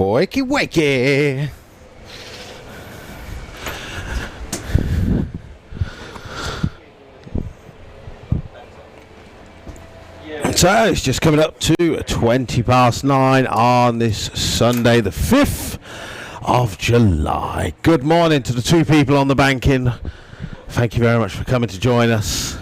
Wakey wakey. So it's just coming up to 9:20 on this Sunday, the 5th of July. Good morning to the two people on the banking. Thank you very much for coming to join us.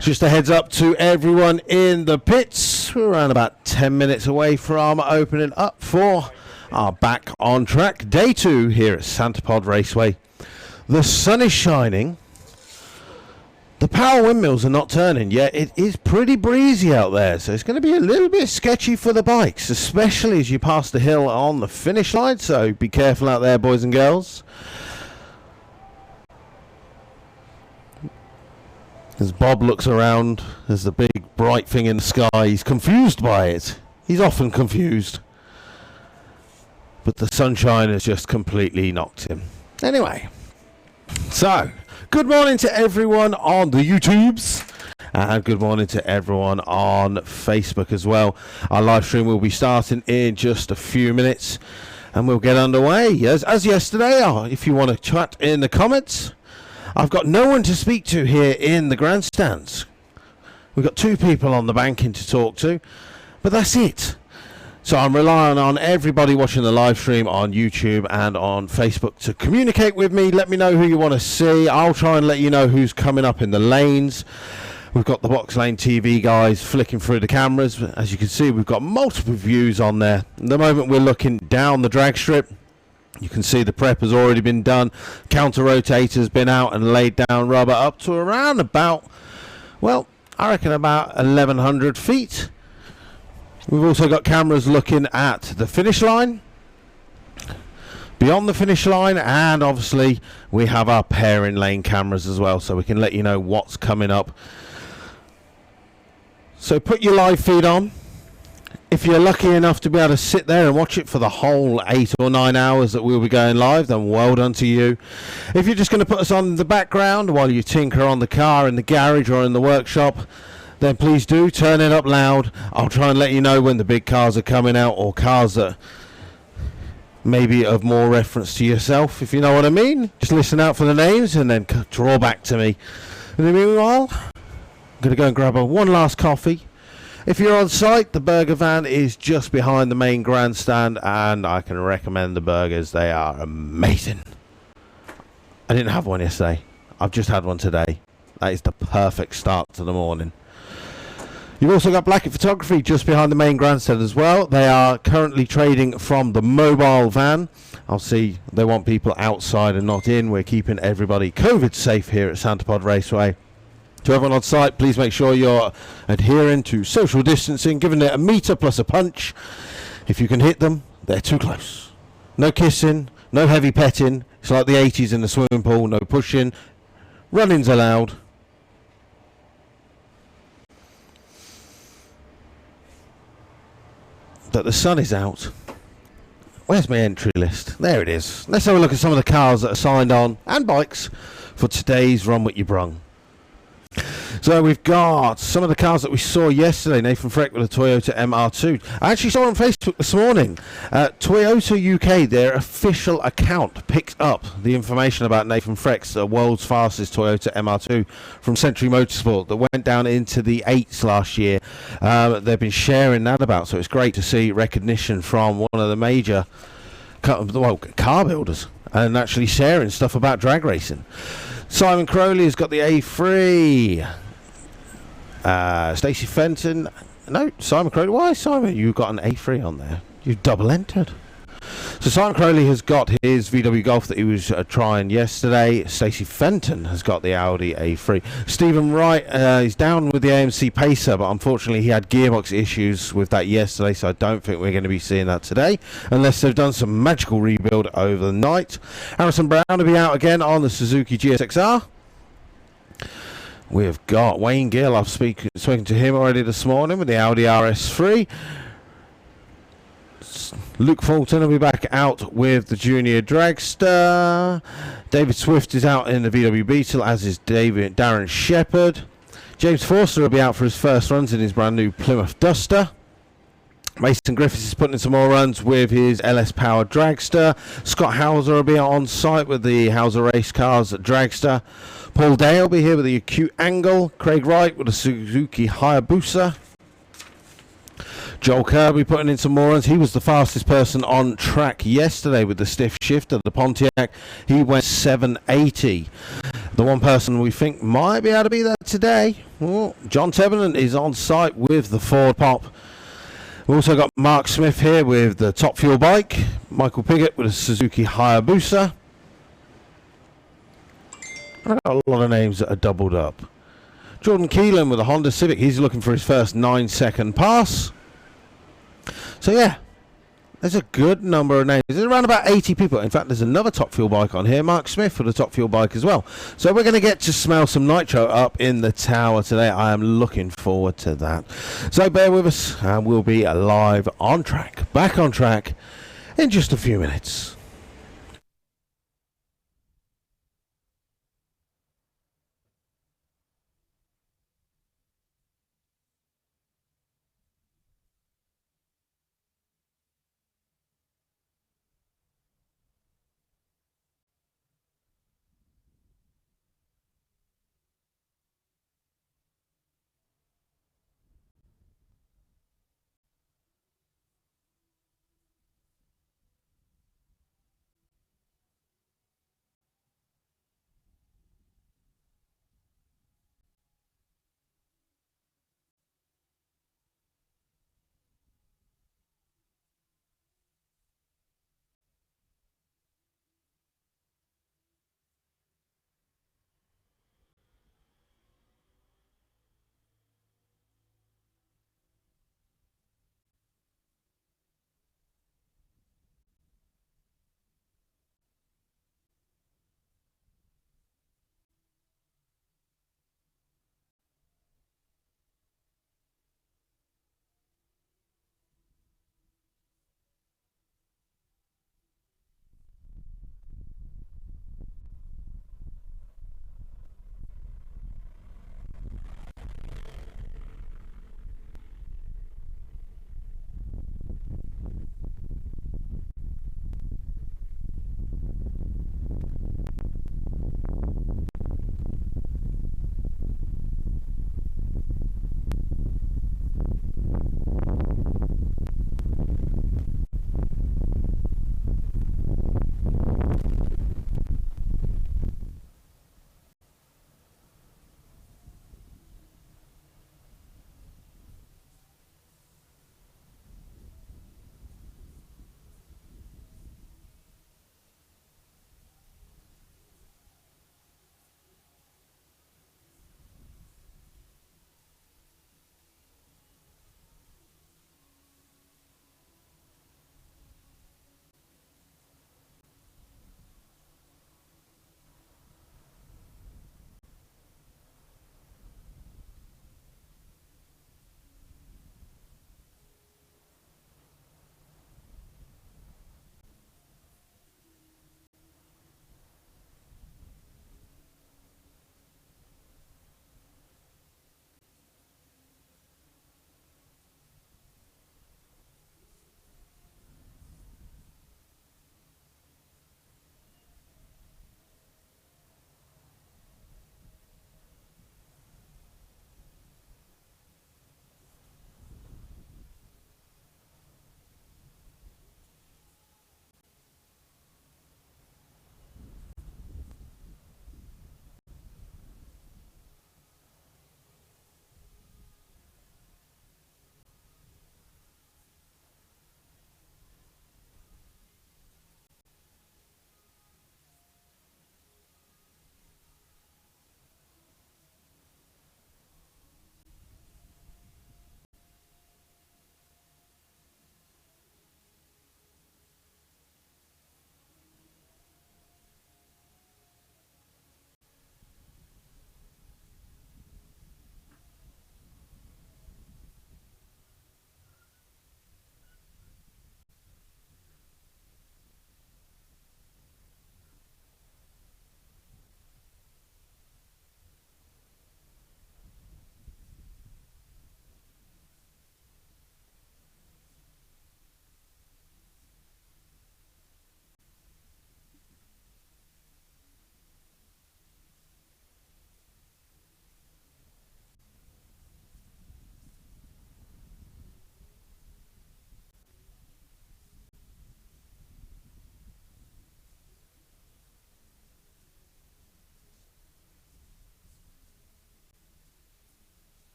Just a heads up to everyone in the pits. We're around about 10 minutes away from opening up for our Back on Track Day 2 here at Santa Pod Raceway. The sun is shining. The power windmills are not turning, yet it is pretty breezy out there, so it's going to be a little bit sketchy for the bikes, especially as you pass the hill on the finish line, so be careful out there, boys and girls. As Bob looks around, there's the big bright thing in the sky. He's confused by it. He's often confused. But the sunshine has just completely knocked him. Anyway, so good morning to everyone on the YouTubes. And good morning to everyone on Facebook as well. Our live stream will be starting in just a few minutes. And we'll get underway. As yesterday, if you want to chat in the comments, I've got no one to speak to here in the grandstands. We've got two people on the banking to talk to, but that's it. So I'm relying on everybody watching the live stream on YouTube and on Facebook to communicate with me. Let me know who you want to see. I'll try and let you know who's coming up in the lanes. We've got the Box Lane TV guys flicking through the cameras. As you can see, we've got multiple views on there. At the moment, we're looking down the drag strip. You can see the prep has already been done. Counter rotator's been out and laid down rubber up to around about, well, I reckon about 1,100 feet. We've also got cameras looking at the finish line, beyond the finish line, and obviously we have our pairing lane cameras as well, so we can let you know what's coming up. So put your live feed on. If you're lucky enough to be able to sit there and watch it for the whole 8 or 9 hours that we'll be going live, then well done to you. If you're just going to put us on in the background while you tinker on the car in the garage or in the workshop, then please do turn it up loud. I'll try and let you know when the big cars are coming out, or cars that maybe of more reference to yourself, if you know what I mean. Just listen out for the names and then draw back to me. In the meanwhile, I'm going to go and grab one last coffee. If you're on site, the burger van is just behind the main grandstand, and I can recommend the burgers. They are amazing. I didn't have one yesterday. I've just had one today. That is the perfect start to the morning. You've also got Blackett Photography just behind the main grandstand as well. They are currently trading from the mobile van. I'll see they want people outside and not in. We're keeping everybody COVID safe here at Santa Pod Raceway. To everyone on site, please make sure you're adhering to social distancing, giving it a metre plus a punch. If you can hit them, they're too close. No kissing, no heavy petting. It's like the 80s in the swimming pool. No pushing. Running's allowed. But the sun is out. Where's my entry list? There it is. Let's have a look at some of the cars that are signed on, and bikes, for today's Run What You Brung. So we've got some of the cars that we saw yesterday. Nathan Freck with a Toyota MR2. I actually saw on Facebook this morning. Toyota UK, their official account, picked up the information about Nathan Freck's the world's fastest Toyota MR2 from Century Motorsport that went down into the 8s last year. They've been sharing that about, so it's great to see recognition from one of the major car builders and actually sharing stuff about drag racing. Simon Crowley has got the A3. Stacey Fenton. No, Simon Crowley. Why, Simon? You've got an A3 on there. You've double entered. So Simon Crowley has got his VW Golf that he was trying yesterday. Stacey Fenton has got the Audi A3. Stephen Wright is down with the AMC Pacer, but unfortunately he had gearbox issues with that yesterday, so I don't think we're going to be seeing that today, unless they've done some magical rebuild over the night. Harrison Brown will be out again on the Suzuki GSXR. We've got Wayne Gill. I've spoken to him already this morning with the Audi RS3. Luke Fulton will be back out with the Junior Dragster. David Swift is out in the VW Beetle, as is Darren Shepherd. James Forster will be out for his first runs in his brand new Plymouth Duster. Mason Griffiths is putting in some more runs with his LS powered dragster. Scott Hauser will be on site with the Hauser race cars dragster. Paul Day will be here with the acute angle. Craig Wright with the Suzuki Hayabusa. Joel Kirby putting in some more runs. He was the fastest person on track yesterday with the stiff shifter, the Pontiac. He went 780. The one person we think might be able to be there today, John Tevenant is on site with the Ford Pop. We've also got Mark Smith here with the Top Fuel bike. Michael Piggott with a Suzuki Hayabusa. I've got a lot of names that are doubled up. Jordan Keelan with a Honda Civic. He's looking for his first 9-second pass. So yeah, there's a good number of names. There's around about 80 people. In fact, there's another Top Fuel bike on here. Mark Smith for the Top Fuel bike as well. So we're going to get to smell some nitro up in the tower today. I am looking forward to that. So bear with us and we'll be live on track, back on track in just a few minutes.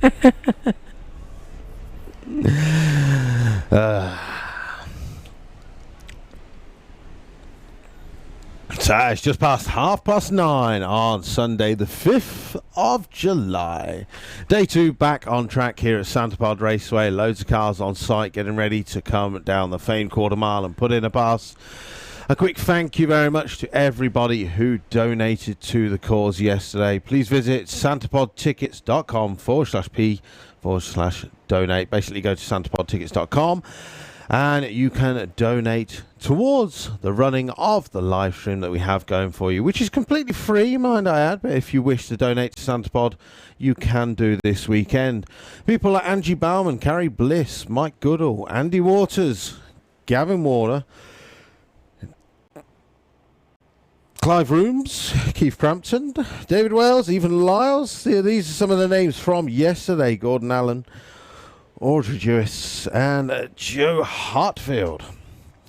So it's just past 9:30 on Sunday the 5th of July. Day 2 back on track here at Santa Pod Raceway. Loads of cars on site getting ready to come down the famed quarter mile and put in a pass. A quick thank you very much to everybody who donated to the cause yesterday. Please visit santapodtickets.com/p/donate. Basically go to santapodtickets.com and you can donate towards the running of the live stream that we have going for you, which is completely free, mind I add, but if you wish to donate to Santapod, you can do this weekend. People like Angie Bauman, Carrie Bliss, Mike Goodall, Andy Waters, Gavin Warner, Clive Rooms, Keith Crampton, David Wells, even Lyles. These are some of the names from yesterday. Gordon Allen, Audrey Jewis and Joe Hartfield.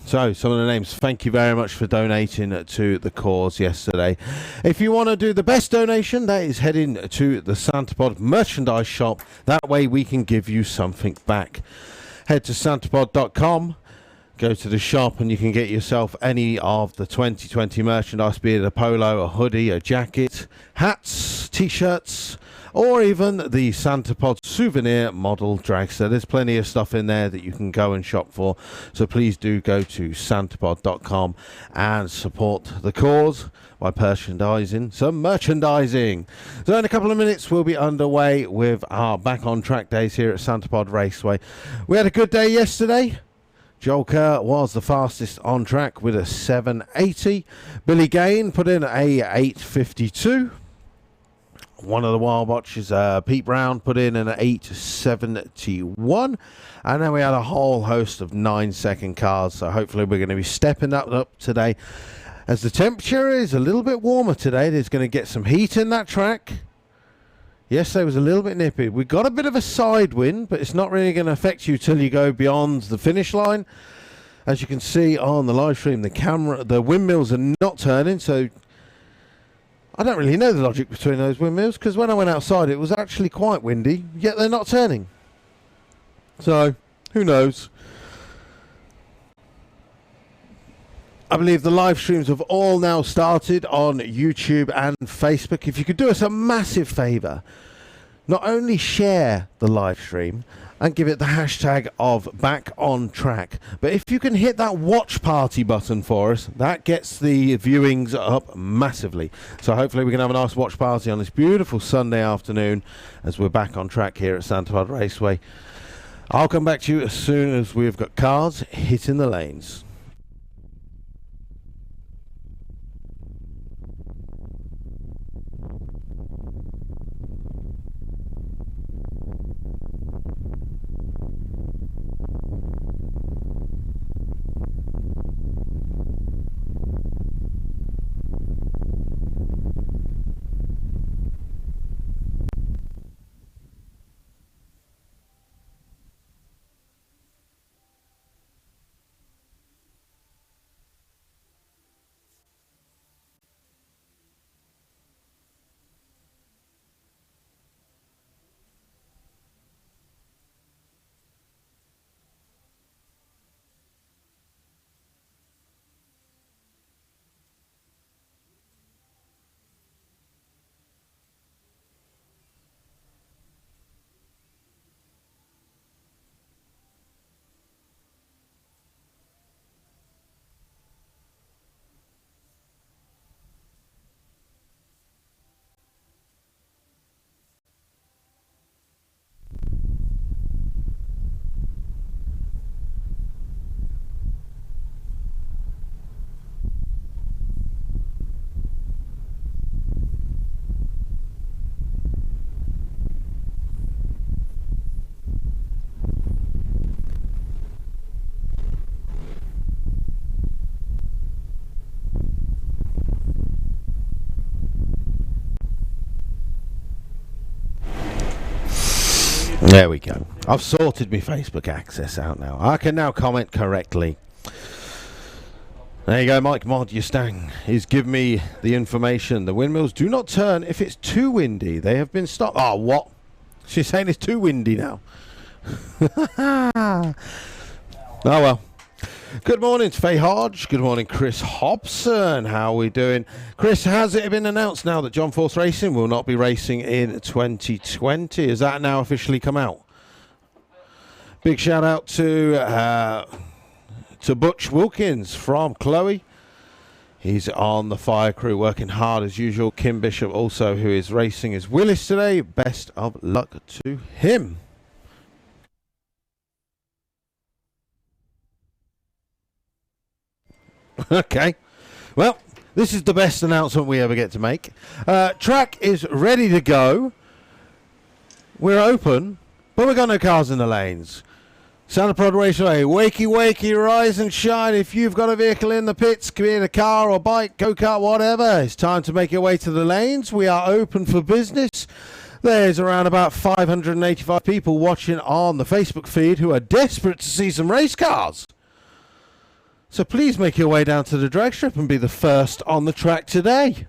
So, some of the names. Thank you very much for donating to the cause yesterday. If you want to do the best donation, that is heading to the Santapod merchandise shop. That way we can give you something back. Head to santapod.com. Go to the shop and you can get yourself any of the 2020 merchandise, be it a polo, a hoodie, a jacket, hats, t-shirts, or even the Santapod souvenir model dragster. There's plenty of stuff in there that you can go and shop for. So please do go to santapod.com and support the cause by merchandising some merchandising. So in a couple of minutes we'll be underway with our back on track days here at Santapod Raceway. We had a good day yesterday. Joel Kerr was the fastest on track with a 780. Billy Gain put in a 852. One of the wild watches, Pete Brown, put in an 871. And then we had a whole host of 9-second cars. So hopefully we're going to be stepping that up today. As the temperature is a little bit warmer today, there's going to get some heat in that track. Yesterday was a little bit nippy. We got a bit of a side wind, but it's not really going to affect you till you go beyond the finish line. As you can see on the live stream, the windmills are not turning, so I don't really know the logic between those windmills, because when I went outside it was actually quite windy, yet they're not turning. So, who knows? I believe the live streams have all now started on YouTube and Facebook. If you could do us a massive favour, not only share the live stream and give it the hashtag of back on track, but if you can hit that watch party button for us, that gets the viewings up massively. So hopefully we can have a nice watch party on this beautiful Sunday afternoon as we're back on track here at Santapod Raceway. I'll come back to you as soon as we've got cars hitting the lanes. There we go. I've sorted my Facebook access out now. I can now comment correctly. There you go, Mike Mod, your stang. He's given me the information. The windmills do not turn if it's too windy. They have been stopped. Oh, what? She's saying it's too windy now. Oh well. Good morning to Faye Hodge. Good morning, Chris Hobson. How are we doing? Chris, has it been announced now that John Force Racing will not be racing in 2020? Has that now officially come out? Big shout out to Butch Wilkins from Chloe. He's on the fire crew working hard as usual. Kim Bishop also, who is racing his Willis today. Best of luck to him. Okay. Well, this is the best announcement we ever get to make. Track is ready to go. We're open, but we've got no cars in the lanes. Santa Prod Raceway, wakey, wakey, rise and shine. If you've got a vehicle in the pits, be it a car or bike, go-kart, whatever, it's time to make your way to the lanes. We are open for business. There's around about 585 people watching on the Facebook feed who are desperate to see some race cars. So please make your way down to the drag strip and be the first on the track today.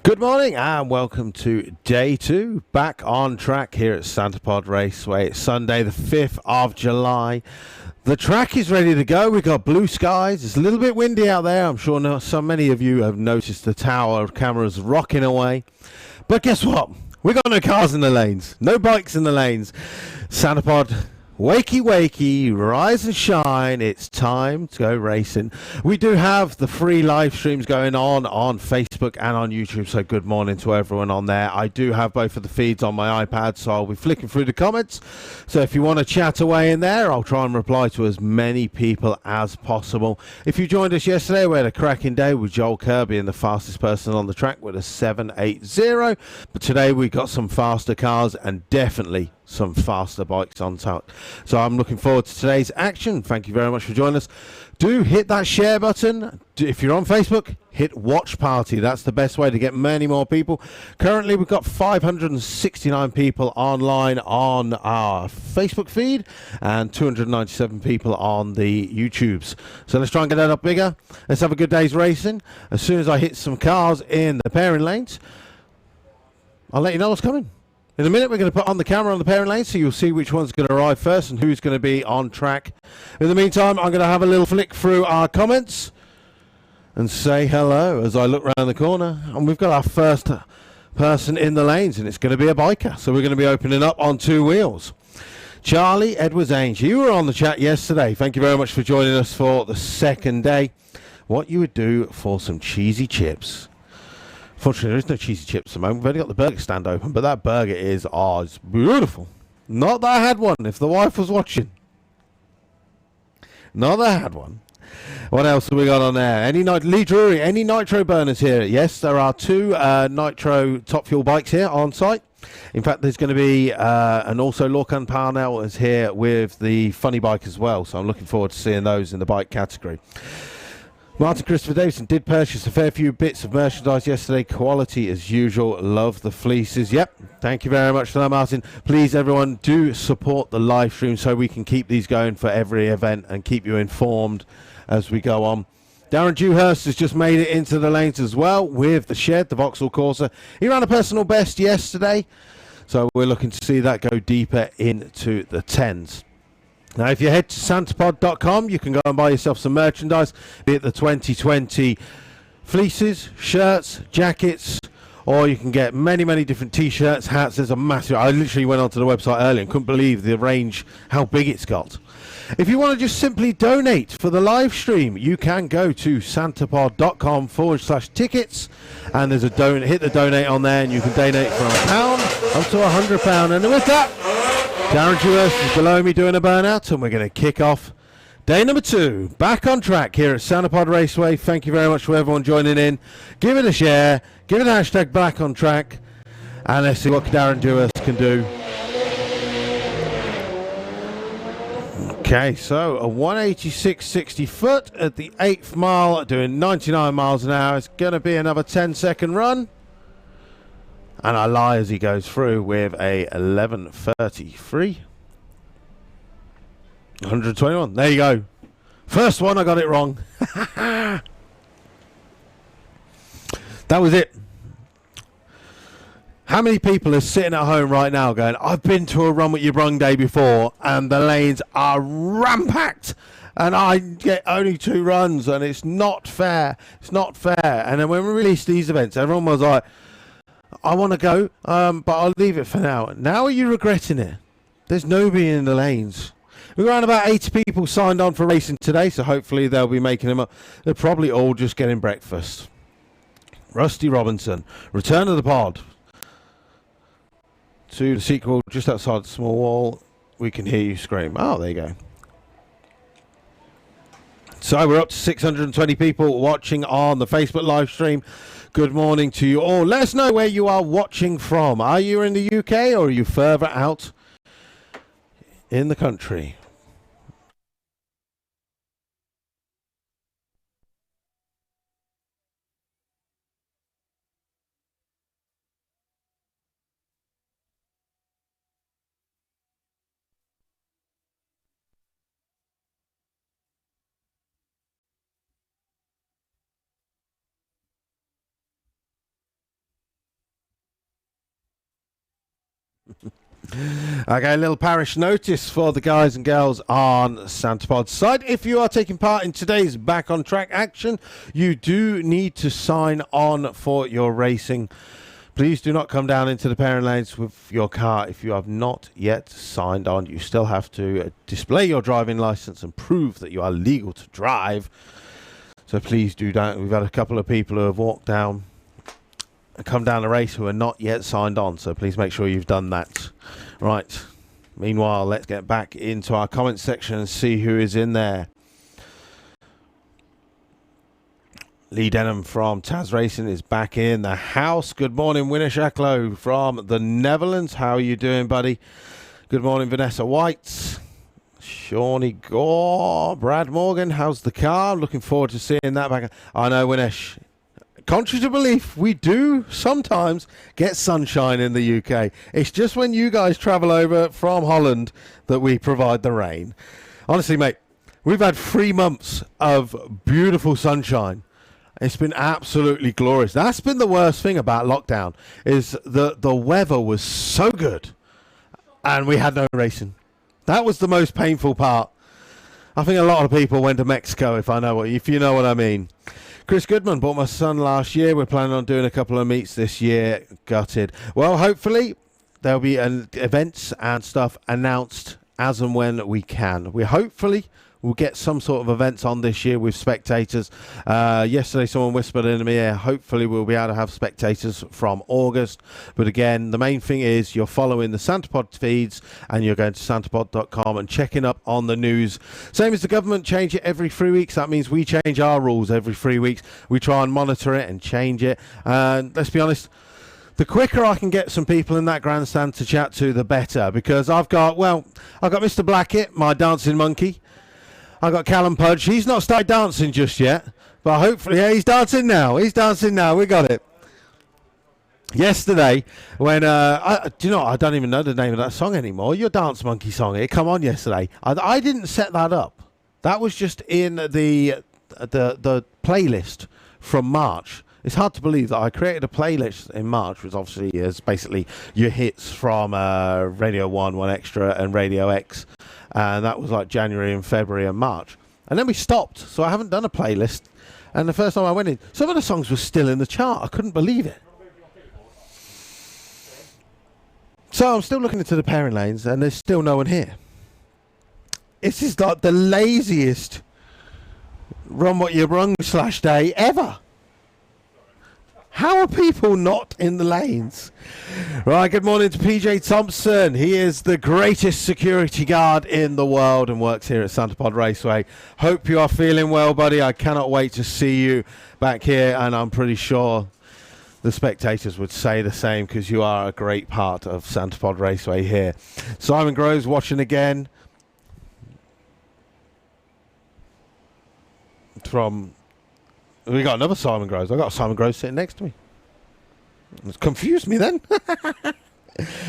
Good morning and welcome to day 2, back on track here at Santa Pod Raceway. It's Sunday the 5th of July. The track is ready to go. We've got blue skies. It's a little bit windy out there. I'm sure so many of you have noticed the tower cameras rocking away. But guess what? We've got no cars in the lanes, no bikes in the lanes. Santa Pod, wakey wakey, rise and shine. It's time to go racing. We do have the free live streams going on Facebook and on YouTube, so good morning to everyone on there. I do have both of the feeds on my iPad, so I'll be flicking through the comments. So if you want to chat away in there, I'll try and reply to as many people as possible. If you joined us yesterday, we had a cracking day with Joel Kirby and the fastest person on the track with a 780. But today we got some faster cars and definitely some faster bikes on top. So I'm looking forward to today's action. Thank you very much for joining us. Do hit that share button. If you're on Facebook, hit watch party. That's the best way to get many more people. Currently we've got 569 people online on our Facebook feed and 297 people on the YouTubes. So let's try and get that up bigger. Let's have a good day's racing. As soon as I hit some cars in the pairing lanes, I'll let you know what's coming. In a minute, we're going to put on the camera on the pairing lane, so you'll see which one's going to arrive first and who's going to be on track. In the meantime, I'm going to have a little flick through our comments and say hello as I look round the corner. And we've got our first person in the lanes, and it's going to be a biker. So we're going to be opening up on two wheels. Charlie Edwards-Ainge, you were on the chat yesterday. Thank you very much for joining us for the second day. What you would do for some cheesy chips. Fortunately, there is no cheesy chips at the moment. We've only got the burger stand open, but that burger is, it's beautiful. Not that I had one, if the wife was watching. Not that I had one. What else have we got on there? Lee Drury, any nitro burners here? Yes, there are two nitro top fuel bikes here on site. In fact, there's going to be, and also Lorcan Parnell is here with the funny bike as well. So I'm looking forward to seeing those in the bike category. Martin Christopher Davison did purchase a fair few bits of merchandise yesterday. Quality as usual. Love the fleeces. Yep. Thank you very much for that, Martin. Please, everyone, do support the live stream so we can keep these going for every event and keep you informed as we go on. Darren Dewhurst has just made it into the lanes as well with the shed, the Vauxhall Corsa. He ran a personal best yesterday, so we're looking to see that go deeper into the tens. Now, if you head to santapod.com, you can go and buy yourself some merchandise, be it the 2020 fleeces, shirts, jackets, or you can get many, many different T-shirts, hats. There's a massive... I literally went onto the website earlier and couldn't believe the range, how big it's got. If you want to just simply donate for the live stream, you can go to santapod.com/tickets, and there's a hit the donate on there, and you can donate from £1 up to £100. And with that, Darren Dewhurst is below me doing a burnout, and we're going to kick off day number 2. Back on track here at Santa Pod Raceway. Thank you very much for everyone joining in. Give it a share, give it a hashtag back on track, and let's see what Darren Dewhurst can do. Okay, so a 186.60 foot at the 8th mile, doing 99 miles an hour. It's going to be another 10-second run. And I lie as he goes through with a 11.33. 121. There you go. First one, I got it wrong. That was it. How many people are sitting at home right now going, I've been to a run with your brung day before and the lanes are ram-packed and I get only 2 runs and it's not fair. It's not fair. And then when we released these events, everyone was like, I want to go, but I'll leave it for now. Now are you regretting it? There's nobody in the lanes. We've got around about 80 people signed on for racing today, so hopefully they'll be making them up. They're probably all just getting breakfast. Rusty Robinson, return of the pod. To the sequel just outside the small wall. We can hear you scream. Oh, there you go. So we're up to 620 people watching on the Facebook live stream. Good morning to you all. Let us know where you are watching from. Are you in the UK or are you further out in the country? Okay, a little parish notice for the guys and girls on Santapod's side. If you are taking part in today's Back on Track action, you do need to sign on for your racing. Please do not come down into the pairing lanes with your car if you have not yet signed on. You still have to display your driving license and prove that you are legal to drive. So please do that. We've had a couple of people who have walked down and come down the race who are not yet signed on. So please make sure you've done that. Right. Meanwhile, let's get back into our comments section and see who is in there. Lee Denham from Taz Racing is back in the house. Good morning, Winner Shaklo from the Netherlands. How are you doing, buddy? Good morning, Vanessa White. Shawnee Gore. Brad Morgan, how's the car? Looking forward to seeing that back. I know, Winnesh. Contrary to belief, we do sometimes get sunshine in the UK. It's just when you guys travel over from Holland that we provide the rain. Honestly, mate, we've had 3 months of beautiful sunshine. It's been absolutely glorious. That's been the worst thing about lockdown, is that the weather was so good and we had no racing. That was the most painful part. I think a lot of people went to Mexico, if you know what I mean. Chris Goodman bought my son last year. We're planning on doing a couple of meets this year. Gutted. Well, hopefully there'll be events and stuff announced as and when we can. We'll get some sort of events on this year with spectators. Yesterday, someone whispered into me, hopefully we'll be able to have spectators from August. But again, the main thing is you're following the Santapod feeds and you're going to santapod.com and checking up on the news. Same as the government change it every 3 weeks. That means we change our rules every 3 weeks. We try and monitor it and change it. And let's be honest, the quicker I can get some people in that grandstand to chat to, the better. Because I've got Mr. Blackett, my dancing monkey. I got Callum Pudge. He's not started dancing just yet, but hopefully, he's dancing now. We got it. Yesterday, when I don't even know the name of that song anymore. Your Dance Monkey song. It come on yesterday. I didn't set that up. That was just in the playlist from March. It's hard to believe that I created a playlist in March, which obviously is basically your hits from Radio 1, 1 Extra, and Radio X. And that was like January and February and March. And then we stopped, so I haven't done a playlist. And the first time I went in, some of the songs were still in the chart. I couldn't believe it. So I'm still looking into the pairing lanes, and there's still no one here. This is like the laziest run what you brung / day ever. How are people not in the lanes? Right, good morning to PJ Thompson. He is the greatest security guard in the world and works here at Santapod Raceway. Hope you are feeling well, buddy. I cannot wait to see you back here, and I'm pretty sure the spectators would say the same because you are a great part of Santapod Raceway here. Simon Groves watching again from... We got another Simon Groves. I got Simon Groves sitting next to me. It's confused me then. Yeah,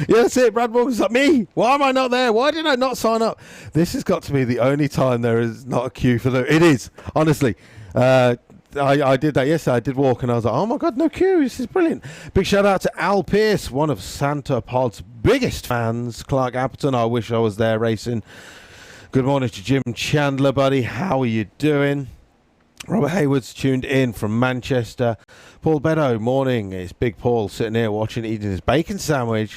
that's it. Brad Morgan's like, me. Why am I not there? Why did I not sign up? This has got to be the only time there is not a queue for the... It is, honestly. I did that yesterday. I did walk and I was like, oh my God, no queue. This is brilliant. Big shout out to Al Pierce, one of Santapod's biggest fans. Clark Appleton, I wish I was there racing. Good morning to Jim Chandler, buddy. How are you doing? Robert Hayward's tuned in from Manchester. Paul Beddoe, morning. It's Big Paul sitting here watching, eating his bacon sandwich.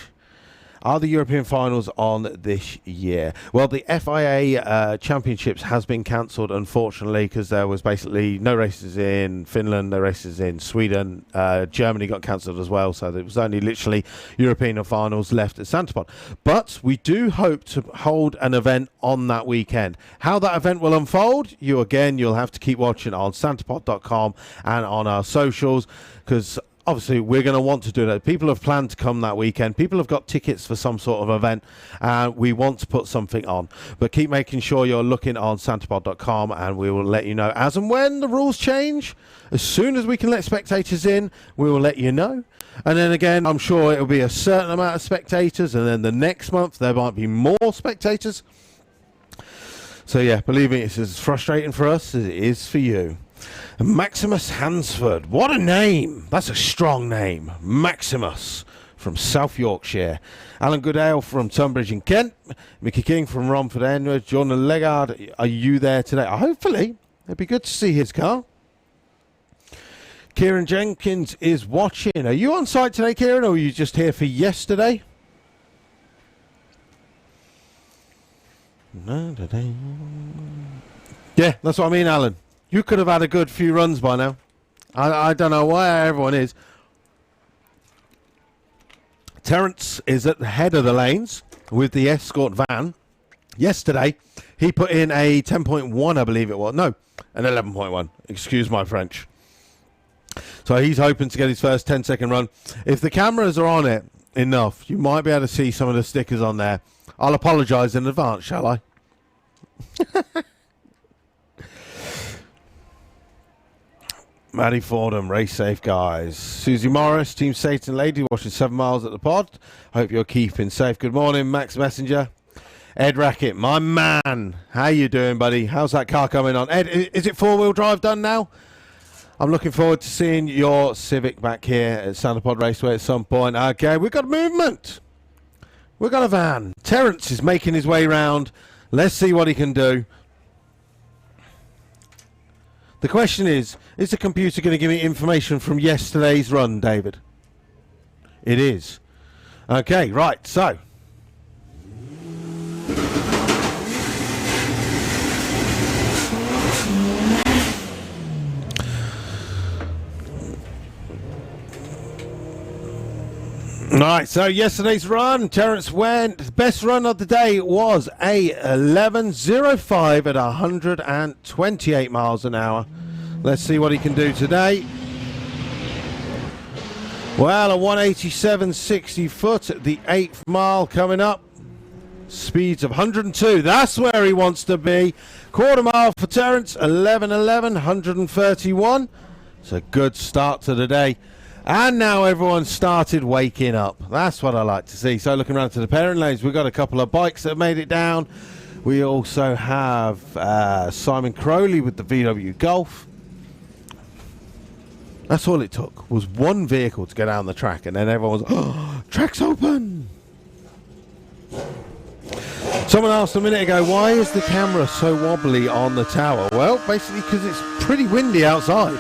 Are the European finals on this year? Well, the FIA Championships has been cancelled, unfortunately, because there was basically no races in Finland, no races in Sweden. Germany got cancelled as well, so there was only literally European finals left at Santapod. But we do hope to hold an event on that weekend. How that event will unfold, you'll have to keep watching on santapod.com and on our socials, because obviously, we're going to want to do that. People have planned to come that weekend. People have got tickets for some sort of event, and we want to put something on. But keep making sure you're looking on santapod.com, and we will let you know as and when the rules change. As soon as we can let spectators in, we will let you know. And then again, I'm sure it will be a certain amount of spectators, and then the next month there might be more spectators. So yeah, believe me, it's as frustrating for us as it is for you. Maximus Hansford. What a name. That's a strong name. Maximus from South Yorkshire. Alan Goodale from Tunbridge in Kent. Mickey King from Romford Endwood. Jordan Legard, are you there today? Hopefully. It'd be good to see his car. Kieran Jenkins is watching. Are you on site today, Kieran, or are you just here for yesterday? Yeah, that's what I mean, Alan. You could have had a good few runs by now. I don't know why everyone is. Terence is at the head of the lanes with the Escort van. Yesterday, he put in a 10.1, I believe it was. No, an 11.1. Excuse my French. So he's hoping to get his first 10-second run. If the cameras are on it enough, you might be able to see some of the stickers on there. I'll apologise in advance, shall I? Maddie Fordham, race safe, guys. Susie Morris, Team Satan Lady, watching 7 miles at the pod. Hope you're keeping safe. Good morning, Max Messenger. Ed Rackett, my man. How you doing, buddy? How's that car coming on? Ed, is it 4-wheel drive done now? I'm looking forward to seeing your Civic back here at Santa Pod Raceway at some point. Okay, we've got movement. We've got a van. Terence is making his way round. Let's see what he can do. The question is the computer going to give me information from yesterday's run, David? It is. Okay, right, so. Right, so yesterday's run, Terence went. The best run of the day was a 11.05 at 128 miles an hour. Let's see what he can do today. Well, a 187.60 foot at the 8th mile coming up. Speeds of 102. That's where he wants to be. Quarter mile for Terence, 11.11, 131. It's a good start to the day. And now everyone's started waking up. That's what I like to see. So looking around to the parent lanes, we've got a couple of bikes that have made it down. We also have Simon Crowley with the VW Golf. That's all it took, was one vehicle to get down the track. And then everyone was, oh, track's open. Someone asked a minute ago, why is the camera so wobbly on the tower? Well, basically because it's pretty windy outside.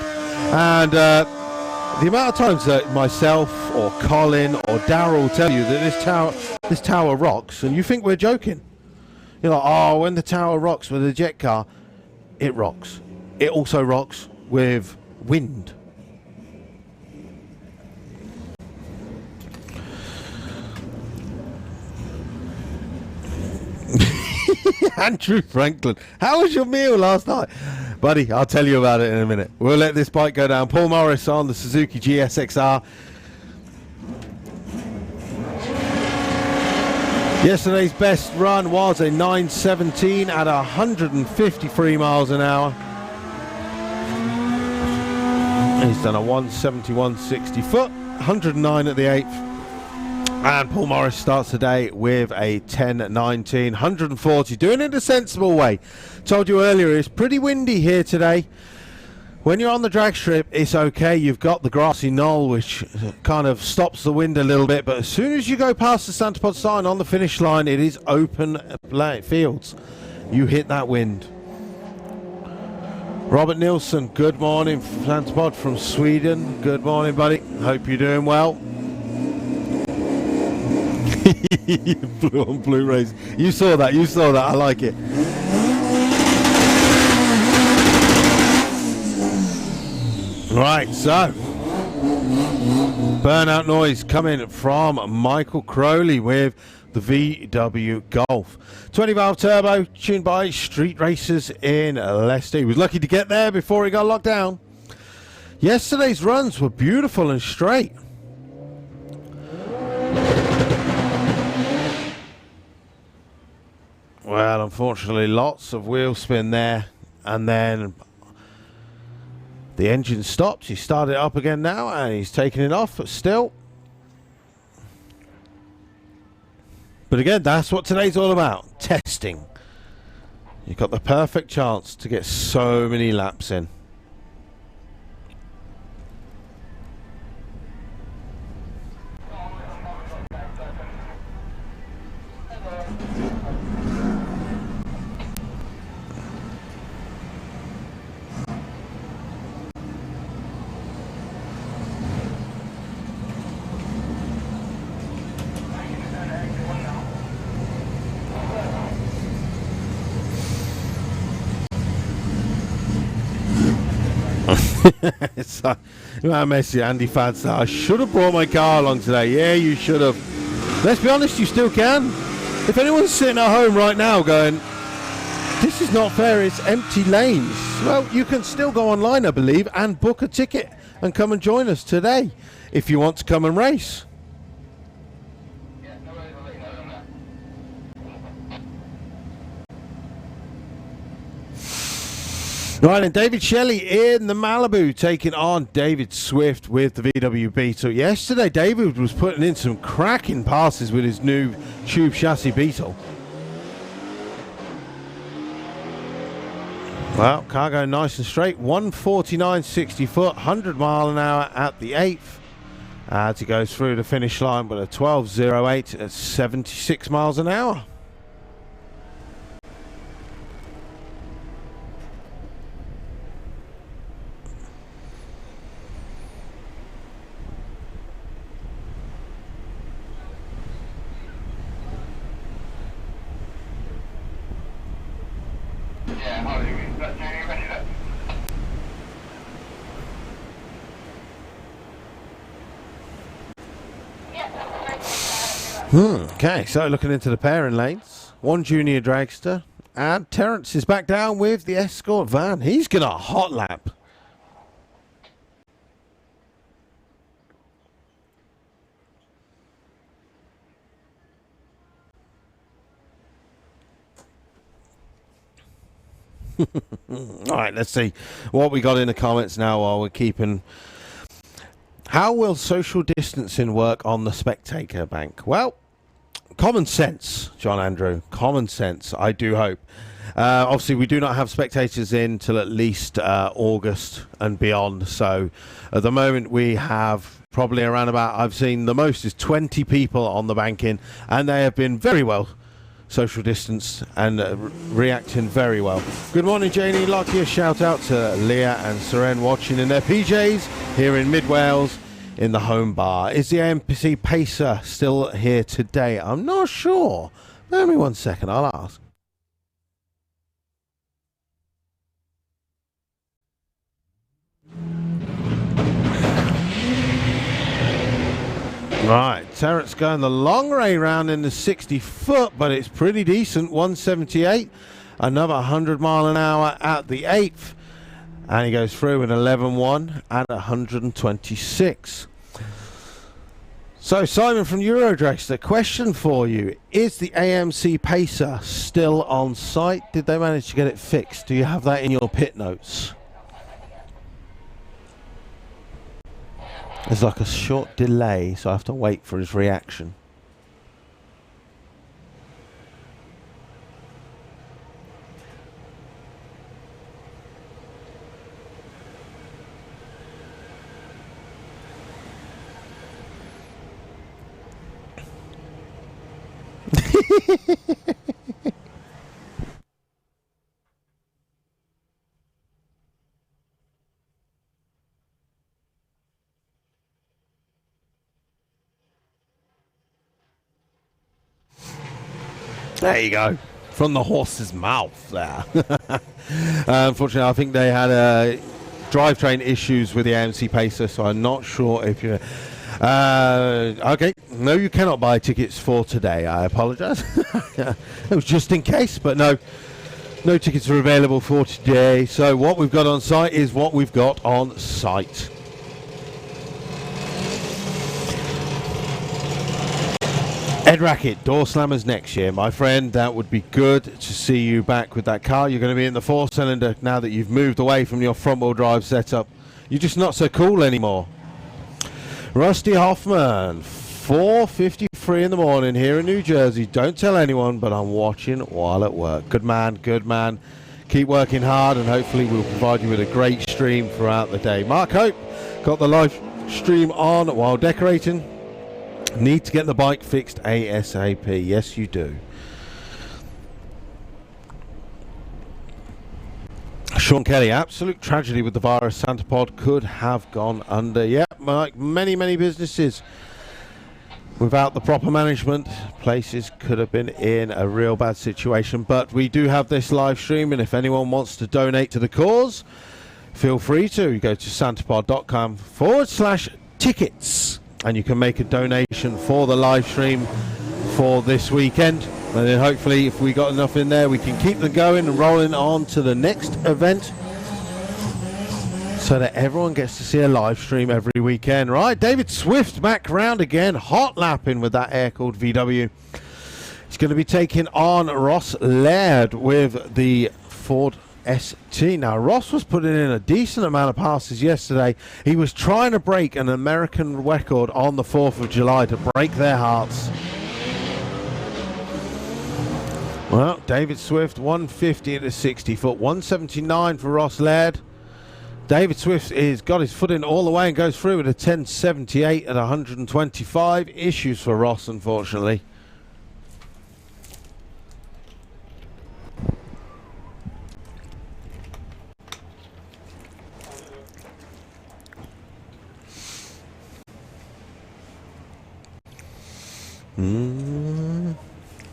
And the amount of times that myself or Colin or Darryl tell you that this tower rocks, and you think we're joking. You're like, oh, when the tower rocks with a jet car, it rocks. It also rocks with wind. Andrew Franklin, how was your meal last night? Buddy, I'll tell you about it in a minute. We'll let this bike go down. Paul Morris on the Suzuki GSXR. Yesterday's best run was a 9.17 at 153 miles an hour. He's done a 171.60 foot, 109 at the 8th. And Paul Morris starts today with a 10.19, 140, doing it in a sensible way. Told you earlier, it's pretty windy here today. When you're on the drag strip, it's okay. You've got the grassy knoll, which kind of stops the wind a little bit. But as soon as you go past the Santa Pod sign on the finish line, it is open fields. You hit that wind. Robert Nilsson, good morning. Santa Pod from Sweden. Good morning, buddy. Hope you're doing well. Blue on Blu-rays. You saw that. I like it. Right, so burnout noise coming from Michael Crowley with the VW Golf. 20 valve turbo, tuned by Street Racers in Leicester. He was lucky to get there before he got locked down. Yesterday's runs were beautiful and straight. Well, unfortunately, lots of wheel spin there, and then the engine stopped. He started it up again now, and he's taking it off, but still. But again, that's what today's all about, testing. You've got the perfect chance to get so many laps in. It's like, messy Andy Fads. I should have brought my car along today. Yeah, you should have. Let's be honest, you still can. If anyone's sitting at home right now going, this is not fair, it's empty lanes. Well, you can still go online, I believe, and book a ticket and come and join us today if you want to come and race. Right, and David Shelley in the Malibu taking on David Swift with the VW Beetle. Yesterday, David was putting in some cracking passes with his new tube chassis Beetle. Well, car going nice and straight. 149.60 foot, 100 mile an hour at the 8th. As he goes through the finish line with a 12.08 at 76 miles an hour. Okay, so looking into the pairing lanes, one junior dragster, and Terence is back down with the Escort van. He's going to hot lap. Alright, let's see what we got in the comments now while we're keeping. How will social distancing work on the spectator bank? Well, common sense, John Andrew. Common sense, I do hope. Obviously, we do not have spectators in till at least August and beyond. So at the moment, we have probably around about, I've seen the most is 20 people on the banking, and they have been very well social distanced and reacting very well. Good morning, Janie. Like to shout out to Leah and Seren watching in their PJs here in Mid Wales in the home bar. Is the AMC Pacer still here today? I'm not sure. Bear me 1 second, I'll ask. Right, Terence going the long way round in the 60 foot, but it's pretty decent. 178, another 100 mile an hour at the 8th, and he goes through in 11.1 at 126. So Simon from Eurodrags, the question for you, is the AMC Pacer still on site? Did they manage to get it fixed? Do you have that in your pit notes? There's like a short delay, so I have to wait for his reaction. There you go. From the horse's mouth there. Unfortunately, I think they had drivetrain issues with the AMC Pacer, so I'm not sure if you... okay, no, you cannot buy tickets for today. I apologise. It was just in case, but no tickets are available for today. So what we've got on site is what we've got on site. Ed Rackett, door slammers next year, my friend. That would be good to see you back with that car. You're going to be in the 4-cylinder now that you've moved away from your front-wheel drive setup. You're just not so cool anymore. Rusty Hoffman, 4:53 in the morning here in New Jersey. Don't tell anyone, but I'm watching while at work. Good man, good man. Keep working hard, and hopefully we'll provide you with a great stream throughout the day. Mark Hope got the live stream on while decorating. Need to get the bike fixed ASAP. Yes, you do. Sean Kelly, absolute tragedy with the virus. Santa Pod could have gone under. Yeah, like many businesses, without the proper management, places could have been in a real bad situation. But we do have this live stream, and if anyone wants to donate to the cause, feel free to go to santapod.com/tickets and you can make a donation for the live stream for this weekend. And then hopefully if we got enough in there, we can keep them going and rolling on to the next event so that everyone gets to see a live stream every weekend. Right, David Swift back round again, hot lapping with that air-cooled VW. He's going to be taking on Ross Laird with the Ford ST. Now, Ross was putting in a decent amount of passes yesterday. He was trying to break an American record on the 4th of July to break their hearts. Well, David Swift, 150 at the 60 foot, 179 for Ross Laird. David Swift has got his foot in all the way and goes through with a 1078 at 125. Issues for Ross, unfortunately.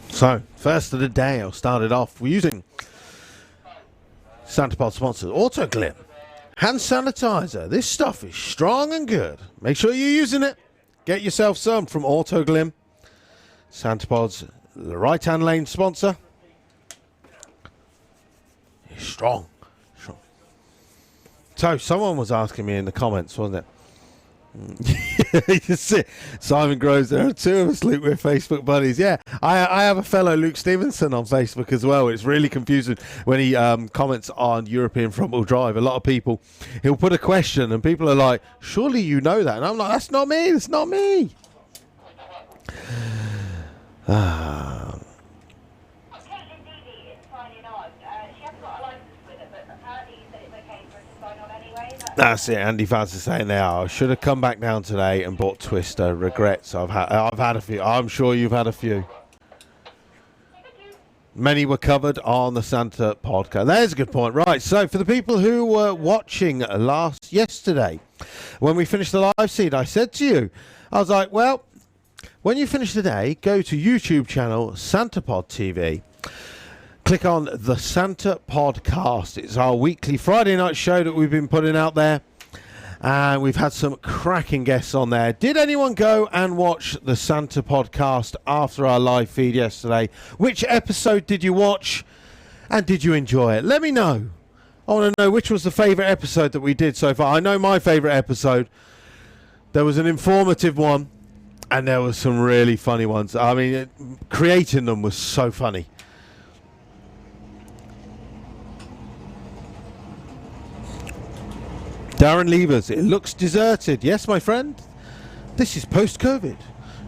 So, first of the day, I'll start it off. We're using Santapod sponsors Autoglim hand sanitizer. This stuff is strong and good. Make sure you're using it. Get yourself some from Autoglim, Santapod's right-hand lane sponsor. It's strong. So, someone was asking me in the comments, wasn't it? You see, Simon Groves, there are two of us, Luke, we're Facebook buddies. Yeah, I have a fellow Luke Stevenson on Facebook as well. It's really confusing when he comments on European front-wheel drive. A lot of people, he'll put a question and people are like, surely you know that, and I'm like, that's not me, that's not me. That's it. Andy Faz is saying there, I should have come back down today and bought Twister. Regrets. I've had a few. I'm sure you've had a few. Many were covered on the Santa podcast. There's a good point. Right. So for the people who were watching yesterday, when we finished the live feed, I said to you, I was like, well, when you finish the day, go to YouTube channel Santapod TV. Click on the Santa Podcast. It's our weekly Friday night show that we've been putting out there. And we've had some cracking guests on there. Did anyone go and watch the Santa Podcast after our live feed yesterday? Which episode did you watch? And did you enjoy it? Let me know. I want to know which was the favourite episode that we did so far. I know my favourite episode. There was an informative one. And there was some really funny ones. I mean, creating them was so funny. Darren Levers, it looks deserted. Yes, my friend. This is post-COVID.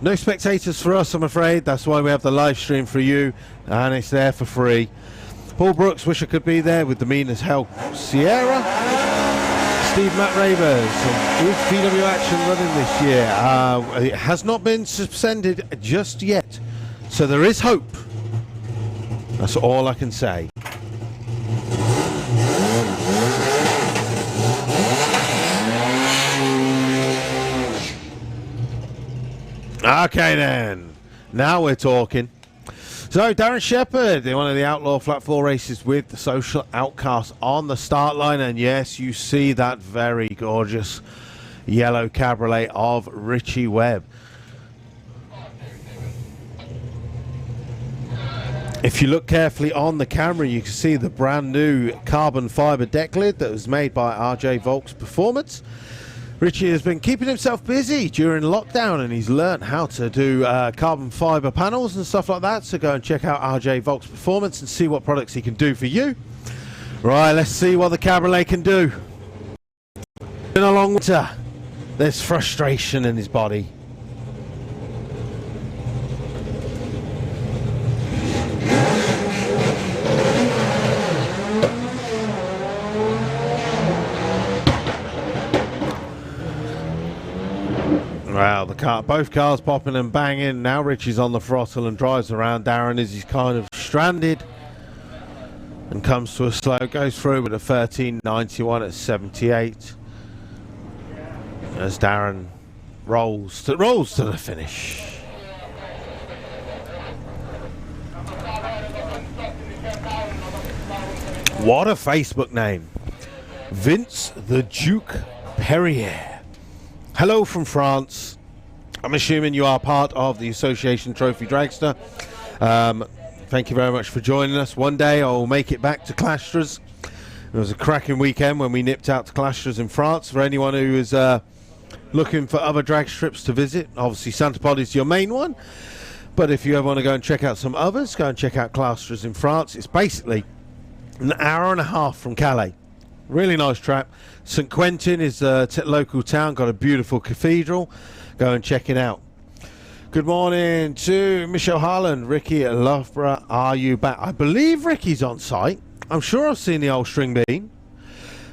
No spectators for us, I'm afraid. That's why we have the live stream for you. And it's there for free. Paul Brooks, wish I could be there with the mean as hell Sierra. Steve Matt Ravers, is VW Action running this year? It has not been suspended just yet. So there is hope. That's all I can say. Okay then, now we're talking. So Darren Shepherd, one of the Outlaw Flat 4 races with the Social Outcast on the start line, and yes, you see that very gorgeous yellow cabriolet of Richie Webb. If you look carefully on the camera, you can see the brand new carbon fibre deck lid that was made by RJ Volks Performance. Richie has been keeping himself busy during lockdown and he's learnt how to do carbon fibre panels and stuff like that. So go and check out RJ Volks Performance and see what products he can do for you. Right, let's see what the cabriolet can do. Been a long winter. There's frustration in his body. Wow, both cars popping and banging. Now Richie's on the throttle and drives around Darren as he's kind of stranded and comes to a slow, goes through with a 1391 at 78 as Darren rolls to the finish. What a Facebook name. Vince the Duke Perrier. Hello from France. I'm assuming you are part of the Association Trophy Dragster. Thank you very much for joining us. One day I'll make it back to Clastres. It was a cracking weekend when we nipped out to Clastres in France. For anyone who is looking for other drag strips to visit, obviously Santa Pod is your main one. But if you ever want to go and check out some others, go and check out Clastres in France. It's basically an hour and a half from Calais. Really nice trap. St Quentin is a local town, got a beautiful cathedral. Go and check it out. Good morning to Michelle Harlan. Ricky at Loughborough, are you back? I believe Ricky's on site. I'm sure I've seen the old string bean.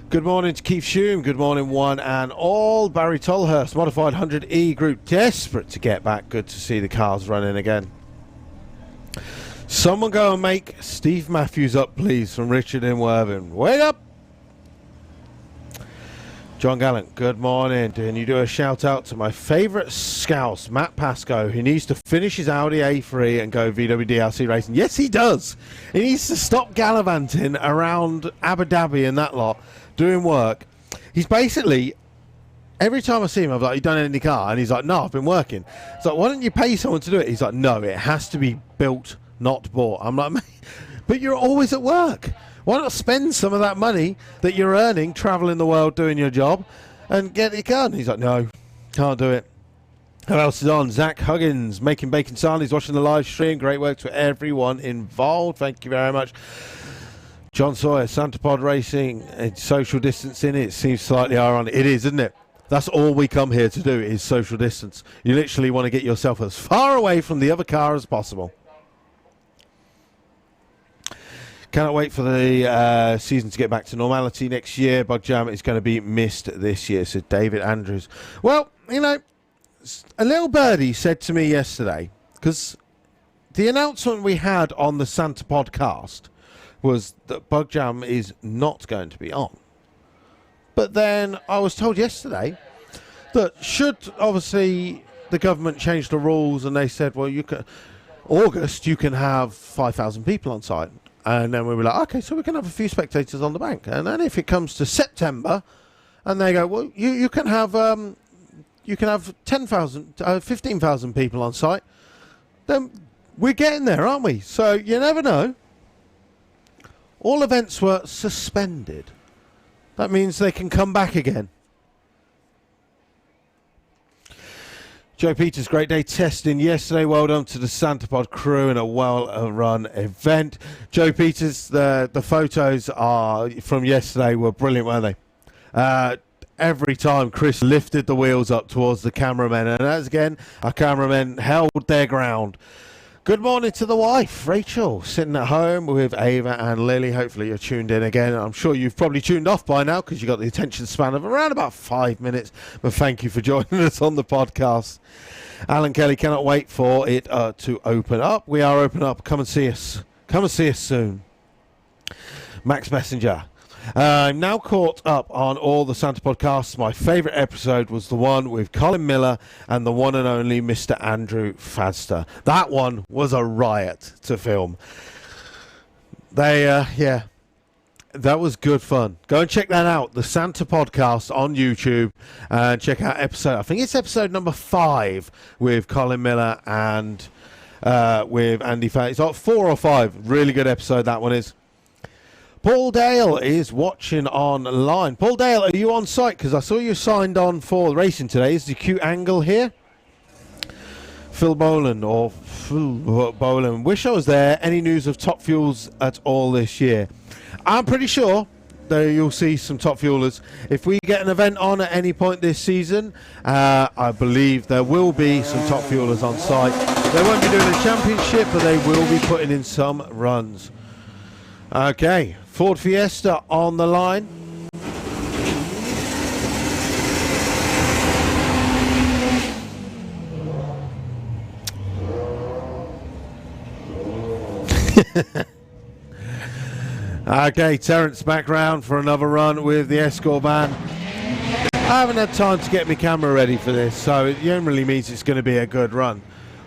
Good morning to Keith Hume. Good morning one and all. Barry Tolhurst, Modified 100E group, desperate to get back. Good to see the cars running again. Someone go and make Steve Matthews up, please, from Richard in Worthing. Wait up! John Gallant, good morning. Can you do a shout out to my favourite scouse, Matt Pascoe, who needs to finish his Audi A3 and go VW DLC racing? Yes, he does. He needs to stop gallivanting around Abu Dhabi and that lot, doing work. He's basically, every time I see him, I'm like, you done any car? And he's like, no, I've been working. It's like, why don't you pay someone to do it? He's like, no, it has to be built, not bought. I'm like, but you're always at work. Why not spend some of that money that you're earning travelling the world doing your job and get it done? He's like, no, can't do it. Who else is on? Zach Huggins, Making Bacon Sarnies, watching the live stream. Great work to everyone involved. Thank you very much. John Sawyer, Santa Pod Racing, social distancing. It seems slightly ironic. It is, isn't it? That's all we come here to do is social distance. You literally want to get yourself as far away from the other car as possible. Cannot wait for the season to get back to normality next year. Bug Jam is going to be missed this year, said David Andrews. Well, you know, a little birdie said to me yesterday, because the announcement we had on the Santa podcast was that Bug Jam is not going to be on. But then I was told yesterday that should, obviously, the government change the rules and they said, well, you can, August, you can have 5,000 people on site. And then we were like, okay, so we can have a few spectators on the bank. And then if it comes to September, and they go, well, you can have 10,000, 15,000 people on site, then we're getting there, aren't we? So you never know. All events were suspended. That means they can come back again. Joe Peters, great day testing yesterday. Well done to the Santa Pod crew in a well-run event. Joe Peters, the photos are from yesterday were brilliant, weren't they? Every time Chris lifted the wheels up towards the cameramen, and as again, our cameramen held their ground. Good morning to the wife, Rachel, sitting at home with Ava and Lily. Hopefully you're tuned in again. I'm sure you've probably tuned off by now because you've got the attention span of around about 5 minutes. But thank you for joining us on the podcast. Alan Kelly, cannot wait for it to open up. We are open up. Come and see us. Come and see us soon. Max Messenger. I'm now caught up on all the Santa podcasts. My favourite episode was the one with Colin Miller and the one and only Mr. Andrew Fadster. That one was a riot to film. That was good fun. Go and check that out. The Santa podcast on YouTube. And check out episode, I think it's episode number 5 with Colin Miller and with Andy Fadster. It's like 4 or 5. Really good episode, that one is. Paul Dale is watching online. Paul Dale, are you on site? Because I saw you signed on for racing today. Is the cute angle here? Phil Boland or Phil Boland. Wish I was there. Any news of Top Fuels at all this year? I'm pretty sure that you'll see some Top Fuelers. If we get an event on at any point this season, I believe there will be some Top Fuelers on site. They won't be doing a championship, but they will be putting in some runs. Okay, Ford Fiesta on the line. Okay, Terence back round for another run with the Escort van. I haven't had time to get my camera ready for this, so it generally means it's going to be a good run.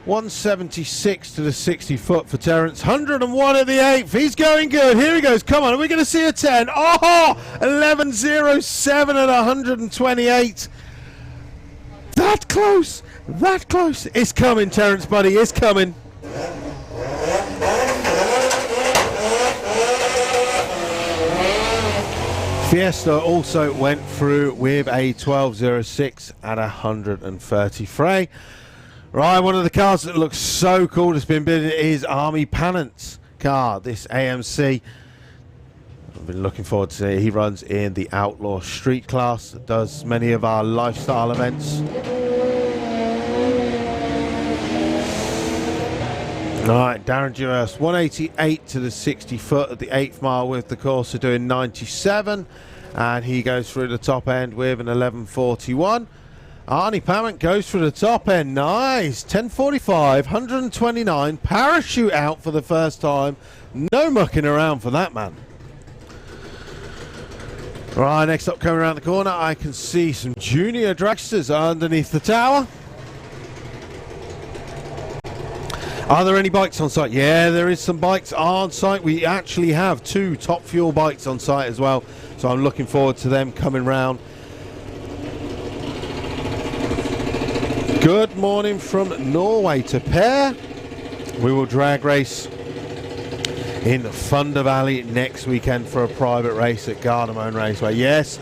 176 to the 60 foot for Terence. 101 at the 8th. He's going good. Here he goes. Come on. Are we going to see a 10? Oh, 11.07 at 128. That close. That close. It's coming, Terence, buddy. It's coming. Fiesta also went through with a 12.06 at 130 Right, one of the cars that looks so cool that's been built is Army Pannant's car, this AMC. I've been looking forward to it. He runs in the Outlaw Street class, does many of our lifestyle events. Alright, Darren Dewhurst, 188 to the 60 foot at the 8th mile with the Corsa doing 97. And he goes through the top end with an 11.41. Arnie Pannant goes through the top end. Nice. 10.45, 129. Parachute out for the first time. No mucking around for that man. Right, next up coming around the corner, I can see some junior dragsters underneath the tower. Are there any bikes on site? Yeah, there is some bikes on site. We actually have 2 Top Fuel bikes on site as well. So I'm looking forward to them coming round. Good morning from Norway to Per. We will drag race in Thunder Valley next weekend for a private race at Gardermoen Raceway. Yes,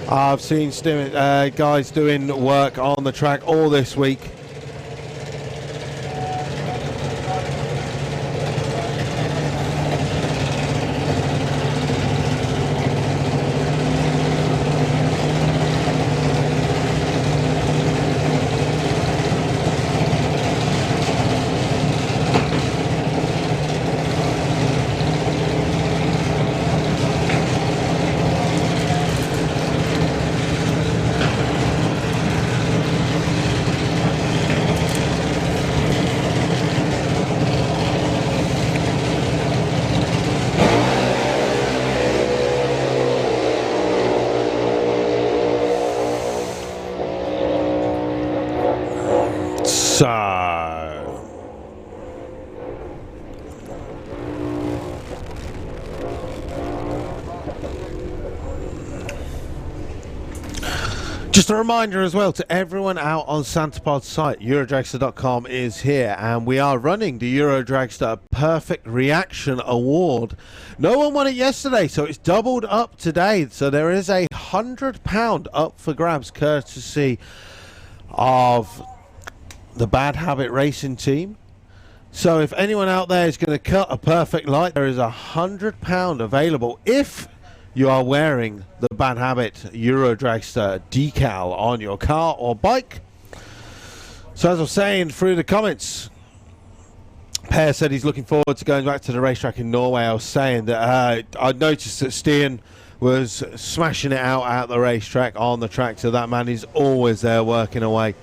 I've seen guys doing work on the track all this week. Just a reminder as well to everyone out on Santapod's site, Eurodragster.com is here, and we are running the Eurodragster Perfect Reaction Award. No one won it yesterday, so it's doubled up today. So there is a £100 up for grabs, courtesy of the Bad Habit Racing team. So if anyone out there is going to cut a perfect light, there is £100 available if you are wearing the Bad Habit Euro Dragster decal on your car or bike. So as I was saying through the comments, Per said he's looking forward to going back to the racetrack in Norway. I was saying that I noticed that Stian was smashing it out at the racetrack on the track, so that man is always there working away.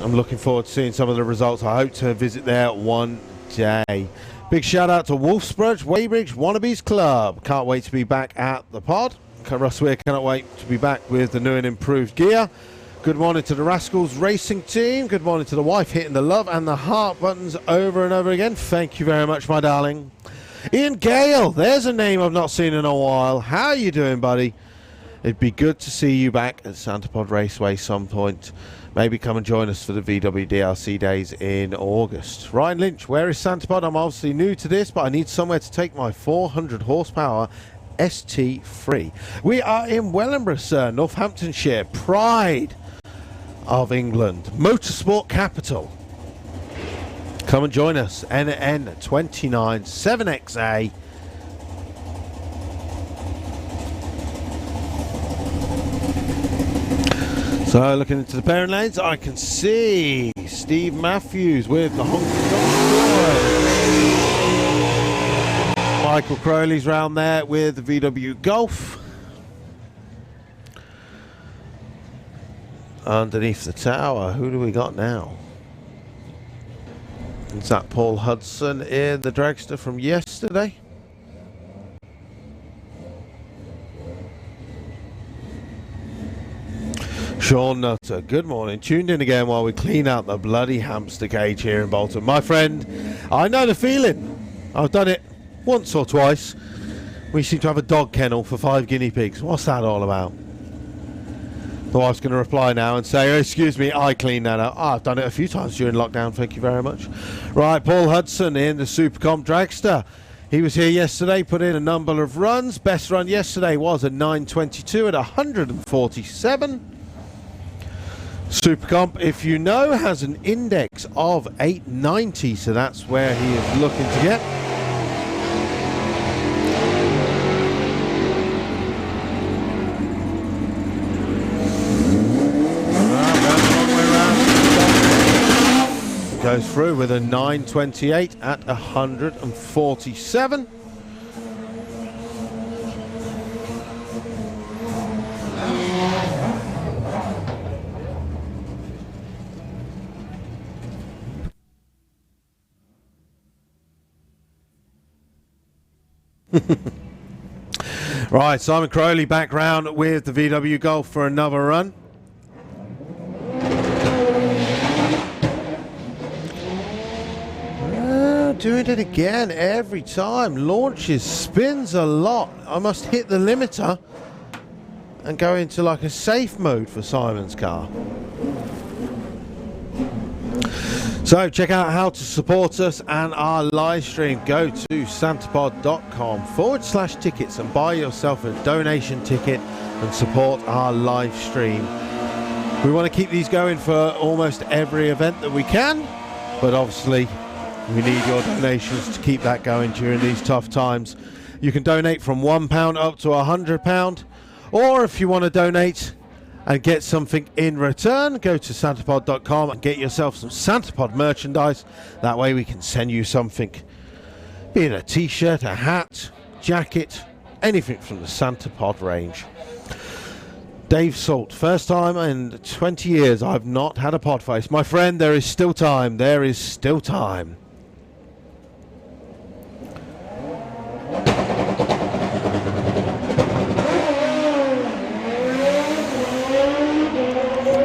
I'm looking forward to seeing some of the results. I hope to visit there one day. Big shout out to Wolfsbridge, Weybridge Wannabes Club. Can't wait to be back at the pod. Russ Weir cannot wait to be back with the new and improved gear. Good morning to the Rascals Racing team. Good morning to the wife hitting the love and the heart buttons over and over again. Thank you very much, my darling. Ian Gale, there's a name I've not seen in a while. How are you doing, buddy? It'd be good to see you back at Santapod Raceway some point. Maybe come and join us for the VW DRC days in August. Ryan Lynch, where is Santapod? I'm obviously new to this, but I need somewhere to take my 400 horsepower ST3. We are in Wellingborough, sir, Northamptonshire, pride of England, motorsport capital. Come and join us, NN29 7XA. So looking into the pairing lanes, I can see Steve Matthews with the Honky Tonk. Michael Crowley's round there with the VW Golf. Underneath the tower, who do we got now? Is that Paul Hudson in the dragster from yesterday? Sean Nutter, good morning. Tuned in again while we clean out the bloody hamster cage here in Bolton. My friend, I know the feeling. I've done it once or twice. We seem to have a dog kennel for 5 guinea pigs. What's that all about? The wife's going to reply now and say, oh, excuse me, I cleaned that out. Oh, I've done it a few times during lockdown, thank you very much. Right, Paul Hudson in the Supercomp Dragster. He was here yesterday, put in a number of runs. Best run yesterday was a 9:22 at 147. Supercomp, if you know, has an index of 890, so that's where he is looking to get. Goes through with a 9:28 at 147. Right, Simon Crowley back round with the VW Golf for another run. Doing it again every time. Launches, spins a lot. I must hit the limiter and go into like a safe mode for Simon's car. So check out how to support us and our live stream. Go to santapod.com/tickets and buy yourself a donation ticket and support our live stream. We want to keep these going for almost every event that we can, but obviously we need your donations to keep that going during these tough times. You can donate from £1 up to £100, or if you want to donate and get something in return, go to santapod.com and get yourself some Santapod merchandise. That way we can send you something, be it a t-shirt, a hat, jacket, anything from the Santapod range. Dave Salt, first time in 20 years I've not had a pod face. My friend, there is still time. There is still time.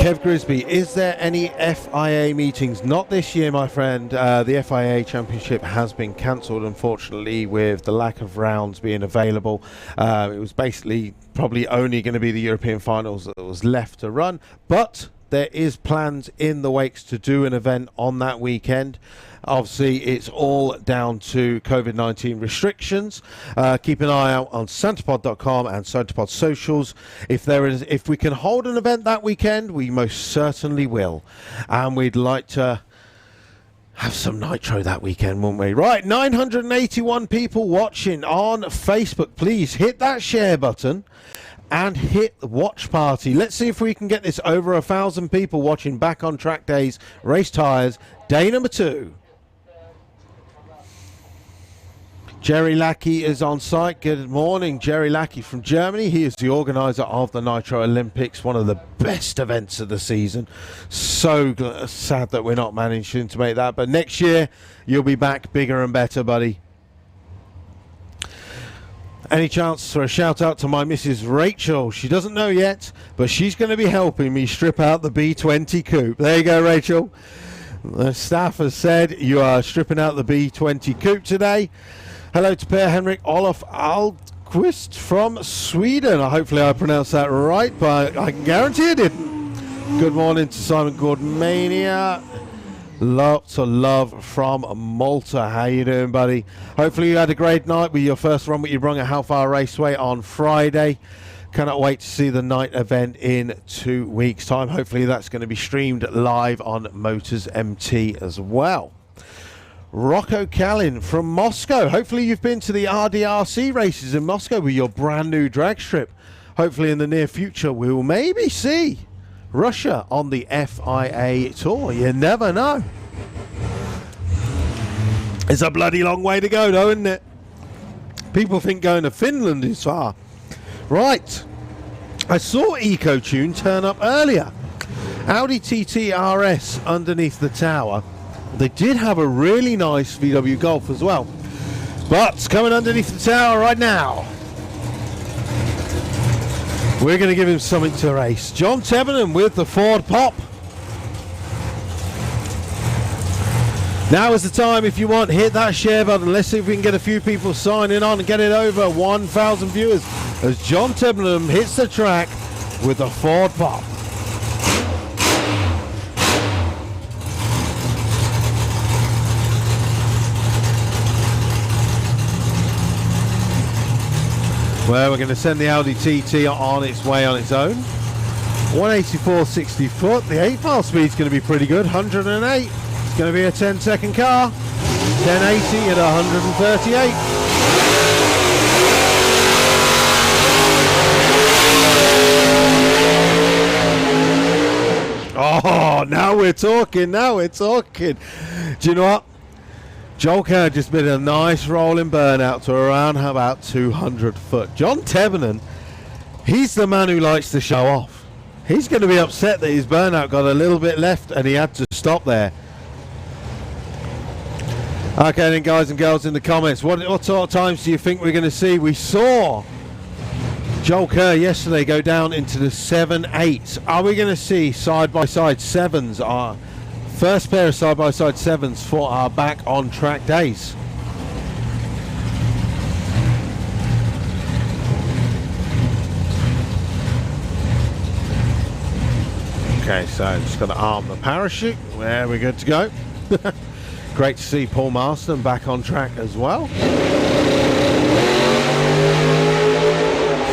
Kev Grisby, is there any FIA meetings? Not this year, my friend. The FIA Championship has been cancelled, unfortunately, with the lack of rounds being available. It was basically probably only going to be the European finals that was left to run, but there is plans in the Wakes to do an event on that weekend. Obviously, it's all down to COVID-19 restrictions. Keep an eye out on santapod.com and Santapod socials. If we can hold an event that weekend, we most certainly will. And we'd like to have some nitro that weekend, won't we? Right, 981 people watching on Facebook. Please hit that share button and hit the watch party. Let's see if we can get this over 1,000 people watching Back on Track Days Race Tyres, day number 2. Jerry Lackey is on site. Good morning, Jerry Lackey from Germany. He is the organizer of the Nitro Olympics, one of the best events of the season. So sad that we're not managing to make that, but next year you'll be back bigger and better, buddy. Any chance for a shout out to my Mrs. Rachel? She doesn't know yet, but she's going to be helping me strip out the B20 coupe. There you go, Rachel. The staff has said you are stripping out the B20 coupe today. Hello to Per Henrik Olof Alquist from Sweden. Hopefully I pronounced that right, but I can guarantee I didn't. Good morning to Simon Gordmania. Lots of love from Malta. How you doing, buddy? Hopefully you had a great night with your first run with your brung at How Far Raceway on Friday. Cannot wait to see the night event in 2 weeks' time. Hopefully that's going to be streamed live on Motors MT as well. Rocco Kalin from Moscow. Hopefully you've been to the RDRC races in Moscow with your brand new drag strip. Hopefully in the near future we will maybe see Russia on the FIA tour. You never know. It's a bloody long way to go though, isn't it? People think going to Finland is far. Right. I saw EcoTune turn up earlier. Audi TT RS underneath the tower. They did have a really nice VW Golf as well. But coming underneath the tower right now. We're going to give him something to race. John Tebenham with the Ford Pop. Now is the time, if you want, hit that share button. Let's see if we can get a few people signing on and get it over 1,000 viewers as John Tebenham hits the track with the Ford Pop. Well, we're going to send the Audi TT on its way on its own. 184.60 foot. The 8-mile speed is going to be pretty good. 108. It's going to be a 10-second car. 1080 at 138. Oh, now we're talking. Now we're talking. Do you know what? Joel Kerr just made a nice rolling burnout to around about 200 foot. John Tebenham, he's the man who likes to show off. He's going to be upset that his burnout got a little bit left and he had to stop there. Okay then, guys and girls in the comments, what sort of times do you think we're going to see? We saw Joel Kerr yesterday go down into the 7.8s. Are we going to see side-by-side 7s? First pair of side-by-side 7s for our back on track days. Okay, so just got to arm the parachute. There, we're good to go. Great to see Paul Marston back on track as well.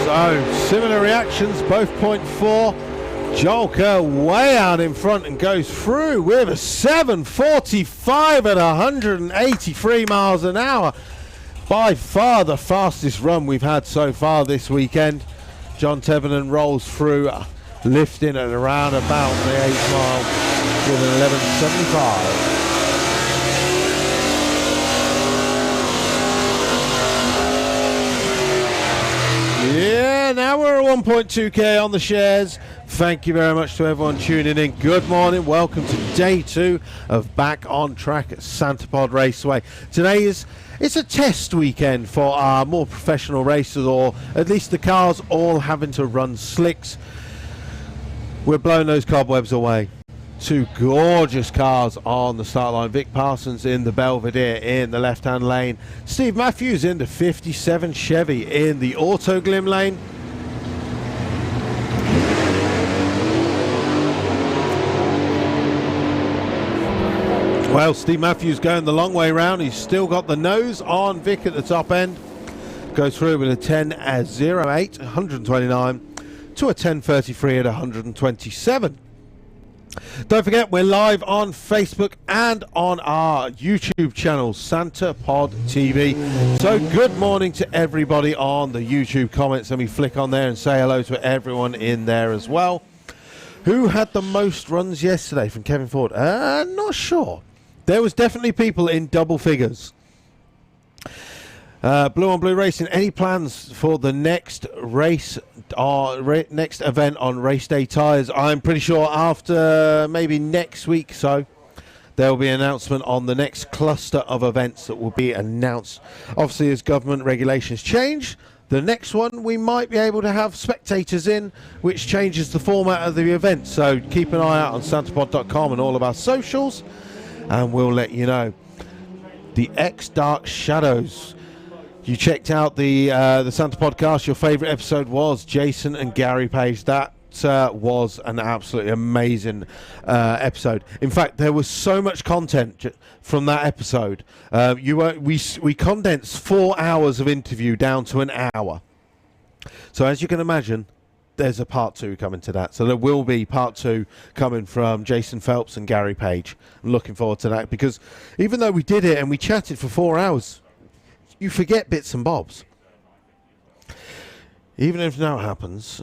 So, similar reactions, both 0.4. Joel Kerr way out in front and goes through with a 7.45 at 183 miles an hour. By far the fastest run we've had so far this weekend. John Tebenham rolls through, lifting at around about the 8 mile with an 11.75. Yeah, now we're at 1.2k on the shares. Thank you very much to everyone tuning in. Good morning. Welcome to day 2 of Back on Track at Santa Pod Raceway. Today it's a test weekend for our more professional racers, or at least the cars all having to run slicks. We're blowing those cobwebs away. 2 gorgeous cars on the start line. Vic Parsons in the Belvedere in the left-hand lane. Steve Matthews in the 57 Chevy in the Auto Glim lane. Well, Steve Matthews going the long way round. He's still got the nose on Vic at the top end. Goes through with a 10.08, 129 to a 10.33 at 127. Don't forget, we're live on Facebook and on our YouTube channel, Santa Pod TV. So good morning to everybody on the YouTube comments. Let me flick on there and say hello to everyone in there as well. Who had the most runs yesterday from Kevin Ford? Not sure. There was definitely people in double figures. Blue on Blue Racing, any plans for the next race or next event on race day Tyres? I'm pretty sure after maybe next week, so there will be an announcement on the next cluster of events that will be announced. Obviously, as government regulations change, the next one we might be able to have spectators in, which changes the format of the event. So keep an eye out on santapod.com and all of our socials, and we'll let you know. The X Dark Shadows. You checked out the Santa Podcast. Your favourite episode was Jason and Gary Page. That was an absolutely amazing episode. In fact, there was so much content from that episode. We condensed 4 hours of interview down to an hour. So as you can imagine, there's a part 2 coming to that. So there will be part 2 coming from Jason Phelps and Gary Page. I'm looking forward to that, because even though we did it and we chatted for 4 hours, you forget bits and bobs. Even if now it happens,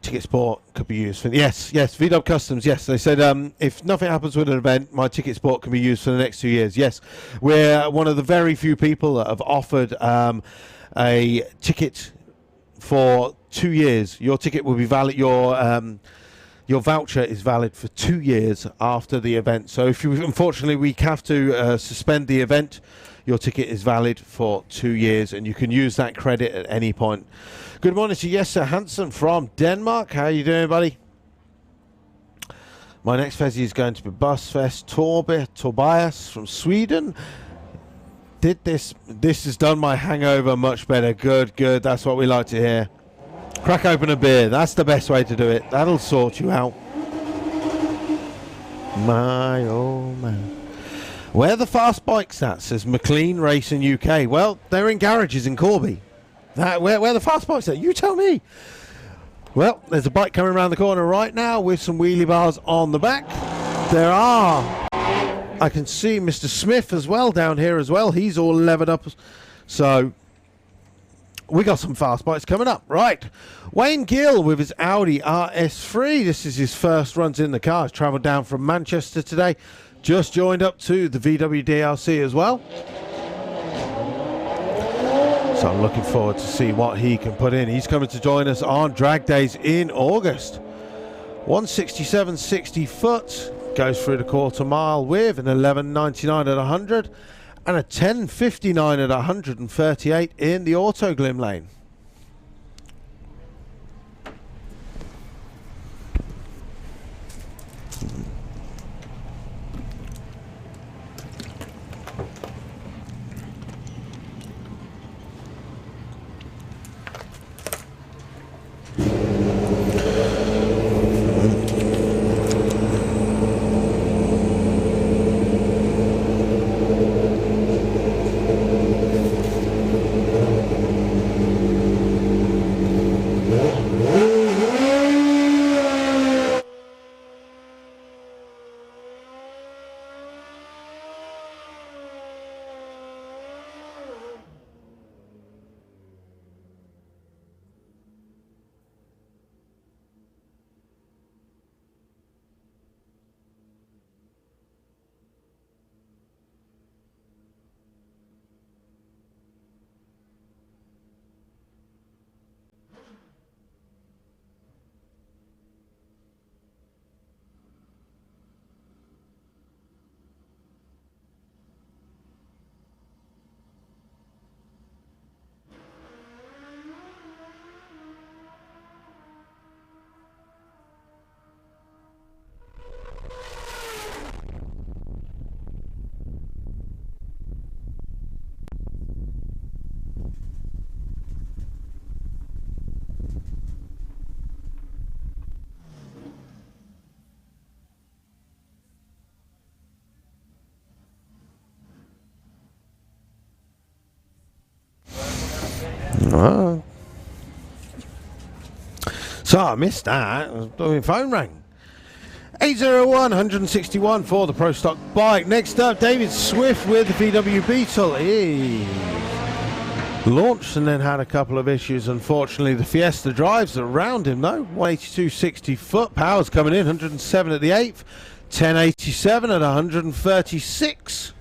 Ticket Sport could be used for... Yes, VW Customs, yes. They said if nothing happens with an event, my Ticket Sport can be used for the next 2 years. Yes, we're one of the very few people that have offered a ticket for 2 years. Your ticket will be valid... Your voucher is valid for 2 years after the event. So if you, unfortunately, we have to suspend the event, your ticket is valid for 2 years and you can use that credit at any point. Good morning to Yes Sir Hansen from Denmark. How are you doing, buddy? My next Fezzy is going to be Busfest. Tobias from Sweden. This has done my hangover much better. Good. That's what we like to hear. Crack open a beer. That's the best way to do it. That'll sort you out. My oh man. Where are the fast bikes at? Says McLean Racing UK. Well, they're in garages in Corby. Where are the fast bikes at? You tell me. Well, there's a bike coming around the corner right now with some wheelie bars on the back. There are. I can see Mr. Smith as well down here as well. He's all levered up. So we got some fast bikes coming up. Right. Wayne Gill with his Audi RS3. This is his first runs in the car. He's travelled down from Manchester today. Just joined up to the VW DLC as well. So I'm looking forward to see what he can put in. He's coming to join us on drag days in August. 167.60 foot. Goes through the quarter mile with an 11.99 at 100 and a 10.59 at 138 in the auto glim lane. Oh. So I missed that. My phone rang. 801 161 for the Pro Stock bike. Next up, David Swift with the VW Beetle. He launched and then had a couple of issues. Unfortunately, the Fiesta drives around him though. 182.60 foot. Power's coming in. 107 at the 8th. 1087 at 136.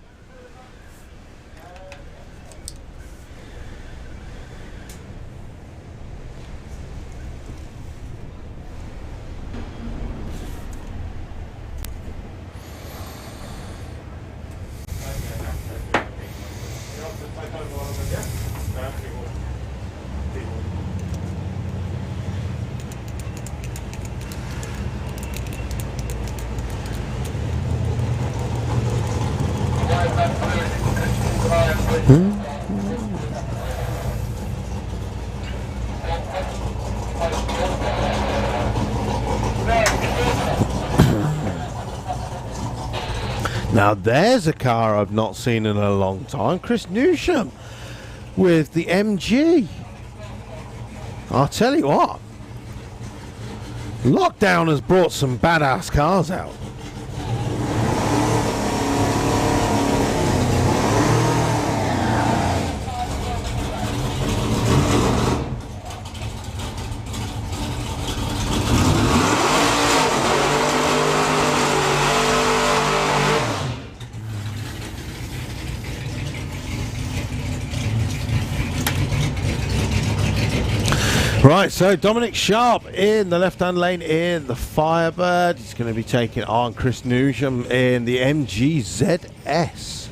Now there's a car I've not seen in a long time. Chris Newsham with the MG. I'll tell you what, lockdown has brought some badass cars out. Right, so Dominic Sharp in the left-hand lane in the Firebird. He's going to be taking on Chris Newsham in the MG ZS.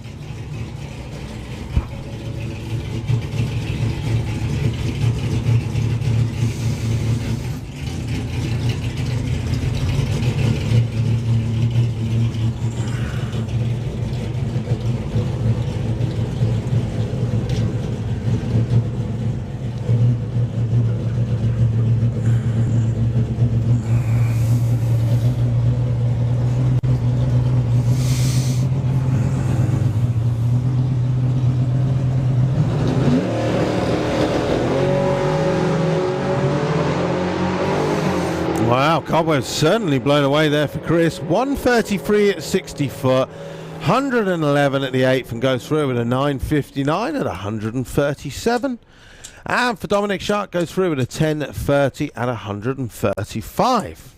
cobwebs certainly blown away there for Chris. 133 at 60 foot, 111 at the 8th, and goes through with a 959 at 137. And for Dominic Shark, goes through with a 1030 at 135.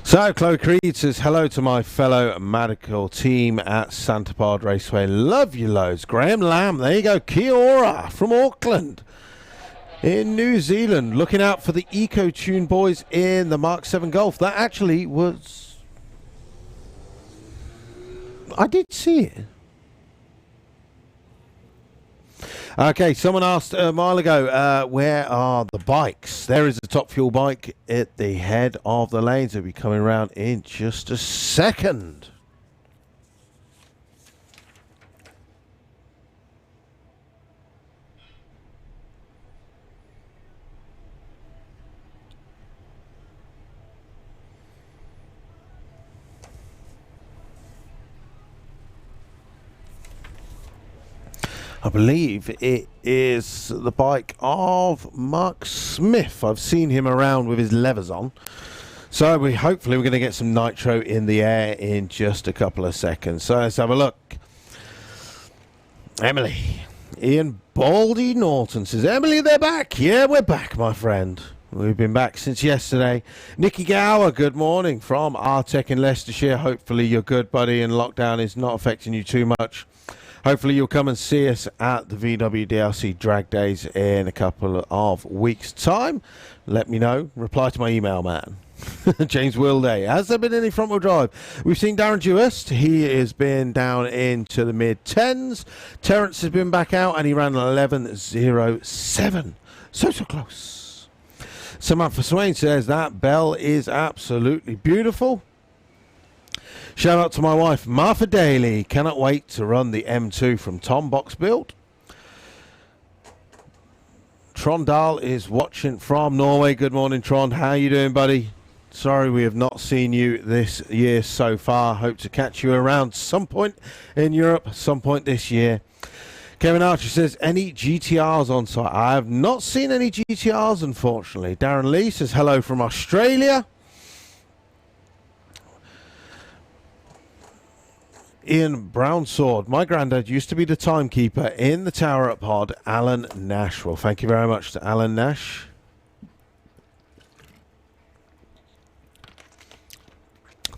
So, Chloe Creed says, hello to my fellow medical team at Santa Pod Raceway. Love you loads. Graham Lamb, there you go. Kia ora from Auckland in New Zealand. Looking out for the Eco-Tune boys in the Mark 7 Golf. That actually was... I did see it. Okay, someone asked a while ago, where are the bikes? There is a Top Fuel bike at the head of the lanes. They'll be coming around in just a second. I believe it is the bike of Mark Smith. I've seen him around with his levers on. So hopefully we're going to get some nitro in the air in just a couple of seconds. So let's have a look. Emily. Ian Baldy Norton says, Emily, they're back. Yeah, we're back, my friend. We've been back since yesterday. Nicky Gower, good morning from Artec in Leicestershire. Hopefully you're good, buddy, and lockdown is not affecting you too much. Hopefully you'll come and see us at the VW DLC Drag Days in a couple of weeks' time. Let me know. Reply to my email, man. James Wilday. Has there been any front-wheel drive? We've seen Darren Dewist. He has been down into the mid-10s. Terence has been back out, and he ran an 11.07. So close. Samantha Swain says that bell is absolutely beautiful. Shout out to my wife, Martha Daly. Cannot wait to run the M2 from Tom Box Build. Trondal is watching from Norway. Good morning, Trond. How you doing, buddy? Sorry we have not seen you this year so far. Hope to catch you around some point in Europe, some point this year. Kevin Archer says, any GTRs on site? I have not seen any GTRs, unfortunately. Darren Lee says, hello from Australia. Ian Brownsword. My granddad used to be the timekeeper in the tower at Pod, Alan Nash. Well, thank you very much to Alan Nash.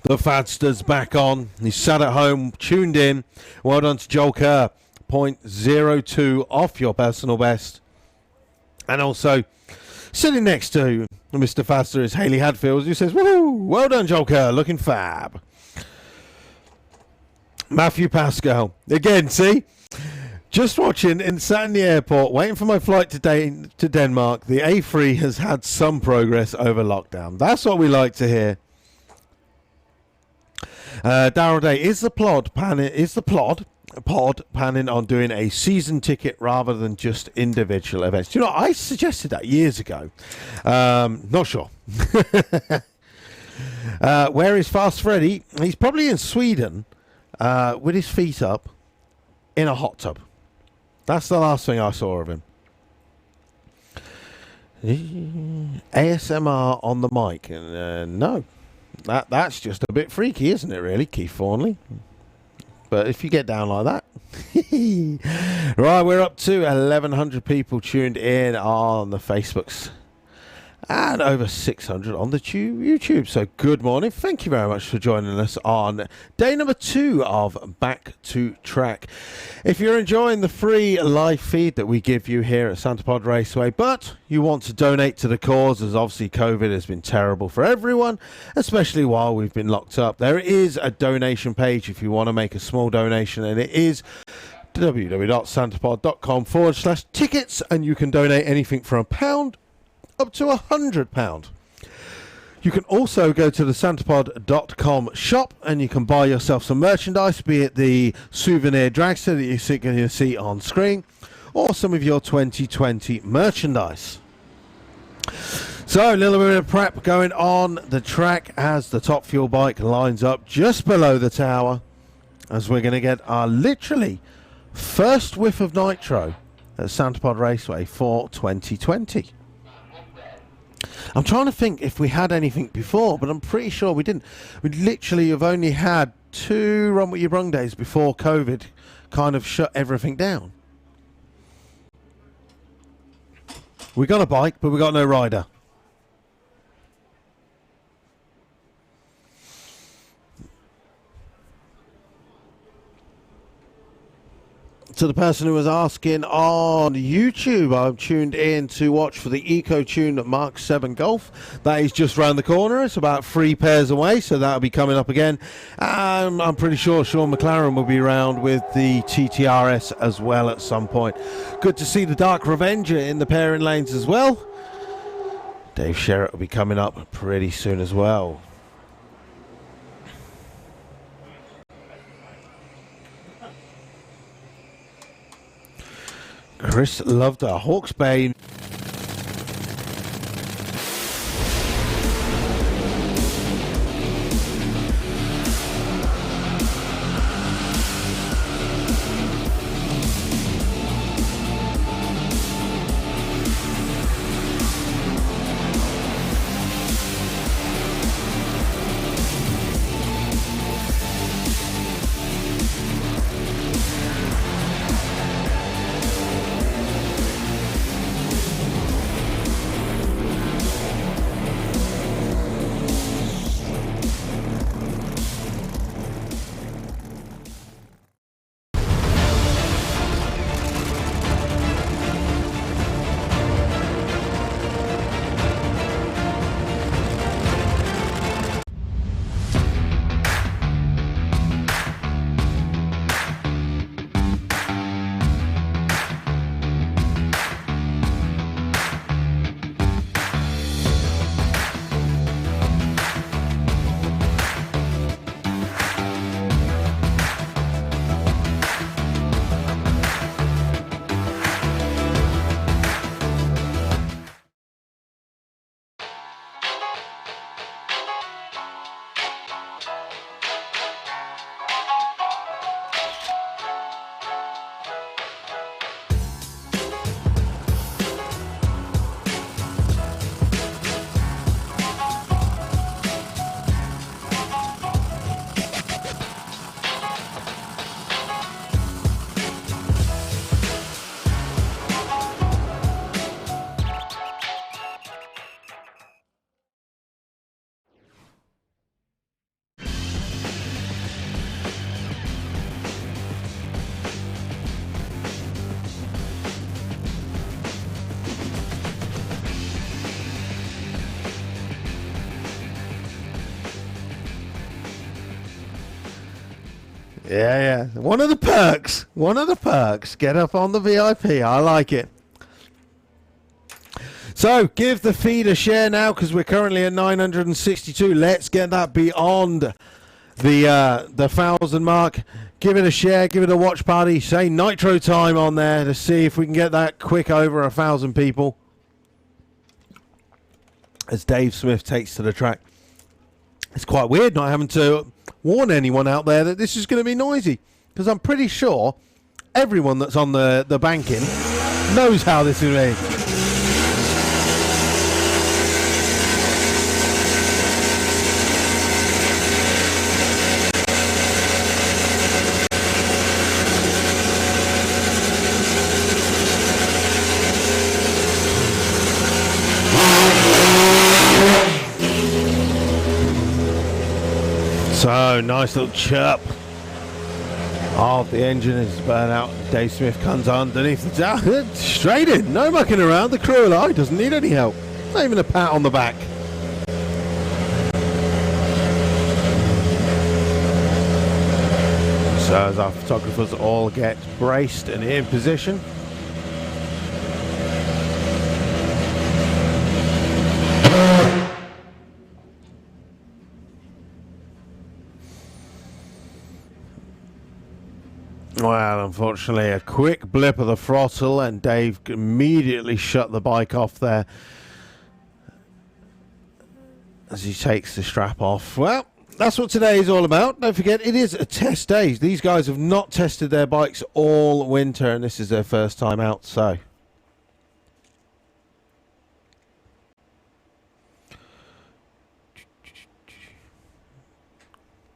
The Fadster's back on. He's sat at home, tuned in. Well done to Joel Kerr. 0.02 off your personal best. And also, sitting next to Mr. Fadster is Hayley Hadfield, who says, woohoo, well done, Joel Kerr, looking fab. Matthew Pascal. Again, see? Just watching and sat in the airport, waiting for my flight to Denmark. The A3 has had some progress over lockdown. That's what we like to hear. Darryl Day, is the pod planning on doing a season ticket rather than just individual events? Do you know, I suggested that years ago. Not sure. Where is Fast Freddy? He's probably in Sweden. With his feet up in a hot tub. That's the last thing I saw of him. ASMR on the mic. No. That's just a bit freaky, isn't it, really, Keith Thornley? But if you get down like that. Right, we're up to 1,100 people tuned in on the Facebooks. And over 600 on the YouTube. So good morning. Thank you very much for joining us on day number 2 of Back to Track. If you're enjoying the free live feed that we give you here at Santa Pod Raceway, but you want to donate to the cause, as obviously COVID has been terrible for everyone, especially while we've been locked up, there is a donation page if you want to make a small donation, and it is www.santapod.com/tickets, and you can donate anything from £1 up to £100. You can also go to the santapod.com shop and you can buy yourself some merchandise, be it the souvenir dragster that you're going to see on screen or some of your 2020 merchandise. So a little bit of prep going on the track as the Top Fuel bike lines up just below the tower, as we're going to get our literally First whiff of nitro at Santa Pod Raceway for 2020. I'm trying to think if we had anything before, but I'm pretty sure we didn't. We literally have only had 2 Run What You Brung days before COVID kind of shut everything down. We got a bike, but we got no rider. To the person who was asking on YouTube, I'm tuned in to watch for the Eco Tune Mark 7 Golf. That is just round the corner. It's about 3 pairs away, so that'll be coming up again. I'm pretty sure Sean McLaren will be around with the TTRS as well at some point. Good to see the Dark Revenger in the pairing lanes as well. Dave Sherritt will be coming up pretty soon as well. Chris loved a Hawksbane. Yeah. One of the perks. Get up on the VIP. I like it. So, give the feed a share now, because we're currently at 962. Let's get that beyond the 1,000 mark. Give it a share. Give it a watch party. Say Nitro time on there to see if we can get that quick over 1,000 people. As Dave Smith takes to the track. It's quite weird not having to warn anyone out there that this is going to be noisy, because I'm pretty sure everyone that's on the banking knows how this is going to be. So, nice little chirp of the engine is burnt out. Dave Smith comes underneath the straight in, no mucking around. The crew alive doesn't need any help, not even a pat on the back. So as our photographers all get braced and in position. Well, unfortunately, a quick blip of the throttle and Dave immediately shut the bike off there as he takes the strap off. Well, that's what today is all about. Don't forget, it is a test day. These guys have not tested their bikes all winter, and this is their first time out, so.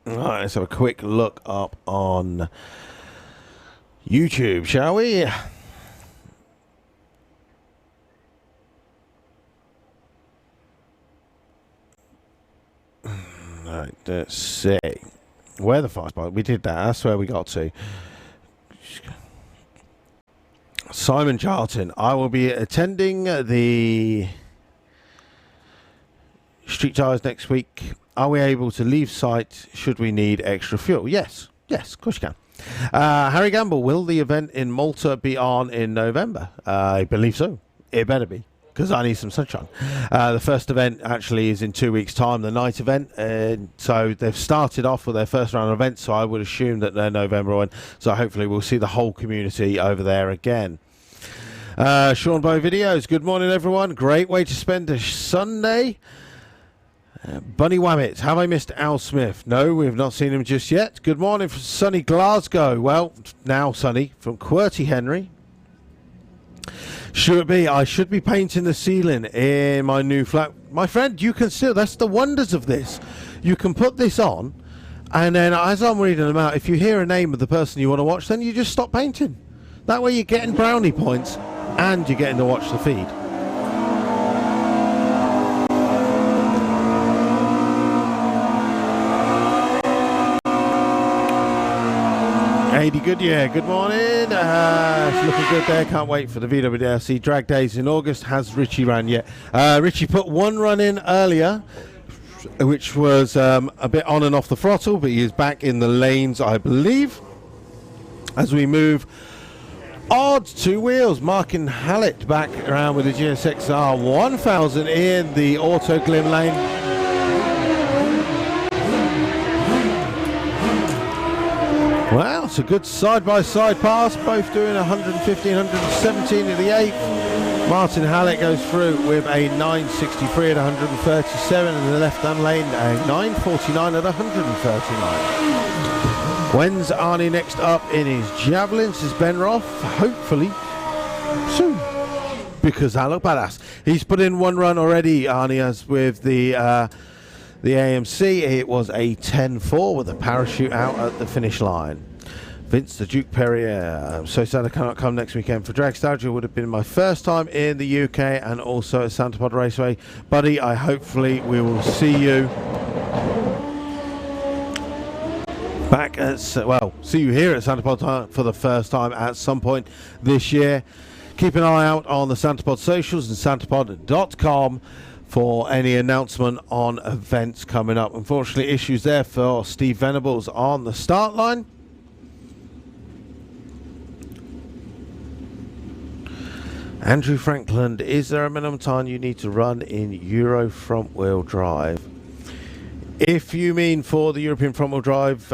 All right, let's have a quick look up on YouTube, shall we? Right, let's see. Where the fast bike? We did that. That's where we got to. Simon Charlton. I will be attending the Street Tyres next week. Are we able to leave site should we need extra fuel? Yes. Yes, of course you can. Harry Gamble, will the event in Malta be on in November? I believe so. It better be, because I need some sunshine. The first event actually is in 2 weeks' time, the night event. So they've started off with their first round of events, so I would assume that they're November one. So hopefully we'll see the whole community over there again. Sean Bow Videos, good morning everyone. Great way to spend a Sunday. Bunny Wammett, have I missed Al Smith? No, we have not seen him just yet. Good morning from sunny Glasgow. Well, now sunny from QWERTY Henry. Should it be? I should be painting the ceiling in my new flat. My friend, you can still, that's the wonders of this. You can put this on, and then as I'm reading them out, if you hear a name of the person you want to watch, then you just stop painting. That way you're getting brownie points, and you're getting to watch the feed. Aidy Goodyear, good morning. It's looking good there. Can't wait for the VWDLC drag days in August. Has Richie ran yet? Richie put one run in earlier, which was a bit on and off the throttle, but he is back in the lanes, I believe. As we move odd two wheels, Markin Hallett back around with the GSXR 1000 in the Auto Glim lane. Well, it's a good side-by-side pass, both doing 115, 117 at the 8th. Martin Hallett goes through with a 963 at 137 in the left-hand lane, a 949 at 139. When's Arnie next up in his Javelins? Is Ben Roth? Hopefully soon, because I look badass. He's put in one run already, Arnie has, with the AMC. It was a 10-4 with a parachute out at the finish line. Vince the Duke Perrier, I'm so sad I cannot come next weekend for Dragstalgia. Would have been my first time in the UK and also at Santa Pod Raceway. Buddy, I hopefully we will see you back at, well, see you here at Santa Pod for the first time at some point this year. Keep an eye out on the Santa Pod socials and santapod.com for any announcement on events coming up. Unfortunately, issues there for Steve Venables on the start line. Andrew Frankland, is there a minimum time you need to run in Euro front wheel drive? If you mean for the European front wheel drive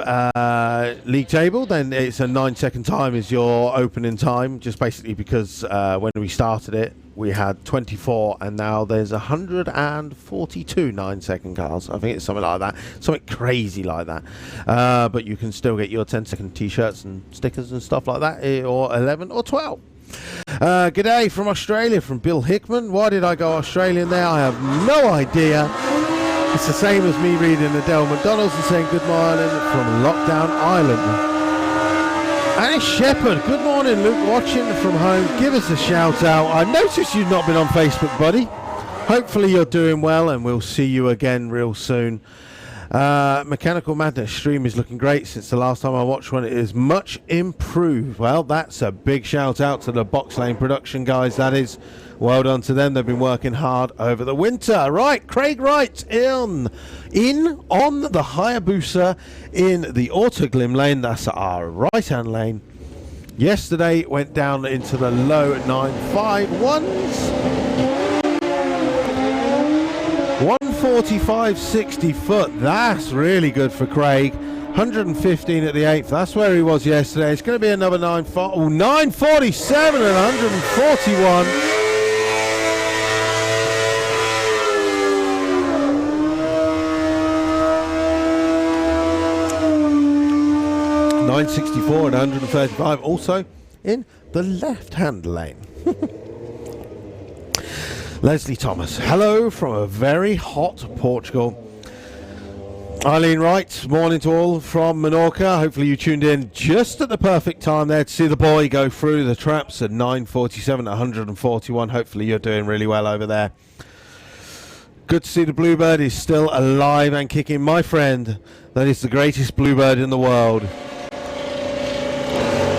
league table, then it's a 9-second time is your opening time, just basically because when we started it, we had 24 and now there's 142 9-second cars. I think it's something like that, something crazy like that. But you can still get your 10-second t-shirts and stickers and stuff like that, or 11 or 12. G'day from Australia, from Bill Hickman. Why did I go Australian there? I have no idea. It's the same as me reading Adele McDonald's and saying good morning from Lockdown Island. Alice Shepherd, good morning, Luke, watching from home. Give us a shout out. I noticed you've not been on Facebook, buddy. Hopefully you're doing well and we'll see you again real soon. Mechanical Madness stream is looking great since the last time I watched one. It is much improved. Well, that's a big shout out to the Box Lane production guys, that is. Well done to them. They've been working hard over the winter. Right, Craig Wright in on the Hayabusa in the Autoglim lane. That's our right-hand lane. Yesterday it went down into the low 951s. 145.60 foot. That's really good for Craig. 115 at the 8th. That's where he was yesterday. It's going to be another 947 and 141. line 64 at 135, also in the left-hand lane. Leslie Thomas, hello from a very hot Portugal. Eileen Wright, morning to all from Menorca. Hopefully you tuned in just at the perfect time there to see the boy go through the traps at 9:47 at 141. Hopefully you're doing really well over there. Good to see the Bluebird is still alive and kicking. My friend, that is the greatest Bluebird in the world.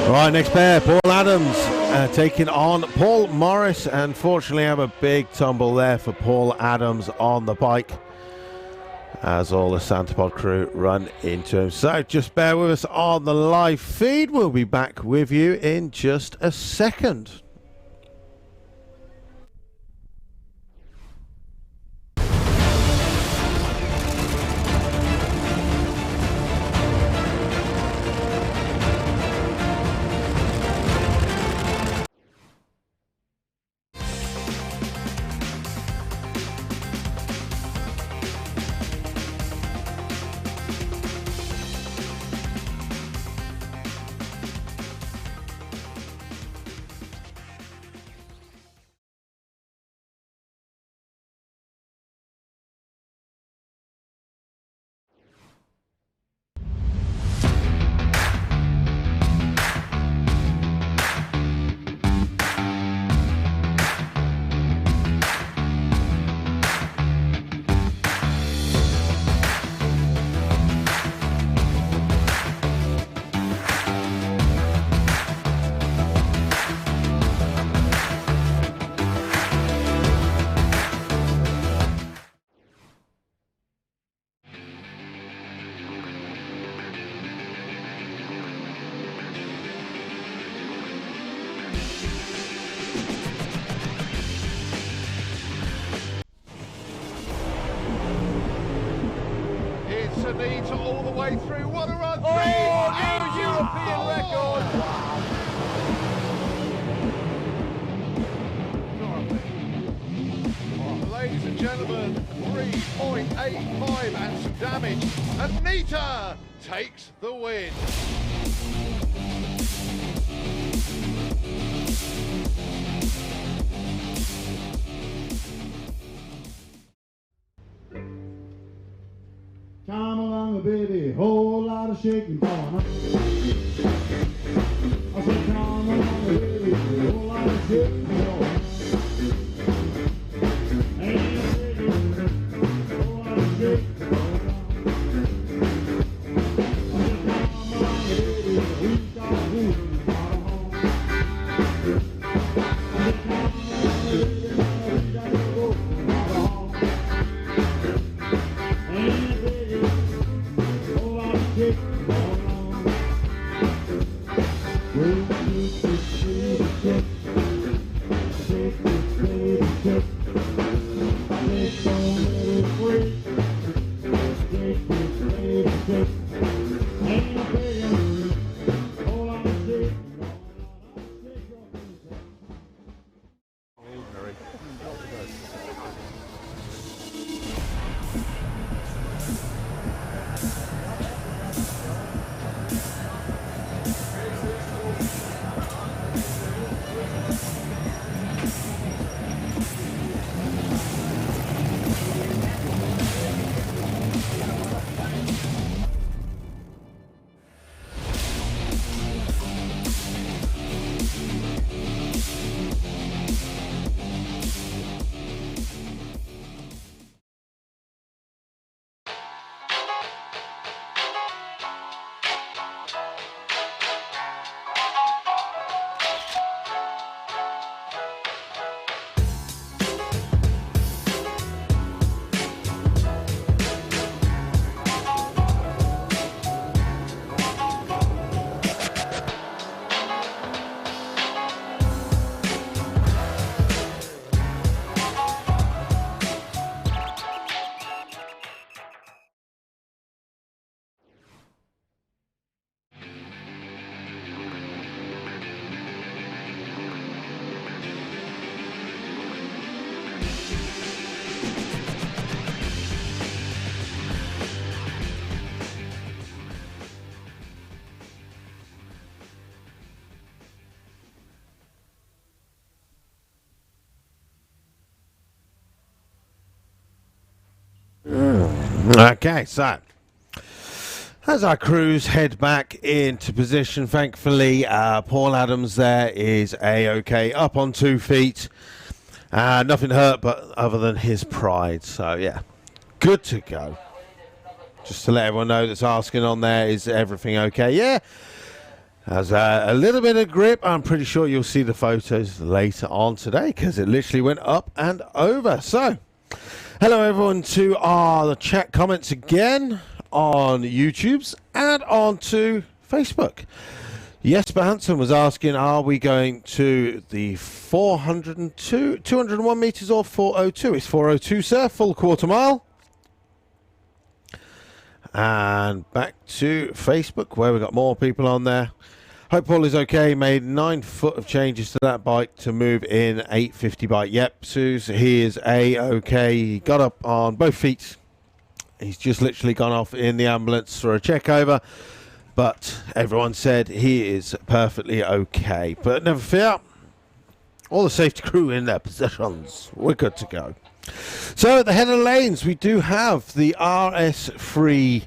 Right, next pair, Paul Adams taking on Paul Morris. Unfortunately, have a big tumble there for Paul Adams on the bike, as all the Santapod crew run into him. So just bear with us on the live feed. We'll be back with you in just a second. All the way through. What a run! New European record. Ladies and gentlemen, 3.85 and some damage. Anita takes the win. Come along, baby, whole lot of shaking going on. I said, come along, baby, whole lot of shaking going on. Ain't baby, whole lot of shaking going on. I said, come along, baby, we got moving out of home. I said, come along, baby, we got moving out of home. Ain't baby, whole lot of shaking going on. Well, shake this baby, shake. Shake this baby, shake. Shake, don't let it break. Shake this baby, shake. Ain't a baby, whole lot of shaking going on. Shake your things up. Okay, so as our crews head back into position, thankfully, Paul Adams there is A-OK, up on 2 feet. Nothing hurt but other than his pride. So, yeah, good to go. Just to let everyone know that's asking on there, is everything okay? Yeah, has a little bit of grip. I'm pretty sure you'll see the photos later on today because it literally went up and over. So, hello everyone to the chat comments again on YouTube's and onto Facebook. Jesper Hansen was asking, are we going to the 201 metres or 402? It's 402, sir, full quarter mile. And back to Facebook where we got more people on there. Hope Paul is okay. Made 9 foot of changes to that bike to move in 850 bike. Yep, Suze, he is A-OK. He got up on both feet. He's just literally gone off in the ambulance for a check over. But everyone said he is perfectly okay. But never fear. All the safety crew in their positions. We're good to go. So at the head of the lanes, we do have the RS3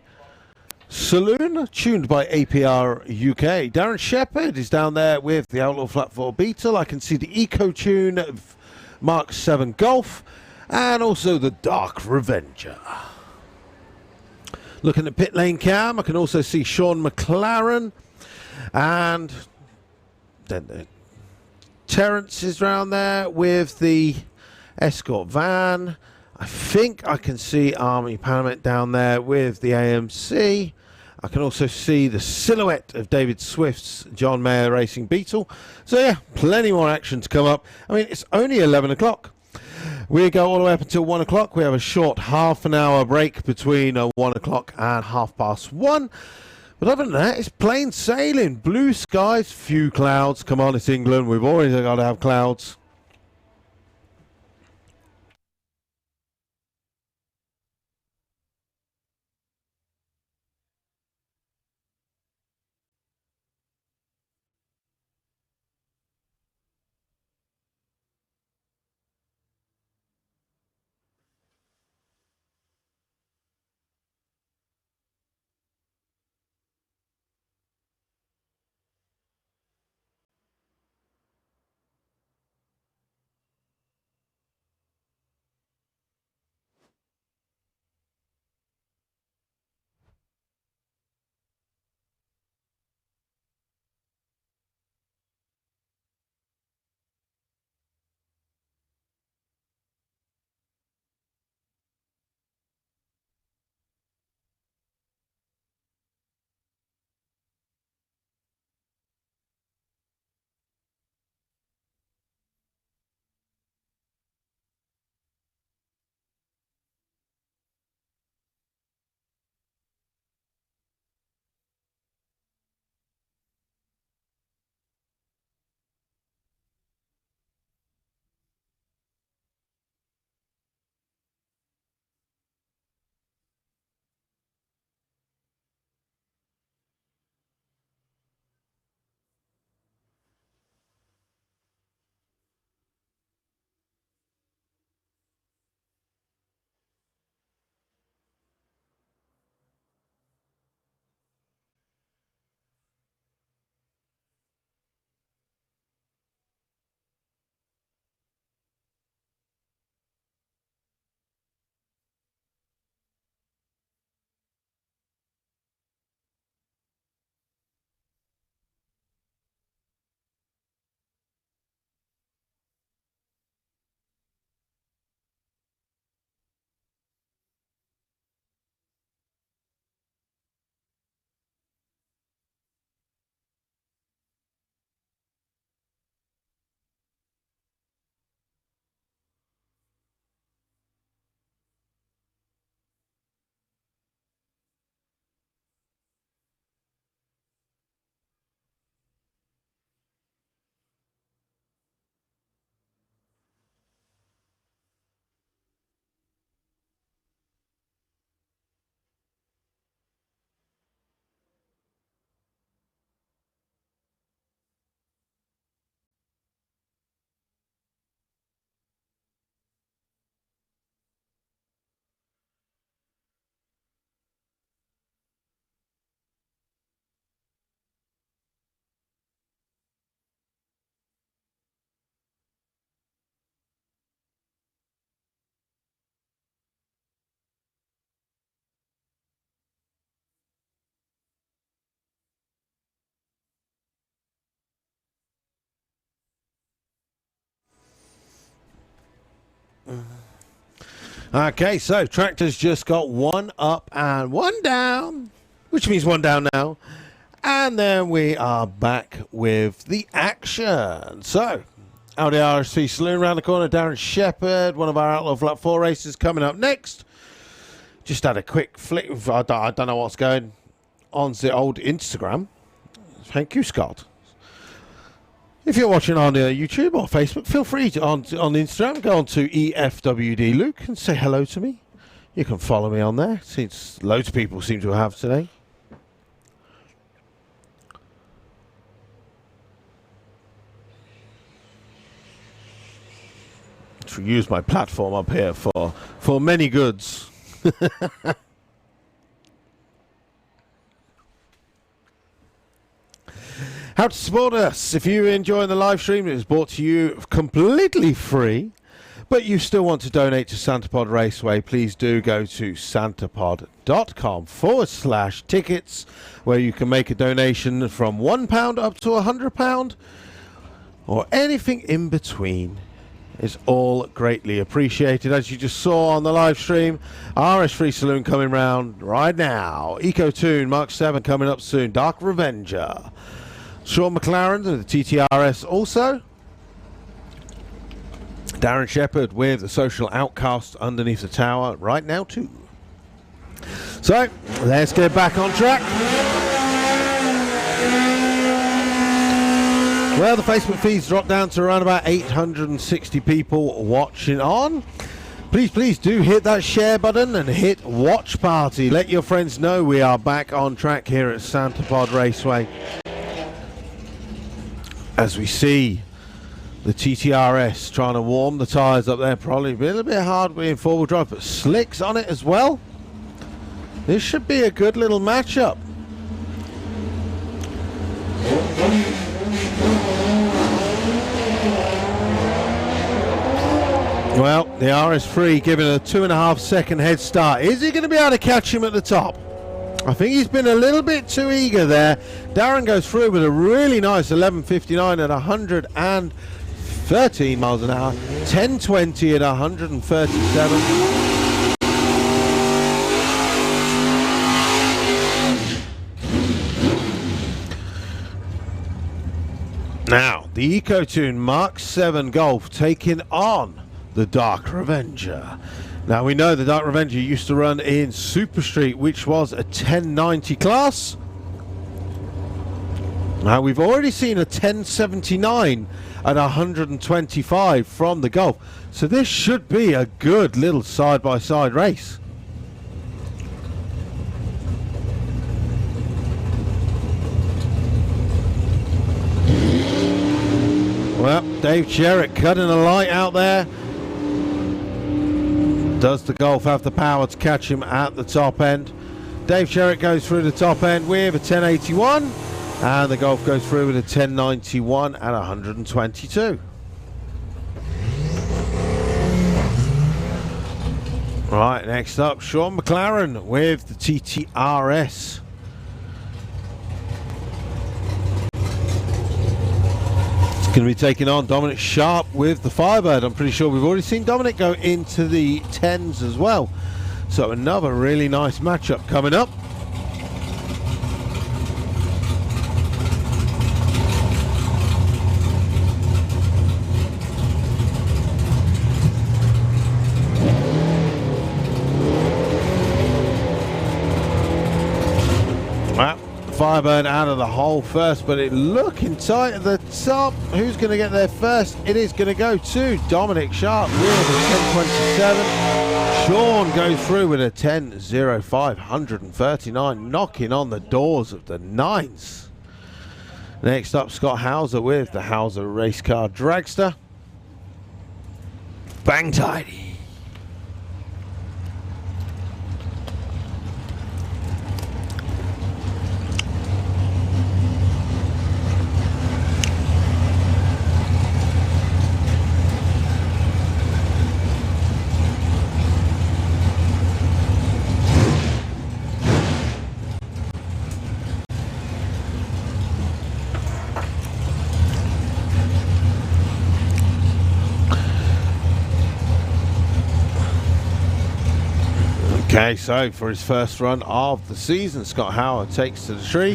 Saloon, tuned by APR UK. Darren Shepherd is down there with the Outlaw Flat 4 Beetle. I can see the Eco Tune of Mark 7 Golf and also the Dark Revenger. Looking at pit lane cam, I can also see Sean McLaren and then Terence is round there with the Escort van. I think I can see Army Parliament down there with the AMC. I can also see the silhouette of David Swift's John Mayer Racing Beetle. So yeah, plenty more action to come up. I mean, it's only 11 o'clock. We go all the way up until 1 o'clock. We have a short half an hour break between 1 o'clock and 1:30. But other than that, it's plain sailing. Blue skies, few clouds. Come on, it's England. We've always got to have clouds. Okay, so Tractor's just got one up and one down, which means one down now. And then we are back with the action. So, out the RSC Saloon around the corner, Darren Shepherd, one of our Outlaw Flat 4 races coming up next. Just had a quick flick. I don't know what's going on the old Instagram. Thank you, Scott. If you're watching on YouTube or Facebook, feel free to on Instagram, go on to EFWD Luke and say hello to me. You can follow me on there, since loads of people seem to have today. To use my platform up here for many goods. How to support us. If you're enjoying the live stream, it is brought to you completely free, but you still want to donate to Santapod Raceway, please do go to santapod.com/tickets, where you can make a donation from £1 up to £100, or anything in between. Is all greatly appreciated. As you just saw on the live stream, RS3 Saloon coming round right now. Eco-Tune Mark 7 coming up soon. Dark Revenger. Sean McLaren of the TTRS also. Darren Shepherd with the Social Outcast underneath the tower right now too. So, let's get back on track. Well, the Facebook feeds dropped down to around about 860 people watching on. Please do hit that share button and hit watch party. Let your friends know we are back on track here at Santapod Raceway. As we see the TTRS trying to warm the tyres up there, probably a little bit hard being four-wheel drive, but slicks on it as well. This should be a good little matchup. Well, the RS3 giving a 2.5 second head start. Is he going to be able to catch him at the top? I think he's been a little bit too eager there. Darren goes through with a really nice 11.59 at 113 miles an hour. 10.20 at 137. Now, the Eco-Tune Mark 7 Golf taking on the Dark Revenger. Now, we know the Dark Revenger used to run in Super Street, which was a 1090 class. Now, we've already seen a 1079 at 125 from the Golf. So this should be a good little side-by-side race. Well, Dave Sherritt cutting a light out there. Does the Golf have the power to catch him at the top end? Dave Sherritt goes through the top end with a 1081, and the Golf goes through with a 1091 at 122. Right, next up, Sean McLaren with the TTRS. Going to be taking on Dominic Sharp with the Firebird. I'm pretty sure we've already seen Dominic go into the 10s as well. So another really nice matchup coming up. Firebird out of the hole first, but it looking tight at the top. Who's going to get there first? It is going to go to Dominic Sharp with a 10.27. Sean goes through with a 10.05, 139, knocking on the doors of the 9s. Next up, Scott Hauser with the Hauser Race Car Dragster. Bang tidy. Okay, so for his first run of the season, Scott Howard takes to the tree.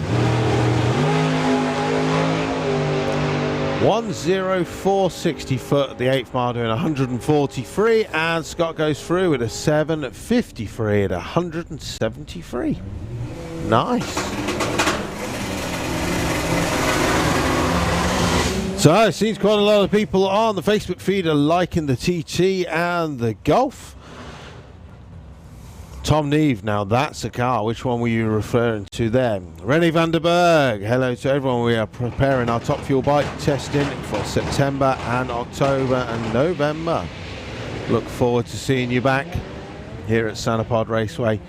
1:04.60 foot at the 8th mile, doing 143, and Scott goes through with a 7:53 at 173. Nice. So it seems quite a lot of people on the Facebook feed are liking the TT and the Golf. Tom Neve, now that's a car. Which one were you referring to there? Rennie Vanderberg, hello to everyone. We are preparing our Top Fuel bike testing for September and October and November. Look forward to seeing you back here at Sanapod Raceway.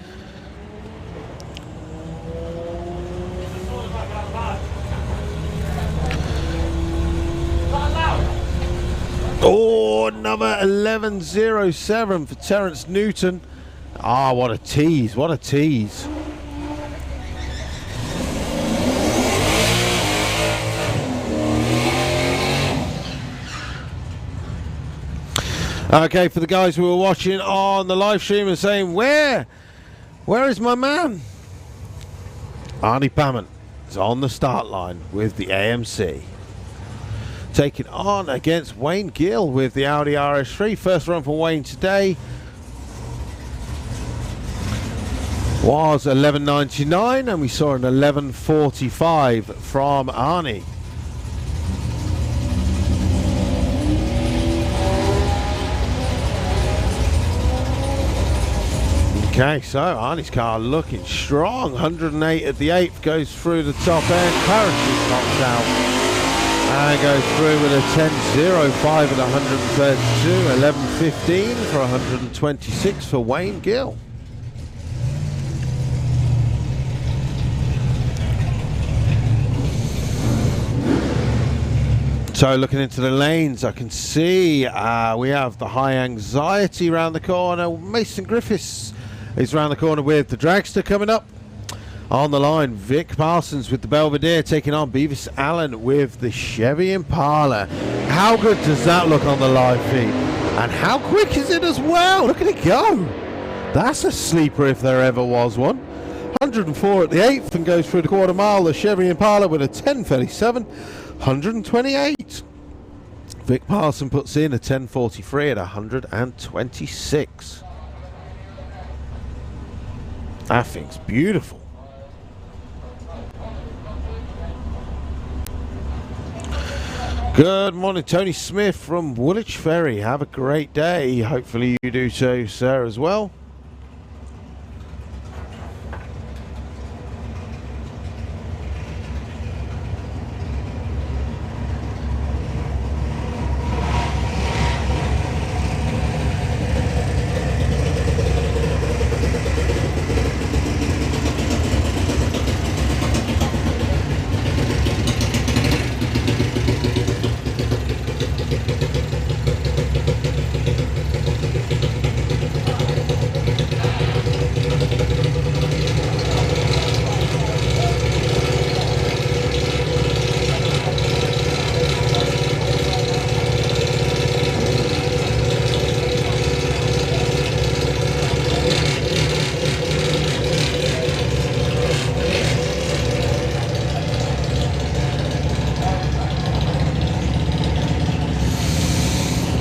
Oh, another 11:07 for Terence Newton. Ah, what a tease, what a tease. Okay, for the guys who are watching on the live stream and saying, where is my man? Arnie Pammon is on the start line with the AMC. Taking on against Wayne Gill with the Audi RS3. First run for Wayne today was 11:99, and we saw an 11:45 from Arnie. Okay, so Arnie's car looking strong. 108 at the 8th, goes through the top end, parachute knocks out, and goes through with a 10:05 at 132, 11:15 for 126 for Wayne Gill. So looking into the lanes, I can see we have the high anxiety around the corner. Mason Griffiths is around the corner with the dragster coming up. On the line, Vic Parsons with the Belvedere taking on Beavis Allen with the Chevy Impala. How good does that look on the live feed? And how quick is it as well? Look at it go. That's a sleeper if there ever was one. 104 at the 8th and goes through the quarter mile. The Chevy Impala with a 10:37. 128. Vic Parson puts in a 10:43 at 126. That thing's beautiful. Good morning, Tony Smith from Woolwich Ferry. Have a great day. Hopefully you do so, sir, as well.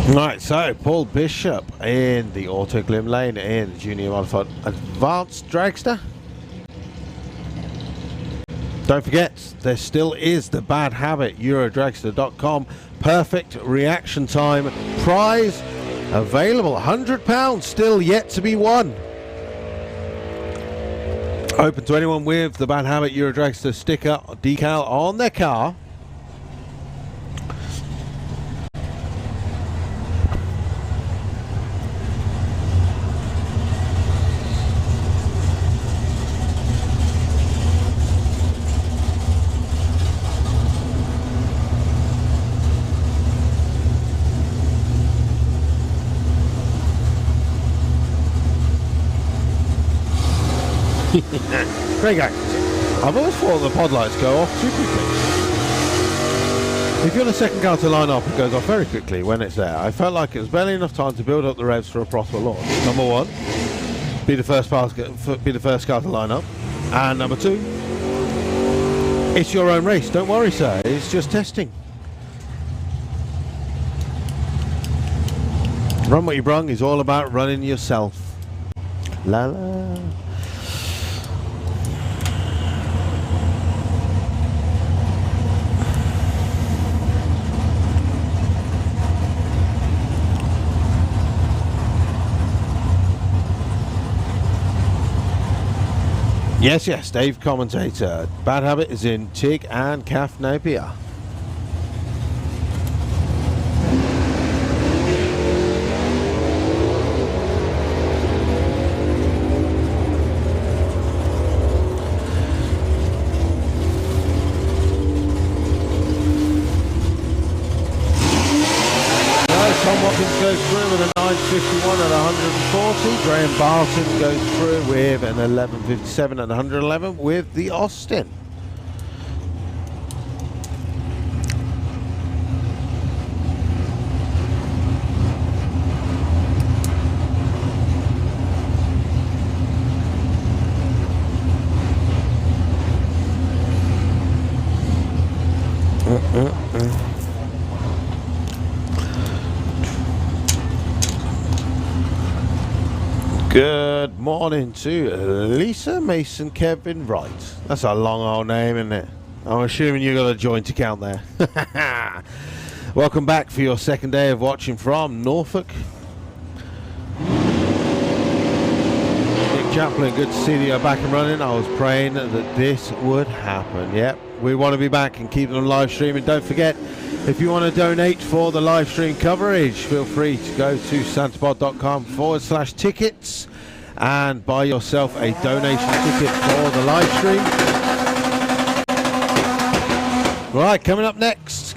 Right, so Paul Bishop in the Auto Glim lane in the Junior Modified Advanced Dragster. Don't forget, there still is the Bad Habit Eurodragster.com perfect reaction time prize available. £100 still yet to be won. Open to anyone with the Bad Habit Eurodragster sticker or decal on their car. Craig Atkinson, I've always thought the pod lights go off too quickly. If you're the second car to line up, it goes off very quickly when it's there. I felt like it was barely enough time to build up the revs for a proper launch. Number one. Be the first car to line up. And number 2, it's your own race. Don't worry, sir. It's just testing. Run What You Brung is all about running yourself. La la. Yes, Dave commentator. Bad Habit is in Tig and Calf Napier. Tom Watkins goes through with a 9.51 at 140. Graham Barton goes through with an 11.57 at 111 with the Austin. Good morning to Lisa Mason Kevin Wright. That's a long old name, isn't it? I'm assuming you got a joint account there. Welcome back for your second day of watching from Norfolk. Nick Chaplin, good to see that you're back and running. I was praying that this would happen. Yep, we want to be back and keep them live streaming. Don't forget, if you want to donate for the live stream coverage, feel free to go to santapod.com/tickets and buy yourself a donation ticket for the live stream. Right, coming up next,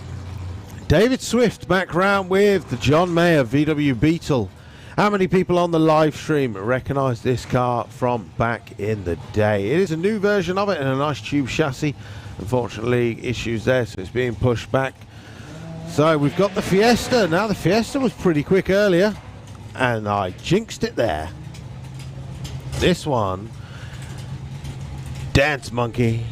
David Swift back round with the John Mayer VW Beetle. How many people on the live stream recognise this car from back in the day? It is a new version of it and a nice tube chassis. Unfortunately, issues there, so it's being pushed back. So we've got the Fiesta. Now the Fiesta was pretty quick earlier, and I jinxed it there. This one, Dance Monkey.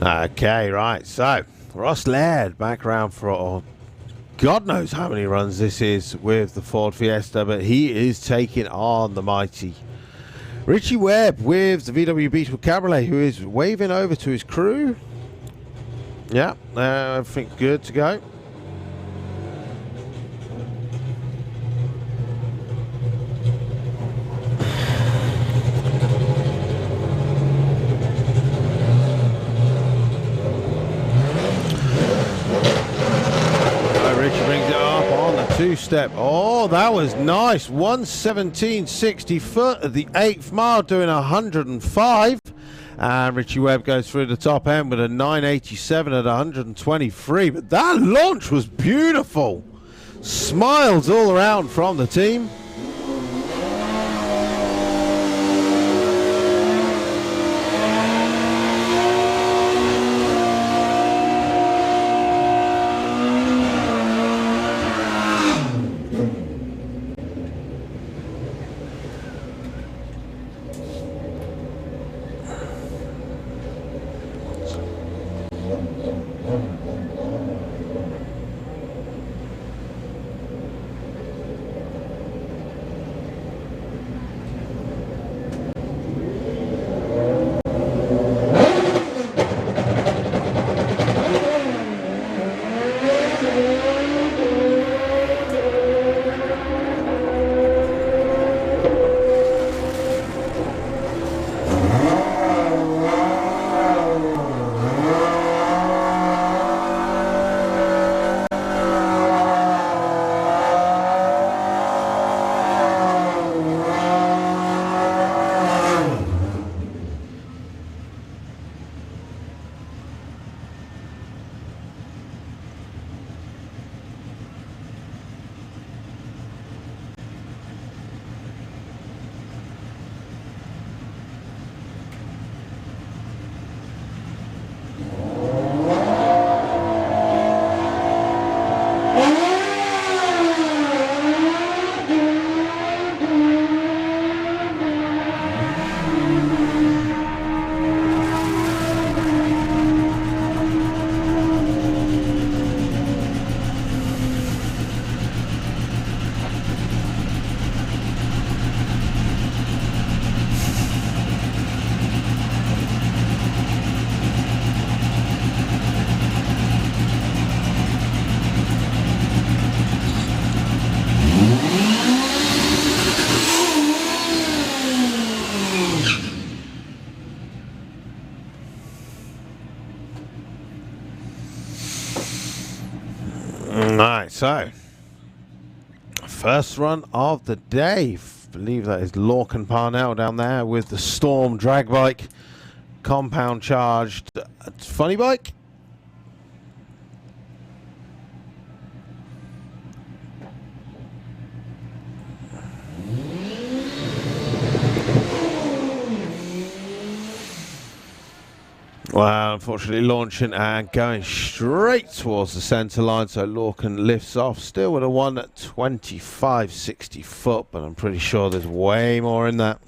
Okay, right, so Ross Laird back round for God knows how many runs this is with the Ford Fiesta, but he is taking on the mighty Richie Webb with the VW Beetle Cabriolet, who is waving over to his crew. Yeah, I think good to go. Richie brings it up on the two-step. Oh, that was nice. 1:17.60 foot at the 8th mile, doing 105. And Richie Webb goes through the top end with a 987 at 123. But that launch was beautiful. Smiles all around from the team. Right, so first run of the day. I believe that is Lorcan Parnell down there with the Storm drag bike, compound charged funny bike. Well, unfortunately launching and going straight towards the centre line, so Lorcan lifts off, still with a 1:25.60 foot, but I'm pretty sure there's way more in that.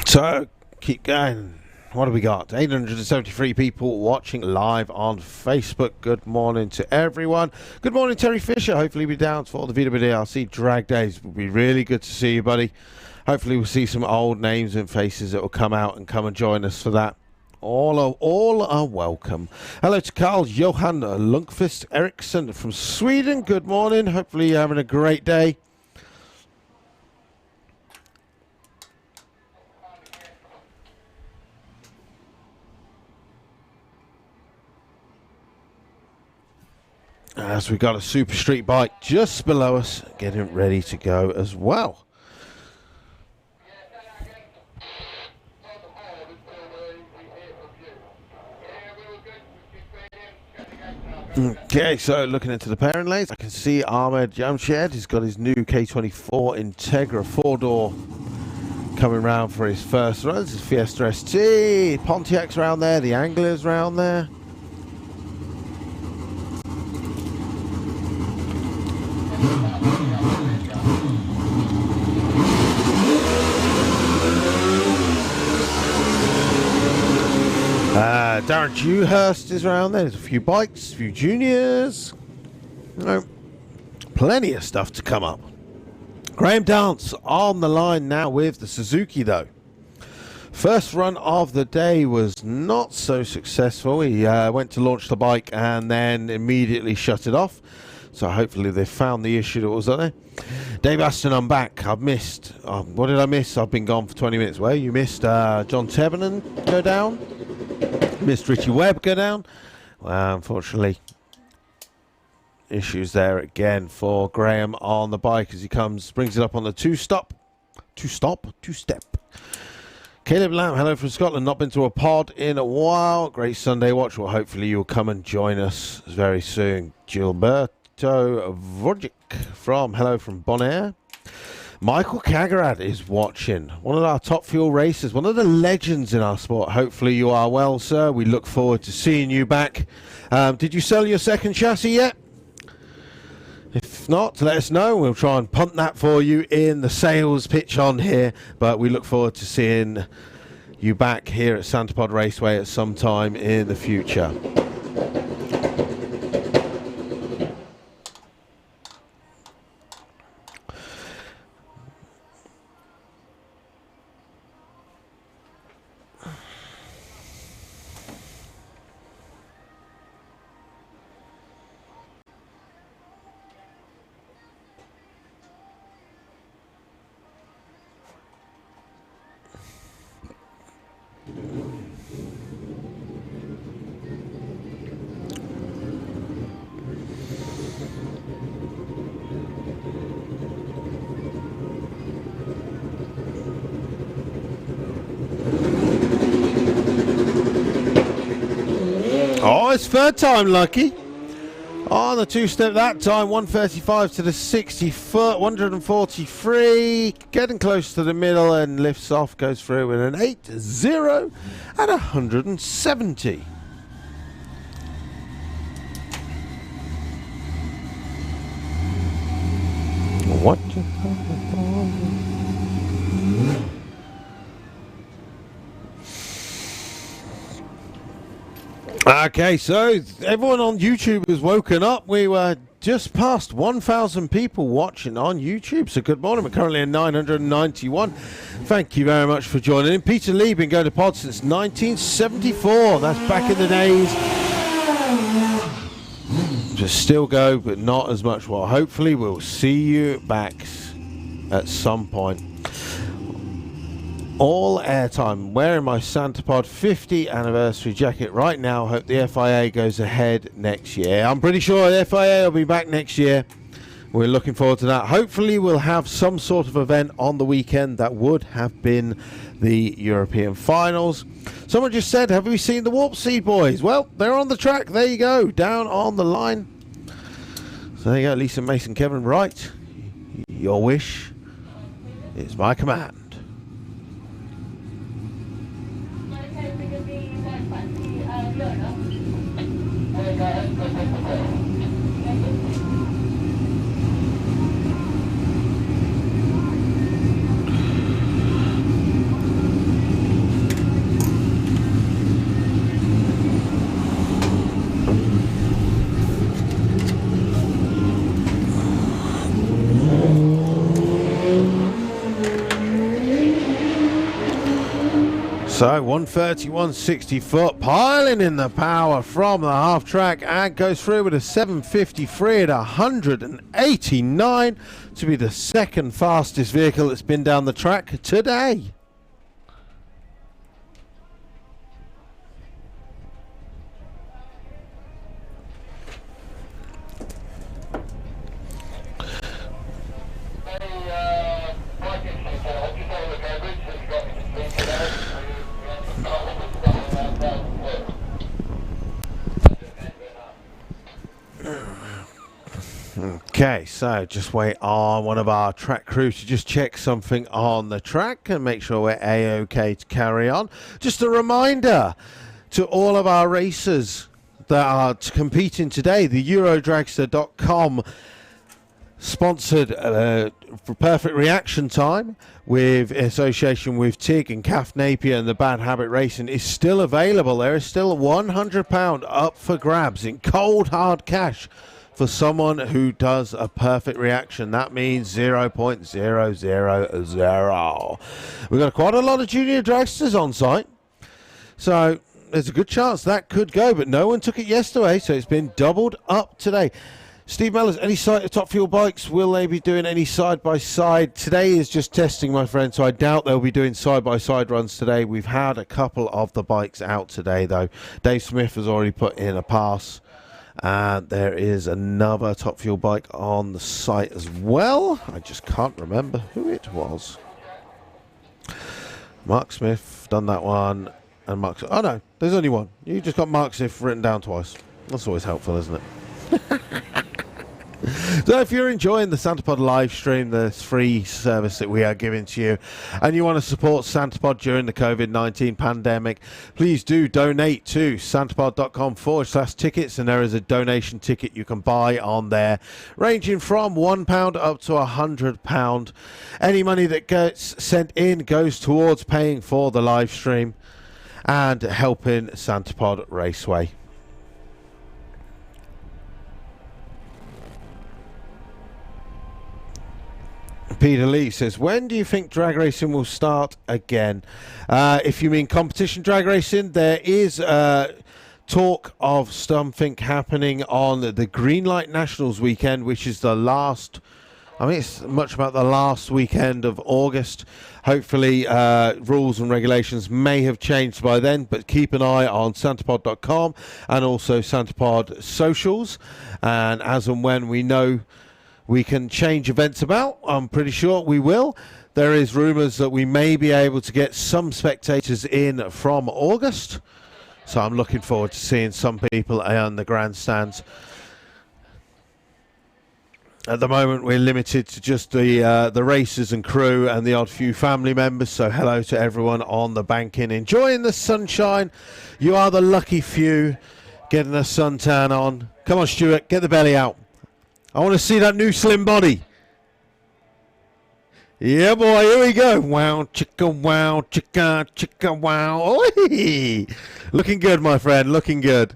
So, keep going. What have we got? 873 people watching live on Facebook. Good morning to everyone. Good morning, Terry Fisher. Hopefully we'll be down for the VWDRC drag days. It will be really good to see you, buddy. Hopefully we'll see some old names and faces that will come out and come and join us for that. All are welcome. Hello to Carl Johan Lundqvist Eriksson from Sweden. Good morning. Hopefully you're having a great day. As we got a super street bike just below us, getting ready to go as well. Okay, so looking into the pairing lanes, I can see Ahmed Jamshed. He's got his new K24 Integra 4-door coming round for his first runs. His Fiesta ST, Pontiac's around there, the Angler's around there. Darren Dewhurst is around there. There's a few bikes, a few juniors. No. plenty of stuff to come up. Graham Dance on the line now with the Suzuki though. First run of the day was not so successful. He went to launch the bike and then immediately shut it off. So hopefully they found the issue that was on there. Dave Aston, I'm back. I've missed. What did I miss? I've been gone for 20 minutes. Well, you missed John Tevenon go down. Missed Richie Webb go down. Well, unfortunately, issues there again for Graham on the bike as he brings it up on the two-step. Caleb Lamb, hello from Scotland. Not been to a pod in a while. Great Sunday watch. Well, hopefully you'll come and join us very soon. Gilberto Vodjic hello from Bonaire. Michael Kagarad is watching. One of our top fuel racers, one of the legends in our sport. Hopefully you are well, sir. We look forward to seeing you back. Did you sell your second chassis yet? If not, let us know. We'll try and punt that for you in the sales pitch on here. But we look forward to seeing you back here at Santapod Raceway at some time in the future. Oh, it's third time lucky. On the two-step that time, 135 to the 60 foot, 143, getting close to the middle and lifts off, goes through with an 8-0 at 170. What? Okay, so everyone on YouTube has woken up. We were just past 1,000 people watching on YouTube. So good morning. We're currently at 991. Thank you very much for joining in. Peter Lee been going to pod since 1974. That's back in the days. Just still go, but not as much. Well, hopefully we'll see you back at some point. All airtime. Wearing my Santapod 50 anniversary jacket right now. Hope the FIA goes ahead next year. I'm pretty sure the FIA will be back next year. We're looking forward to that. Hopefully we'll have some sort of event on the weekend that would have been the European finals. Someone just said, have we seen the Warp Seed boys? Well, they're on the track. There you go. Down on the line. So there you go. Lisa, Mason, Kevin, right. Your wish is my command. So 131 60 foot, piling in the power from the half track and goes through with a 753 at 189 to be the second fastest vehicle that's been down the track today. Okay, so just wait on one of our track crew to just check something on the track and make sure we're A-OK to carry on. Just a reminder to all of our racers that are competing today, the Eurodragster.com sponsored Perfect Reaction Time with association with TIG and Calf Napier and the Bad Habit Racing is still available. There is still £100 up for grabs in cold hard cash for someone who does a perfect reaction. That means 0.000. We've got quite a lot of junior dragsters on site. So there's a good chance that could go, but no one took it yesterday, so it's been doubled up today. Steve Mellors, any sight of Top Fuel bikes? Will they be doing any side-by-side? Today is just testing, my friend, so I doubt they'll be doing side-by-side runs today. We've had a couple of the bikes out today, though. Dave Smith has already put in a pass. And there is another Top Fuel bike on the site as well. I just can't remember who it was. Mark Smith, done that one. And Mark... Oh, no, there's only one. You just got Mark Smith written down twice. That's always helpful, isn't it? So if you're enjoying the SantaPod live stream, the free service that we are giving to you, and you want to support SantaPod during the COVID-19 pandemic, please do donate to santapod.com/tickets, and there is a donation ticket you can buy on there, ranging from £1 up to £100. Any money that gets sent in goes towards paying for the live stream and helping SantaPod Raceway. Peter Lee says, when do you think drag racing will start again? If you mean competition drag racing, there is talk of something happening on the Greenlight Nationals weekend, which is the last, I mean, it's much about the last weekend of August. Hopefully, rules and regulations may have changed by then, but keep an eye on santapod.com and also Santapod socials. And as and when we know we can change events about, I'm pretty sure we will. There is rumours that we may be able to get some spectators in from August. So I'm looking forward to seeing some people on the grandstands. At the moment, we're limited to just the racers and crew and the odd few family members. So hello to everyone on the banking, enjoying the sunshine. You are the lucky few getting a suntan on. Come on, Stuart, get the belly out. I want to see that new slim body. Yeah, boy, here we go. Wow, chicka, wow, Oi! Looking good, my friend, looking good.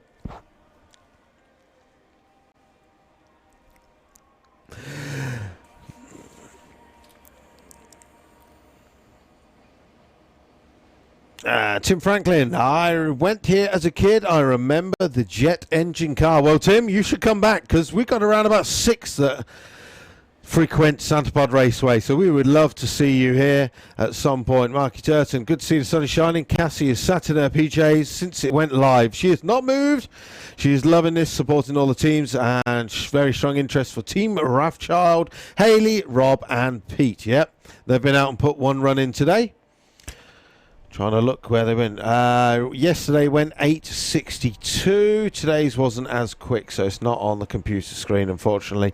Tim Franklin, I went here as a kid. I remember the jet engine car. Well, Tim, you should come back because we've got around about 6 that frequent SantaPod Raceway. So we would love to see you here at some point. Marky Turton, good to see the sun is shining. Cassie is sat in her PJs since it went live. She has not moved. She is loving this, supporting all the teams, and very strong interest for Team Rathchild, Haley, Rob, and Pete. Yep, they've been out and put one run in today. Trying to look where they went. Yesterday went 8:62. Today's wasn't as quick, so it's not on the computer screen, unfortunately.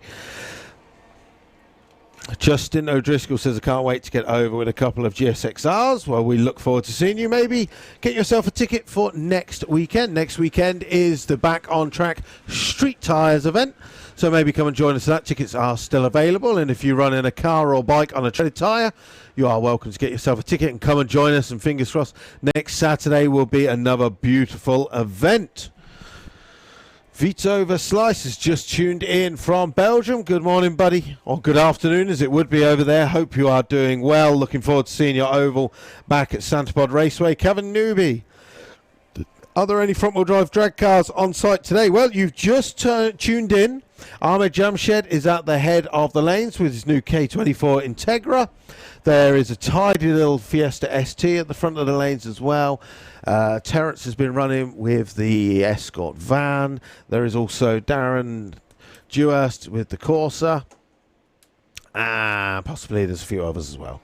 Justin O'Driscoll says, I can't wait to get over with a couple of GSXRs. Well, we look forward to seeing you. Maybe get yourself a ticket for next weekend. Next weekend is the Back on Track Street Tyres event. So maybe come and join us for that. Tickets are still available. And if you run in a car or bike on a treaded tyre, you are welcome to get yourself a ticket and come and join us. And fingers crossed, next Saturday will be another beautiful event. Vito Verslice has just tuned in from Belgium. Good morning, buddy. Or good afternoon, as it would be over there. Hope you are doing well. Looking forward to seeing your oval back at SantaPod Raceway. Kevin Newby, are there any front-wheel drive drag cars on site today? Well, you've just tuned in. Ahmed Jamshed is at the head of the lanes with his new K24 Integra. There is a tidy little Fiesta ST at the front of the lanes as well. Terence has been running with the Escort van. There is also Darren Dewhurst with the Corsa. And possibly there's a few others as well.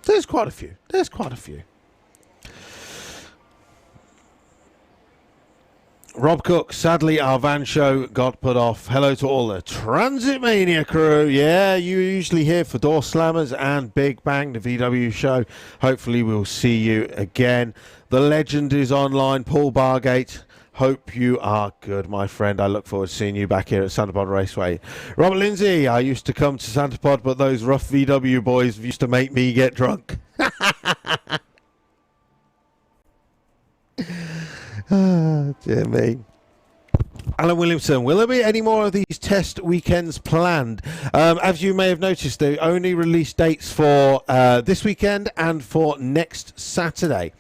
There's quite a few. There's quite a few. Rob Cook, sadly our van show got put off. Hello to all the Transit Mania crew. Yeah, you usually here for Door Slammers and Big Bang, the VW show. Hopefully we'll see you again. The legend is online, Paul Bargate. Hope you are good, my friend. I look forward to seeing you back here at SantaPod Raceway. Robert Lindsay, I used to come to SantaPod, but those rough VW boys used to make me get drunk. Ah, dear me. Alan Williamson, will there be any more of these test weekends planned? As you may have noticed, they only released dates for this weekend and for next Saturday.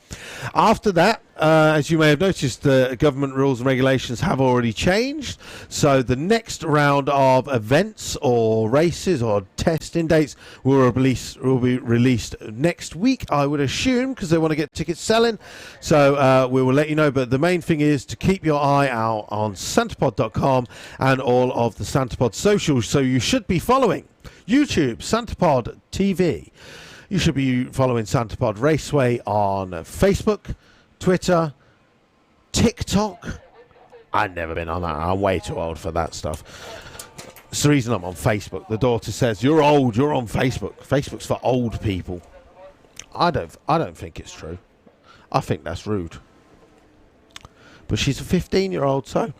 After that, as you may have noticed, the government rules and regulations have already changed. So the next round of events or races or testing dates will be released next week, I would assume, because they want to get tickets selling. So we will let you know. But the main thing is to keep your eye out on santapod.com and all of the Santapod socials. So you should be following YouTube, Santapod TV. You should be following Santapod Raceway on Facebook, Twitter, TikTok. I've never been on that. I'm way too old for that stuff. It's the reason I'm on Facebook. The daughter says, "You're old. You're on Facebook. Facebook's for old people." I don't think it's true. I think that's rude. But she's a 15-year-old, so.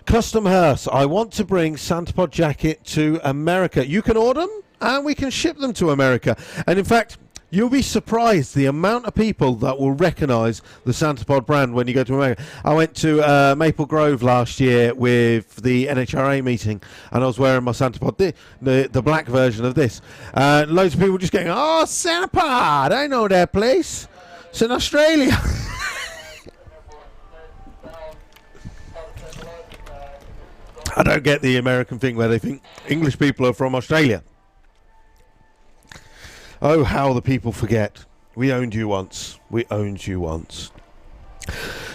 Custom Hearse. I want to bring Santapod jacket to America. You can order them, and we can ship them to America. And in fact, you'll be surprised the amount of people that will recognise the Santapod brand when you go to America. I went to Maple Grove last year with the NHRA meeting, and I was wearing my Santapod, the black version of this. Loads of people just going, "Oh, Santapod, I know that place. It's in Australia." I don't get the American thing where they think English people are from Australia. Oh, how the people forget. We owned you once. We owned you once.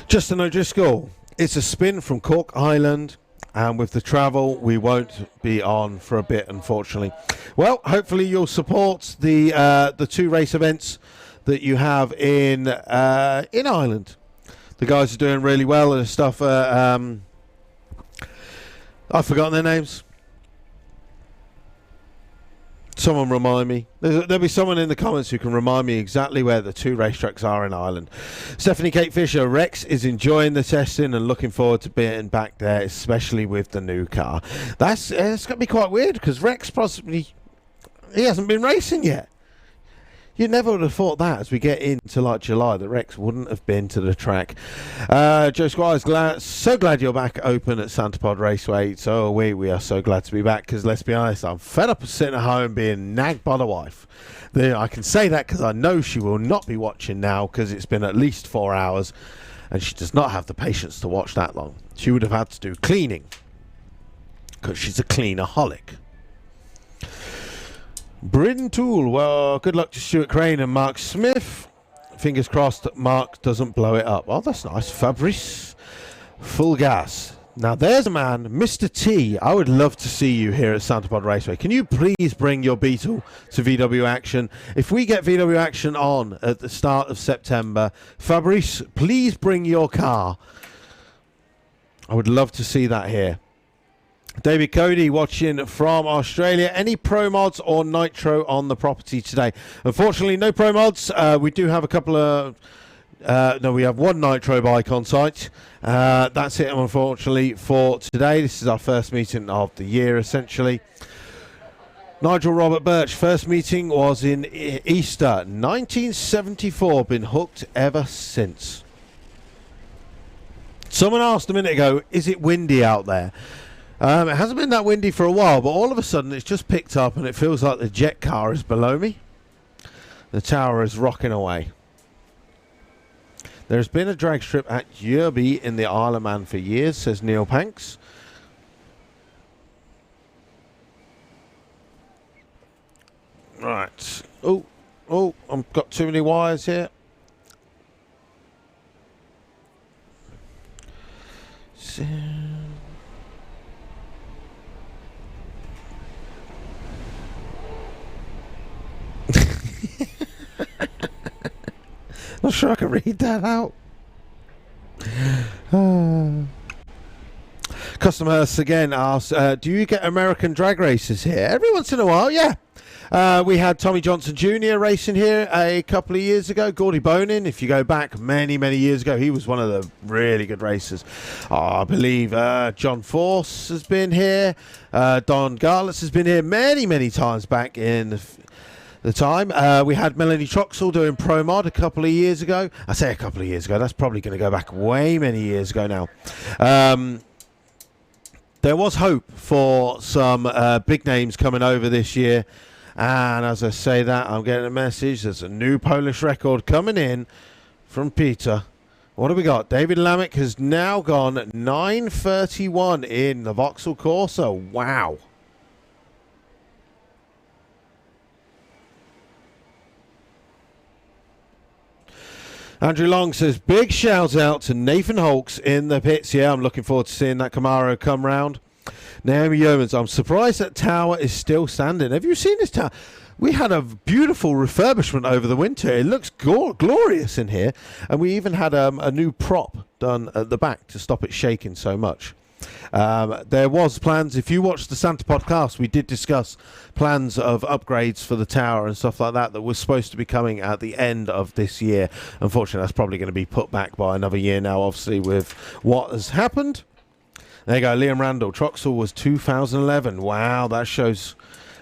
Justin O'Driscoll. It's a spin from Cork Island, and with the travel, we won't be on for a bit, unfortunately. Well, hopefully you'll support the two race events that you have in Ireland. The guys are doing really well and stuff. I've forgotten their names. Someone remind me. There'll be someone in the comments who can remind me exactly where the two racetracks are in Ireland. Stephanie Kate Fisher. Rex is enjoying the testing and looking forward to being back there, especially with the new car. It's going to be quite weird because Rex possibly, he hasn't been racing yet. You never would have thought that as we get into like July that Rex wouldn't have been to the track. Joe Squire's so glad you're back open at Santapod Raceway. So are we. We are so glad to be back because let's be honest, I'm fed up of sitting at home being nagged by the wife. I can say that because I know she will not be watching now because it's been at least 4 hours and she does not have the patience to watch that long. She would have had to do cleaning because she's a cleanaholic. Bryn Tool, well, good luck to Stuart Crane and Mark Smith. Fingers crossed that Mark doesn't blow it up. Oh, that's nice. Fabrice, full gas. Now, there's a man, Mr. T. I would love to see you here at Santapod Raceway. Can you please bring your Beetle to VW Action? If we get VW Action on at the start of September, Fabrice, please bring your car. I would love to see that here. David Cody watching from Australia. Any pro mods or nitro on the property today? Unfortunately, no pro mods. We do have a couple of... we have one nitro bike on site. That's it, unfortunately, for today. This is our first meeting of the year, essentially. Nigel Robert Birch, first meeting was in Easter 1974. Been hooked ever since. Someone asked a minute ago, is it windy out there? It hasn't been that windy for a while, but all of a sudden it's just picked up and it feels like the jet car is below me. The tower is rocking away. There's been a drag strip at Yerby in the Isle of Man for years, says Neil Panks. Right. Oh, I've got too many wires here. So... Not sure I can read that out. Customers again asked, do you get American drag races here? Every once in a while, yeah. We had Tommy Johnson Jr. racing here a couple of years ago. Gordy Bonin, if you go back many, many years ago, he was one of the really good racers. I believe John Force has been here. Don Garlitz has been here many, many times back in the time. We had Melanie Troxell doing Pro Mod a couple of years ago. I say a couple of years ago. That's probably going to go back way many years ago now. there was hope for some big names coming over this year. And as I say that, I'm getting a message. There's a new Polish record coming in from Peter. What have we got? David Lamech has now gone 9:31 in the Vauxhall Corsa. Wow. Andrew Long says, big shout out to Nathan Holks in the pits. Yeah, I'm looking forward to seeing that Camaro come round. Naomi Yeomans, I'm surprised that tower is still standing. Have you seen this tower? We had a beautiful refurbishment over the winter. It looks glorious in here. And we even had a new prop done at the back to stop it shaking so much. There was plans. If you watched the Santa podcast, we did discuss plans of upgrades for the tower and stuff like that was supposed to be coming at the end of this year. Unfortunately, that's probably going to be put back by another year now, obviously, with what has happened. There you go, Liam Randall. Troxel was 2011. Wow, that shows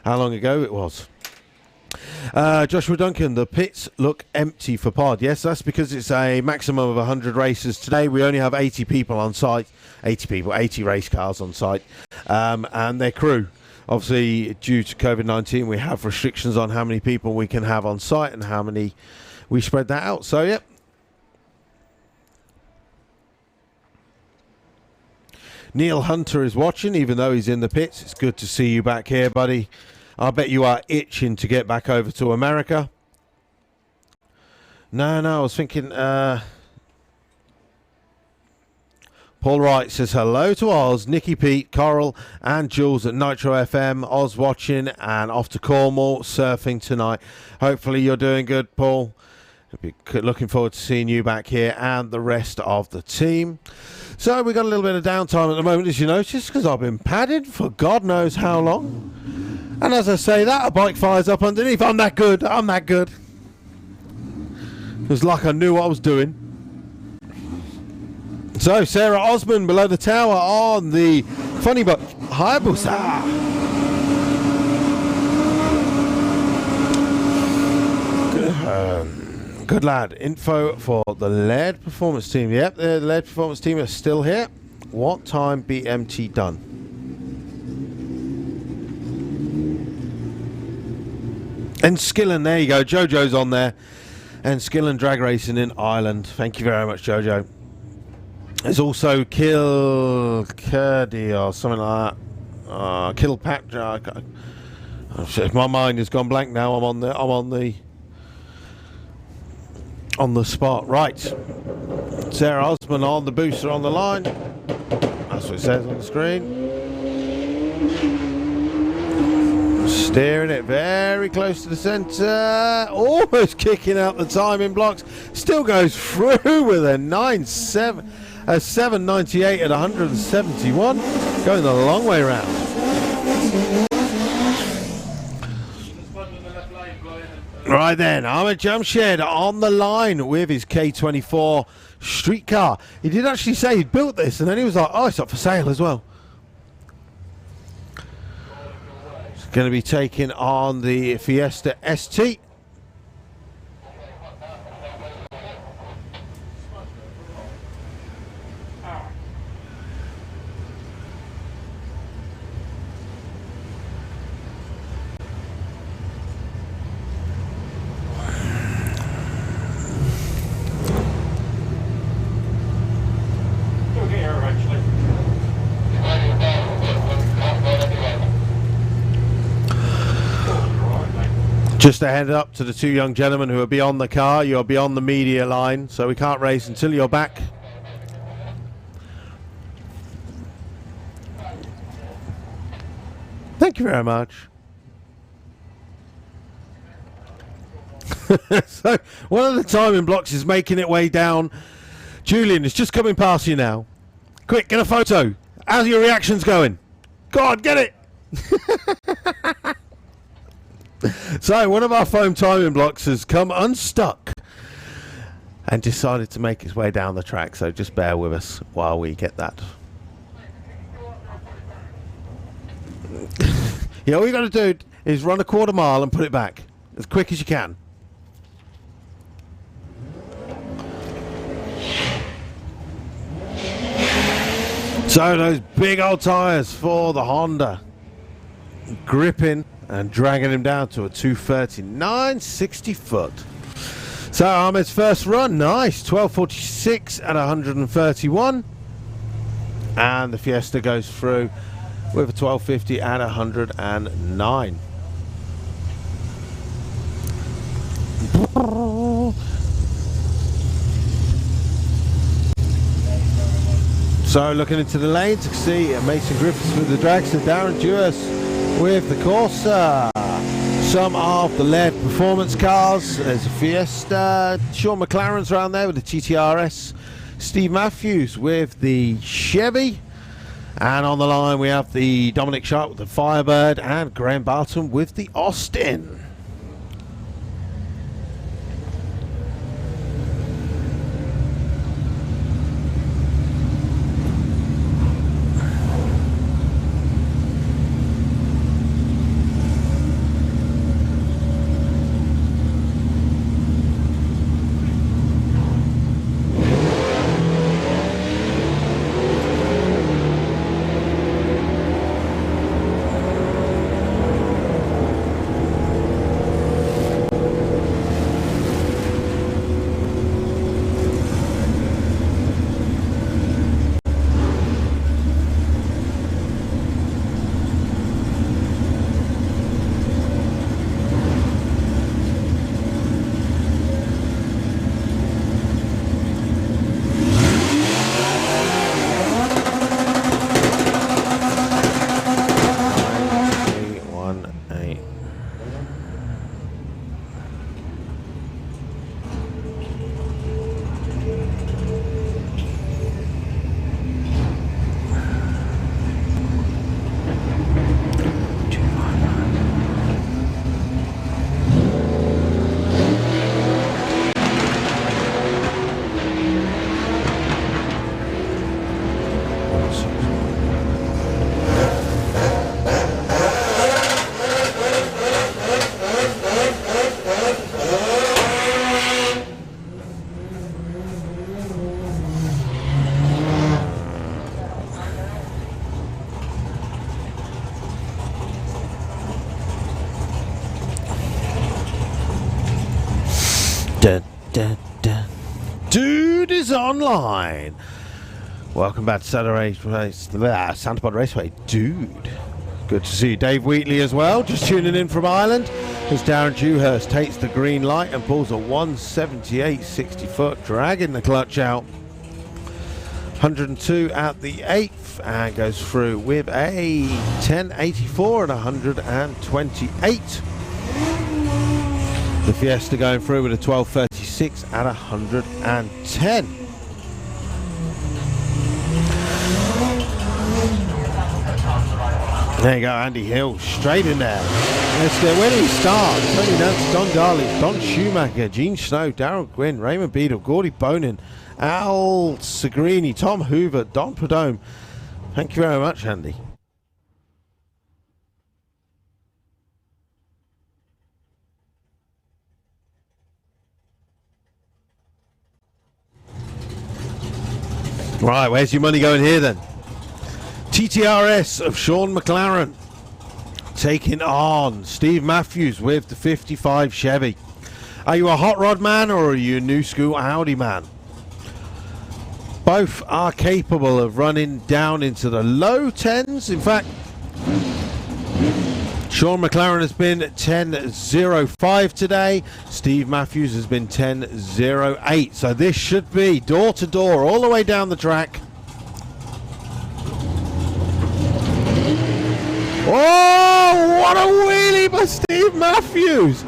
how long ago it was. Joshua Duncan, the pits look empty for pod. Yes, that's because it's a maximum of 100 races. Today we only have 80 people on site. 80 race cars on site. And their crew. Obviously, due to COVID-19, we have restrictions on how many people we can have on site and how many we spread that out. So, yep. Neil Hunter is watching, even though he's in the pits. It's good to see you back here, buddy. I bet you are itching to get back over to America. No, I was thinking... Paul Wright says hello to Oz, Nicky Pete, Coral and Jules at Nitro FM. Oz watching and off to Cornwall surfing tonight. Hopefully you're doing good, Paul. Looking forward to seeing you back here and the rest of the team. So we've got a little bit of downtime at the moment, as you notice, because I've been padded for God knows how long. And as I say that, a bike fires up underneath. I'm that good. It was like I knew what I was doing. So Sarah Osman below the tower on the funny bike Hayabusa. Good lad. Info for the LED Performance Team. Yep, the LED Performance Team are still here. What time BMT done? And Skillen, there you go. Jojo's on there. And Skillen Drag Racing in Ireland. Thank you very much, Jojo. There's also Kilcurdy or something like that. Kilpatrick. My mind has gone blank now. I'm on the spot. Right. Sarah Osman on the booster on the line. That's what it says on the screen. Steering it very close to the centre. Almost kicking out the timing blocks. Still goes through with a 798 at 171. Going the long way round. Right then, Ahmed Jamshed on the line with his K24 streetcar. He did actually say he'd built this, and then he was like, oh, it's up for sale as well. It's going to be taking on the Fiesta ST. Just a head up to the two young gentlemen who are beyond the car. You're beyond the media line, so we can't race until you're back. Thank you very much. So one of the timing blocks is making it way down. Julian is just coming past you now. Quick, get a photo. How's your reactions going? Go on, get it. So one of our foam timing blocks has come unstuck and decided to make its way down the track, so just bear with us while we get that. Yeah, all you got to do is run a quarter mile and put it back as quick as you can. So those big old tyres for the Honda, gripping and dragging him down to a 239 60 foot. So Ahmed's first run, nice, 12:46 at 131, and the Fiesta goes through with a 12:50 at 109. So looking into the lanes, you can see Mason Griffiths with the dragster, Darren Dewars with the Corsa. Some of the LED performance cars. There's a Fiesta. Sean McLaren's around there with the TTRS. Steve Matthews with the Chevy. And on the line we have the Dominic Sharp with the Firebird and Graham Barton with the Austin. Dude is online. Welcome back to Santa Pod Raceway. Dude, good to see you. Dave Wheatley as well, just tuning in from Ireland, as Darren Dewhurst takes the green light and pulls a 178 60 foot, dragging the clutch out. 102 at the 8th and goes through with a 1084 and 128. The Fiesta going through with a 1236 at 110. There you go, Andy Hill, straight in there. Where do we start? Tony Nance, Don Darley, Don Schumacher, Gene Snow, Darryl Gwynn, Raymond Beadle, Gordy Bonin, Al Segrini, Tom Hoover, Don Perdome. Thank you very much, Andy. Right, where's your money going here then? TTRS of Sean McLaren taking on Steve Matthews with the 55 Chevy. Are you a hot rod man or are you a new school Audi man? Both are capable of running down into the low 10s. In fact, Sean McLaren has been 10.05 today. Steve Matthews has been 10.08. So this should be door to door all the way down the track. Oh, what a wheelie by Steve Matthews.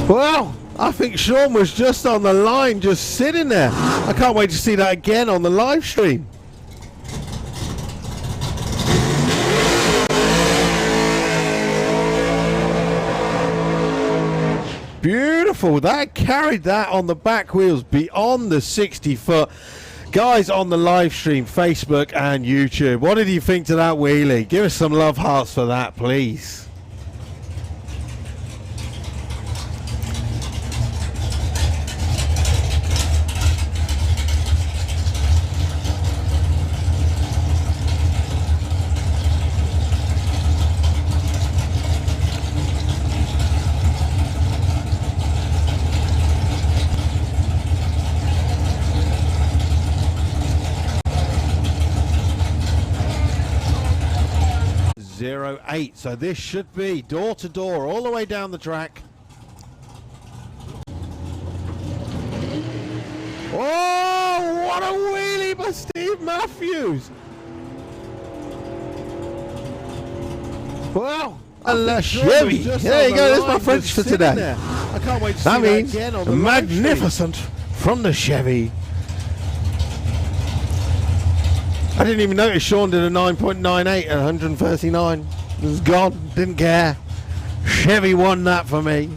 Well, I think Sean was just on the line, just sitting there. I can't wait to see that again on the live stream. Beautiful. That carried that on the back wheels beyond the 60 foot. Guys on the live stream, Facebook and YouTube, what did you think to that wheelie? Give us some love hearts for that, please. 1.08. So this should be door to door all the way down the track. Oh, what a wheelie by Steve Matthews. Well, a Chevy. There you go, there's my French for today. There. I can't wait to see That that means again on the live stream. magnificent from the Chevy. I didn't even notice Sean did a 9.98 at 139. It was gone, didn't care. Chevy won that for me.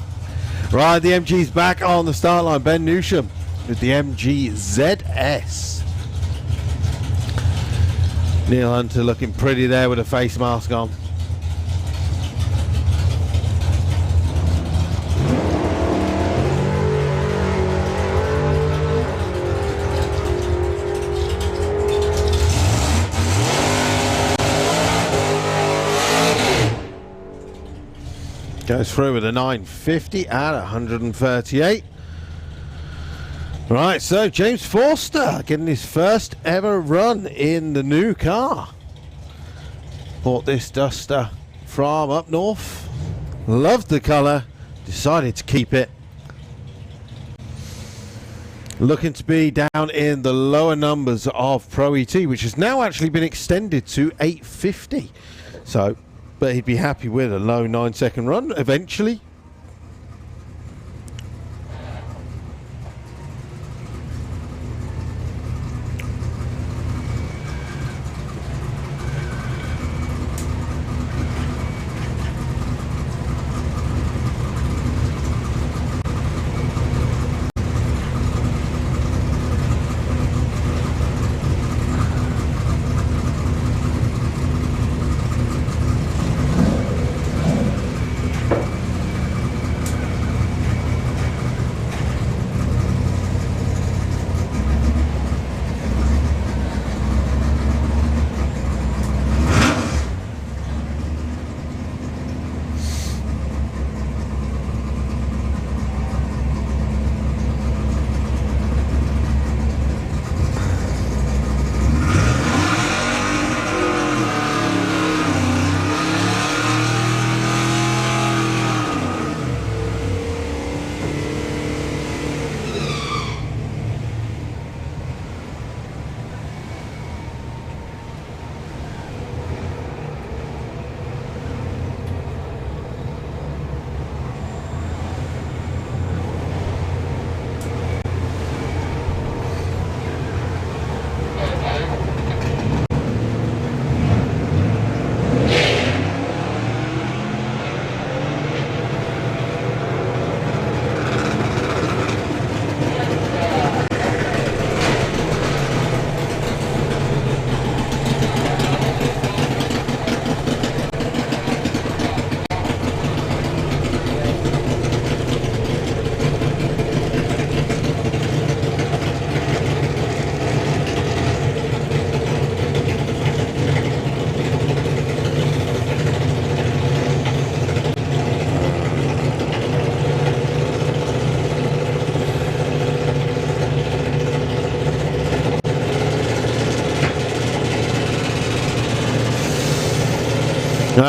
Right, the MG's back on the start line. Ben Newsham with the MG ZS. Neil Hunter looking pretty there with a face mask on. Goes through with a 950 at 138. Right, so James Forster getting his first ever run in the new car. Bought this Duster from up north. Loved the colour. Decided to keep it. Looking to be down in the lower numbers of Pro ET, which has now actually been extended to 850. So, but he'd be happy with a low 9-second run eventually.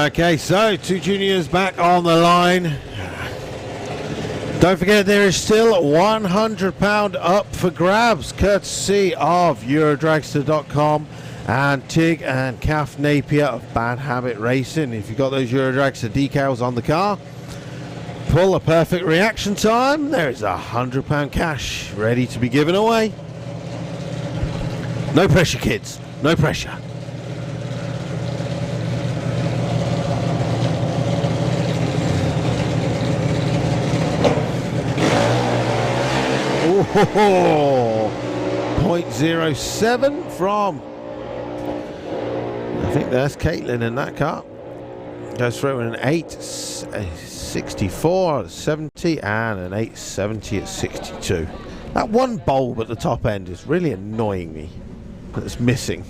Okay, so two juniors back on the line. Don't forget there is still £100 up for grabs, courtesy of Eurodragster.com and Tig and Kath Napier of Bad Habit Racing. If you've got those Eurodragster decals on the car, pull a perfect reaction time. There is £100 cash ready to be given away. No pressure, kids. No pressure. Oh, 0.07 from, I think that's Caitlin in that car. Goes through an 864 at 70 and an 870 at 62. That one bulb at the top end is really annoying me. That's missing.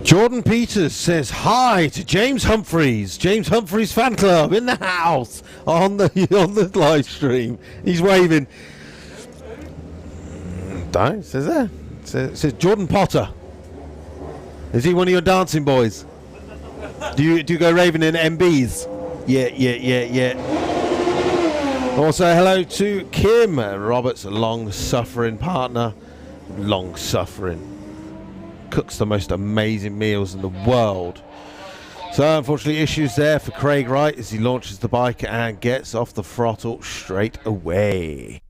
Jordan Peters says hi to James Humphreys. James Humphreys fan club in the house on the live stream. He's waving. Don't says there. It says Jordan Potter. Is he one of your dancing boys? Do you go raving in MBs? Yeah. Also, hello to Kim, Robert's long-suffering partner. Long-suffering. Cooks the most amazing meals in the world. So unfortunately issues there for Craig Wright as he launches the bike and gets off the throttle straight away.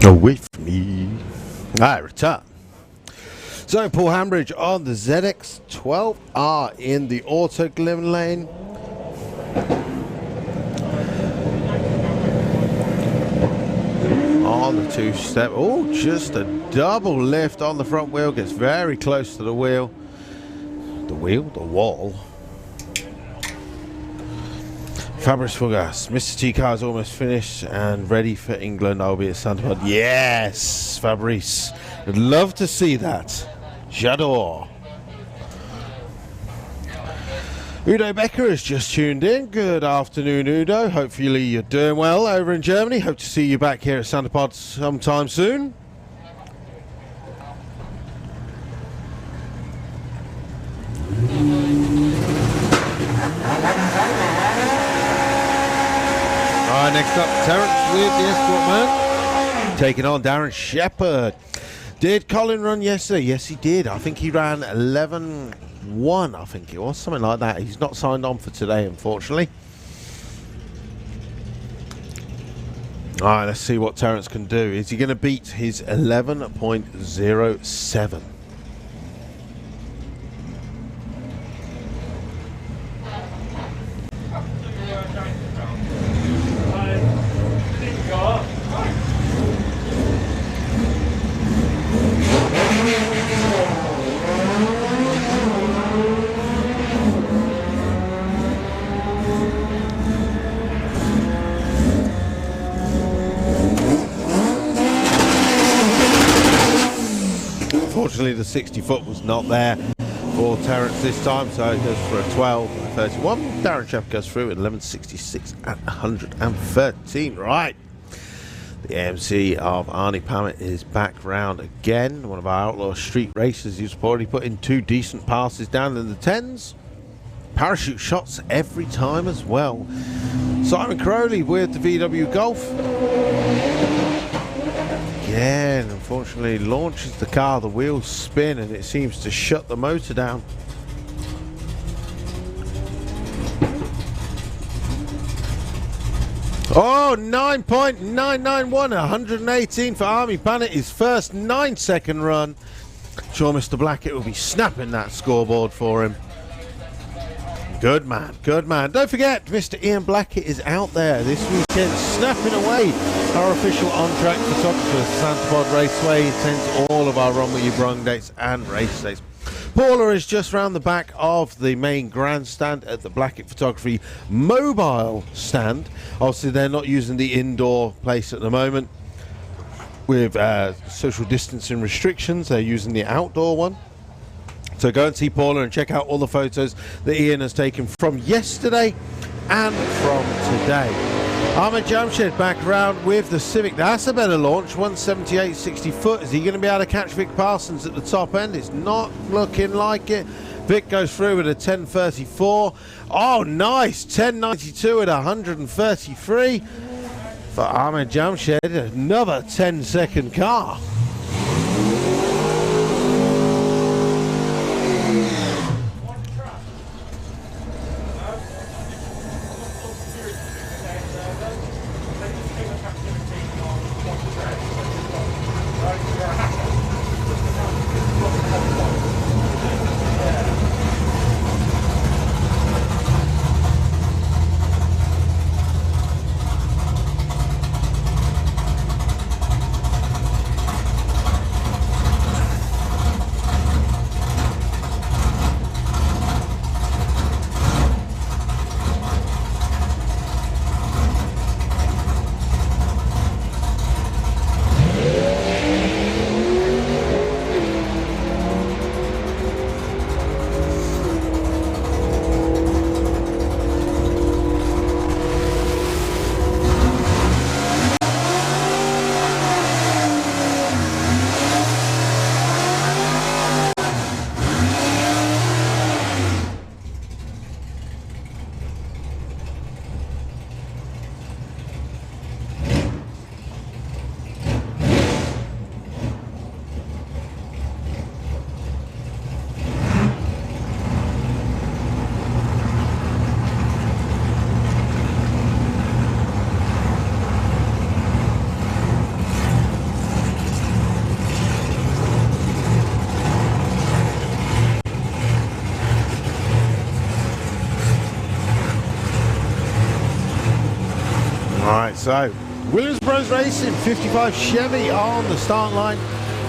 Away from me. Alright, return. So Paul Hambridge on the ZX12R in the auto glim lane. On the two-step. Oh, just a double lift on the front wheel. Gets very close to the wheel. The wall. Fabrice Fugas. Mr. T car is almost finished and ready for England. I'll be at Santa Pod. Yes, Fabrice. I'd love to see that. J'adore. Udo Becker has just tuned in. Good afternoon, Udo. Hopefully you're doing well over in Germany. Hope to see you back here at Santa Pod sometime soon. Alright, next up, Terence with the Escort Man. Taking on Darren Shepherd. Did Colin run yesterday? Yes, he did. I think he ran 11-1, I think it was. Something like that. He's not signed on for today, unfortunately. Alright, let's see what Terence can do. Is he going to beat his 11.07? Unfortunately, the 60-foot was not there for Terence this time, so it goes for a 12.31. Darren Shepherd goes through at 11.66 at 113. Right. The AMC of Arnie Pamet is back round again. One of our outlaw street racers who's already put in 2 decent passes down in the 10s. Parachute shots every time as well. Simon Crowley with the VW Golf. Again, unfortunately, launches the car, the wheels spin, and it seems to shut the motor down. Oh, 9.991, 118 for Army Panet, his first 9-second run. I'm sure Mr. Blackett will be snapping that scoreboard for him. Good man, good man. Don't forget, Mr. Ian Blackett is out there this weekend snapping away our official on-track photographer, Santa Pod Raceway. He attends all of our Run With You Brung dates and race days. Paula is just round the back of the main grandstand at the Blackett Photography mobile stand. Obviously, they're not using the indoor place at the moment with social distancing restrictions. They're using the outdoor one. So go and see Paula and check out all the photos that Ian has taken from yesterday and from today. Ahmed Jamshed back around with the Civic. That's a better launch, 178 60 foot. Is he going to be able to catch Vic Parsons at the top end? It's not looking like it. Vic goes through with a 1034. Oh, nice, 1092 at 133 for Ahmed Jamshed. Another 10-second car. So, Williams Bros Racing 55 Chevy on the start line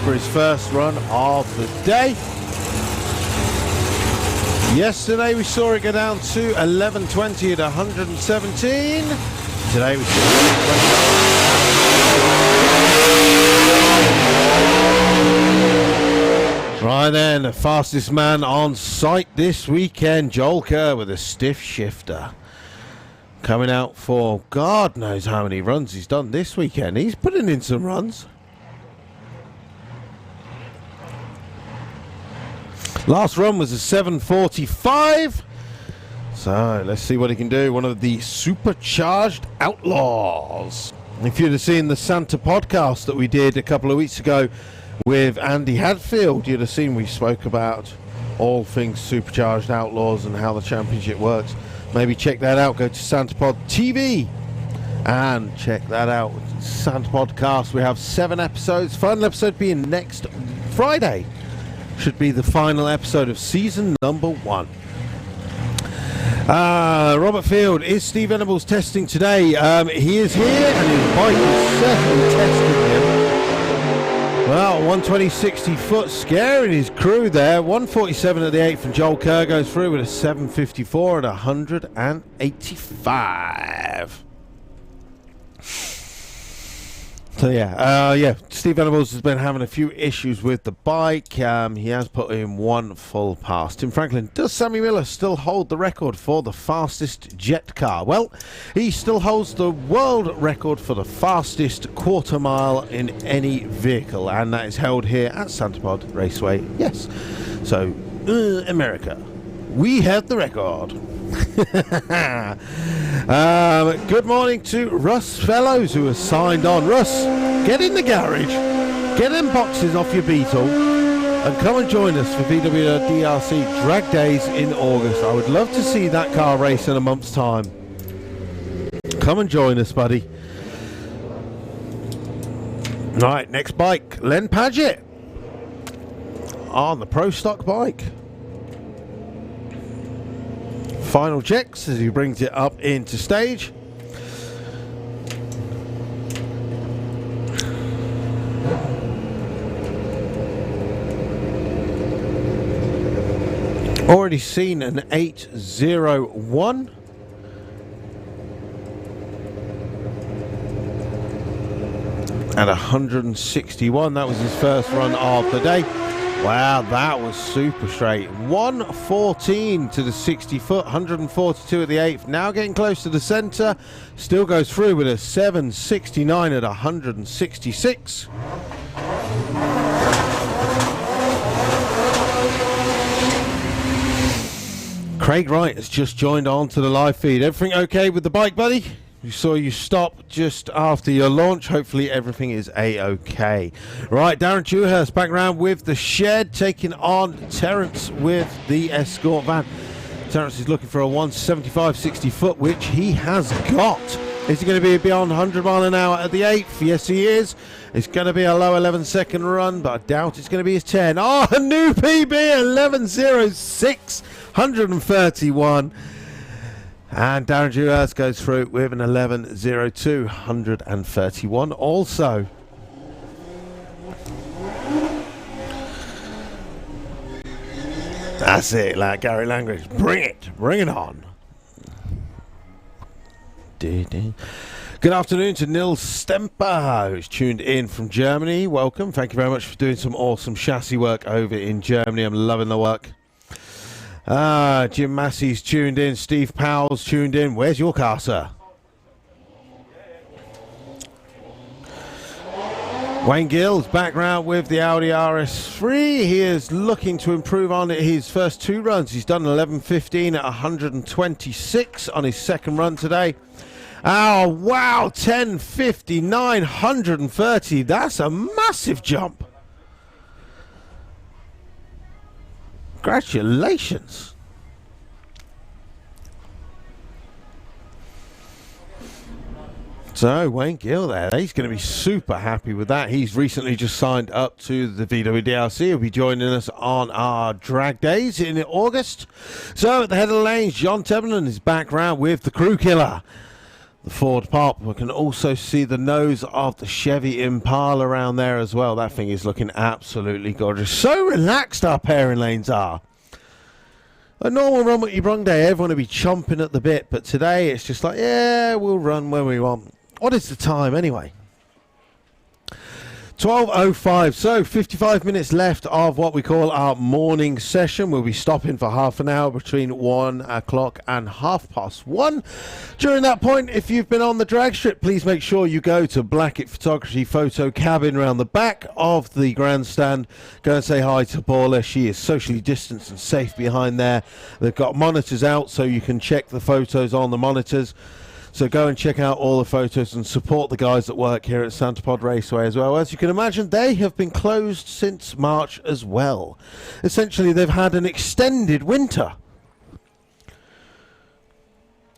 for his first run of the day. Yesterday we saw it go down to 11.20 at 117. Today we see it. Right then, the fastest man on site this weekend, Joel Kerr with a stiff shifter. Coming out for God knows how many runs he's done this weekend. He's putting in some runs. Last run was a 7:45. So let's see what he can do. One of the supercharged outlaws. If you'd have seen the Santa podcast that we did a couple of weeks ago with Andy Hadfield, you'd have seen we spoke about all things supercharged outlaws and how the championship works. Maybe check that out. Go to SantaPod TV and check that out. Santa Podcast. We have 7 episodes. Final episode being next Friday. Should be the final episode of season number 1. Robert Field, is Steve Venables testing today? He is here and his bike is certainly testing him. Well, 120 60 foot scaring his crew there. 147 at the 8th and Joel Kerr goes through with a 754 at 185. So yeah, Steve Venables has been having a few issues with the bike. He has put in one full pass. Tim Franklin, does Sammy Miller still hold the record for the fastest jet car? Well, he still holds the world record for the fastest quarter mile in any vehicle, and that is held here at Santapod Raceway. Yes, so America, we have the record. Good morning to Russ Fellows, who has signed on. Russ, get in the garage, get them boxes off your Beetle, and come and join us for VWDRC Drag Days in August. I would love to see that car race in a month's time. Come and join us, buddy. Right, next bike, Len Padgett on the Pro Stock bike. Final checks as he brings it up into stage. Already seen an 801. At 161, that was his first run of the day. Wow, that was super straight. 114 to the 60 foot, 142 at the 8th. Now getting close to the centre. Still goes through with a 769 at 166. Craig Wright has just joined on to the live feed. Everything okay with the bike, buddy? We saw you stop just after your launch. Hopefully everything is A-OK. Right, Darren Dewhurst back round with the shed, taking on Terence with the Escort van. Terence is looking for a 175 60 foot, which he has got. Is he going to be beyond 100 mile an hour at the 8th? Yes, he is. It's going to be a low 11-second run, but I doubt it's going to be his 10. Oh, a new PB, 11.06, 131. And Darren Dewhurst goes through with an 11.02, 131 also. That's it, like Gary Langridge. Bring it on. Good afternoon to Nils Stemper, who's tuned in from Germany. Welcome. Thank you very much for doing some awesome chassis work over in Germany. I'm loving the work. Jim Massey's tuned in. Steve Powell's tuned in. Where's your car, sir? Wayne Gill's back round with the Audi RS3. He is looking to improve on his first 2 runs. He's done 11.15 at 126 on his second run today. Oh, wow, 10.59, 130. That's a massive jump. Congratulations. So, Wayne Gill there, he's going to be super happy with that. He's recently just signed up to the VWDRC. He'll be joining us on our drag days in August. So, at the head of the lanes, John Tebbelan is back round with the Crew Killer. the Ford Pop. We can also see the nose of the Chevy Impala around there as well. That thing is looking absolutely gorgeous. So relaxed our pairing lanes are. A normal run with your brung day, everyone will be chomping at the bit, but today it's just like, yeah, we'll run when we want. What is the time anyway? 12:05, so 55 minutes left of what we call our morning session. We'll be stopping for half an hour between 1 o'clock and 1:30. During that point, if you've been on the drag strip, please make sure you go to Blackett Photography Photo Cabin around the back of the grandstand. Go and say hi to Paula. She is socially distanced and safe behind there. They've got monitors out so you can check the photos on the monitors. So go and check out all the photos and support the guys that work here at Santa Pod Raceway as well. As you can imagine, they have been closed since March as well. Essentially, they've had an extended winter.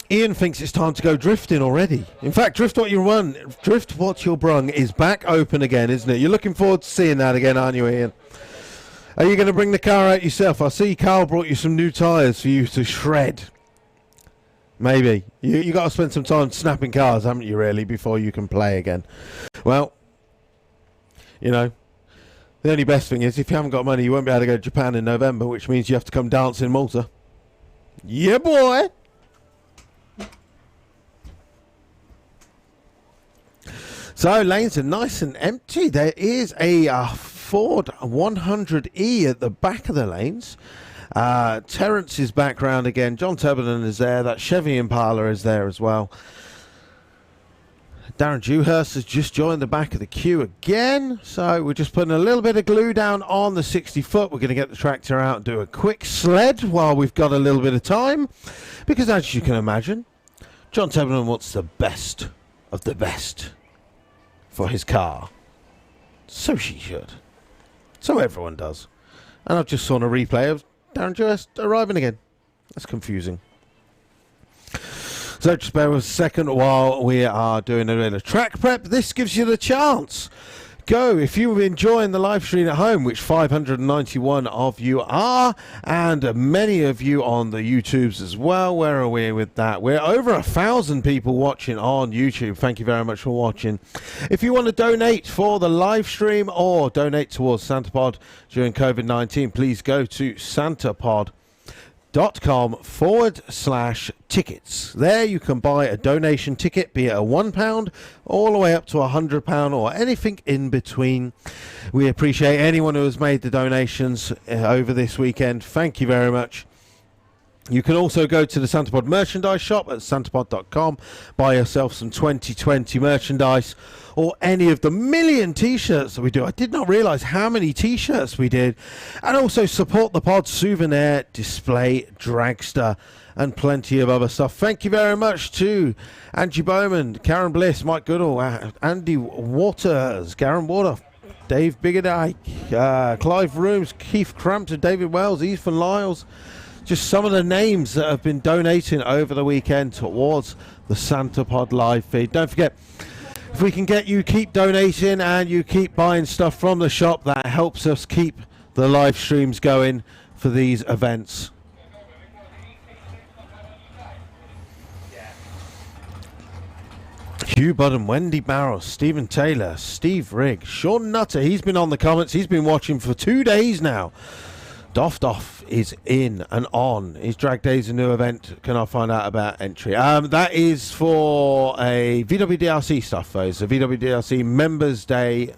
Ian thinks it's time to go drifting already. In fact, Drift What You're Brung is back open again, isn't it? You're looking forward to seeing that again, aren't you, Ian? Are you going to bring the car out yourself? I see Carl brought you some new tyres for you to shred. Maybe. You got to spend some time snapping cars, haven't you, really, before you can play again. Well, you know, the only best thing is if you haven't got money, you won't be able to go to Japan in November, which means you have to come dance in Malta. Yeah, boy! So, lanes are nice and empty. There is a Ford 100E at the back of the lanes. Terence is back round again. John Turbinen is there. That Chevy Impala is there as well. Darren Dewhurst has just joined the back of the queue again. So we're just putting a little bit of glue down on the 60 foot. We're going to get the tractor out and do a quick sled while we've got a little bit of time. Because as you can imagine, John Turbinen wants the best of the best for his car. So she should. So everyone does. And I've just saw a replay of Darren Dewhurst arriving again. That's confusing. So just bear with us a second while we are doing a bit of track prep. This gives you the chance. Go, if you're enjoying the live stream at home, which 591 of you are, and many of you on the YouTubes as well. Where are we with that? We're over 1,000 people watching on YouTube. Thank you very much for watching. If you want to donate for the live stream or donate towards SantaPod during COVID-19, please go to santapod.com/tickets. There you can buy a donation ticket, be it a £1 all the way up to £100 or anything in between. We appreciate anyone who has made the donations over this weekend. Thank you very much. You can also go to the SantaPod merchandise shop at santapod.com, buy yourself some 2020 merchandise or any of the million t-shirts that we do. I did not realise how many t-shirts we did. And also support the pod souvenir, display, dragster and plenty of other stuff. Thank you very much to Angie Bowman, Karen Bliss, Mike Goodall, Andy Waters, Garen Water, Dave Biggerdike, Clive Rooms, Keith Crampton, David Wells, Ethan Lyles. Just some of the names that have been donating over the weekend towards the SantaPod live feed. Don't forget, if we can get you keep donating and you keep buying stuff from the shop, that helps us keep the live streams going for these events. Hugh Budden, Wendy Barrows, Stephen Taylor, Steve Rigg, Sean Nutter. He's been on the comments. He's been watching for 2 days now. Doff is in and on. His Drag Days a new event. Can I find out about entry? That is for a VWDRC stuff, though. It's a VWDRC Members Day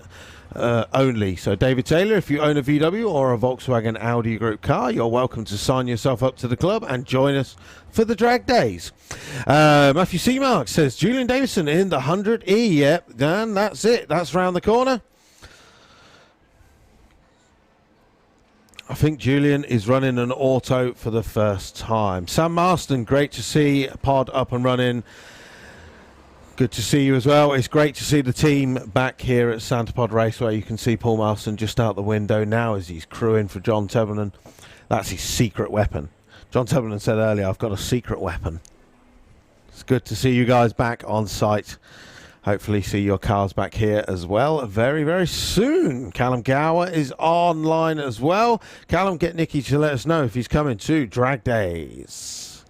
only. So, David Taylor, if you own a VW or a Volkswagen Audi Group car, you're welcome to sign yourself up to the club and join us for the Drag Days. Matthew Seamark says, Julian Davison in the 100E. Yep, and that's it. That's round the corner. I think Julian is running an auto for the first time. Sam Marston, great to see pod up and running. Good to see you as well. It's great to see the team back here at SantaPod Raceway. You can see Paul Marston just out the window now as he's crewing for John Turbinen. That's his secret weapon. John Turbinen said earlier, I've got a secret weapon. It's good to see you guys back on site. Hopefully see your cars back here as well very, very soon. Callum Gower is online as well. Callum, get Nicky to let us know if he's coming to Drag Days.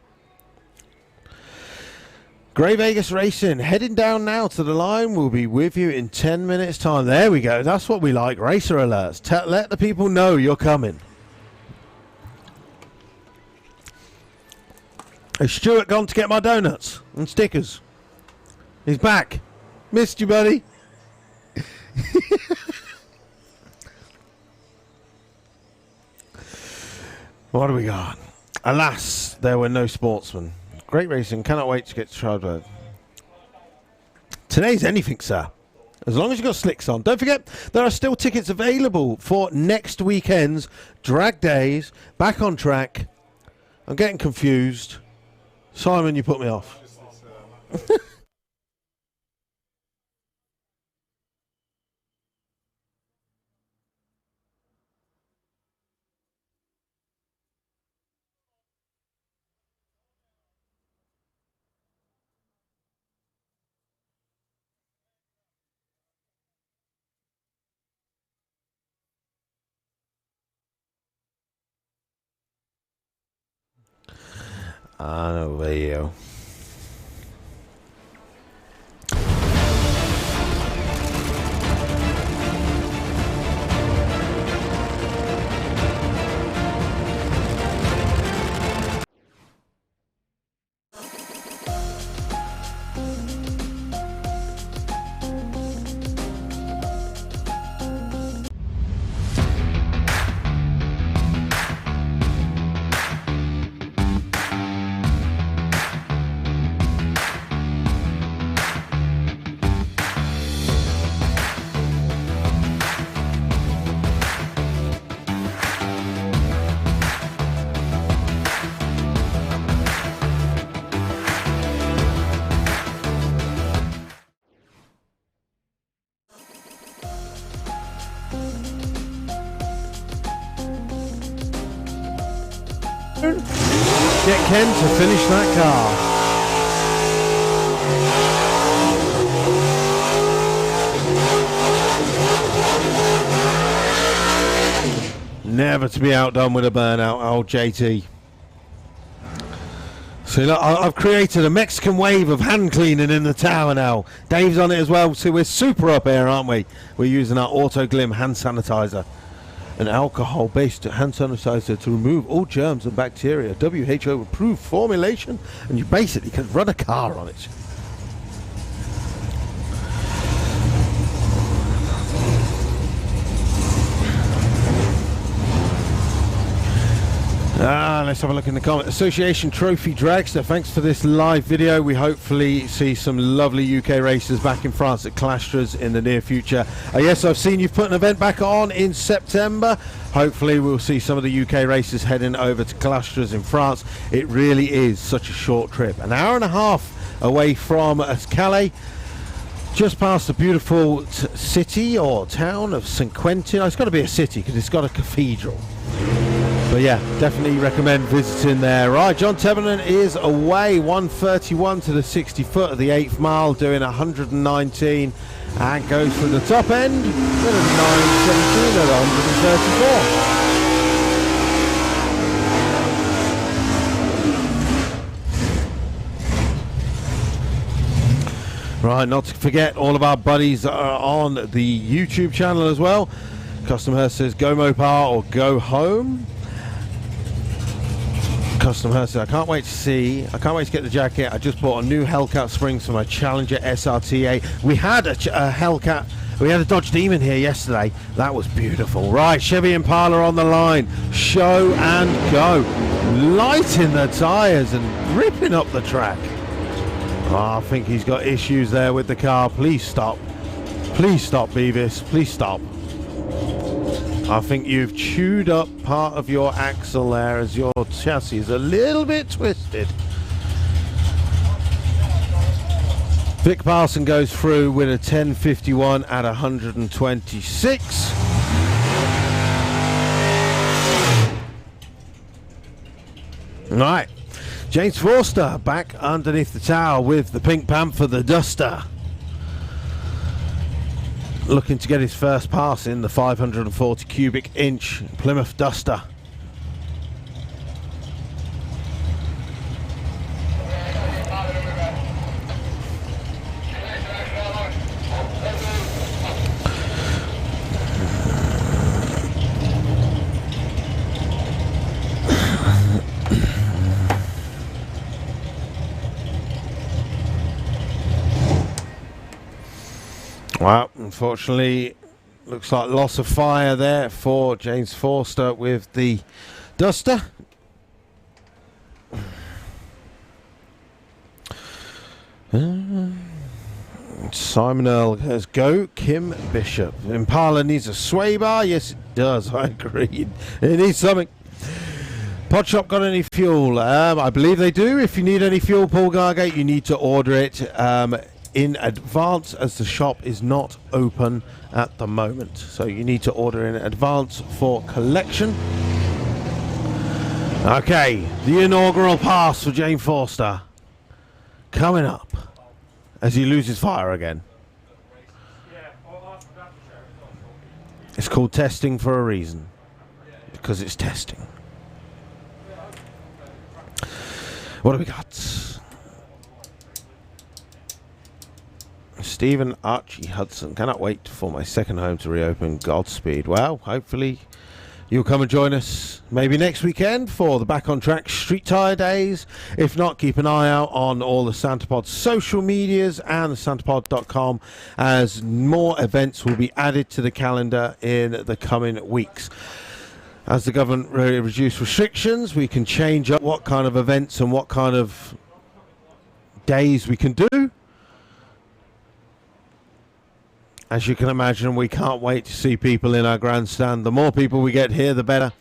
Grey Vegas Racing, heading down now to the line. We'll be with you in 10 minutes time. There we go. That's what we like. Racer alerts. Let the people know you're coming. Has Stuart gone to get my donuts and stickers? He's back. Missed you, buddy. What do we got? Alas, there were no sportsmen. Great racing. Cannot wait to get to Childbird. Today's anything, sir. As long as you've got slicks on. Don't forget, there are still tickets available for next weekend's drag days. Back on track. I'm getting confused. Simon, you put me off. I know where you. Get Ken to finish that car. Never to be outdone with a burnout, old JT. So look, I've created a Mexican wave of hand cleaning in the tower now. Dave's on it as well, so we're super up here, aren't we? We're using our Auto Glim hand sanitizer. An alcohol-based hand sanitizer to remove all germs and bacteria. WHO approved formulation, and you basically can run a car on it. Let's have a look in the comment. Association Trophy Dragster, thanks for this live video. We hopefully see some lovely UK racers back in France at Clastres in the near future. Yes, I've seen you've put an event back on in September. Hopefully we'll see some of the UK racers heading over to Clastres in France. It really is such a short trip. An hour and a half away from Calais. Just past the beautiful city or town of St Quentin. Oh, it's got to be a city because it's got a cathedral. But yeah, definitely recommend visiting there. Right, John Tevenon is away, 131 to the 60 foot of the 8th mile, doing 119 and goes from the top end with a 917 at 134. Right, not to forget all of our buddies that are on the YouTube channel as well. Custom Hurst says go Mopar or go home. Custom Hurst, I can't wait to get the jacket. I just bought a new Hellcat springs for my Challenger SRT8. We had a Hellcat, we had a Dodge Demon here yesterday. That was beautiful. Right, Chevy Impala on the line. Show and go. Lighting the tyres and ripping up the track. Oh, I think he's got issues there with the car. Please stop. Please stop, Beavis. Please stop. I think you've chewed up part of your axle there as your chassis is a little bit twisted. Vic Parson goes through with a 1051 at 126. Right, James Forster back underneath the tower with the Pink Panther, the Duster. Looking to get his first pass in the 540 cubic inch Plymouth Duster. Well, unfortunately, looks like loss of fire there for James Forster with the Duster. Simon Earl has go. Kim Bishop. Impala needs a sway bar. Yes, it does. I agree. It needs something. Podshop got any fuel? I believe they do. If you need any fuel, Paul Gargate, you need to order it in advance, as the shop is not open at the moment. So you need to order in advance for collection. Okay, the inaugural pass for James Forster coming up as he loses fire again. It's called testing for a reason, because it's testing. What do we got? Stephen Archie Hudson. Cannot wait for my second home to reopen. Godspeed. Well, hopefully you'll come and join us maybe next weekend for the Back on Track Street Tire Days. If not, keep an eye out on all the SantaPod social medias and santapod.com, as more events will be added to the calendar in the coming weeks. As the government reduce restrictions, we can change up what kind of events and what kind of days we can do. As you can imagine, we can't wait to see people in our grandstand. The more people we get here, the better.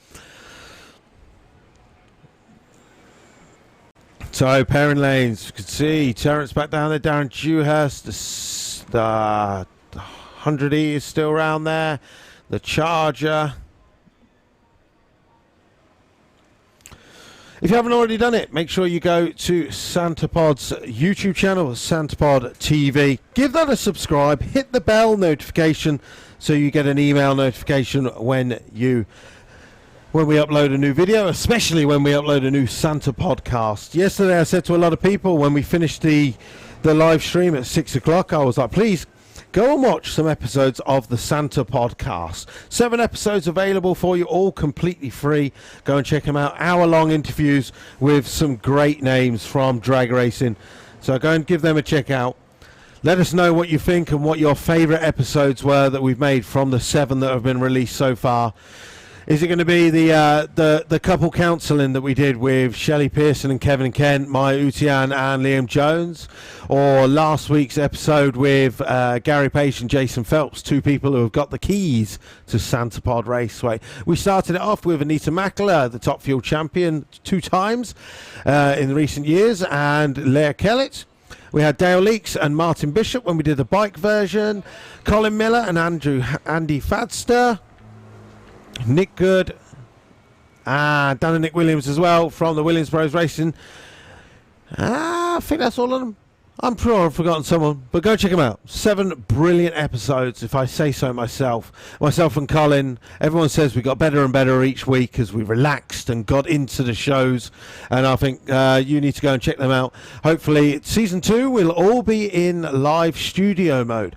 So, Perrin Lanes, you can see Terence back down there. Darren Dewhurst, the 100E is still around there. The Charger. If you haven't already done it, make sure you go to SantaPod's YouTube channel, SantaPod TV. Give that a subscribe. Hit the bell notification so you get an email notification when we upload a new video, especially when we upload a new Santa podcast. Yesterday I said to a lot of people when we finished the live stream at 6 o'clock, I was like, please go and watch some episodes of the Santa podcast. 7 episodes available for you, all completely free. Go and check them out. Hour-long interviews with some great names from drag racing. So go and give them a check out. Let us know what you think and what your favourite episodes were that we've made from the 7 that have been released so far. Is it going to be the couple counselling that we did with Shelley Pearson and Kevin Kent, Maya Utian and Liam Jones? Or last week's episode with Gary Page and Jason Phelps, 2 people who have got the keys to SantaPod Raceway? We started it off with Anita Mackler, the Top Fuel champion 2 times in recent years, and Leah Kellett. We had Dale Leakes and Martin Bishop when we did the bike version, Colin Miller and Andy Fadster, Nick Good, and Dan and Nick Williams as well from the Williams Bros Racing. I think that's all of them. I'm sure I've forgotten someone, but go check them out. 7 brilliant episodes, if I say so myself. Myself and Colin, everyone says we got better and better each week as we relaxed and got into the shows, and I think you need to go and check them out. Hopefully season 2 will all be in live studio mode.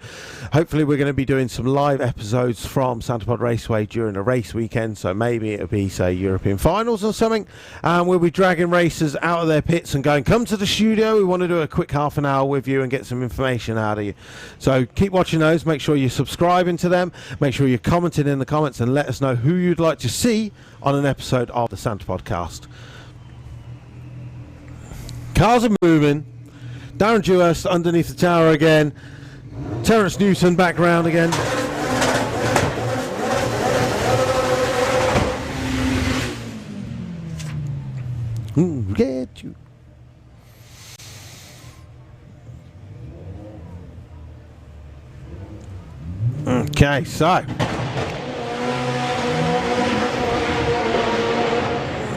Hopefully we're going to be doing some live episodes from SantaPod Raceway during a race weekend, so maybe it'll be, say, European finals or something, and we'll be dragging racers out of their pits and going, come to the studio, we want to do a quick half an hour with you and get some information out of you. So keep watching those. Make sure you're subscribing to them. Make sure you're commenting in the comments and let us know who you'd like to see on an episode of the Santa Podcast. Cars are moving. Darren Dewhurst underneath the tower again. Terence Newton back round again. Get you. Okay, so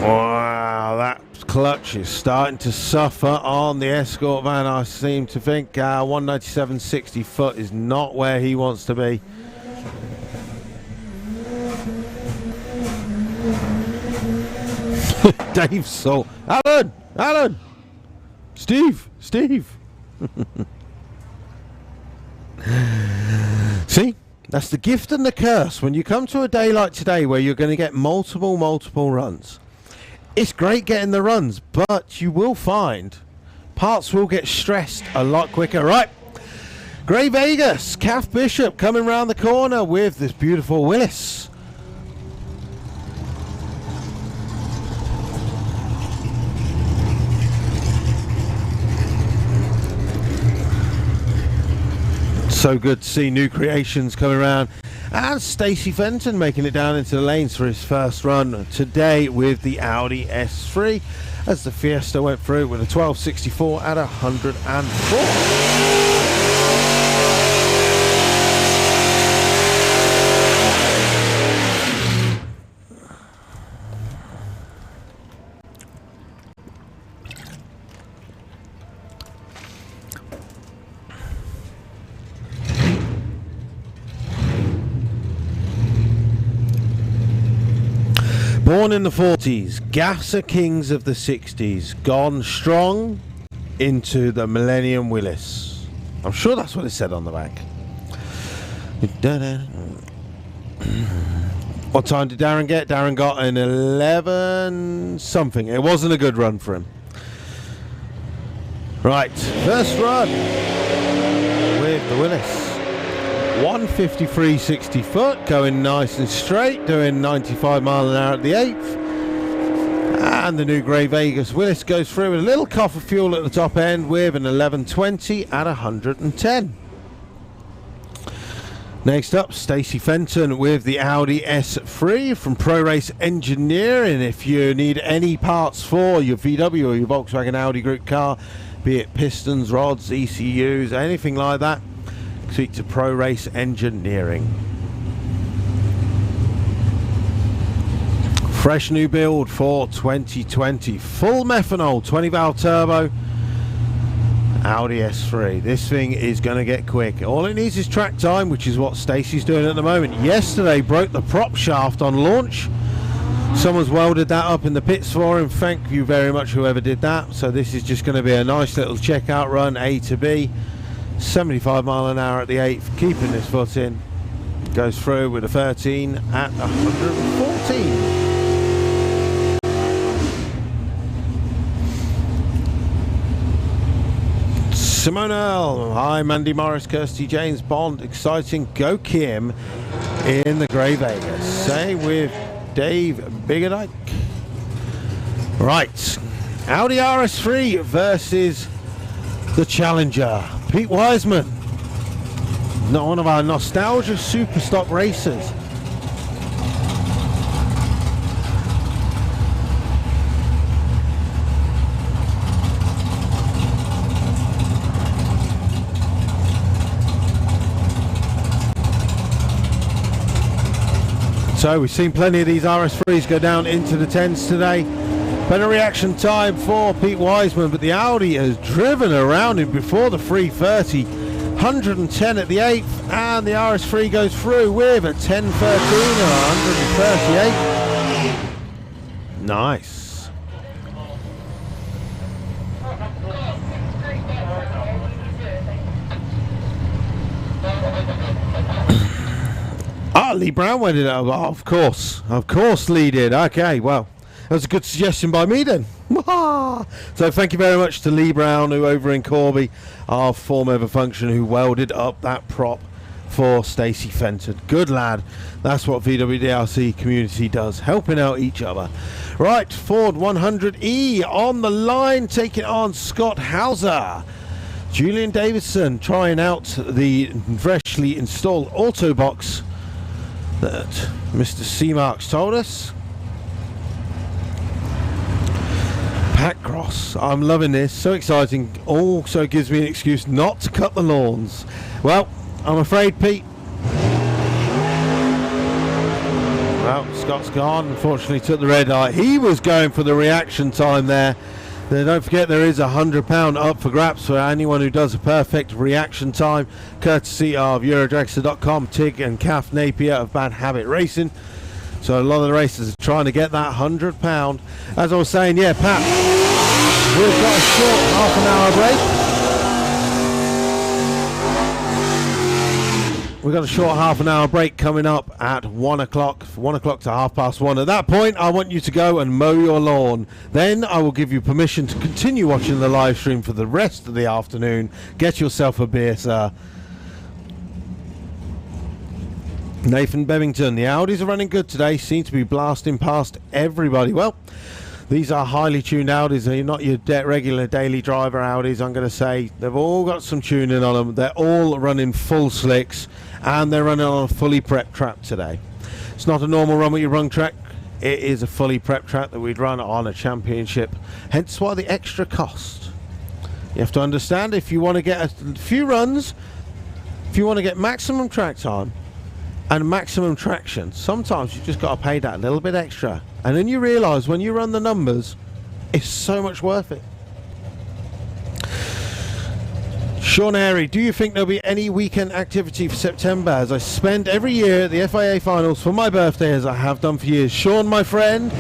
wow, that clutch is starting to suffer on the Escort van. I seem to think 197.60 foot is not where he wants to be. Dave Salt, Alan, Steve. See, that's the gift and the curse when you come to a day like today where you're going to get multiple runs. It's great getting the runs, but you will find parts will get stressed a lot quicker. Right, Grey Vegas, Calf Bishop coming round the corner with this beautiful Willis. So good to see new creations coming around. And Stacey Fenton making it down into the lanes for his first run today with the Audi S3 as the Fiesta went through with a 1264 at 104. Born in the 40s, Gasser Kings of the 60s, gone strong into the Millennium Willis. I'm sure that's what it said on the back. What time did Darren get? Darren got an 11 something. It wasn't a good run for him. Right, first run with the Willis. 153 60 foot, going nice and straight, doing 95 mile an hour at the 8th. And the new Grey Vegas Willis goes through with a little cough of fuel at the top end with an 1120 at 110. Next up, Stacey Fenton with the Audi S3 from Pro Race Engineering. If you need any parts for your VW or your Volkswagen Audi Group car, be it pistons, rods, ECUs, anything like that, speak to Pro Race Engineering. Fresh new build for 2020. Full methanol, 20 valve turbo, Audi S3. This thing is going to get quick. All it needs is track time, which is what Stacey's doing at the moment. Yesterday broke the prop shaft on launch. Someone's welded that up in the pits for him. Thank you very much whoever did that. So this is just going to be a nice little checkout run, A to B. 75 mile an hour at the 8th, keeping this foot in. Goes through with a 13 at 114. Simonel, hi Mandy Morris, Kirsty James Bond, exciting, go Kim in the Grey Vegas. Say with Dave Biggerdyke. Right, Audi RS3 versus the Challenger. Pete Wiseman, not one of our nostalgia super stock racers. So we've seen plenty of these RS3s go down into the 10s today. Better reaction time for Pete Wiseman, but the Audi has driven around him before the 330. 110 at the 8th, and the RS3 goes through with a 1013 or 138. Nice. Lee Brown went it up. Oh, of course, Lee did. Okay, well. That was a good suggestion by me then. So thank you very much to Lee Brown, who over in Corby, our form over function, who welded up that prop for Stacey Fenton. Good lad. That's what VWDRC community does, helping out each other. Right, Ford 100E on the line, taking on Scott Hauser. Julian Davidson trying out the freshly installed auto box that Mr. C-Marks told us. Pat Cross, I'm loving this, so exciting. Also gives me an excuse not to cut the lawns. Well, I'm afraid, Pete. Well, Scott's gone. Unfortunately, took the red eye. He was going for the reaction time there. Then don't forget there is £100 up for grabs for anyone who does a perfect reaction time, courtesy of Eurodragster.com, Tig and Kath Napier of Bad Habit Racing. So a lot of the racers are trying to get that £100. As I was saying, yeah, Pat, we've got a short half an hour break. We've got a short half an hour break coming up at 1 o'clock, 1 o'clock to 1:30. At that point, I want you to go and mow your lawn. Then I will give you permission to continue watching the live stream for the rest of the afternoon. Get yourself a beer, sir. Nathan Bevington, the Audis are running good today, seem to be blasting past everybody. Well, these are highly tuned Audis. They're not your regular daily driver Audis, I'm going to say. They've all got some tuning on them. They're all running full slicks, and they're running on a fully prepped track today. It's not a normal run with your run track. It is a fully prepped track that we'd run on a championship. Hence why the extra cost. You have to understand, if you want to get a few runs, if you want to get maximum track time and maximum traction, sometimes you've just got to pay that little bit extra. And then you realise when you run the numbers, it's so much worth it. Sean Airy, do you think there'll be any weekend activity for September, as I spend every year at the FIA finals for my birthday, as I have done for years? Sean, my friend,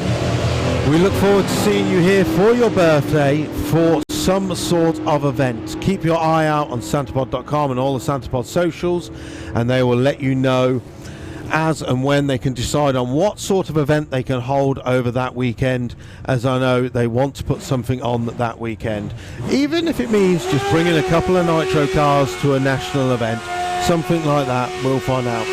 we look forward to seeing you here for your birthday for some sort of event. Keep your eye out on santapod.com and all the Santapod socials, and they will let you know as and when they can decide on what sort of event they can hold over that weekend, as I know they want to put something on that weekend, even if it means just bringing a couple of nitro cars to a national event, something like that. We'll find out.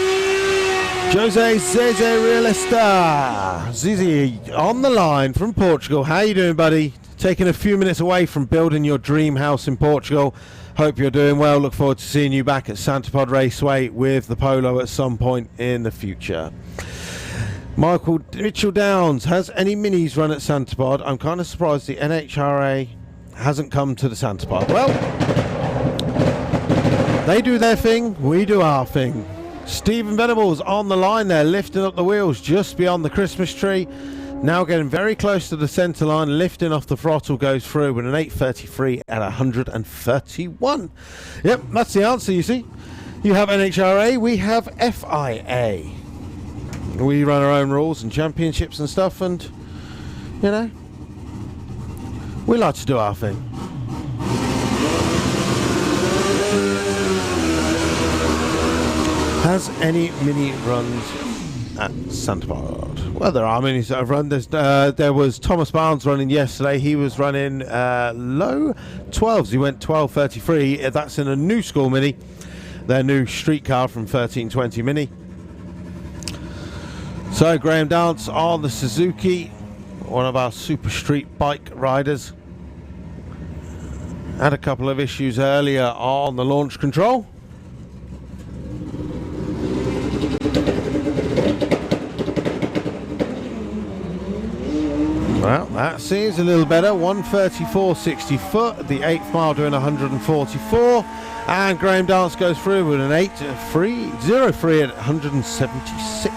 Jose Zeze Realista Zizi on the line from Portugal. How you doing, buddy? Taking a few minutes away from building your dream house in Portugal. Hope you're doing well. Look forward to seeing you back at Santapod Raceway with the Polo at some point in the future. Michael Mitchell Downs, has any minis run at Santapod? I'm kind of surprised the NHRA hasn't come to the Santapod. Well, they do their thing, we do our thing. Stephen Venables on the line there, lifting up the wheels just beyond the Christmas tree. Now getting very close to the centre line, lifting off the throttle, goes through with an 8.33 at 131. Yep, that's the answer, you see. You have NHRA, we have FIA. We run our own rules and championships and stuff, and, you know, we like to do our thing. Has any mini runs at Santapod? Well, there are minis that have run. There was Thomas Barnes running yesterday. He was running low 12s. He went 12.33. That's in a new school mini, their new street car from 1320 Mini. So Graham Dance on the Suzuki, one of our super street bike riders. Had a couple of issues earlier on the launch control. Well, that seems a little better. 134.60 foot, the 8th mile doing 144, and Graham Dance goes through with an 8.03 at 176.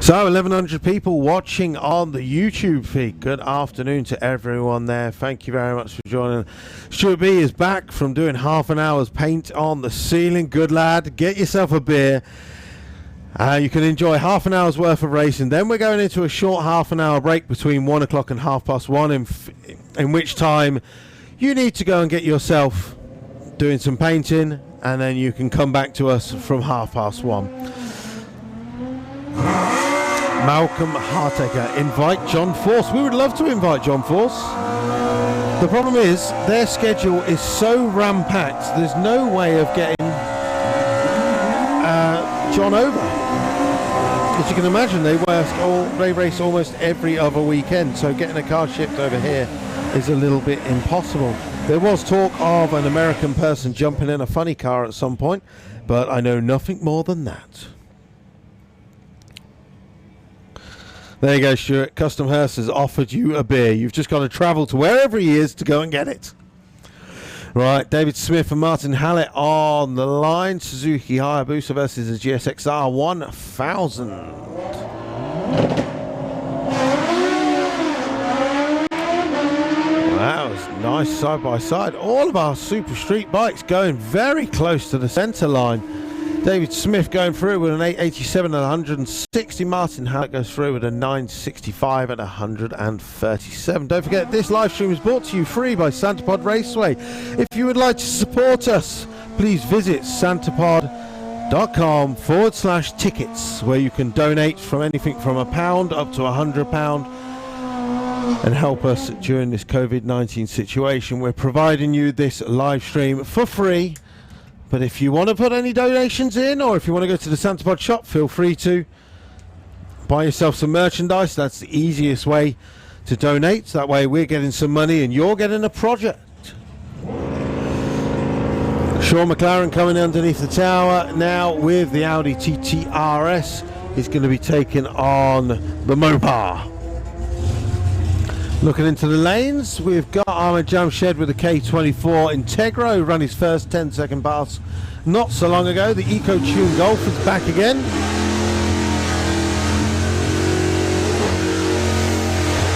So 1,100 people watching on the YouTube feed. Good afternoon to everyone there. Thank you very much for joining. Stuart B is back from doing half an hour's paint on the ceiling. Good lad. Get yourself a beer. You can enjoy half an hour's worth of racing. Then we're going into a short half an hour break between 1 o'clock and 1:30, in which time you need to go and get yourself doing some painting, and then you can come back to us from 1:30. Malcolm Hartaker, invite John Force. We would love to invite John Force. The problem is their schedule is so ram-packed, there's no way of getting John over. As you can imagine, they race almost every other weekend, so getting a car shipped over here is a little bit impossible. There was talk of an American person jumping in a funny car at some point, but I know nothing more than that. There you go, Stuart. Custom Hearst has offered you a beer. You've just got to travel to wherever he is to go and get it. Right, David Smith and Martin Hallett on the line. Suzuki Hayabusa versus the GSXR 1000. That was nice side by side. All of our super street bikes going very close to the centre line. David Smith going through with an 887 at 160. Martin Hallett goes through with a 965 at 137. Don't forget, this live stream is brought to you free by Santapod Raceway. If you would like to support us, please visit santapod.com/tickets, where you can donate from anything from £1 up to £100 and help us during this COVID-19 situation. We're providing you this live stream for free But if you want to put any donations in, or if you want to go to the Santapod shop, feel free to buy yourself some merchandise. That's the easiest way to donate. That way we're getting some money and you're getting a project. Sean McLaren coming underneath the tower now with the Audi TT-RS. He's going to be taking on the Mopar. Looking into the lanes, we've got Ahmed Jamshed with the K24 Integra, who ran his first 10-second pass not so long ago. The Eco-Tune Golf is back again.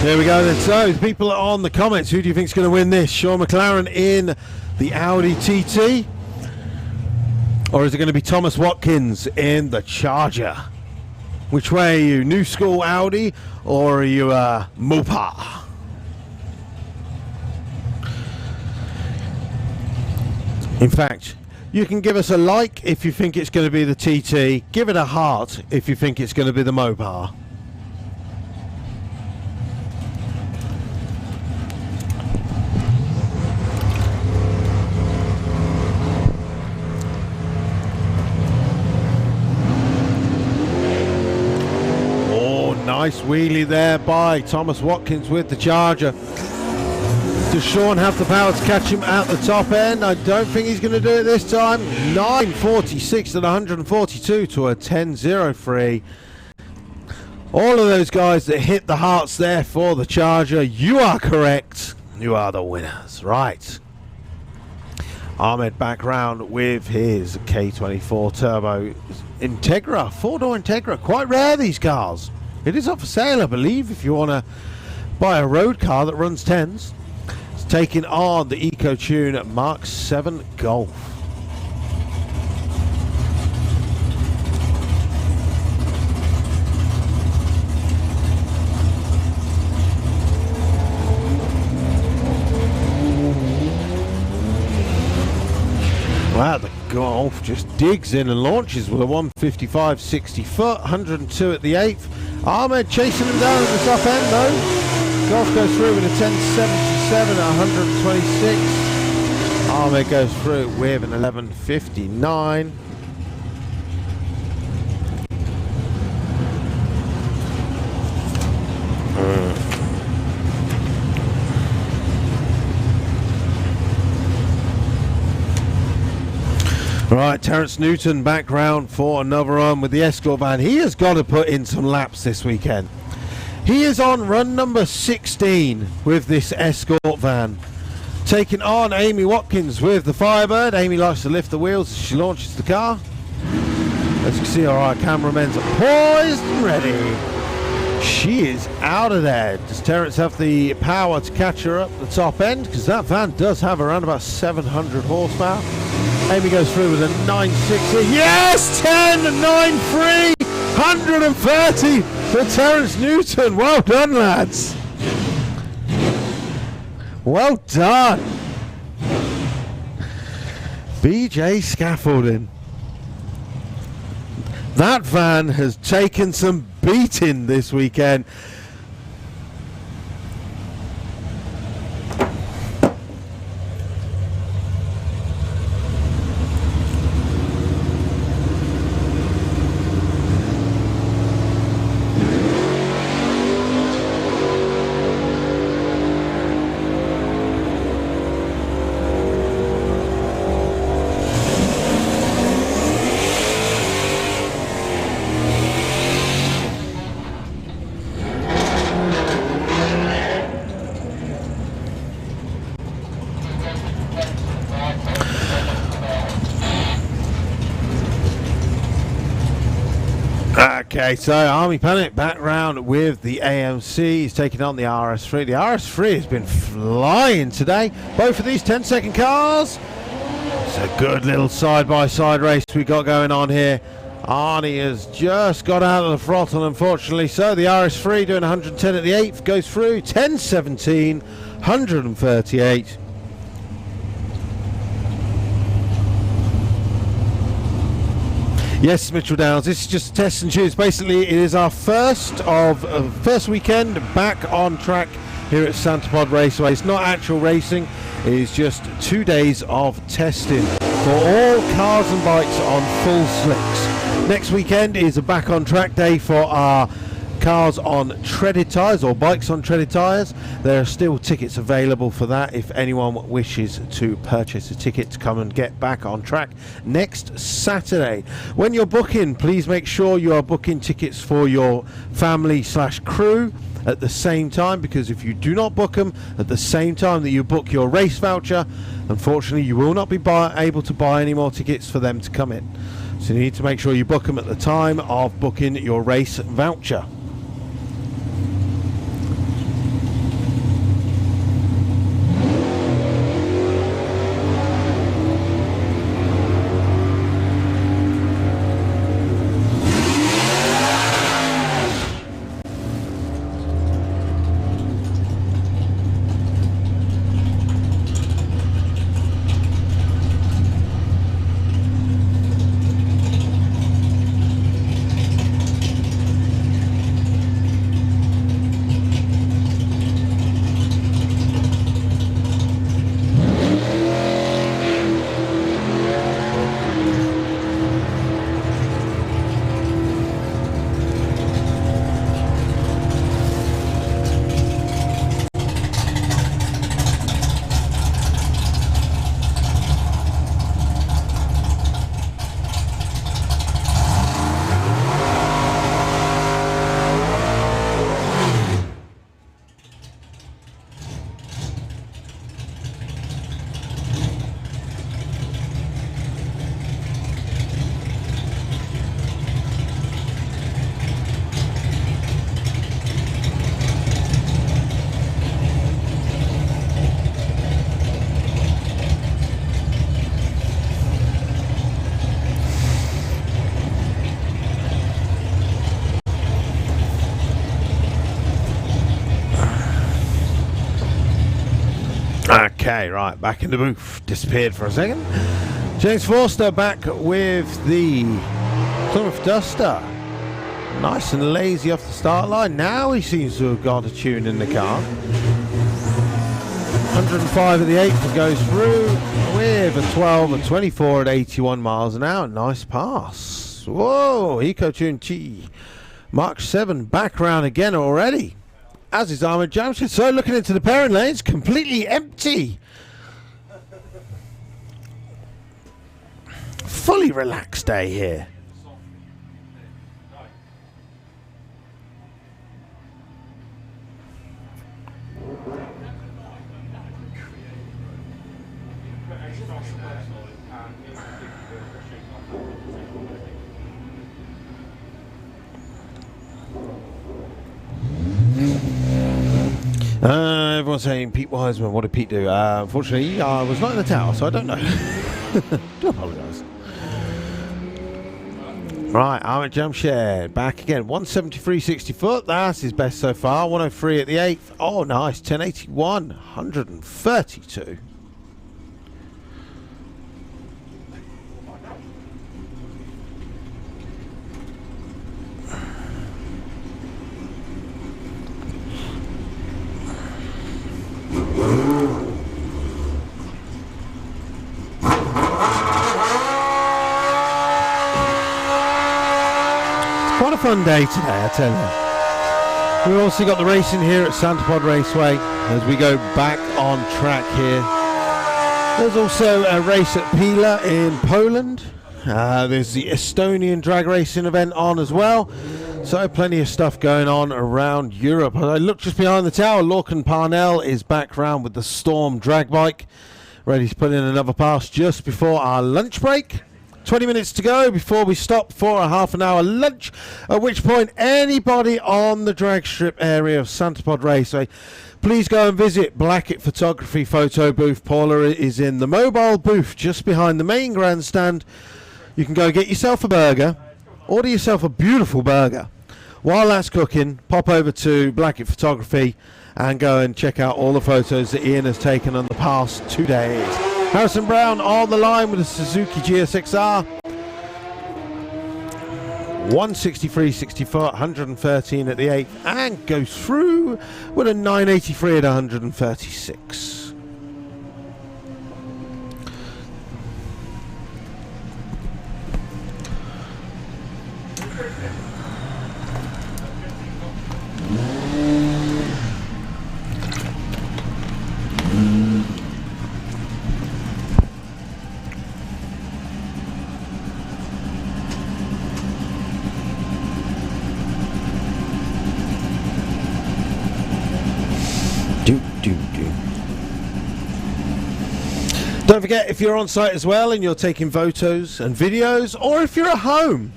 There we go then. So, people on the comments, who do you think is going to win this? Sean McLaren in the Audi TT? Or is it going to be Thomas Watkins in the Charger? Which way are you? New school Audi or are you a Mopar? In fact, you can give us a like if you think it's going to be the TT. Give it a heart if you think it's going to be the Mopar. Nice wheelie there by Thomas Watkins with the Charger. Does Sean have the power to catch him at the top end? I don't think he's going to do it this time. 9.46 at 142 to a 10.03. All of those guys that hit the hearts there for the Charger, you are correct. You are the winners. Right. Ahmed back round with his K24 Turbo Integra. Four-door Integra. Quite rare, these cars. It is up for sale, I believe, if you want to buy a road car that runs 10s. It's taking on the Eco-Tune Mark 7 Golf. Wow, the Golf just digs in and launches with a 155.60 foot, 102 at the 8th. Ahmed chasing him down at the top end though. Golf goes through with a 10.77 at 126. Ahmed goes through with an 11.59. Right, Terence Newton back round for another run with the Escort van. He has got to put in some laps this weekend. He is on run number 16 with this Escort van. Taking on Amy Watkins with the Firebird. Amy likes to lift the wheels as she launches the car. As you can see, our cameramen's poised and ready. She is out of there. Does Terence have the power to catch her up the top end? Because that van does have around about 700 horsepower. Amy goes through with a 9.60. Yes! 10, 9.3, 130 for Terence Newton. Well done, lads. Well done. BJ Scaffolding. That van has taken some beating this weekend. Okay, so Army Panic back round with the AMC. He's taking on the RS3. The RS3 has been flying today. Both of these 10-second cars. It's a good little side-by-side race we got going on here. Arnie has just got out of the throttle, unfortunately. So the RS3 doing 110 at the 8th goes through 10.17, 138. Yes, Mitchell Downs, this is just a test and choose. Basically, it is our first weekend back on track here at Santapod Raceway. It's not actual racing, it is just 2 days of testing. for all cars and bikes on full slicks. Next weekend is a back on track day for our cars on treaded tyres or bikes on treaded tyres. There are still tickets available for that if anyone wishes to purchase a ticket to come and get back on track next Saturday. When you're booking, please make sure you are booking tickets for your family/crew at the same time, because if you do not book them at the same time that you book your race voucher, unfortunately you will not be able to buy any more tickets for them to come in. So you need to make sure you book them at the time of booking your race voucher. Okay, right, back in the booth. Disappeared for a second. James Forster back with the Plymouth Duster. Nice and lazy off the start line. Now he seems to have got a tune in the car. 105 at the 8th and goes through with a 12 and 24 at 81 miles an hour. Nice pass. Whoa, Eco-Tune T. Mark 7 back round again already. As is Ahmed Jamshid. So looking into the pairing lanes, completely empty. Fully relaxed day here. Everyone's saying Pete Wiseman. What did Pete do? Unfortunately, I was not in the tower, so I don't know. Do apologise. Right, Ahmed Jamshed back again. 173.60 foot. That's his best so far. 103 at the 8th. Oh, nice. 1081. 132. Quite a fun day today, I tell you. We've also got the racing here at Santa Pod Raceway as we go back on track here. There's also a race at Pila in Poland. There's the Estonian drag racing event on as well. So plenty of stuff going on around Europe. As I look just behind the tower, Lorcan Parnell is back round with the Storm drag bike, ready to put in another pass just before our lunch break. 20 minutes to go before we stop for a half an hour lunch, at which point anybody on the drag strip area of Santa Pod Raceway, please go and visit Blackett Photography photo booth. Paula is in the mobile booth just behind the main grandstand. You can go get yourself a burger, order yourself a beautiful burger. While that's cooking, pop over to Blackett Photography and go and check out all the photos that Ian has taken on the past 2 days. Harrison Brown on the line with a Suzuki GSXR. 163.64, 113 at the 8th, and goes through with a 983 at 136. Don't forget, if you're on site as well and you're taking photos and videos, or if you're at home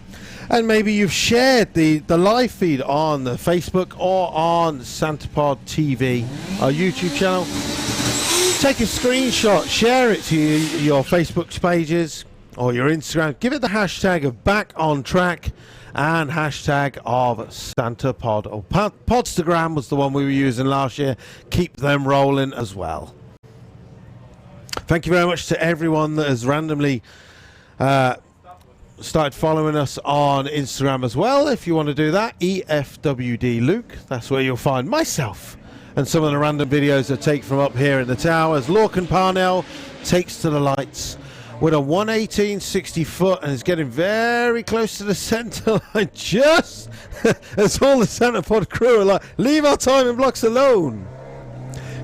and maybe you've shared the live feed on the Facebook or on SantaPod TV, our YouTube channel, take a screenshot, share it to your Facebook pages or your Instagram. Give it the hashtag of Back on Track and hashtag of SantaPod. Or Podstagram was the one we were using last year. Keep them rolling as well. Thank you very much to everyone that has randomly started following us on Instagram as well. If you want to do that, EFWD Luke, that's where you'll find myself and some of the random videos I take from up here in the towers. Lorcan Parnell takes to the lights with a 118 60 foot and is getting very close to the centre line, just as all the SantaPod crew are like, leave our timing blocks alone.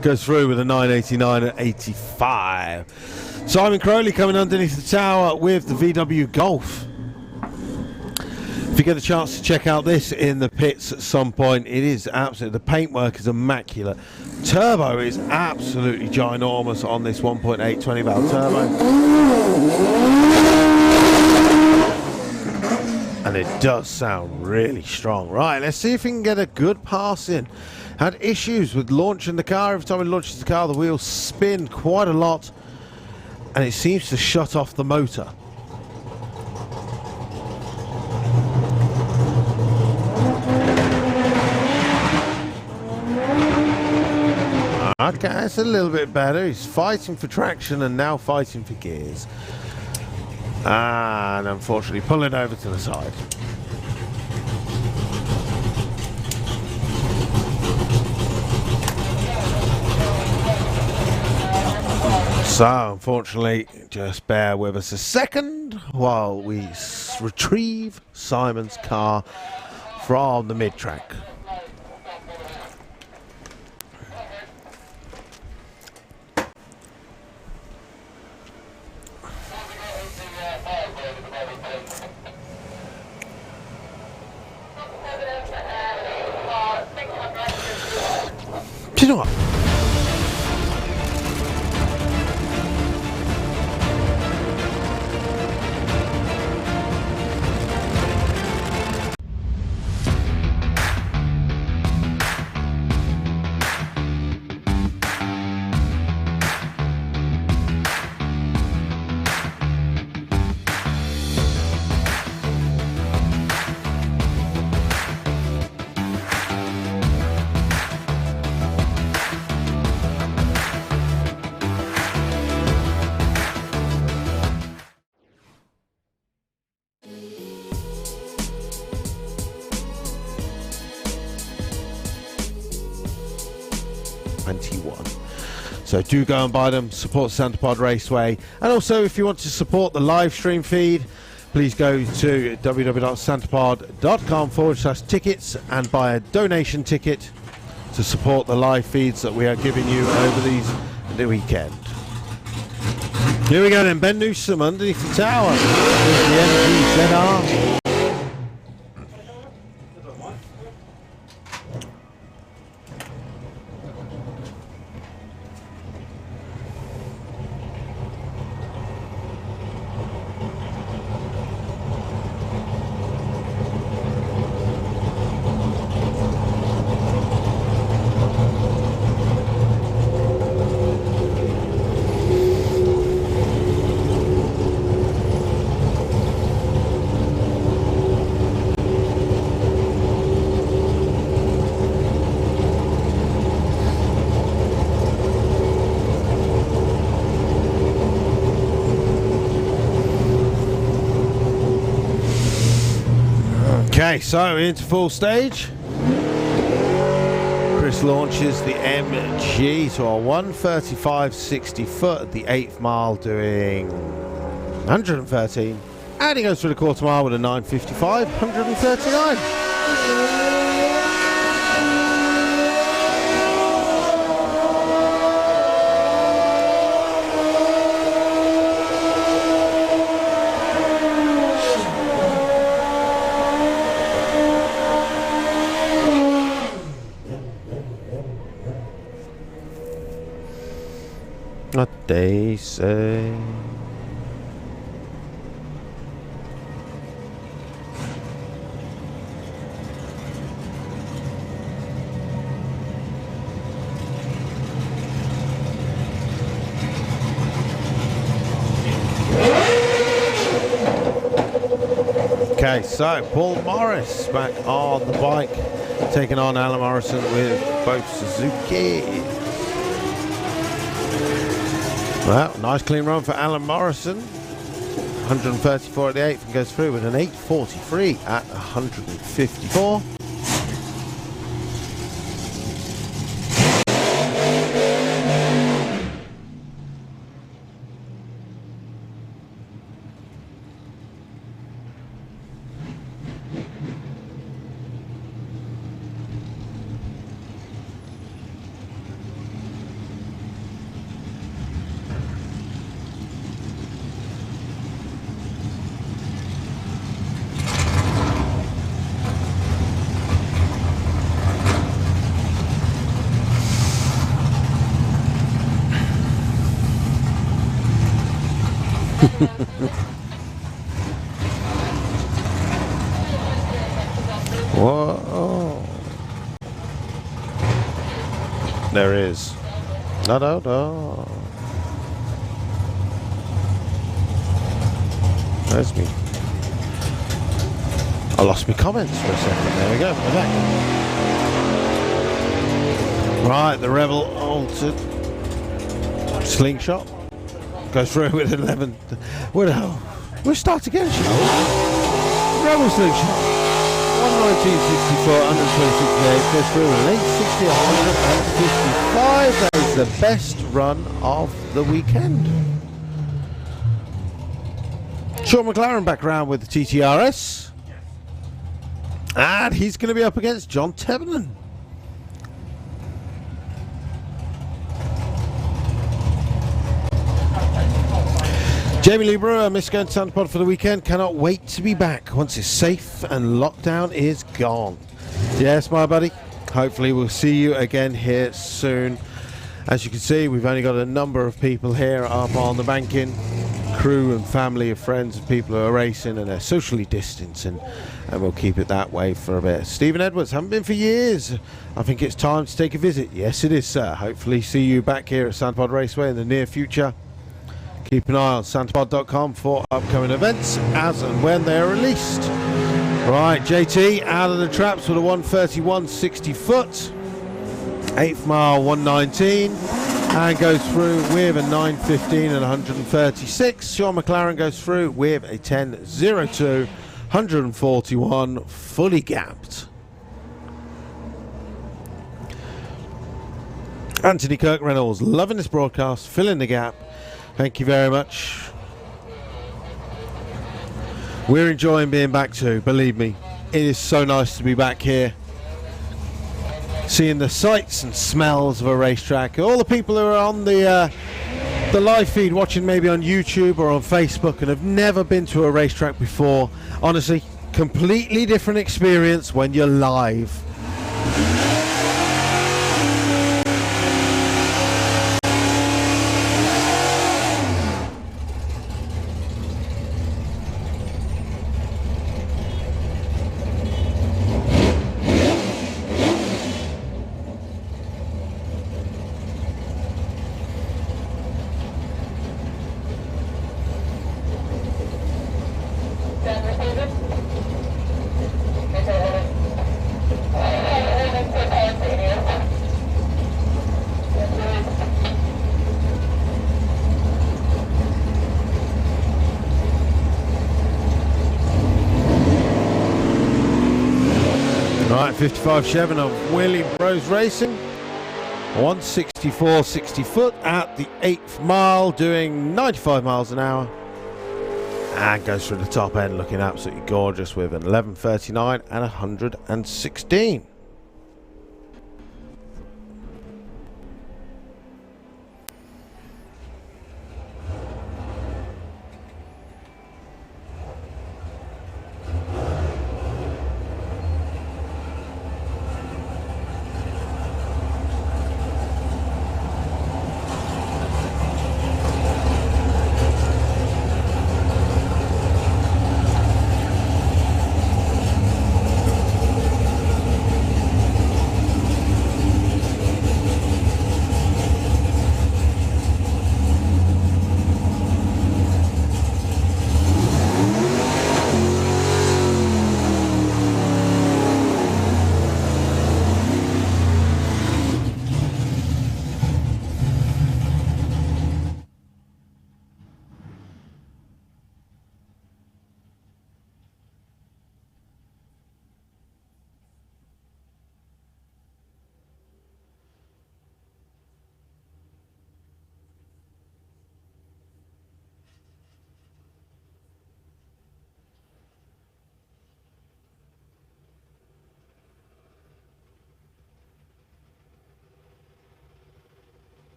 Goes through with a 989 at 85. Simon Crowley coming underneath the tower with the VW Golf. If you get a chance to check out this in the pits at some point, it is absolutely, the paintwork is immaculate. Turbo is absolutely ginormous on this 1.8 20 valve turbo. And it does sound really strong. Right, let's see if we can get a good pass in. Had issues with launching the car. Every time it launches the car, the wheels spin quite a lot and it seems to shut off the motor. Okay, it's a little bit better. He's fighting for traction and now fighting for gears. And unfortunately pulling over to the side. So, unfortunately, just bear with us a second while we retrieve Simon's car from the mid-track. Do you know what? So do go and buy them, support SantaPod Raceway, and also if you want to support the live stream feed, please go to www.santapod.com/tickets and buy a donation ticket to support the live feeds that we are giving you over the weekend. Here we go then, Ben Newsom underneath the tower with the MGZR. Okay, so into full stage. Chris launches the MG to a 135.60 foot at the 8th mile, doing 113. And he goes through the quarter mile with a 9:55, 139. What they say. Okay, so Paul Morris back on the bike, taking on Alan Morrison with both Suzuki. Well, nice clean run for Alan Morrison. 134 at the 8th and goes through with an 8:43 at 154. Whoa. There is. No. There's me. I lost my comments for a second. There we go. We're back. Right, the Rebel altered slingshot goes through with 11. We'll start again, shall we? Rebel slingshot 119.64, 126.8 goes through with an 860, 155. That is the best run of the weekend. Sean McLaren back around with the TTRS. And he's going to be up against John Tebbenan. Jamie Lee Brewer, missed going to Santa Pod for the weekend. Cannot wait to be back once it's safe and lockdown is gone. Yes, my buddy. Hopefully we'll see you again here soon. As you can see, we've only got a number of people here up on the banking. Crew and family of friends and people who are racing, and they're socially distancing, and we'll keep it that way for a bit. Stephen Edwards, haven't been for years. I think it's time to take a visit. Yes, it is, sir. Hopefully see you back here at Santa Pod Raceway in the near future. Keep an eye on santapod.com for upcoming events as and when they are released. Right, JT out of the traps with a 131 60 foot. 8th mile 119 and goes through with a 9:15 and 136. Sean McLaren goes through with a 10:02 141 fully gapped. Anthony Kirk Reynolds loving this broadcast, filling the gap. Thank you very much. We're enjoying being back too, believe me. It is so nice to be back here, seeing the sights and smells of a racetrack. All the people who are on the live feed, watching maybe on YouTube or on Facebook and have never been to a racetrack before, honestly, completely different experience when you're live. Right, 55 Chevron of Willie Bros Racing. 164 60 foot at the 8th mile, doing 95 miles an hour. And goes through the top end looking absolutely gorgeous with an 11:39 and 116.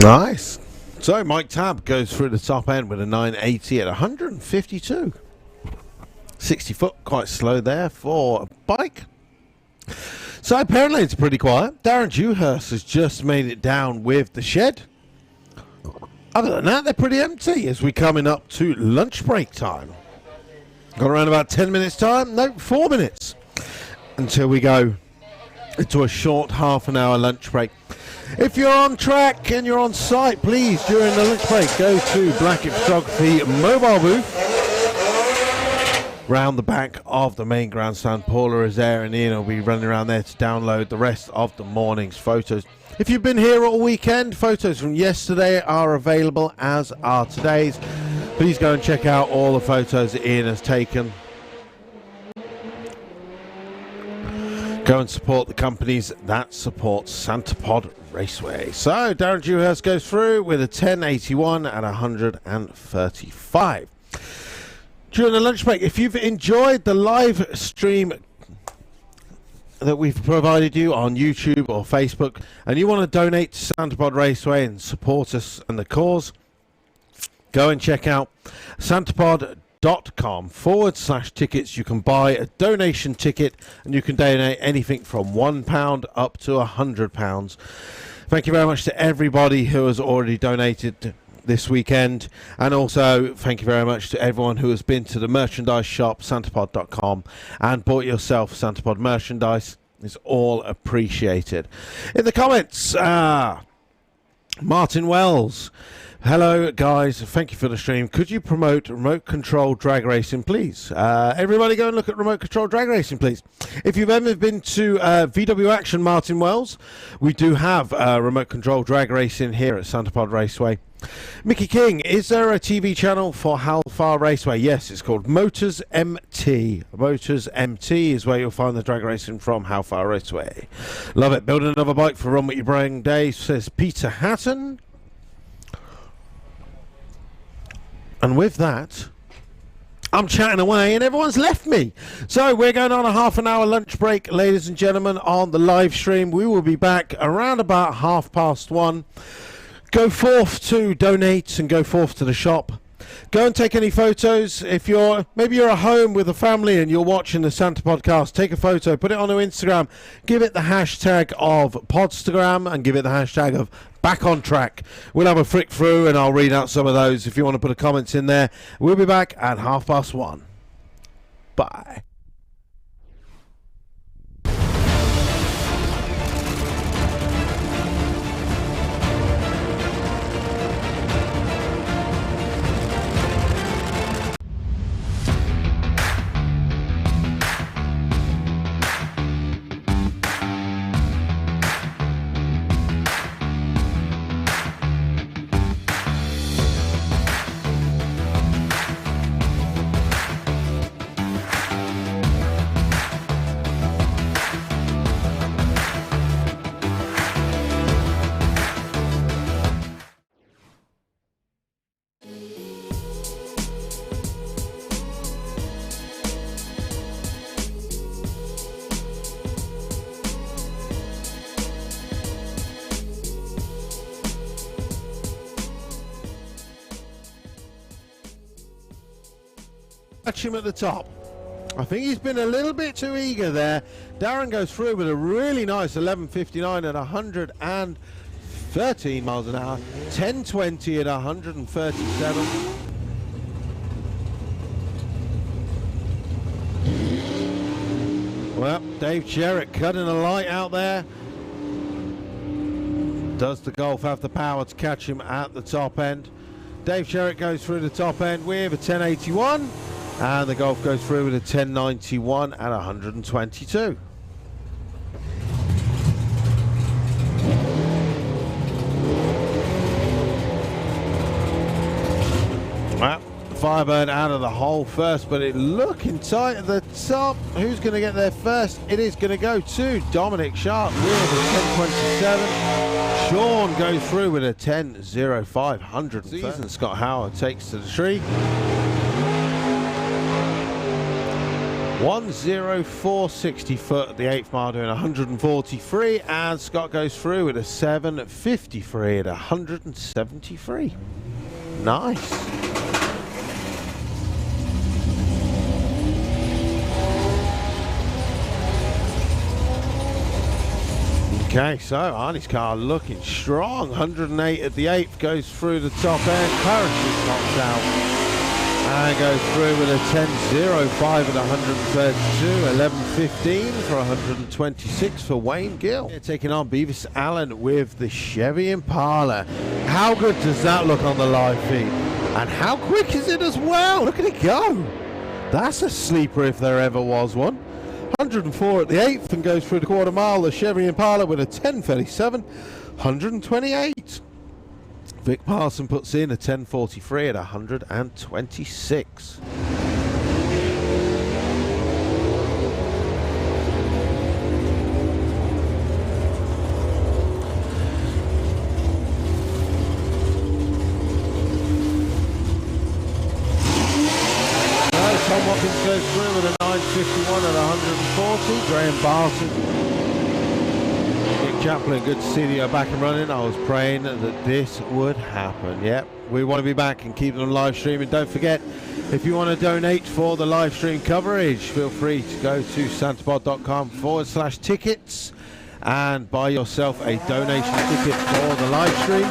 Nice. So Mike Tabb goes through the top end with a 980 at 152. 60 foot, quite slow there for a bike. So apparently it's pretty quiet. Darren Dewhurst has just made it down with the shed. Other than that, they're pretty empty as we're coming up to lunch break time. Got around about 10 minutes time. No, 4 minutes until we go into a short half an hour lunch break. If you're on track and you're on site, please, during the lunch break, go to Blackett Photography mobile booth. Round the back of the main grandstand. Paula is there and Ian will be running around there to download the rest of the morning's photos. If you've been here all weekend, photos from yesterday are available, as are today's. Please go and check out all the photos that Ian has taken. Go and support the companies that support Santa Pod Raceway. So Darren Dewhurst goes through with a 1081 at 135. During the lunch break, if you've enjoyed the live stream that we've provided you on YouTube or Facebook and you want to donate to Santa Pod Raceway and support us and the cause, go and check out santapod.com/tickets. You can buy a donation ticket and you can donate anything from £1 up to £100. Thank you very much to everybody who has already donated this weekend, and also thank you very much to everyone who has been to the merchandise shop santapod.com and bought yourself Santapod merchandise. It's all appreciated. In the comments, Martin Wells, hello guys, thank you for the stream. Could you promote remote control drag racing, please? Everybody go and look at remote control drag racing, please. If you've ever been to VW Action, Martin Wells, we do have remote control drag racing here at Santa Pod Raceway. Mickey King, is there a TV channel for How Far Raceway? Yes, it's called Motors MT. Motors MT is where you'll find the drag racing from How Far Raceway. Love it. Building another bike for Run What You Bring Day, says Peter Hatton. And with that, I'm chatting away and everyone's left me. So we're going on a half an hour lunch break, ladies and gentlemen, on the live stream. We will be back around about 1:30. Go forth to donate and go forth to the shop. Go and take any photos. If maybe you're at home with a family and you're watching the Santa Podcast, take a photo, put it on Instagram, give it the hashtag of Podstagram and give it the hashtag of Back on Track. We'll have a flick through and I'll read out some of those if you want to put a comments in there. We'll be back at 1:30. Bye. Catch him at the top. I think he's been a little bit too eager there. Darren goes through with a really nice 11.59 at 113 miles an hour. 10.20 at 137. Well, Dave Sherritt cutting a light out there. Does the Golf have the power to catch him at the top end? Dave Sherritt goes through the top end with a 10.81. And the Golf goes through with a 10.91 at 122. Well, Firebird out of the hole first, but it looking tight at the top. Who's going to get there first? It is going to go to Dominic Sharp with a 10.27. Sean goes through with a 10.05. 100 season. Scott Howard takes to the tree. 1:04.60 foot at the 8th mile doing 143, and Scott goes through with a 7:53 at 173. Nice. Okay, so Arnie's car looking strong. 108 at the 8th, goes through the top end, parachute knocks out, and goes through with a 10.05 at 132, 11.15 for 126 for Wayne Gill. Yeah, taking on Beavis Allen with the Chevy Impala. How good does that look on the live feed? And how quick is it as well? Look at it go. That's a sleeper if there ever was one. 104 at the 8th and goes through the quarter mile. The Chevy Impala with a 10.37, 128. Vic Parson puts in a 10.43 at 126. Tom Watkins goes through with a 9.51 at 140. Graham Barton. Nick Chaplin, good to see that you're back and running. I was praying that this would happen. Yep, we want to be back and keep them live streaming. Don't forget, if you want to donate for the live stream coverage, feel free to go to santapod.com/tickets and buy yourself a donation ticket for the live stream.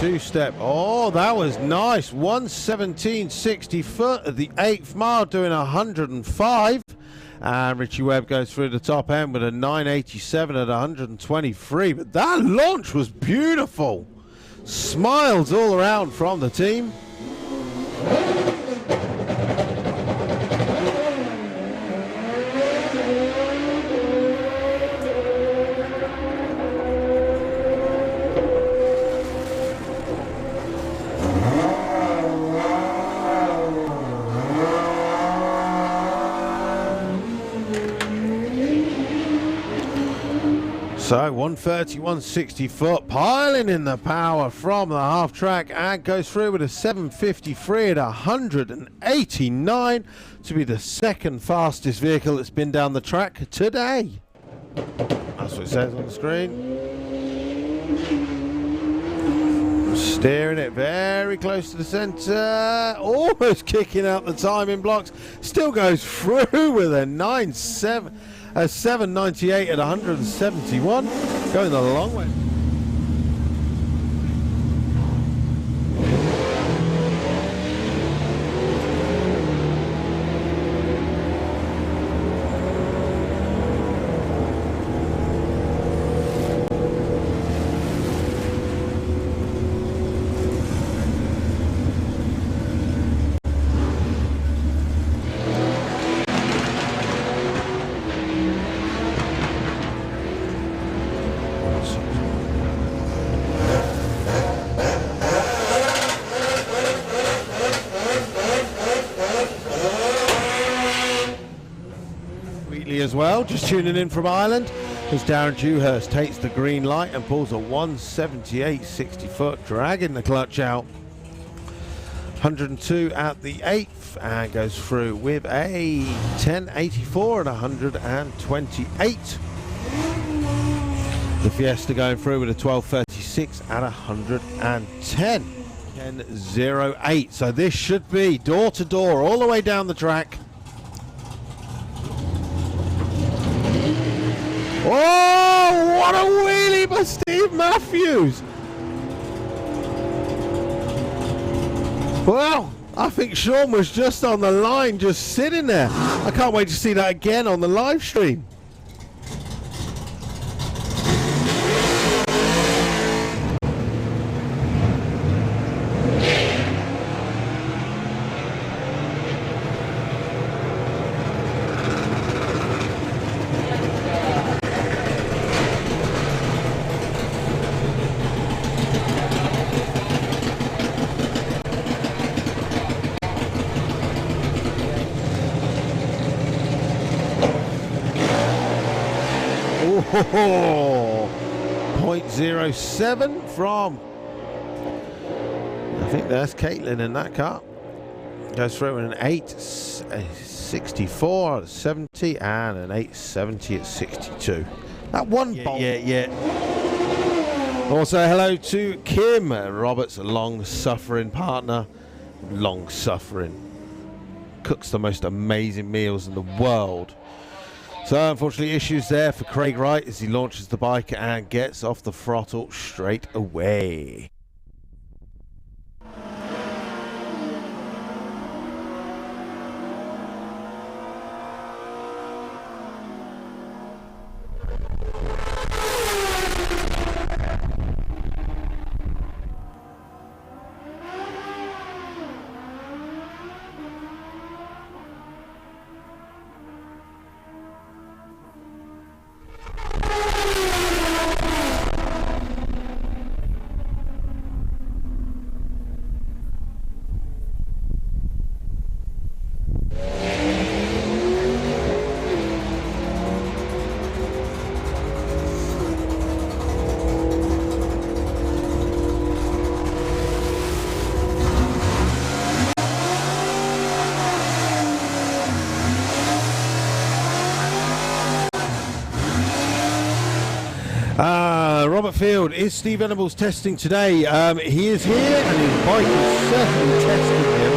Two-step. Oh, that was nice. 1:17.60 foot at the 8th mile doing 105. And Richie Webb goes through the top end with a 9.87 at 123. But that launch was beautiful. Smiles all around from the team. So 131.60 foot, piling in the power from the half track and goes through with a 7.53 at 189 to be the second fastest vehicle that's been down the track today. That's what it says on the screen. Steering it very close to the centre, almost kicking out the timing blocks, still goes through with a 7.98 at 171, going the long way. As well, just tuning in from Ireland, as Darren Dewhurst takes the green light and pulls a 178.60 foot, dragging the clutch out. 102 at the 8th and goes through with a 10.84 at 128. The Fiesta going through with a 12.36 at 110. 10.08. So this should be door to door all the way down the track. Oh, what a wheelie by Steve Matthews! Well, I think Sean was just on the line, just sitting there. I can't wait to see that again on the live stream. 0.07 from, I think that's Caitlin in that car. Goes through an 8.64 at 70 and an 8.70 at 62. That one bolt. Yeah. Also, hello to Kim, Robert's long-suffering partner. Long-suffering. Cooks the most amazing meals in the world. So, unfortunately, issues there for Craig Wright as he launches the bike and gets off the throttle straight away. Robert Field, is Steve Venables testing today? He is here and his bike is certainly testing him.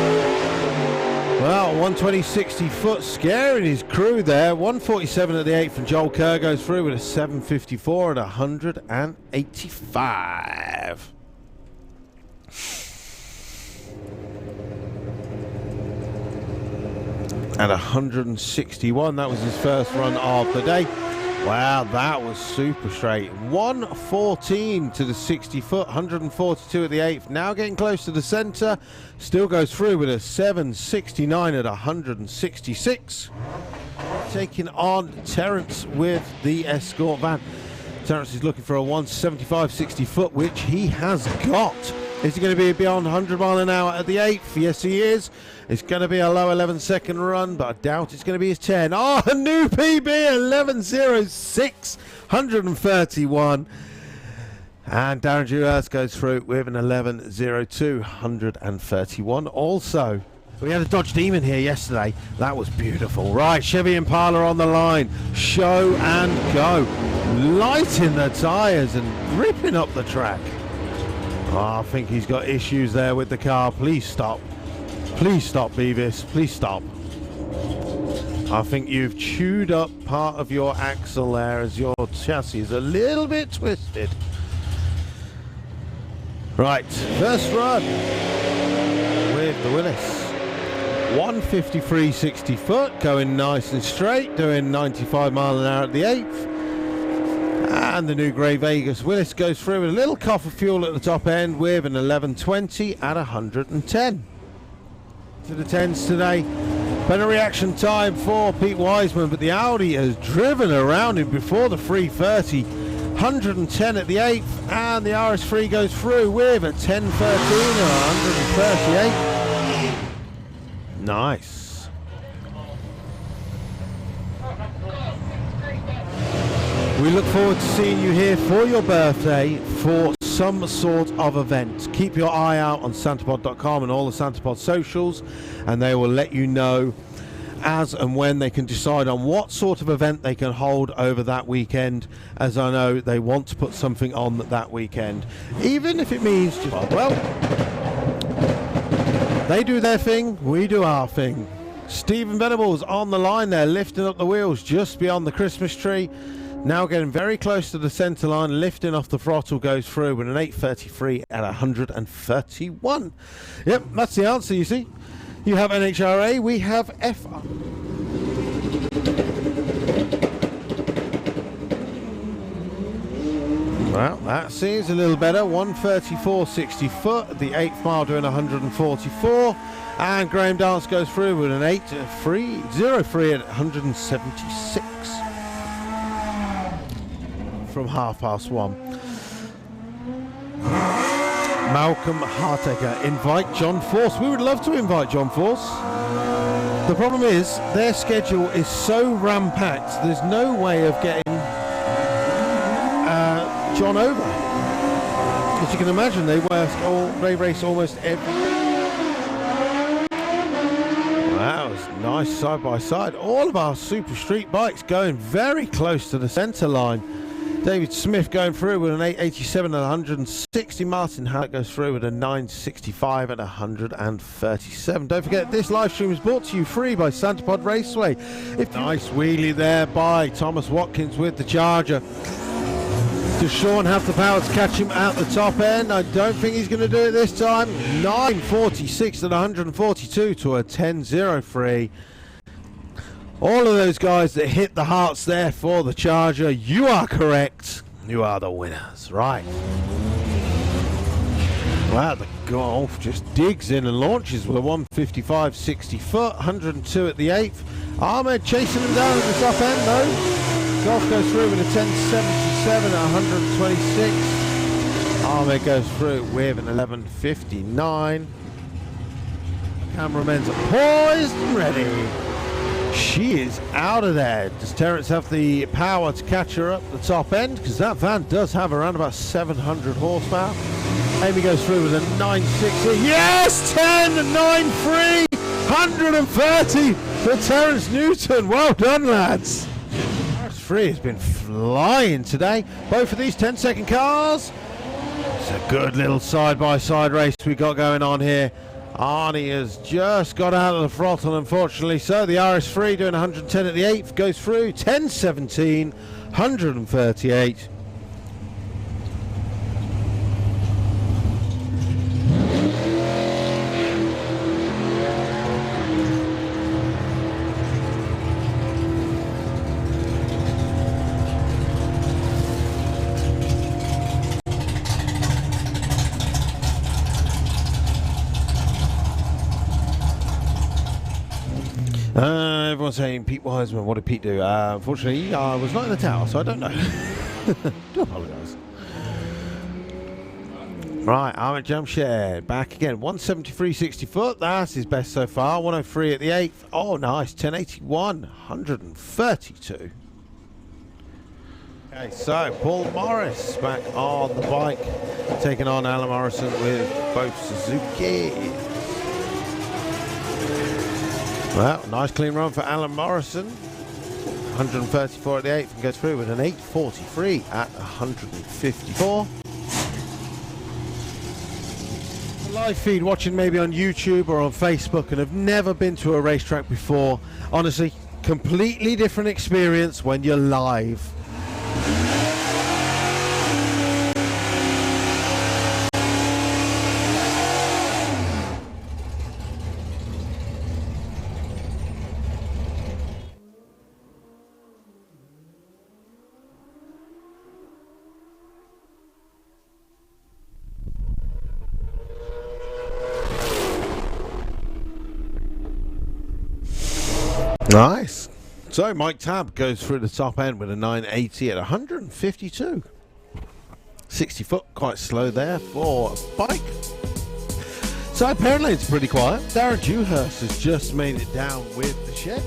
Well, 120 60 foot scaring his crew there. 147 at the 8th and Joel Kerr goes through with a 754 at 185. At 161, that was his first run of the day. Wow, that was super straight. 114 to the 60 foot, 142 at the 8th. Now getting close to the centre. Still goes through with a 769 at 166. Taking on Terence with the Escort van. Terence is looking for a 175 60 foot, which he has got. Is he going to be beyond 100 mile an hour at the 8th? Yes, he is. It's going to be a low 11-second run, but I doubt it's going to be his 10. Oh, a new PB, 11.06, 131. And Darren Dewhurst goes through with an 11.02, 131. Also, we had a Dodge Demon here yesterday. That was beautiful. Right, Chevy Impala on the line. Show and go. Lighting the tyres and ripping up the track. Oh, I think he's got issues there with the car. Please stop. Please stop, Beavis. Please stop. I think you've chewed up part of your axle there as your chassis is a little bit twisted. Right, first run with the Willis. 153 60 foot, going nice and straight, doing 95 mile an hour at the 8th. And the new Grey Vegas Willis goes through with a little cough of fuel at the top end with an 11.20 at 110. To the 10s today. Better reaction time for Pete Wiseman, but the Audi has driven around him before the 330. 110 at the 8th, and the RS3 goes through with a 10.13 at 138. Nice. We look forward to seeing you here for your birthday for some sort of event. Keep your eye out on santapod.com and all the Santapod socials, and they will let you know as and when they can decide on what sort of event they can hold over that weekend, as I know they want to put something on that weekend, even if it means just, well, they do their thing, we do our thing. Stephen Venables on the line there, lifting up the wheels just beyond the Christmas tree. Now getting very close to the centre line, lifting off the throttle, goes through with an 8.33 at 131. Yep, that's the answer, you see. You have NHRA, we have FR. Well, that seems a little better. 134 60 foot, the 8th mile doing 144. And Graham Dance goes through with an 8.03 at 176. From 1:30. Malcolm Hartaker, invite John Force. We would love to invite John Force. The problem is their schedule is so ram-packed, there's no way of getting John over. As you can imagine, they race almost every. Wow, it's nice side by side. All of our super street bikes going very close to the centre line. David Smith going through with an 887 and 160. Martin Hallett goes through with a 965 and 137. Don't forget, this live stream is brought to you free by Santa Pod Raceway. Nice wheelie there by Thomas Watkins with the Charger. Does Sean have the power to catch him at the top end? I don't think he's going to do it this time. 946 and 142 to a 10.03. All of those guys that hit the hearts there for the Charger, you are correct. You are the winners, right? Wow, the Golf just digs in and launches with a 155 60 foot, 102 at the 8th. Ahmed chasing him down at the top end though. Golf goes through with a 1077 at 126. Ahmed goes through with an 1159. Cameramen's poised and ready. She is out of there. Does Terence have the power to catch her up the top end? Because that van does have around about 700 horsepower. Amy goes through with a 960. Yes! 10, 9.3, 130 for Terence Newton. Well done, lads. RS3 has been flying today. Both of these 10-second cars. It's a good little side-by-side race we got going on here. Arnie has just got out of the throttle, unfortunately. So the RS3 doing 110 at the 8th goes through 10.17, 138. Everyone's saying Pete Wiseman, what did Pete do? Unfortunately, I was not in the tower, so I don't know. Do apologise. Right, Ahmed Jamshed back again. 173 60 foot. That's his best so far. 103 at the 8th. Oh, nice. 1081. 132. Okay, so Paul Morris back on the bike, taking on Alan Morrison with both Suzuki. Well, nice clean run for Alan Morrison. 134 at the 8th and goes through with an 843 at 154. The live feed watching maybe on YouTube or on Facebook and have never been to a racetrack before. Honestly, completely different experience when you're live. Nice. So Mike Tabb goes through the top end with a 980 at 152. 60 foot, quite slow there for a bike. So apparently it's pretty quiet. Darren Dewhurst has just made it down with the shed.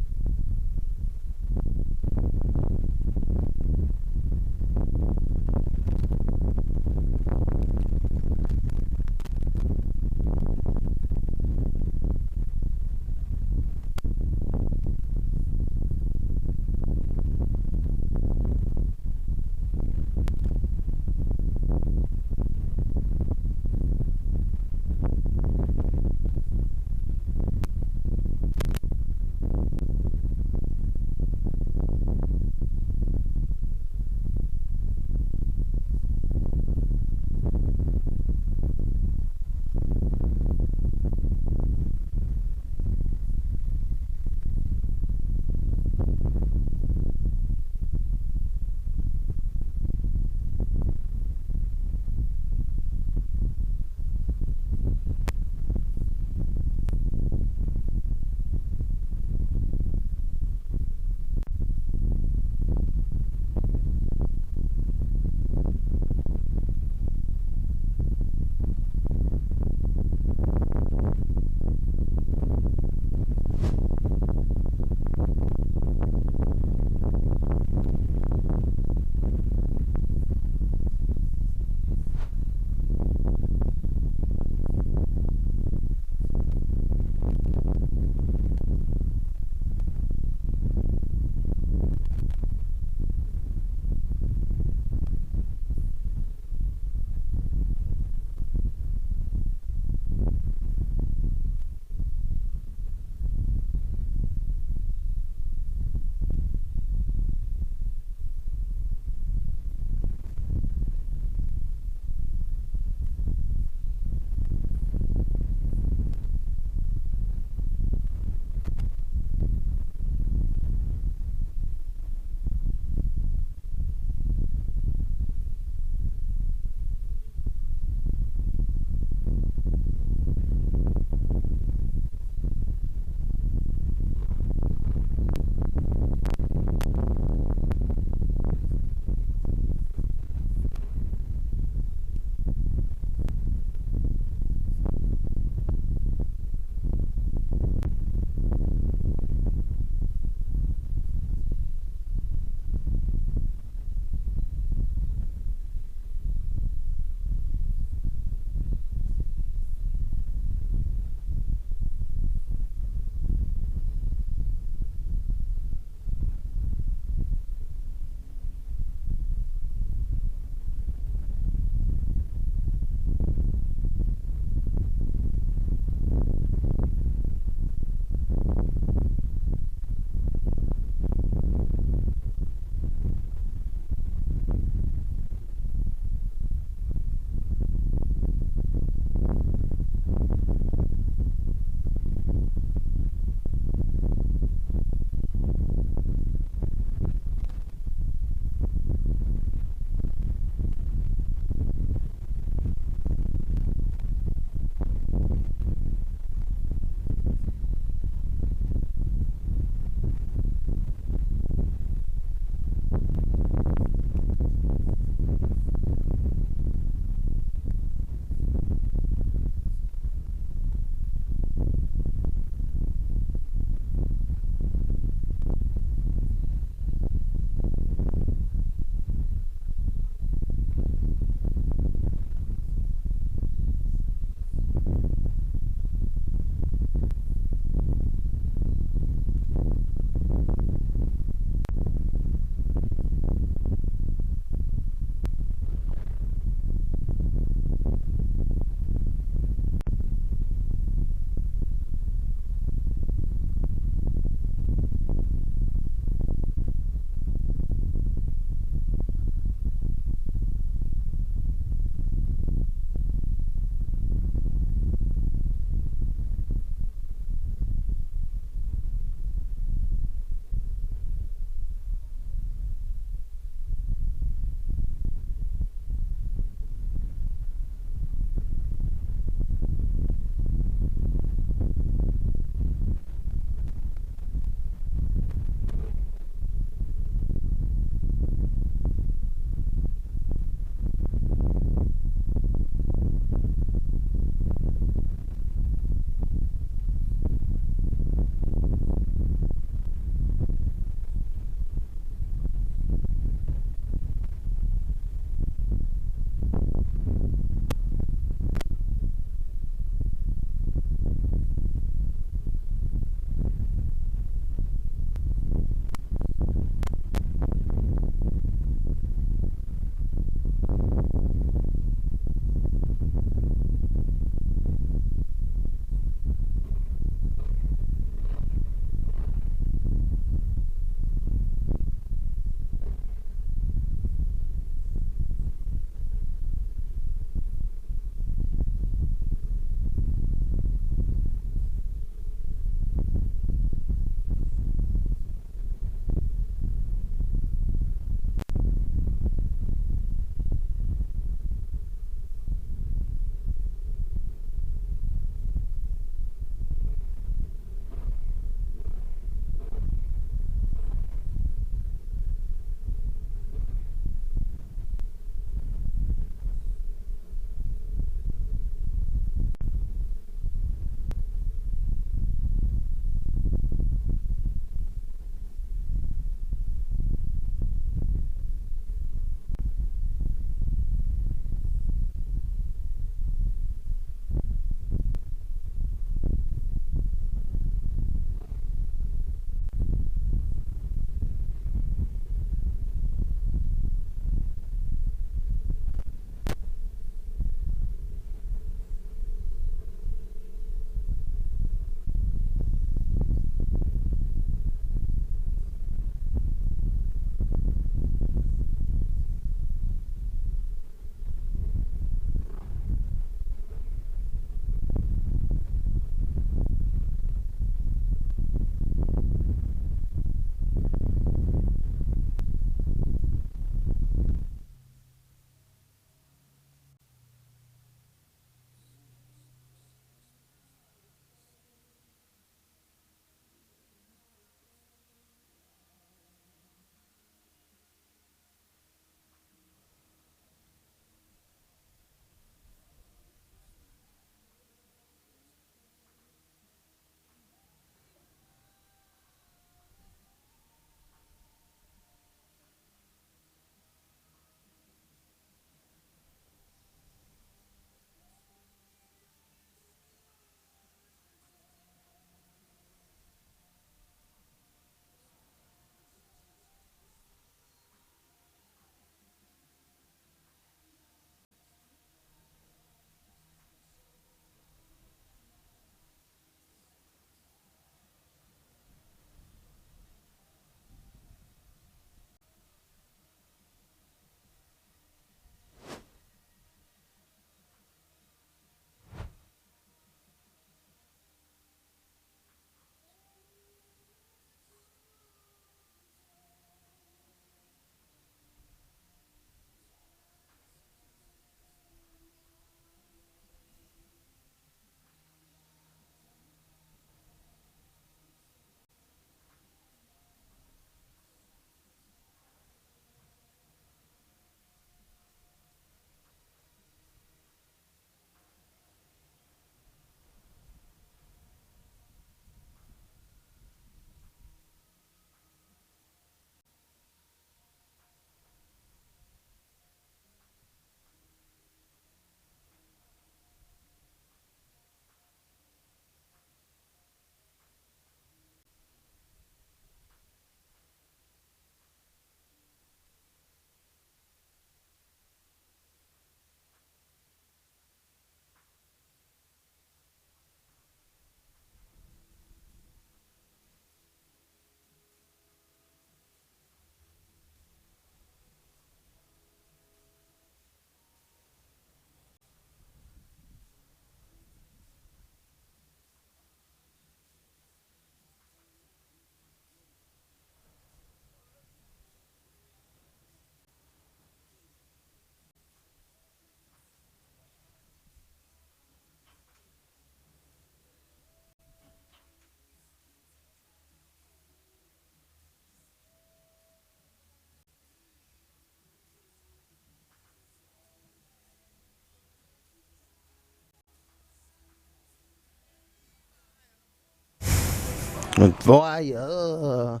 And boy,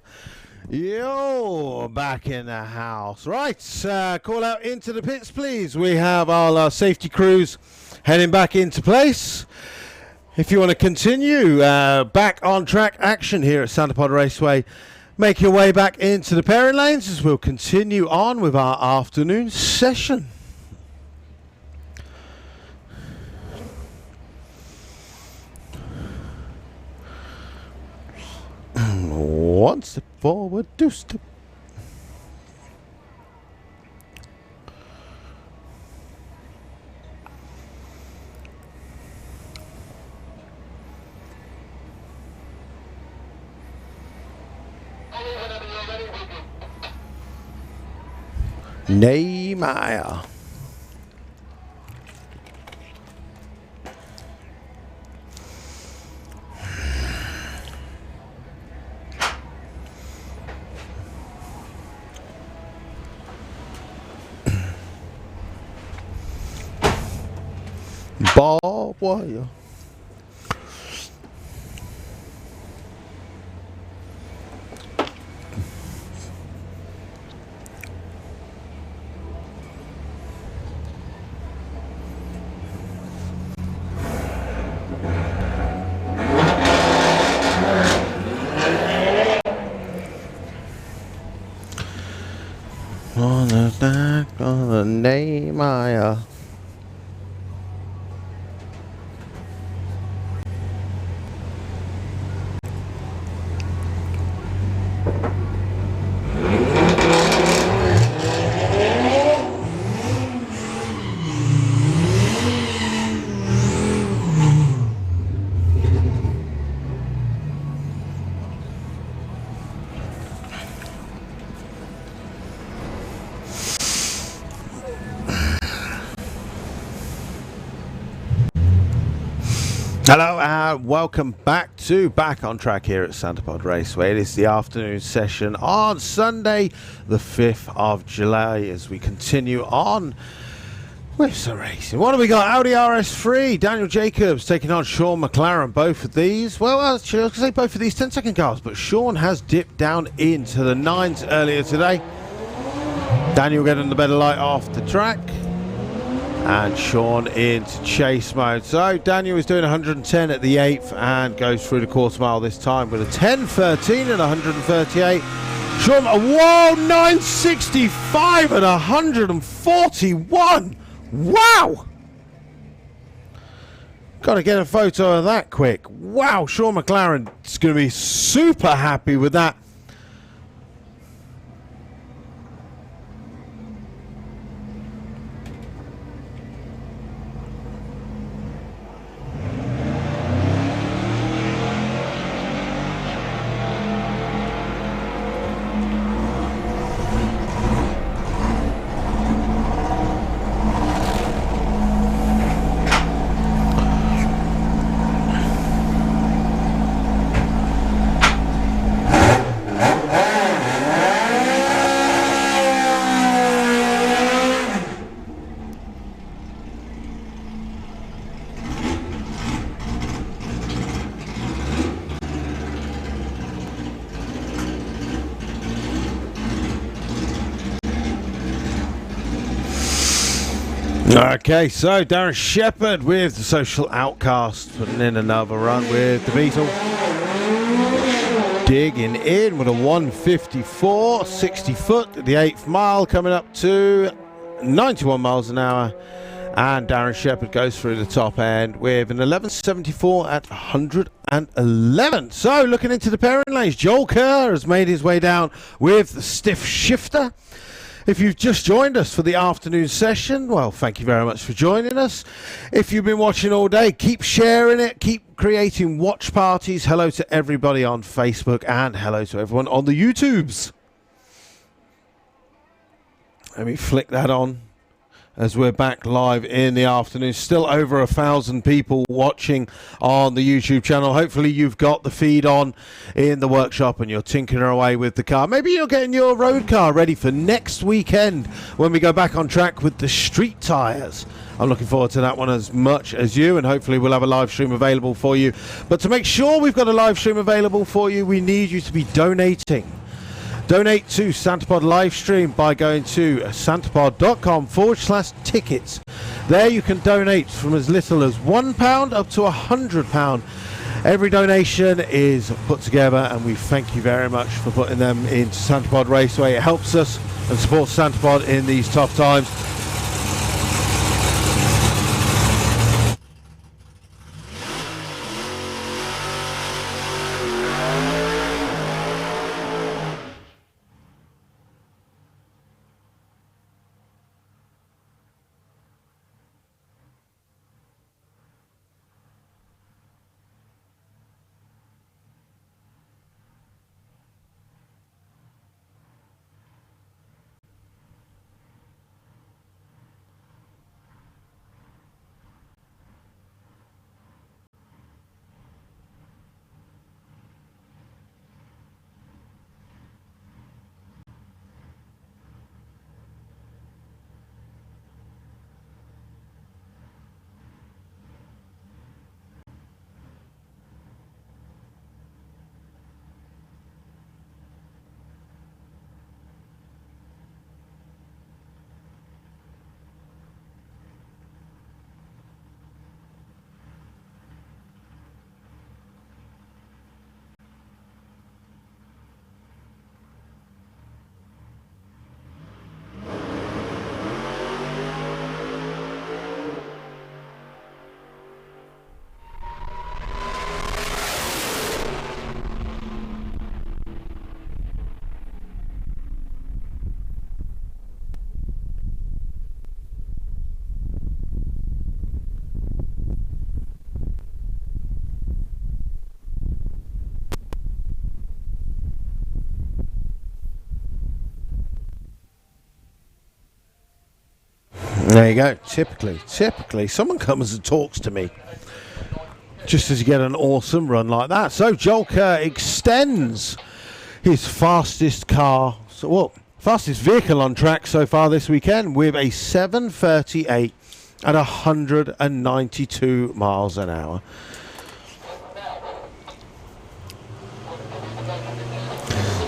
you're back in the house. Right, call out into the pits, please. We have our safety crews heading back into place. If you want to continue back on track action here at Santa Pod Raceway, make your way back into the pairing lanes as we'll continue on with our afternoon session. One step forward, two step. Nehemiah. Ball warrior. On the back of the Nehemiah. Hello and welcome back to Back on Track here at Santa Pod Raceway. It is the afternoon session on Sunday the 5th of July as we continue on with some racing. What have we got? Audi RS3, Daniel Jacobs taking on Sean McLaren. Both of these, well actually I was going to say both of these 10-second cars, but Sean has dipped down into the 9s earlier today. Daniel getting the better light off the track. And Sean into chase mode. So Daniel is doing 110 at the 8th and goes through the quarter mile this time with a 10:13 and 138. Sean, whoa, 965 and 141. Wow! Got to get a photo of that quick. Wow, Sean McLaren is going to be super happy with that. Okay, so Darren Shepherd with the Social Outcast putting in another run with the Beetle. Digging in with a 154, 60 foot at the 8th mile, coming up to 91 miles an hour. And Darren Shepherd goes through the top end with an 11.74 at 111. So looking into the pairing lanes, Joel Kerr has made his way down with the stiff shifter. If you've just joined us for the afternoon session, well, thank you very much for joining us. If you've been watching all day, keep sharing it, keep creating watch parties. Hello to everybody on Facebook and hello to everyone on the YouTubes. Let me flick that on. as we're back live in the afternoon. Still over 1,000 people watching on the YouTube channel. Hopefully you've got the feed on in the workshop and you're tinkering away with the car. Maybe you're getting your road car ready for next weekend when we go back on track with the street tyres. I'm looking forward to that one as much as you, and hopefully we'll have a live stream available for you. But to make sure we've got a live stream available for you, we need you to be donating. Donate to SantaPod livestream by going to santapod.com/tickets. There you can donate from as little as £1 up to £100. Every donation is put together, and we thank you very much for putting them into SantaPod Raceway. It helps us and supports SantaPod in these tough times. There you go. Typically, someone comes and talks to me just as you get an awesome run like that. So Jolka extends his fastest vehicle on track so far this weekend with a 7:38 at 192 miles an hour.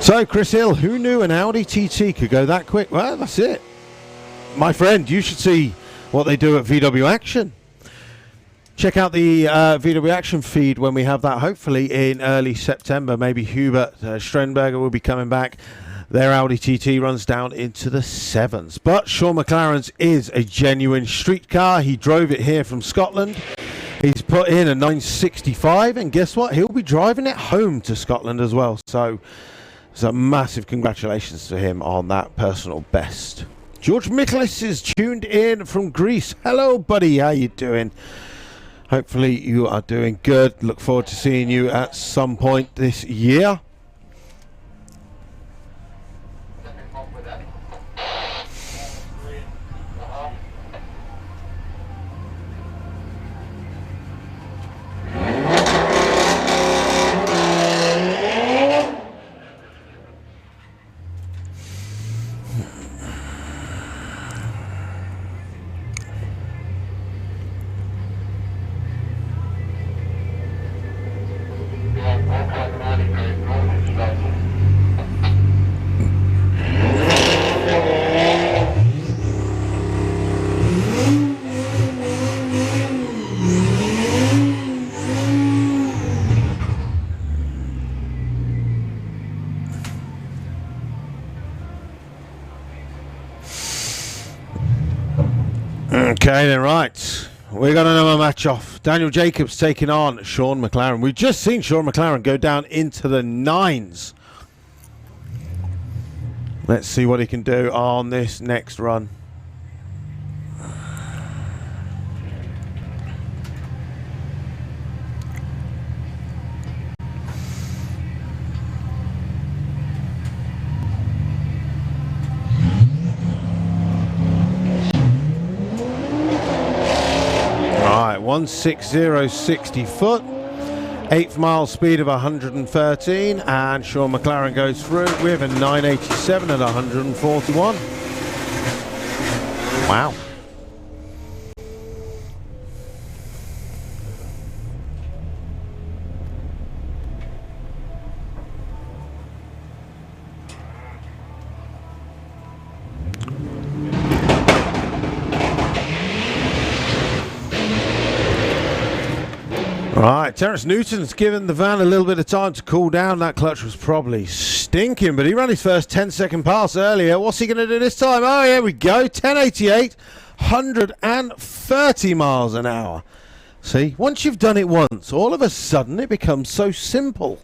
So Chris Hill, who knew an Audi TT could go that quick? Well, that's it. My friend, you should see what they do at VW Action. Check out the VW Action feed when we have that, hopefully in early September. Maybe Hubert Strenberger will be coming back. Their Audi TT runs down into the 7s. But Sean McLaren's is a genuine street car. He drove it here from Scotland. He's put in a 965, and guess what? He'll be driving it home to Scotland as well. So massive congratulations to him on that personal best. George Michaelis is tuned in from Greece. Hello, buddy. How you doing? Hopefully you are doing good. Look forward to seeing you at some point this year. Okay, then, right. We got another match off. Daniel Jacobs taking on Sean McLaren. We've just seen Sean McLaren go down into the 9s. Let's see what he can do on this next run. 160.60 foot. 8th mile speed of 113, and Sean McLaren goes through with a 987 at 141. Wow. Right, Terence Newton's given the van a little bit of time to cool down. That clutch was probably stinking, but he ran his first 10-second pass earlier. What's he going to do this time? Oh, here we go. 1088, 130 miles an hour. See, once you've done it once, all of a sudden it becomes so simple.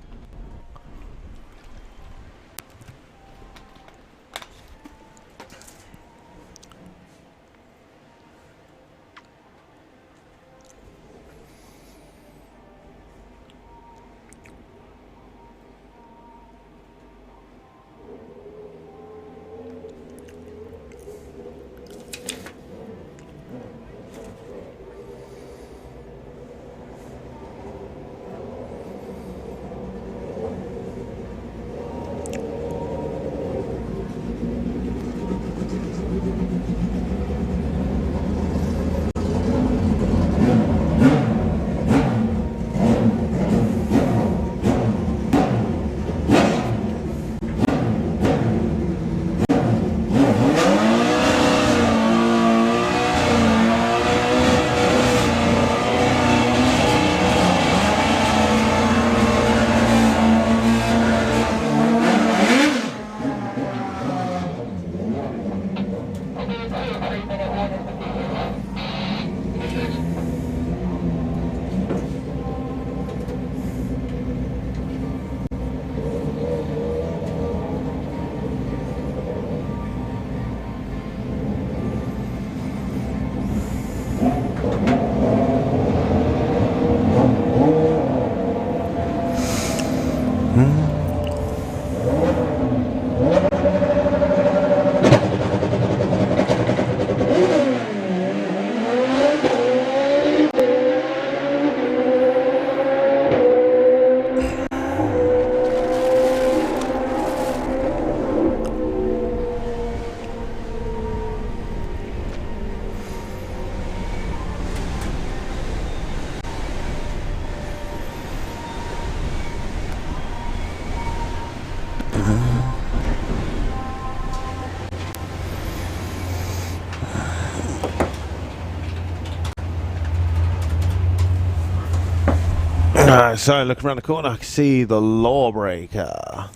So looking around the corner, I can see the Lawbreaker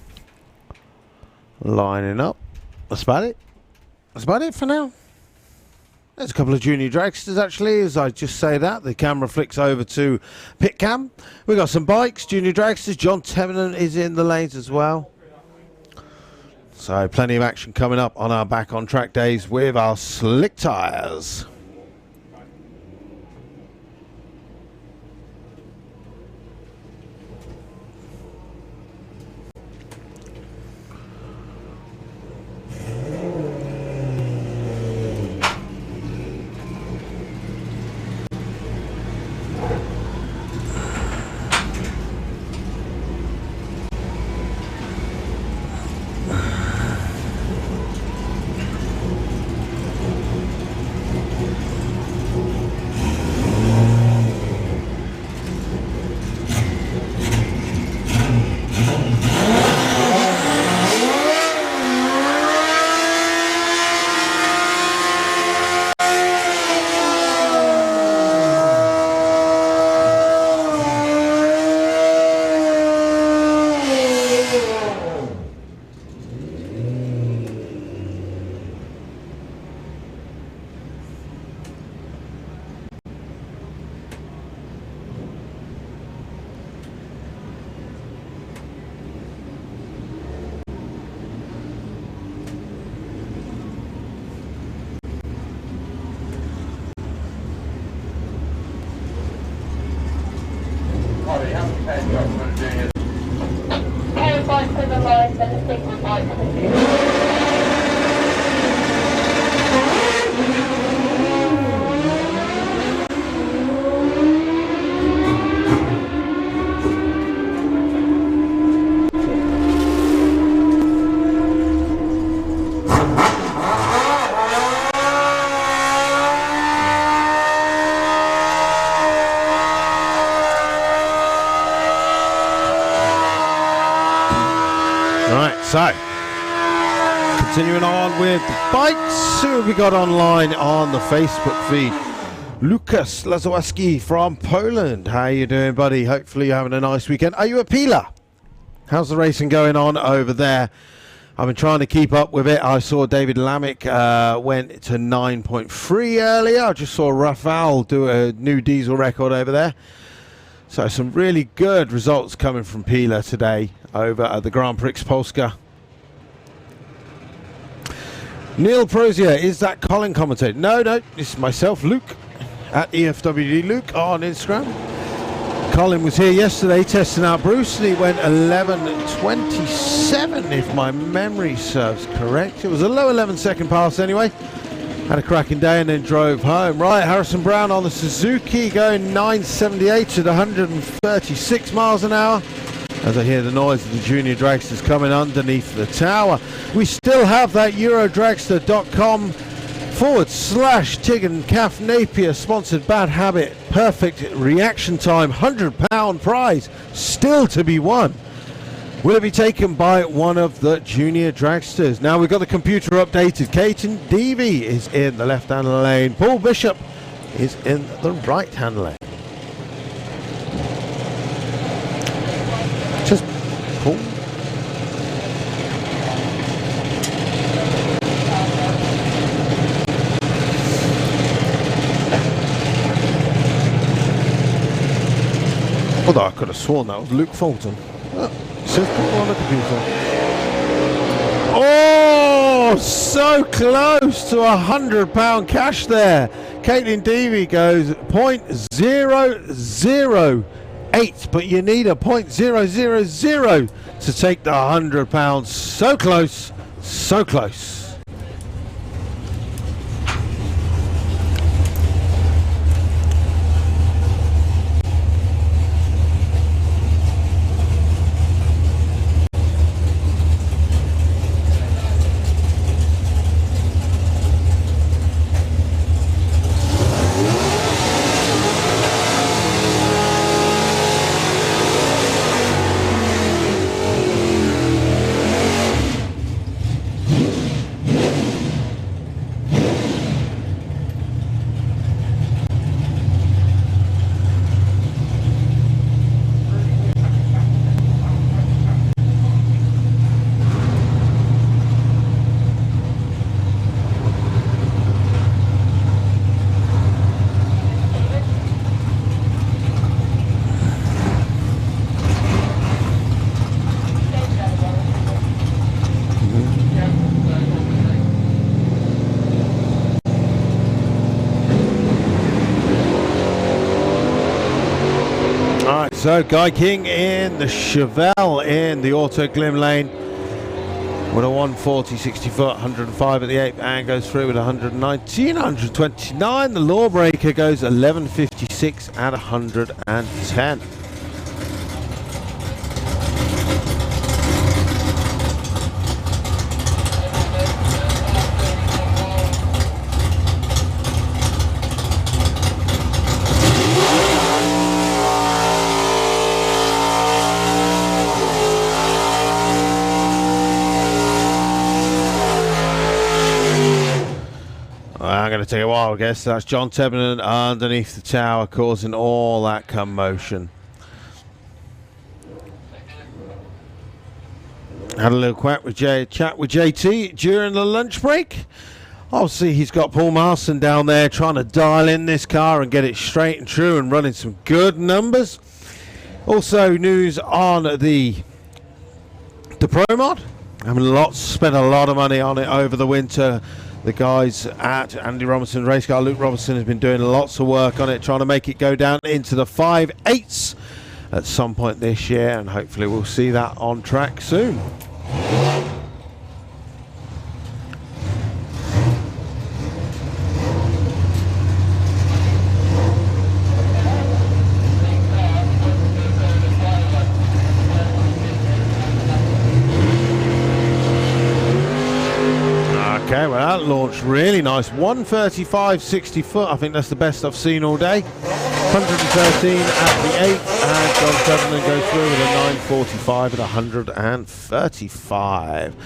lining up. That's about it. That's about it for now. There's a couple of junior dragsters actually. As I just say that, the camera flicks over to pit cam. We've got some bikes, junior dragsters. John Tennant is in the lanes as well. So plenty of action coming up on our back on track days with our slick tyres. Continuing on with bikes, who have we got online on the Facebook feed? Lukas Lazowski from Poland. How you doing, buddy? Hopefully you're having a nice weekend. Are you at Pila? How's the racing going on over there? I've been trying to keep up with it. I saw David Lamick went to 9.3 earlier. I just saw Rafael do a new diesel record over there. So some really good results coming from Pila today over at the Grand Prix Polska. Neil Prozier, is that Colin commentator? No, this is myself, Luke, at EFWD Luke on Instagram. Colin was here yesterday testing out Bruce, and he went 11.27 if my memory serves correct. It was a low 11-second pass anyway. Had a cracking day and then drove home. Right, Harrison Brown on the Suzuki going 9.78 at 136 miles an hour. As I hear the noise of the junior dragsters coming underneath the tower. We still have that Eurodragster.com/Tig and Calf Napier sponsored Bad Habit perfect reaction time £100 prize still to be won. Will it be taken by one of the junior dragsters? Now we've got the computer updated. Caton Deavy is in the left hand lane. Paul Bishop is in the right hand lane. Just Paul. Although I could have sworn that was Luke Fulton. Oh, it says Paul on the computer. Oh, so close to £100 cash there. Caitlin Deavy goes 0.008, but you need a 0.000 to take the £100. So close, so close. So Guy King in the Chevelle in the Auto Glim lane with a 140 60 foot 105 at the 8th and goes through with 119 129. The Lawbreaker goes 11.56 at 110. I'm going to take a while, I guess. That's John Tebben underneath the tower causing all that commotion. Had a little chat with JT during the lunch break. Obviously, he's got Paul Marston down there trying to dial in this car and get it straight and true and running some good numbers. Also, news on the Pro Mod. Spent a lot of money on it over the winter. The guys at Andy Robinson Race Car, Luke Robinson, has been doing lots of work on it, trying to make it go down into the 5.8s at some point this year, and hopefully we'll see that on track soon. Okay, well That launched really nice. 135, 60 foot. I think that's the best I've seen all day. 113 at the 8th, and John Sutherland goes through with a 945 at 135.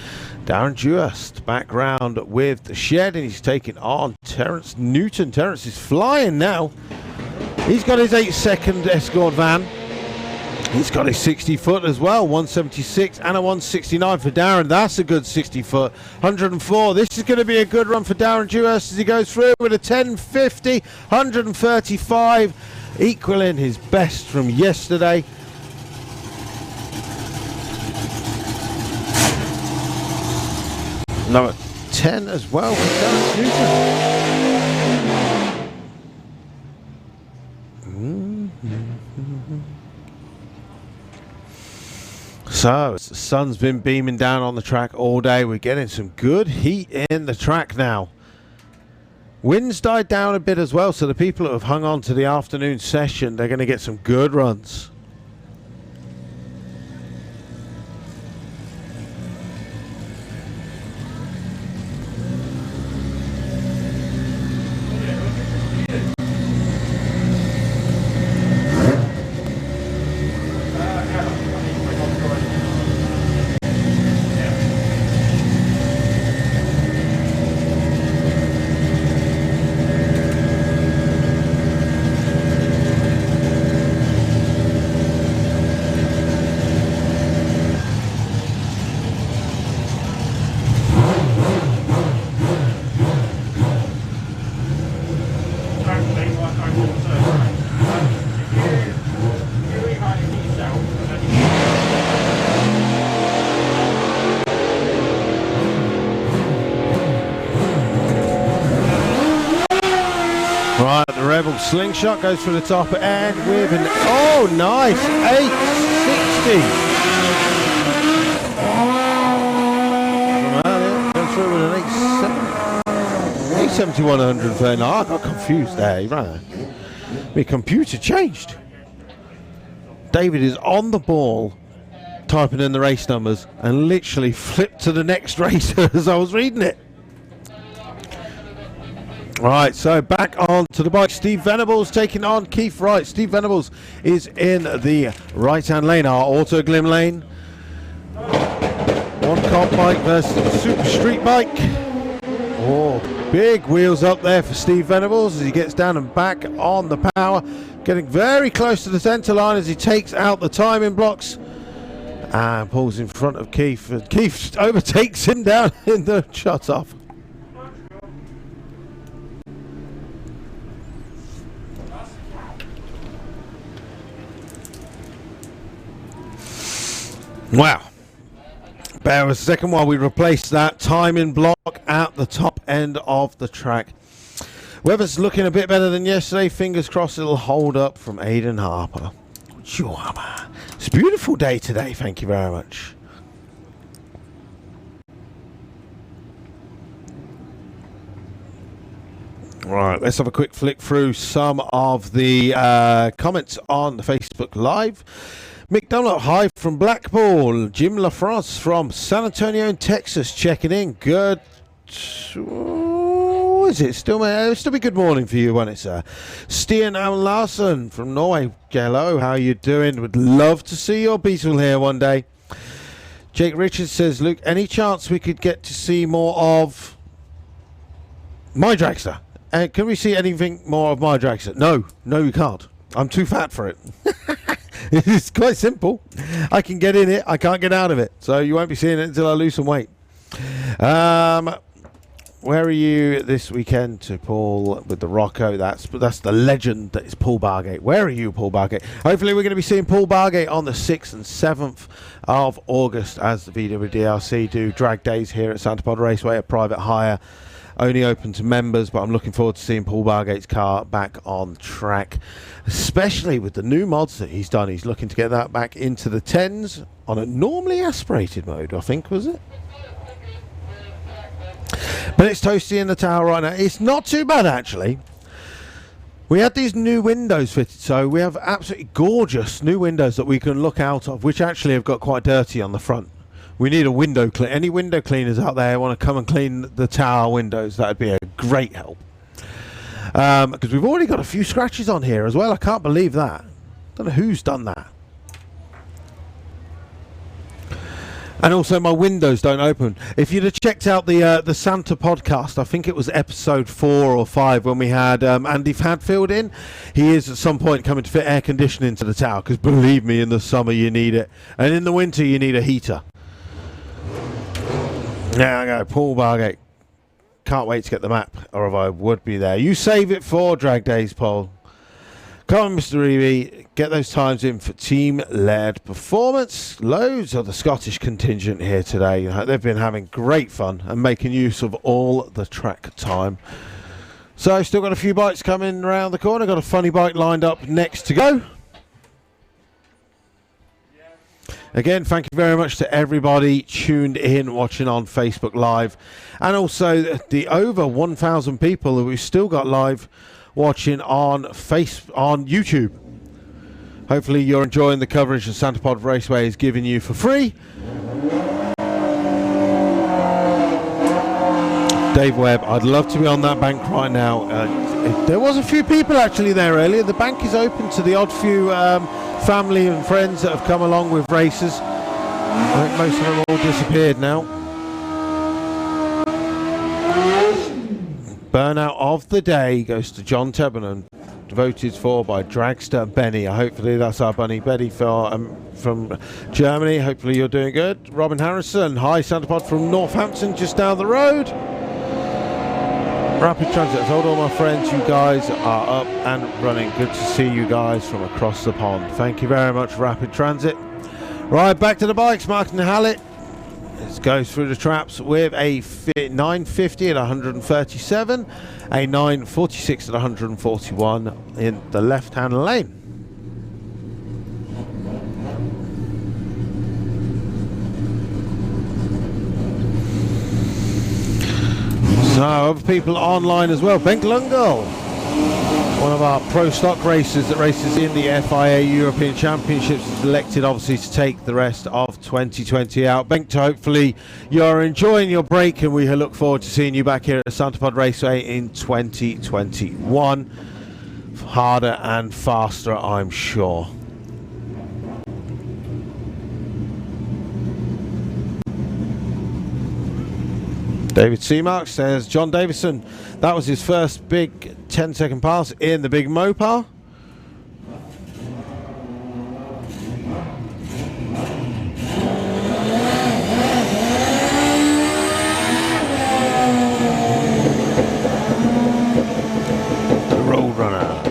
Darren Dewhurst back round with the shed, and he's taking on Terence Newton. Terence is flying now. He's got his 8-second Escort van. He's got his 60 foot as well, 176 and a 169 for Darren. That's a good 60 foot, 104. This is going to be a good run for Darren Dewhurst as he goes through with a 1050, 135, equaling his best from yesterday. Number 10 as well for Darren Newton. So, the sun's been beaming down on the track all day. We're getting some good heat in the track now. Wind's died down a bit as well, so the people that have hung on to the afternoon session, they're going to get some good runs. Right, the Rebel slingshot goes for the top end with an, oh nice, 860. Goes through with an 870, 130. I got confused there, right? My computer changed. David is on the ball, typing in the race numbers, and literally flipped to the next race as I was reading it. Right, so back on to the bike. Steve Venables taking on Keith Wright. Steve Venables is in the right-hand lane, our Auto Glim lane. One comp bike versus the Super Street bike. Oh, big wheels up there for Steve Venables as he gets down and back on the power. Getting very close to the centre line as he takes out the timing blocks and pulls in front of Keith. And Keith overtakes him down in the shut-off. Wow. Bear a second while we replace that timing block at the top end of the track. Weather's looking a bit better than yesterday. Fingers crossed it'll hold up from Aidan Harper. It's a beautiful day today. Thank you very much. Right, let's have a quick flick through some of the comments on the Facebook Live. Mick Dunlop, hi from Blackpool. Jim LaFrance from San Antonio, Texas, checking in. Good. Oh, is it still? It'll still be good morning for you, won't it, sir? Stian Allen Larson from Norway. Hello, how you doing? Would love to see your Beetle here one day. Jake Richards says, Luke, any chance we could get to see more of my dragster? Can we see anything more of my dragster? No, you can't. I'm too fat for it. It's quite simple. I can get in it, I can't get out of it. So you won't be seeing it until I lose some weight. Where are you this weekend to Paul with the Rocco? That's the legend that is Paul Bargate. Where are you, Paul Bargate? Hopefully we're going to be seeing Paul Bargate on the 6th and 7th of August as the VWDRC do drag days here at Santa Pod Raceway, a private hire. Only open to members, but I'm looking forward to seeing Paul Bargate's car back on track, especially with the new mods that he's done. He's looking to get that back into the 10s on a normally aspirated mode, I think, was it? But it's toasty in the tower right now. It's not too bad, actually. We had these new windows fitted, so we have absolutely gorgeous new windows that we can look out of, which actually have got quite dirty on the front. We need a window clean. Any window cleaners out there want to come and clean the tower windows? That'd be a great help. Because we've already got a few scratches on here as well. I can't believe that. Don't know who's done that. And also my windows don't open. If you'd have checked out the Santa podcast, I think it was episode 4 or 5 when we had Andy Fadfield in. He is at some point coming to fit air conditioning to the tower, because believe me, in the summer you need it. And in the winter you need a heater. There I go, Paul Bargate. Can't wait to get the map, or if I would be there. You save it for Drag Days, Paul. Come on, Mr. Evie, get those times in for team-led performance. Loads of the Scottish contingent here today. They've been having great fun and making use of all the track time. So, still got a few bikes coming around the corner. Got a funny bike lined up next to go. Again, thank you very much to everybody tuned in, watching on Facebook Live. And also the over 1,000 people that we've still got live watching on YouTube. Hopefully you're enjoying the coverage that Santa Pod Raceway is giving you for free. Dave Webb, I'd love to be on that bank right now. There was a few people actually there earlier. The bank is open to the odd few family and friends that have come along with races. I think most of them all disappeared now. Burnout of the day goes to John Tebbenen, voted for by Dragster Benny. Hopefully that's our bunny Betty from Germany. Hopefully you're doing good. Robin Harrison, hi Santa Pod from Northampton, just down the road. Rapid Transit, I told all my friends you guys are up and running. Good to see you guys from across the pond. Thank you very much, Rapid Transit. Right, back to the bikes. Martin Hallett. It goes through the traps with a 950 at 137, a 946 at 141 in the left-hand lane. So, other people online as well. Ben Glungall, one of our pro stock racers that races in the FIA European Championships, is elected obviously to take the rest of 2020 out. Bengt, hopefully you're enjoying your break, and we look forward to seeing you back here at Santa Pod Raceway in 2021. Harder and faster, I'm sure. David Seamark says, John Davison, that was his first big 10-second pass in the big Mopar. The Roadrunner.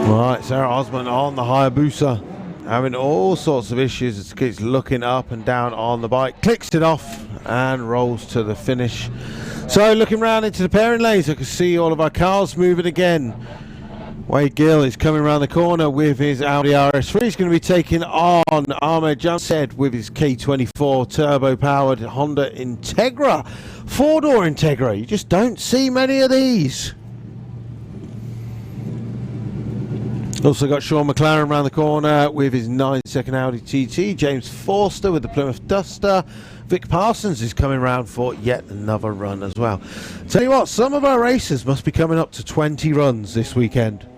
Right, Sarah Osman on the Hayabusa. Having all sorts of issues. It's looking up and down on the bike, clicks it off and rolls to the finish. So looking round into the pairing lanes, I can see all of our cars moving again. Wade Gill is coming around the corner with his Audi RS3. He's going to be taking on Ahmed Jamsed with his K24 turbo powered Honda Integra, 4-door Integra. You just don't see many of these. Also got Sean McLaren around the corner with his 9-second Audi TT. James Forster with the Plymouth Duster. Vic Parsons is coming around for yet another run as well. Tell you what, some of our racers must be coming up to 20 runs this weekend.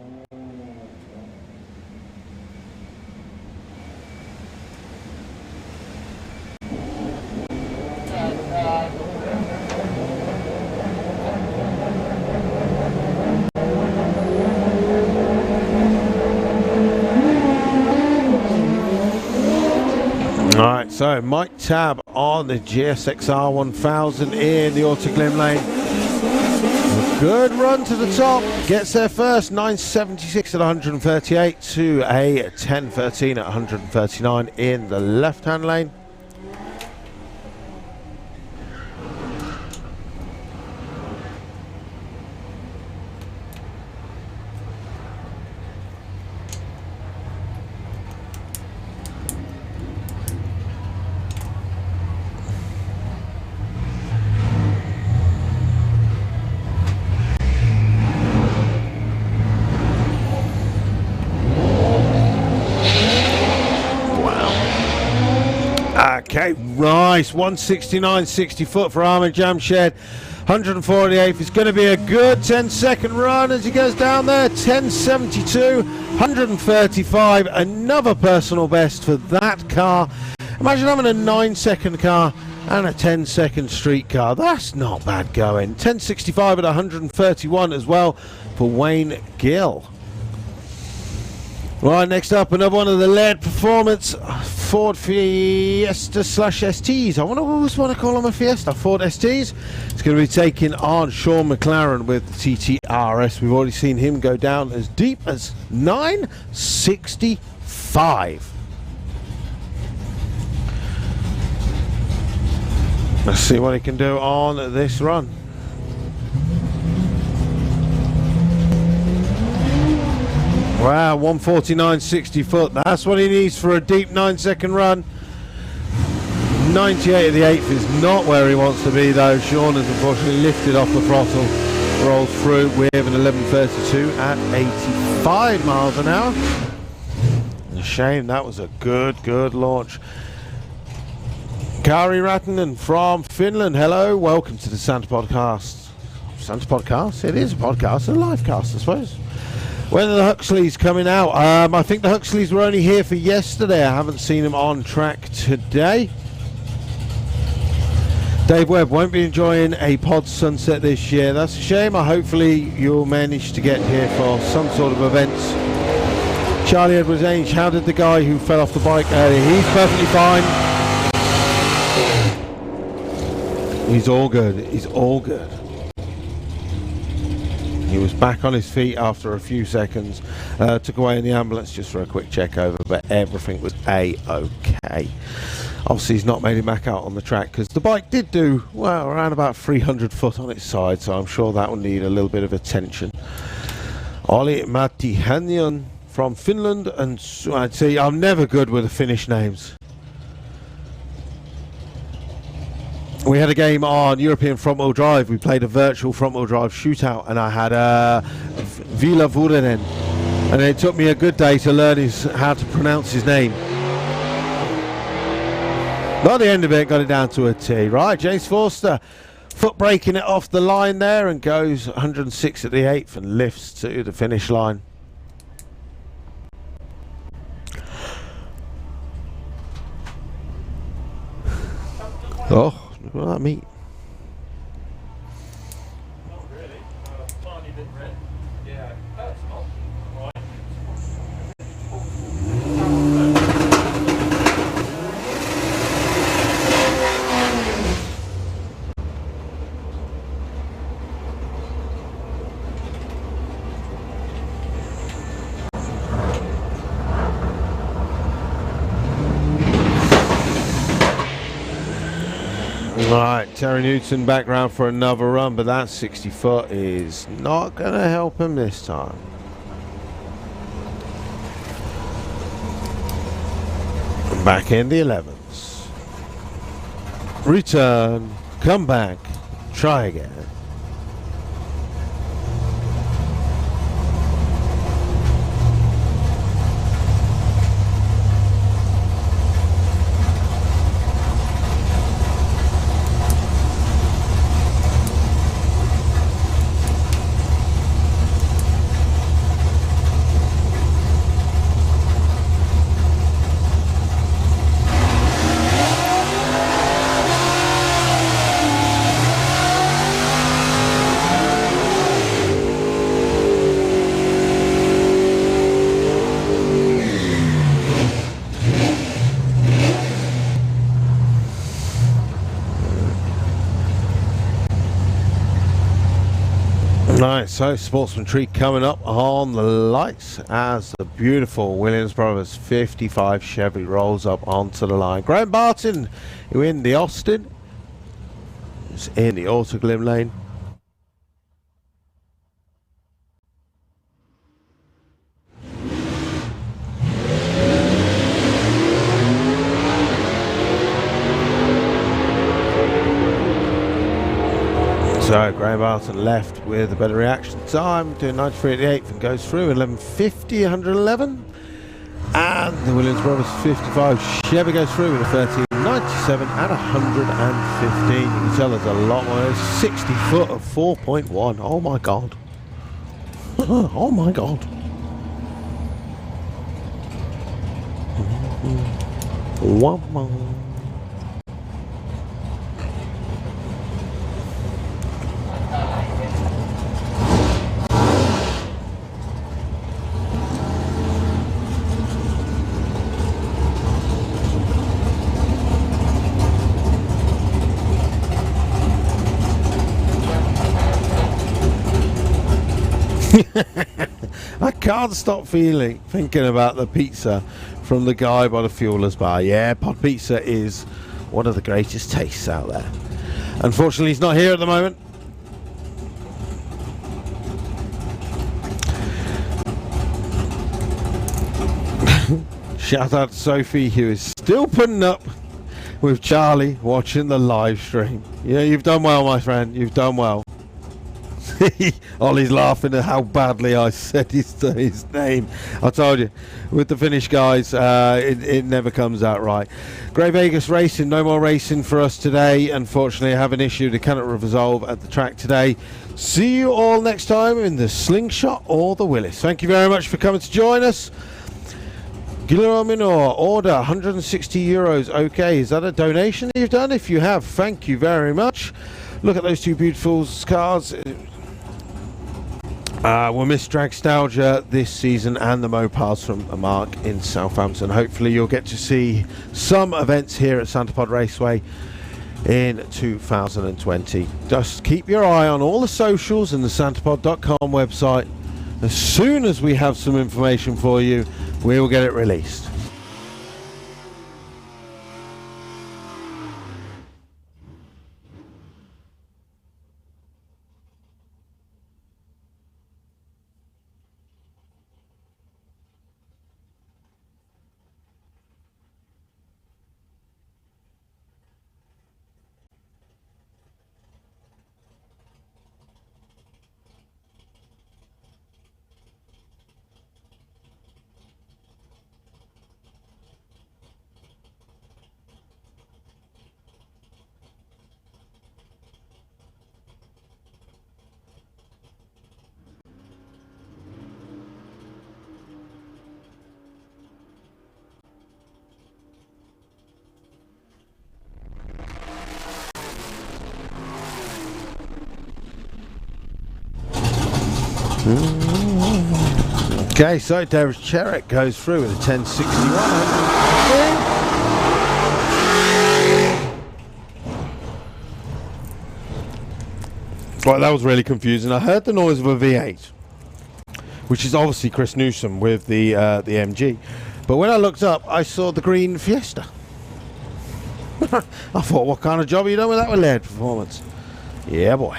Alright, so Mike Tabb on the GSXR 1000 in the Autoglim lane. A good run to the top. Gets there first, 976 at 138 to a 1013 at 139 in the left-hand lane. Okay, nice. 169, 60 foot for Ahmed Jamshed. 148th. It's going to be a good 10-second run as he goes down there. 10.72, 135. Another personal best for that car. Imagine having a 9-second car and a 10-second street car. That's not bad going. 10.65 at 131 as well for Wayne Gill. Right, next up, another one of the LED Performance Ford Fiesta / STs. I wonder what was want to call them a Fiesta. Ford STs. It's going to be taking on Sean McLaren with the TTRS. We've already seen him go down as deep as 965. Let's see what he can do on this run. Wow, 149, 60 foot. That's what he needs for a deep 9-second run. 98 of the 8th is not where he wants to be though. Sean has unfortunately lifted off the throttle. Rolls through with an 11.32 at 85 miles an hour. A shame, that was a good launch. Kari Ratinen from Finland. Hello, welcome to the Santa Podcast. Santa Podcast? It is a podcast, a live cast I suppose. When are the Huxleys coming out? I think the Huxleys were only here for yesterday. I haven't seen them on track today. Dave Webb won't be enjoying a pod sunset this year. That's a shame. Hopefully you'll manage to get here for some sort of events. Charlie Edwards Ainge, how did the guy who fell off the bike earlier? He's perfectly fine. He's all good. He's all good. He was back on his feet after a few seconds. Took away in the ambulance just for a quick check over, but everything was A-okay. Obviously he's not made it back out on the track because the bike did do, well, around about 300 foot on its side, so I'm sure that will need a little bit of attention. Olli Mattihanyan from Finland, and I'd say I'm never good with the Finnish names. We had a game on European front-wheel drive. We played a virtual front-wheel drive shootout, and I had Vila Vuorinen, and it took me a good day to learn how to pronounce his name. By the end of it, got it down to a T. Right, James Forster, foot braking it off the line there, and goes 106 at the 8th and lifts to the finish line. Oh. Look at that meat. Not really. Tiny bit red. Yeah. That's not right. Right, Terry Newton back round for another run, but that 60 foot is not going to help him this time. Back in the 11s. Return, come back, try again. Right, so Sportsman Tree coming up on the lights as the beautiful Williams Brothers 55 Chevy rolls up onto the line. Graham Barton, who in the Austin, is in the Autoglim lane. So Graham Barton left with a better reaction time, doing 93 at the 8th and goes through 11.50, 111. And the Williams Brothers 55 Chevy goes through with a 13 97 and 115. You can tell there's a lot more. There's 60 foot of 4.1. Oh my god. Oh my god. One more. I can't stop thinking about the pizza from the guy by the fuelers bar. Yeah, pod pizza is one of the greatest tastes out there. Unfortunately, he's not here at the moment. Shout out to Sophie, who is still putting up with Charlie watching the live stream. Yeah, you've done well, my friend. You've done well. Ollie's laughing at how badly I said his name. I told you, with the Finnish guys, it never comes out right. Grey Vegas Racing, no more racing for us today. Unfortunately, I have an issue they cannot resolve at the track today. See you all next time in the Slingshot or the Willis. Thank you very much for coming to join us. Guillermo Minor, order €160. Okay, is that a donation you've done? If you have, thank you very much. Look at those two beautiful cars. We'll miss Dragstalgia this season and the Mopars from Mark in Southampton. Hopefully you'll get to see some events here at Santapod Raceway in 2020. Just keep your eye on all the socials and the santapod.com website. As soon as we have some information for you, we will get it released. Okay, so Derek Cherrick goes through with a 1061. Right, that was really confusing. I heard the noise of a V8, which is obviously Chris Newsom with the MG. But when I looked up, I saw the green Fiesta. I thought, what kind of job are you done with that with LED performance? Yeah, boy.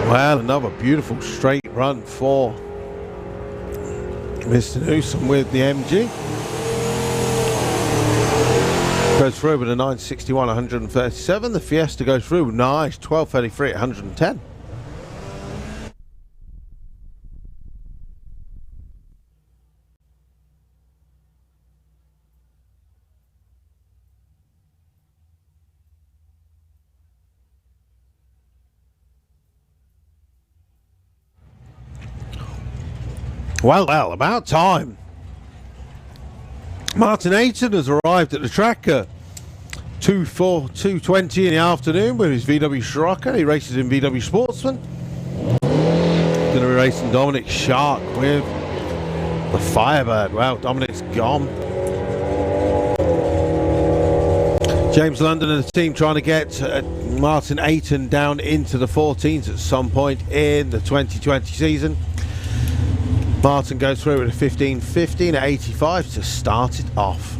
Well, another beautiful straight run for Mr. Newsom with the MG. Goes through with a 961, 137. The Fiesta goes through nice, 1233 at 110. Well, about time. Martin Ayton has arrived at the track at 2:20 in the afternoon with his VW Scirocco. He races in VW Sportsman. Going to be racing Dominic Shark with the Firebird. Well, Dominic's gone. James London and the team trying to get Martin Ayton down into the 14s at some point in the 2020 season. Martin goes through with a 15.15 at 85 to start it off.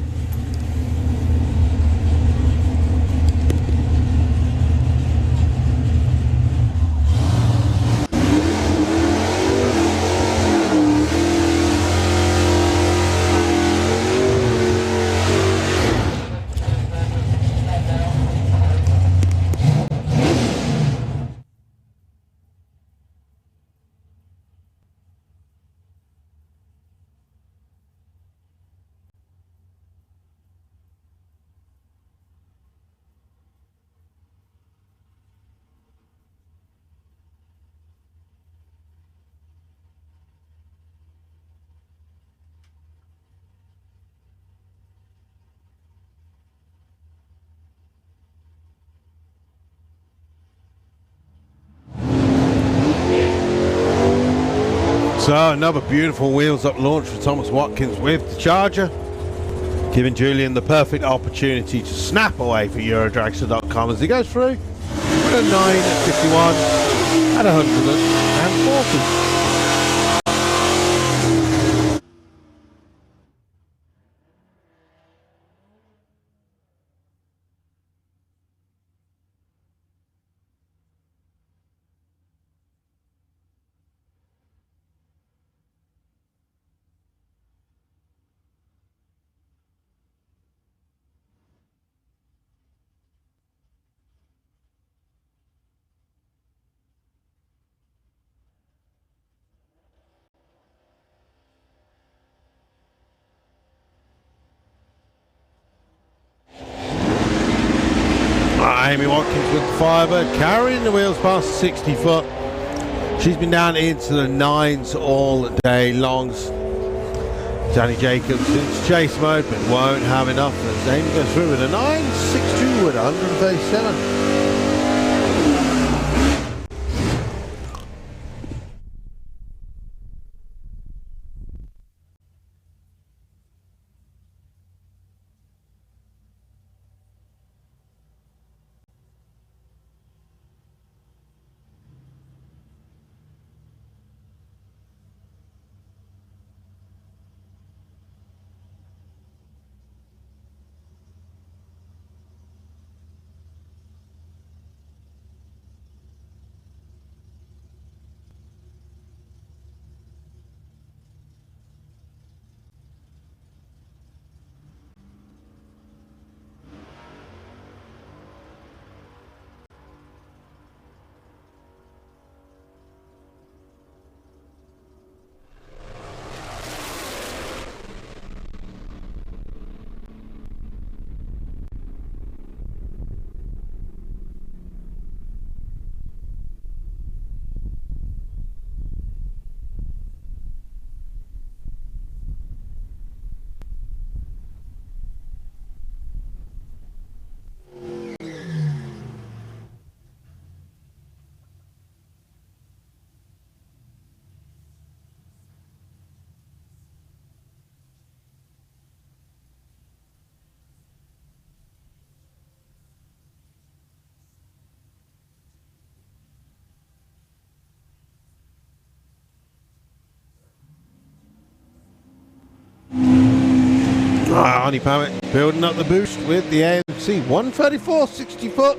So another beautiful wheels up launch for Thomas Watkins with the Charger, giving Julian the perfect opportunity to snap away for Eurodragster.com as he goes through with a 9.51 at 140. Amy Watkins with the Firebird, carrying the wheels past 60 foot. She's been down into the 9s all day longs. Danny Jacobs into chase mode, but won't have enough as Amy goes through with a 9.62 at 137. Arnie Pavitt building up the boost with the AMC 134 60 foot.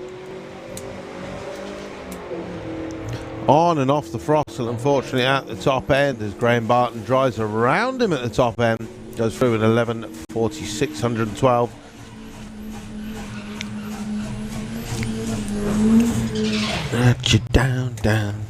On and off the throttle, unfortunately, at the top end as Graham Barton drives around him at the top end. Goes through at 11.46, 112. Let you down, down.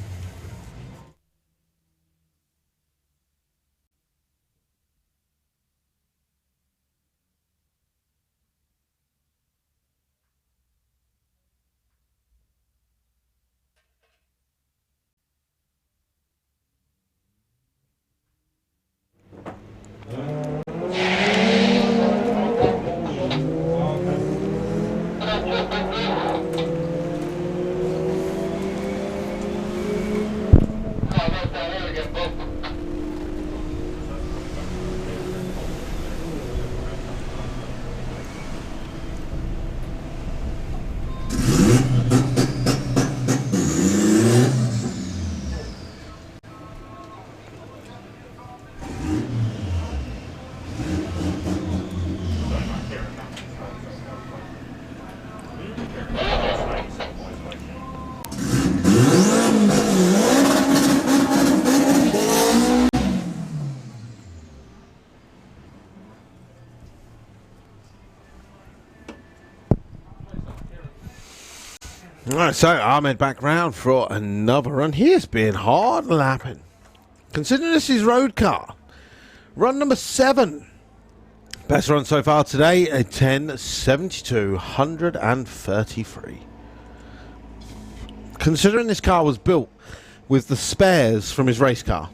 Alright, so Ahmed back round for another run. He is being hard lapping. Considering this is road car. Run number 7. Best run so far today, a 10.72, 133. Considering this car was built with the spares from his race car.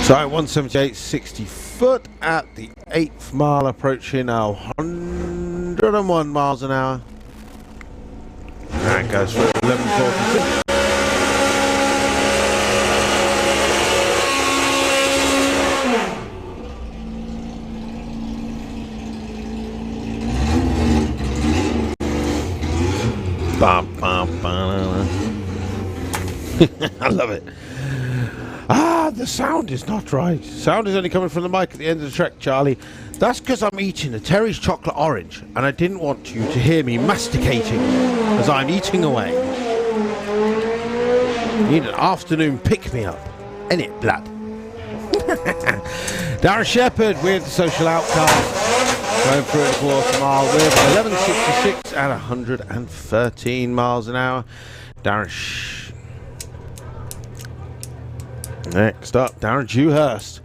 So 178, 60 foot at the 8th mile, approaching 100. 101 miles an hour. That goes for 11.46. I love it. Ah, the sound is not right. Sound is only coming from the mic at the end of the track, Charlie. That's because I'm eating a Terry's chocolate orange, and I didn't want you to hear me masticating as I'm eating away. Need an afternoon pick-me-up. Innit, blood? Darren Shepherd with the Social Outcast, going through a quarter mile with 11.66 at 113 miles an hour. Next up, Darren Dewhurst.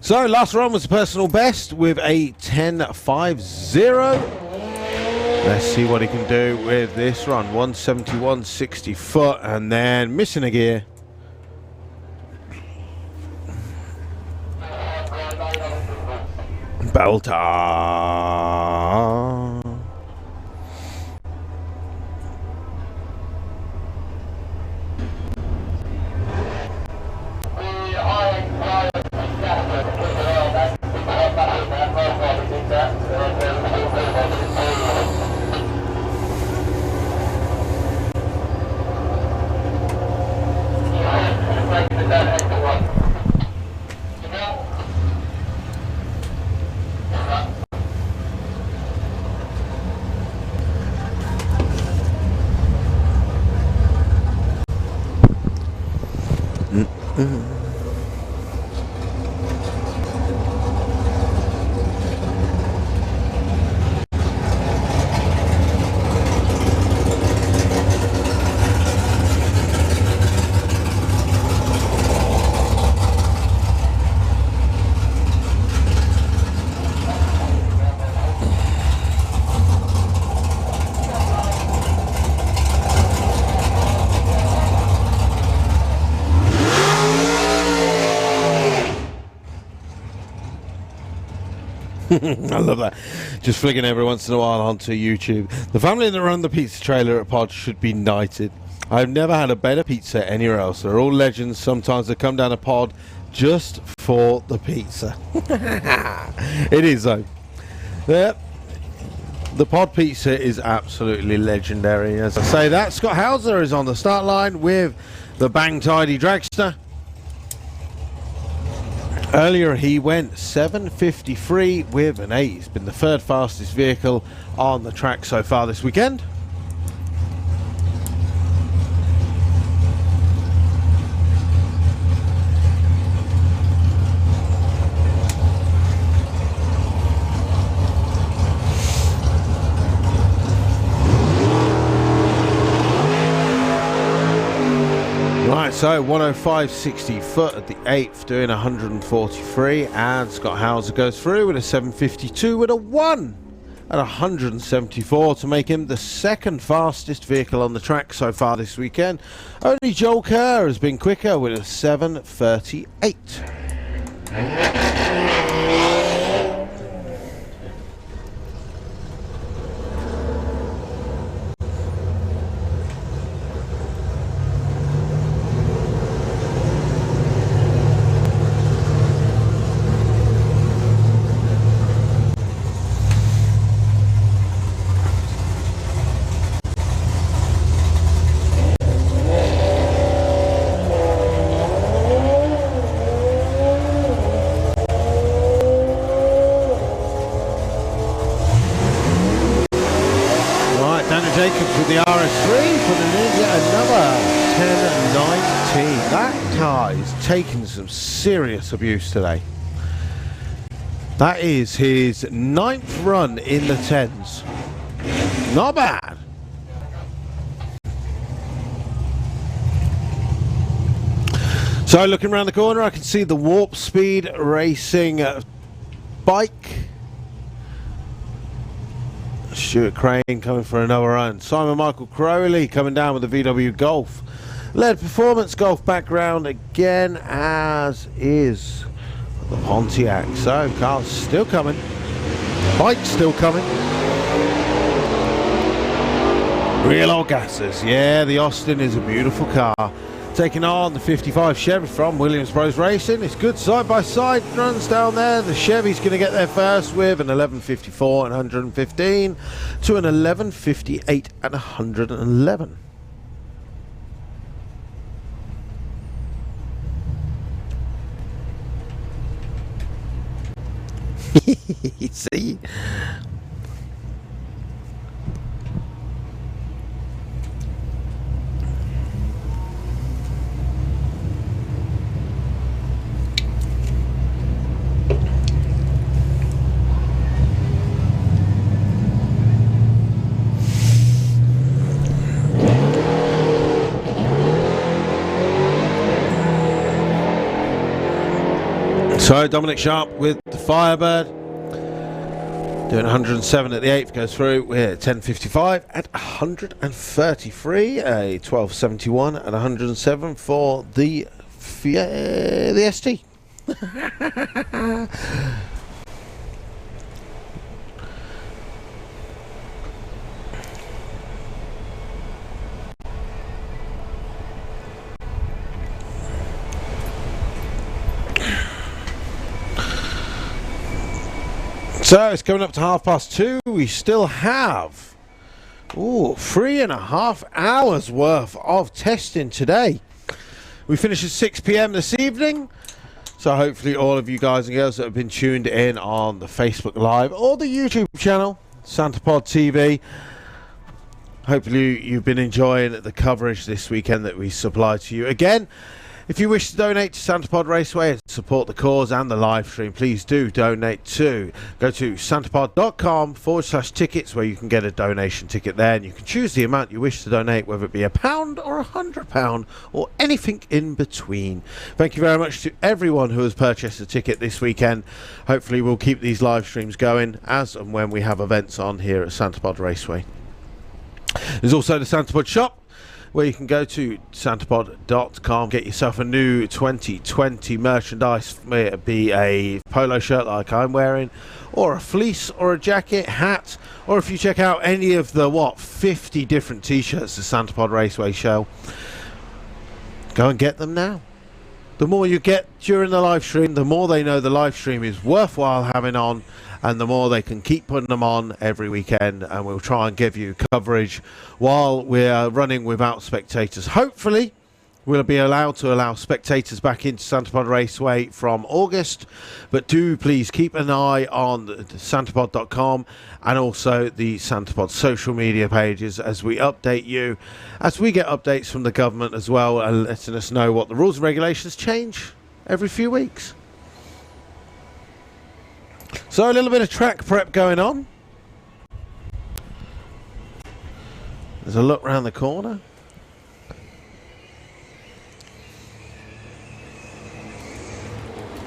So last run was a personal best with a 10.50. Let's see what he can do with this run. 171.60 foot, and then missing a gear. Belter. I love that. Just flicking every once in a while onto YouTube. The family that run the pizza trailer at Pod should be knighted. I've never had a better pizza anywhere else. They're all legends. Sometimes they come down a Pod just for the pizza. It is though. The Pod pizza is absolutely legendary. As I say that, Scott Hauser is on the start line with the Bang Tidy Dragster. Earlier he went 7.53 with an 8. He's been the third fastest vehicle on the track so far this weekend. Right, so 105.60 foot at the 8th, doing 143, and Scott Hauser goes through with a 7.52 with a 1 at 174 to make him the second fastest vehicle on the track so far this weekend. Only Joel Kerr has been quicker with a 7.38. With the RS3 putting in yet another 10.19. That car is taking some serious abuse today. That is his 9th run in the 10s. Not bad. So looking around the corner, I can see the Warp Speed Racing bike. Stuart Crane coming for another run. Simon Michael Crowley coming down with the VW Golf. Led Performance Golf background again, as is the Pontiac. So cars still coming. Bike's still coming. Real old gassers. Yeah, the Austin is a beautiful car. Taking on the 55 Chevy from Williams Bros Racing. It's good side-by-side runs down there. The Chevy's going to get there first with an 11.54 and 115 to an 11.58 and 111. See? So Dominic Sharp with the Firebird doing 107 at the 8th, goes through. We're at 10.55 at 133, a 12.71 and 107 for the ST. So it's coming up to 2:30. We still have 3.5 hours worth of testing today. We finish at 6 p.m. this evening. So hopefully all of you guys and girls that have been tuned in on the Facebook Live or the YouTube channel, SantaPod TV, hopefully you've been enjoying the coverage this weekend that we supply to you. Again, if you wish to donate to SantaPod Raceway and support the cause and the live stream, please do donate to. Go to santapod.com/tickets where you can get a donation ticket there, and you can choose the amount you wish to donate, whether it be £1 or £100 or anything in between. Thank you very much to everyone who has purchased a ticket this weekend. Hopefully we'll keep these live streams going as and when we have events on here at SantaPod Raceway. There's also the SantaPod shop, where you can go to santapod.com, get yourself a new 2020 merchandise, may it be a polo shirt like I'm wearing, or a fleece, or a jacket, hat, or if you check out any of the 50 different t-shirts the SantaPod Raceway show, go and get them now. The more you get during the live stream, the more they know the live stream is worthwhile having on, and the more they can keep putting them on every weekend, and we'll try and give you coverage while we're running without spectators. Hopefully we'll be allowed to allow spectators back into SantaPod Raceway from August, but do please keep an eye on santapod.com and also the SantaPod social media pages as we update you, as we get updates from the government as well, and letting us know what the rules and regulations change every few weeks. So a little bit of track prep going on. There's a look round the corner.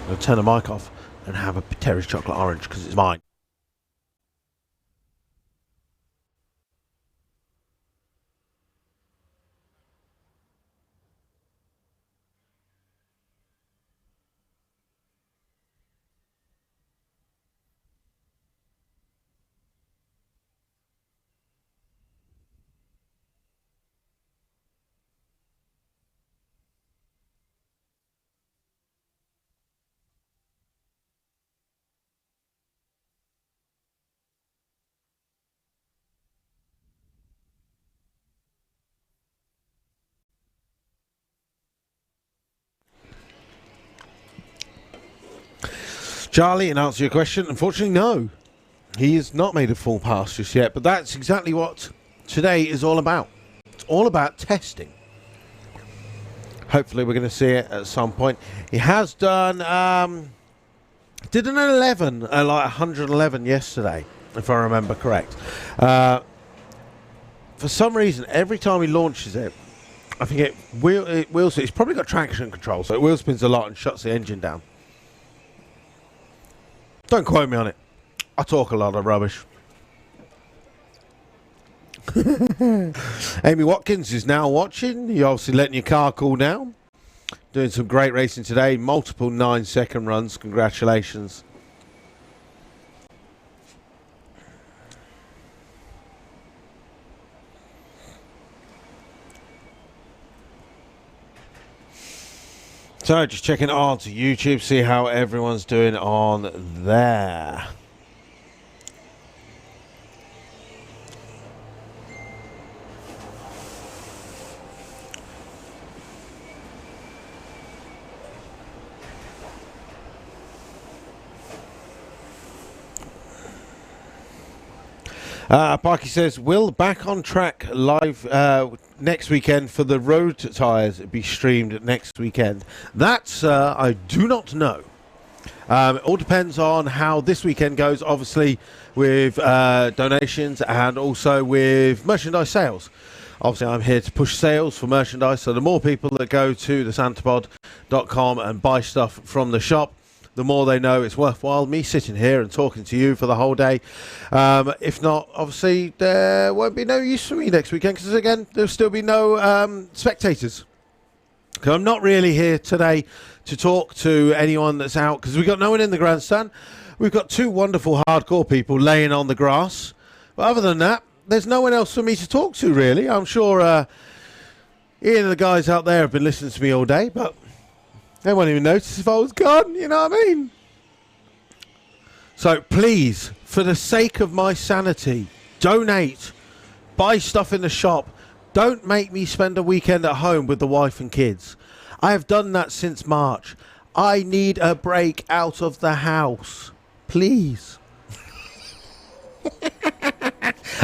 I'll turn the mic off and have a Tyres chocolate orange because it's mine. Charlie, in answer to your question, unfortunately, no. He has not made a full pass just yet, but that's exactly what today is all about. It's all about testing. Hopefully, we're going to see it at some point. He has done, did an 11, like 111 yesterday, if I remember correct. For some reason, every time he launches it, I think it wheel spins. It's probably got traction control, so it wheel spins a lot and shuts the engine down. Don't quote me on it. I talk a lot of rubbish. Amy Watkins is now watching. You're obviously letting your car cool down. Doing some great racing today. Multiple 9-second runs. Congratulations. So just checking on to YouTube, see how everyone's doing on there. Parky says, will Back on Track live next weekend for the road tyres be streamed next weekend? That's, I do not know. It all depends on how this weekend goes, obviously, with donations and also with merchandise sales. Obviously, I'm here to push sales for merchandise, so the more people that go to thesantapod.com and buy stuff from the shop, the more they know it's worthwhile me sitting here and talking to you for the whole day. If not, obviously, there won't be no use for me next weekend because, again, there'll still be no spectators. Because I'm not really here today to talk to anyone that's out because we've got no one in the grandstand. We've got two wonderful hardcore people laying on the grass. But other than that, there's no one else for me to talk to, really. I'm sure Ian and the guys out there have been listening to me all day, but they won't even notice if I was gone, you know what I mean? So please, for the sake of my sanity, donate, buy stuff in the shop. Don't make me spend a weekend at home with the wife and kids. I have done that since March. I need a break out of the house. Please.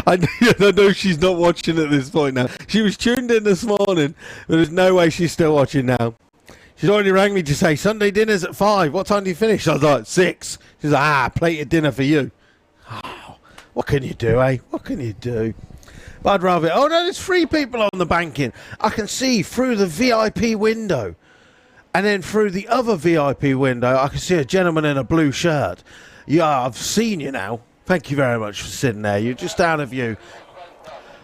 I know she's not watching at this point now. She was tuned in this morning, but there's no way she's still watching now. She's already rang me to say, Sunday dinner's at 5. What time do you finish? I was like, 6. She's like, plate of dinner for you. Oh, what can you do, eh? What can you do? But I'd rather... Oh, no, there's 3 people on the banking. I can see through the VIP window. And then through the other VIP window, I can see a gentleman in a blue shirt. Yeah, I've seen you now. Thank you very much for sitting there. You're just out of view.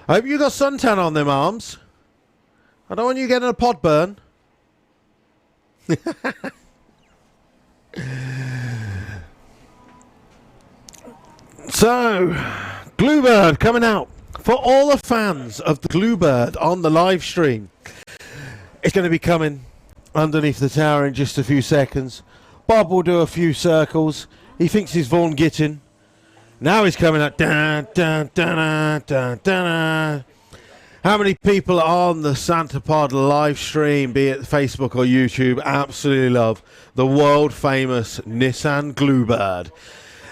I hope you got suntan on them arms. I don't want you getting a pod burn. So, Gluebird coming out. For all the fans of the Gluebird on the live stream, it's going to be coming underneath the tower in just a few seconds. Bob will do a few circles. He thinks he's Vaughan Gittin. Now he's coming out. Dun, dun, dun, dun, dun, dun. How many people on the Santapod live stream, be it Facebook or YouTube, absolutely love the world famous Nissan Gluebird?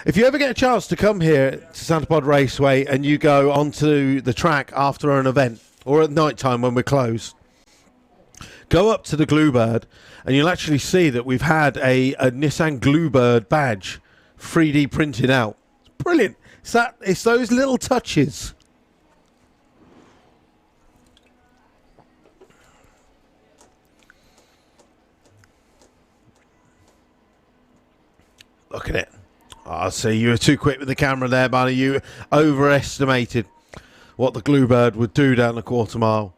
If you ever get a chance to come here to Santapod Raceway and you go onto the track after an event or at night time when we're closed, go up to the Gluebird and you'll actually see that we've had a Nissan Gluebird badge 3D printed out. It's brilliant. It's those little touches. Look at it. I see you were too quick with the camera there, buddy. You overestimated what the Gluebird would do down the quarter mile.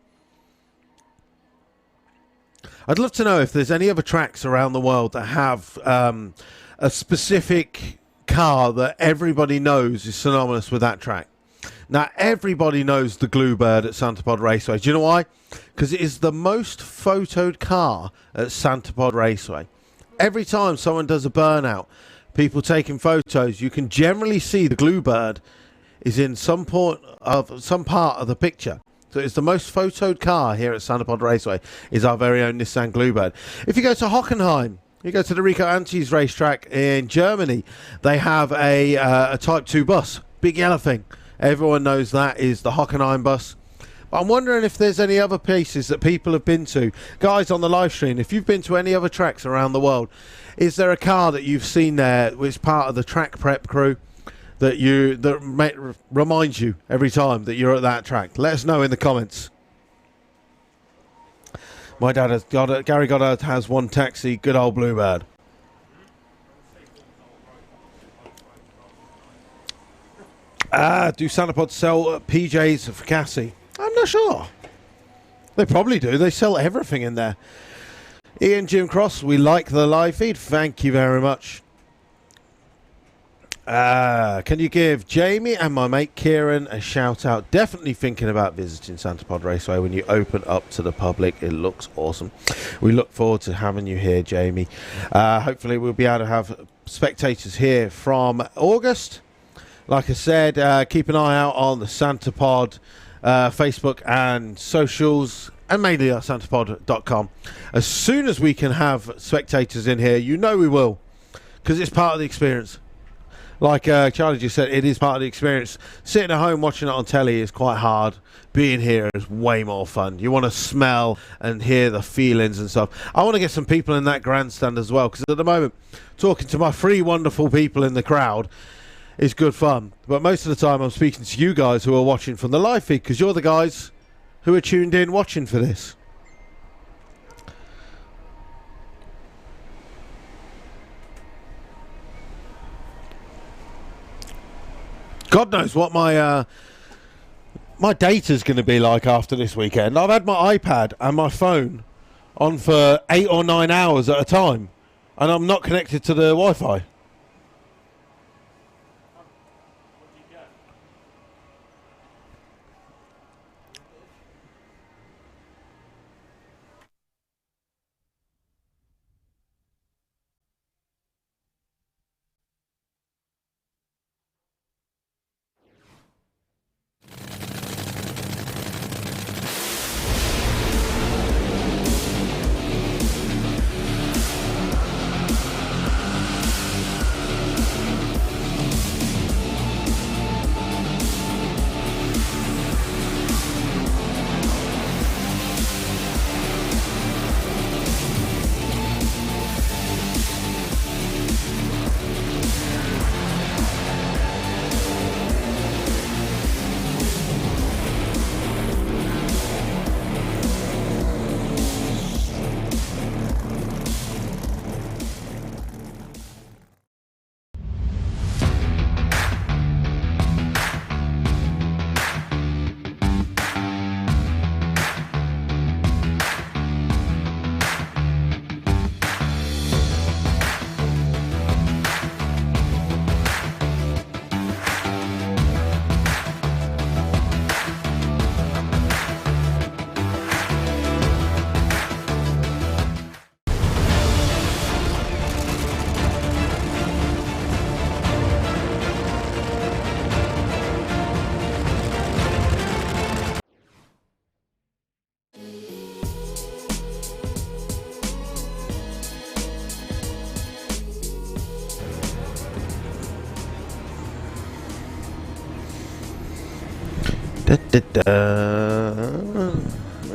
I'd love to know if there's any other tracks around the world that have a specific car that everybody knows is synonymous with that track. Now, everybody knows the Gluebird at Santapod Raceway. Do you know why? Because it is the most photoed car at Santapod Raceway. Every time someone does a burnout, people taking photos, you can generally see the Gluebird is in some part of the picture. So it's the most photoed car here at Santapod Raceway is our very own Nissan Gluebird. If you go to Hockenheim, you go to the Rico Antis racetrack in Germany, they have a Type 2 bus, big yellow thing. Everyone knows that is the Hockenheim bus. But I'm wondering if there's any other places that people have been to. Guys on the live stream, if you've been to any other tracks around the world, is there a car that you've seen there which is part of the track prep crew that reminds you every time that you're at that track? Let us know in the comments. My dad has Gary Goddard has one taxi, good old Bluebird. Do Santapod sell PJs for Cassie? I'm not sure. They probably do. They sell everything in there. Ian Jim Cross, we like the live feed. Thank you very much. Can you give Jamie and my mate Kieran a shout out? Definitely thinking about visiting Santa Pod Raceway when you open up to the public. It looks awesome. We look forward to having you here, Jamie. Hopefully we'll be able to have spectators here from August. Like I said, keep an eye out on the Santa Pod Facebook and socials, and mainly at santapod.com. As soon as we can have spectators in here, you know we will, because it's part of the experience. Like Charlie just said, it is part of the experience. Sitting at home watching it on telly is quite hard. Being here is way more fun. You want to smell and hear the feelings and stuff. I want to get some people in that grandstand as well, because at the moment, talking to my three wonderful people in the crowd is good fun. But most of the time I'm speaking to you guys who are watching from the live feed, because you're the guys who are tuned in watching for this. God knows what my my data's going to be like after this weekend. I've had my iPad and my phone on for 8 or 9 hours at a time, and I'm not connected to the Wi-Fi.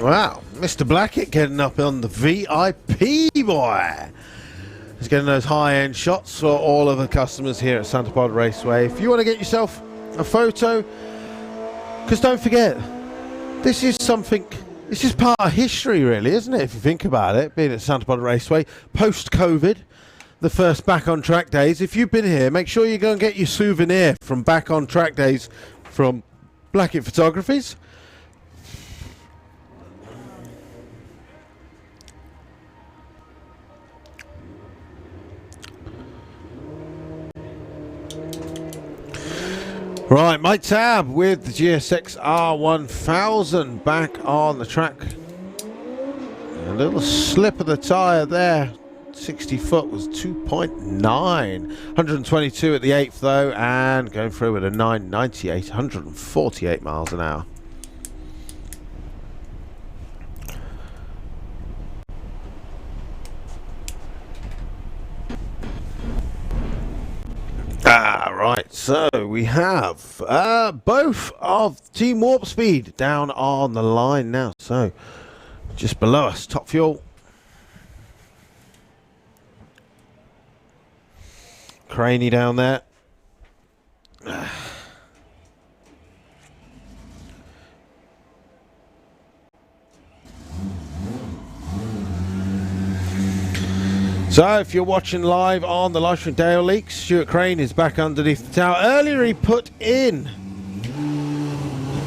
Wow, Mr. Blackett getting up on the VIP, boy. He's getting those high-end shots for all of the customers here at Santa Pod Raceway. If you want to get yourself a photo, because don't forget, this is something, this is part of history really, isn't it, if you think about it, being at Santa Pod Raceway, post-COVID, the first Back on Track days. If you've been here, make sure you go and get your souvenir from Back on Track days from Blackett Photographies. Right, Mike Tab with the GSX R1000 back on the track. A little slip of the tyre there. 60 foot was 2.9. 122 at the 8th though, and going through with a 998, 148 miles an hour. Right, so we have both of Team Warp Speed down on the line now. So just below us, Top Fuel. Craney down there. So if you're watching live on the live stream, Dale Leaks, Stuart Crane is back underneath the tower. Earlier he put in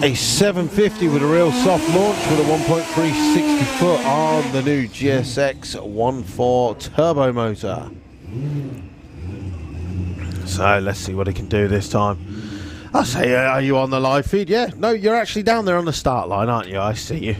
a 750 with a real soft launch with a 1.360 foot on the new GSX 1.4 turbo motor. So let's see what he can do this time. I say, are you on the live feed? Yeah. No, you're actually down there on the start line, aren't you? I see you.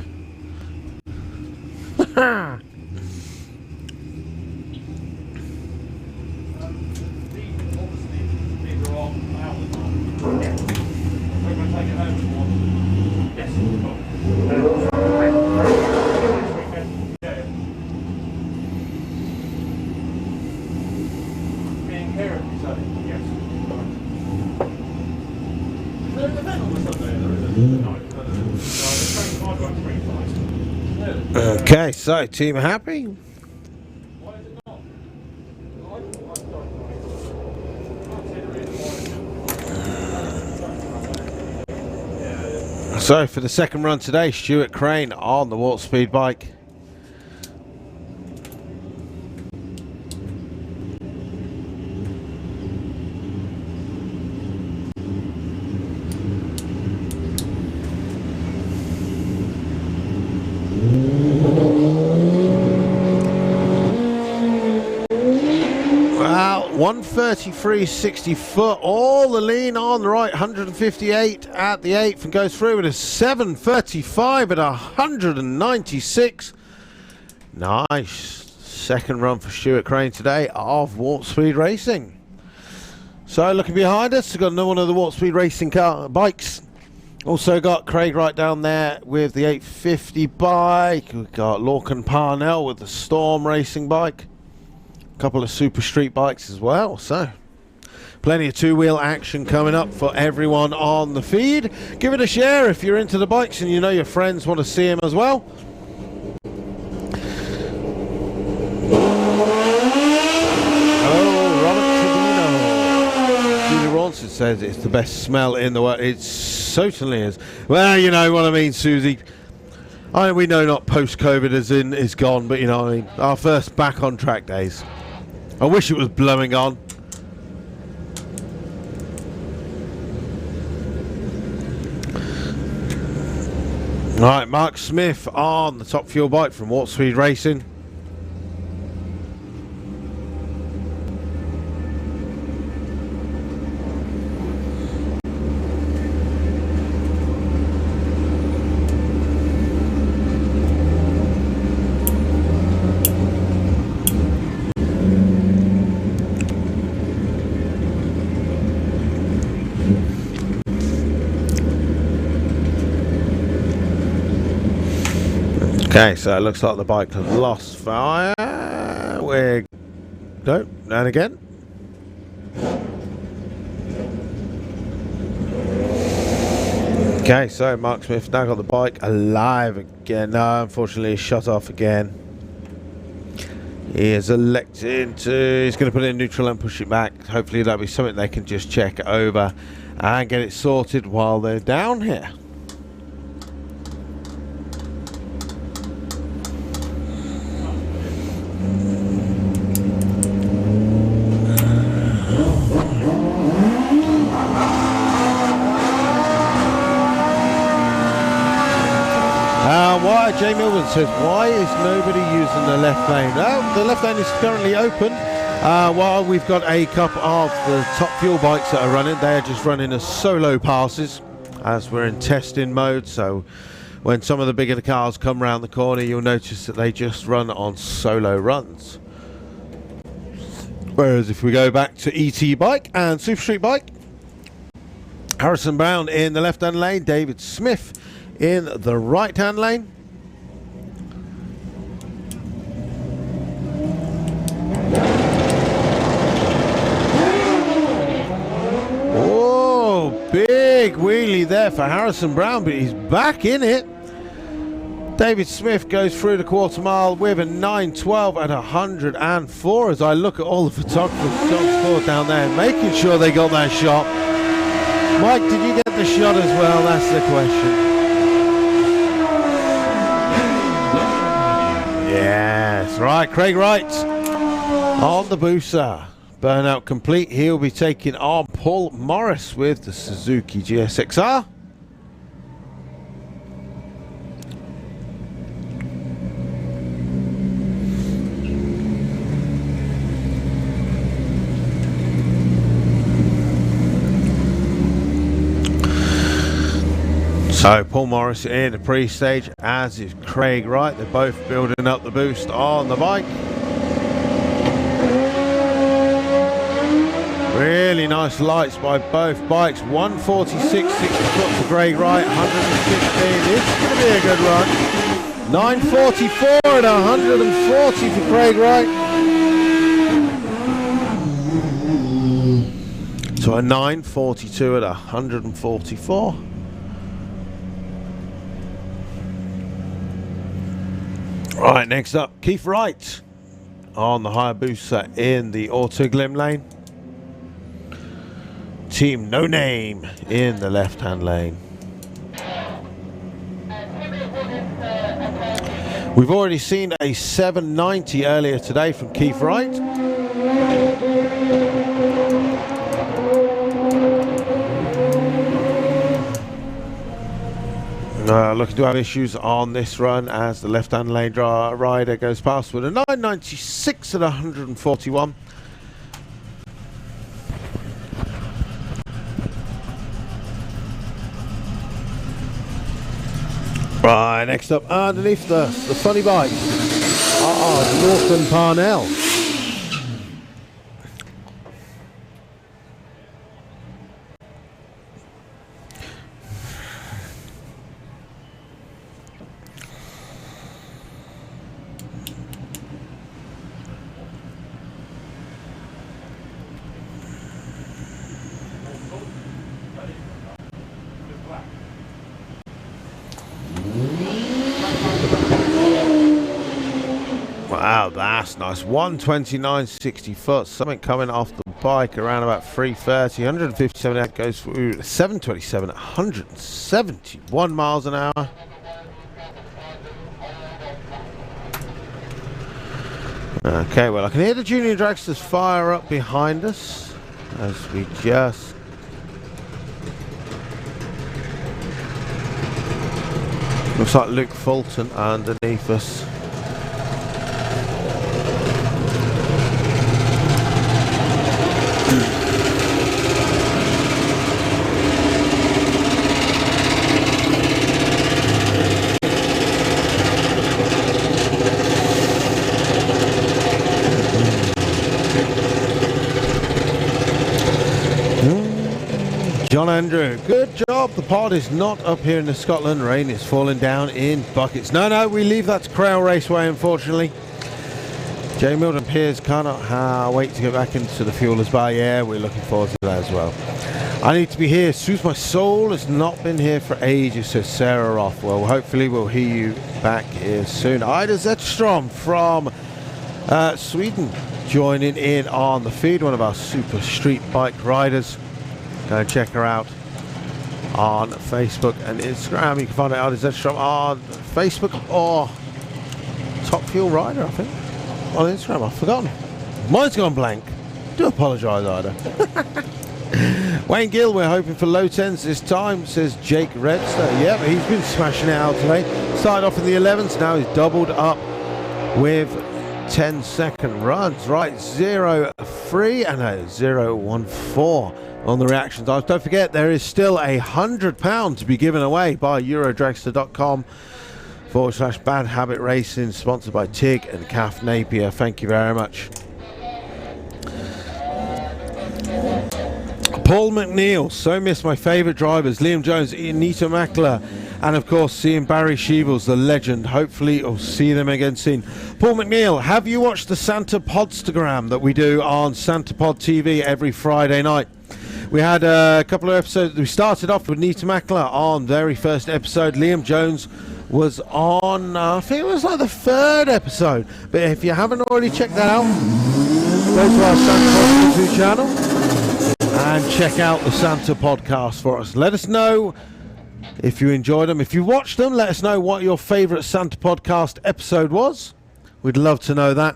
Okay, so team happy. So for the second run today, Stuart Crane on the Warp Speed bike. Wow, 133.60 foot, all the lean on the right, 158 at the 8th, and goes through with a 7:35 at 196. Nice second run for Stuart Crane today of Warp Speed Racing. So looking behind us, we've got another one of the Warp Speed Racing bikes. Also got Craig right down there with the 850 bike. We've got Lorcan Parnell with the Storm Racing bike. A couple of Super Street bikes as well. So plenty of two-wheel action coming up for everyone on the feed. Give it a share if you're into the bikes and you know your friends want to see them as well. Ronson says it's the best smell in the world. It certainly is. Well, you know what I mean, Susie. We know not post-COVID as in is gone, but you know what I mean. Our first back on track days. I wish it was blowing on. Right, Mark Smith on the top fuel bike from Warp Speed Racing. Okay, so it looks like the bike has lost fire. We're... No, and again. Okay, so Mark Smith now got the bike alive again. No, unfortunately, he's shut off again. He is elected to... He's going to put it in neutral and push it back. Hopefully that'll be something they can just check over and get it sorted while they're down here. Jay Milburn says, why is nobody using the left lane? Oh, the left lane is currently open. While we've got a couple of the top fuel bikes that are running, they are just running as solo passes as we're in testing mode. So when some of the bigger cars come around the corner, you'll notice that they just run on solo runs. Whereas if we go back to ET bike and Super Street bike, Harrison Brown in the left-hand lane, David Smith in the right-hand lane. Big wheelie there for Harrison Brown, but he's back in it. David Smith goes through the quarter mile with a 9:12 at 104 as I look at all the photographers on score down there, making sure they got that shot. Mike, did you get the shot as well? That's the question. Yes, right, Craig Wright on the booster. Burnout complete. He'll be taking on Paul Morris with the Suzuki GSXR. So Paul Morris in the pre-stage, as is Craig Wright. They're both building up the boost on the bike. Really nice lights by both bikes. 146, 60 foot for Craig Wright, 115. This is going to be a good run. 944 and 140 for Craig Wright. So a 942 at 144. Right, next up, Keith Wright on the Hayabusa in the Auto Glim lane. Team No Name in the left-hand lane. We've already seen a 790 earlier today from Keith Wright. Looking to have issues on this run as the left-hand lane rider goes past with a 996 at 141. Right, next up underneath the funny bike, Norton Parnell. Wow, that's nice. 129.60 foot. Something coming off the bike around about 330. 157. That goes through 727 at 171 miles an hour. Okay, well, I can hear the junior dragsters fire up behind us as we just looks like Luke Fulton underneath us. John Andrew, good job. The pod is not up here in the Scotland. Rain is falling down in buckets. No, we leave that to Crail Raceway, unfortunately. J. Milton Piers cannot wait to get back into the Fuelers Bar. Yeah, we're looking forward to that as well. I need to be here. Soothe my soul has not been here for ages, says Sarah Roth. Well, hopefully we'll hear you back here soon. Ida Zetterstrom from Sweden joining in on the feed, one of our super street bike riders. Go and check her out on Facebook and Instagram. You can find out Ida Zetterstrom on Facebook or Top Fuel Rider, I think, on Instagram. I've forgotten. Mine's gone blank. Do apologise, Ida. Wayne Gill, we're hoping for low tens this time, says Jake Redster. Yeah, but he's been smashing it out today. Started off in the 11s, now he's doubled up with 10-second runs. Right, 0-3 and a 0-1-4 on the reaction times. Don't forget, there is still £100 to be given away by Eurodragster.com/Bad Habit Racing, sponsored by TIG and Calf Napier. Thank you very much. Paul McNeil, so miss my favourite drivers, Liam Jones, Anita Mackler, and of course seeing Barry Sheevels, the legend. Hopefully I'll see them again soon. Paul McNeil, have you watched the Santa Podstagram that we do on Santa Pod TV every Friday night? We had a couple of episodes. We started off with Anita Mackler on the very first episode. Liam Jones was on, I think it was like the third episode. But if you haven't already checked that out, go to our Santa Pod YouTube channel and check out the Santa podcast for us. Let us know if you enjoyed them. If you watched them, let us know what your favourite Santa podcast episode was. We'd love to know that.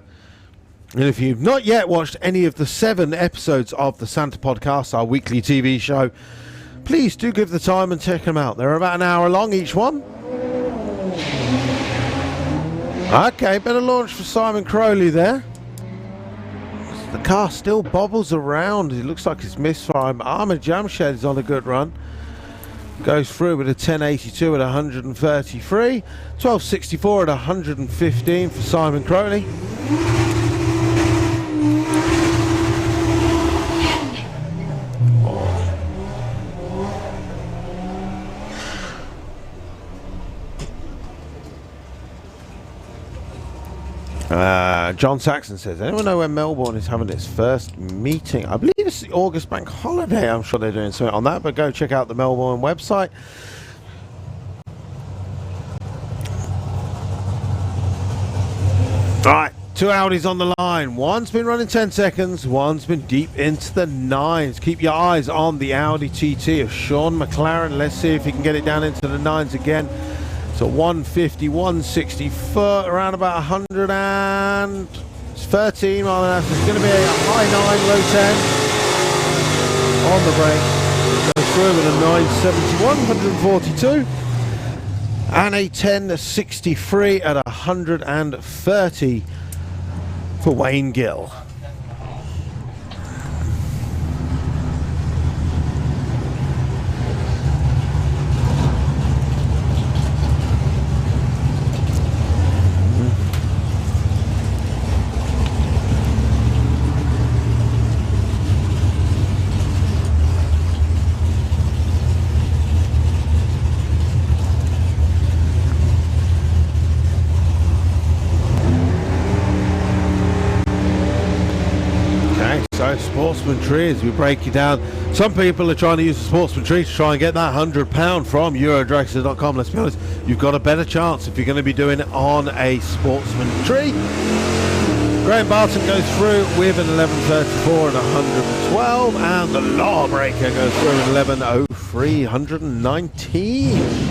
And if you've not yet watched any of the 7 episodes of the Santa Podcast, our weekly TV show, please do give the time and check them out. They're about an hour long each one. Okay, better launch for Simon Crowley there. The car still bobbles around. It looks like it's misfire. Armour Jamshed is on a good run. goes through with a 1082 at 133. 1264 at 115 for Simon Crowley. John Saxon says, anyone know when Melbourne is having its first meeting? I believe it's the August bank holiday. I'm sure they're doing something on that, but go check out the Melbourne website. Alright, two Audis on the line. One's been running 10 seconds, one's been deep into the 9s. Keep your eyes on the Audi TT of Sean McLaren. Let's see if he can get it down into the 9s again. So 150, 160 foot, around about 113 mile an hour. So it's going to be a high 9, low 10 on the brake. Goes through with a 971, 142. And a 1063 at 130 for Wayne Gill. Sportsman tree, as we break it down, some people are trying to use the sportsman tree to try and get that £100 from Eurodraxler.com. Let's be honest, you've got a better chance if you're going to be doing it on a sportsman tree. Graham Barton goes through with an 1134 and 112, and the Lawbreaker goes through with 1103, 119.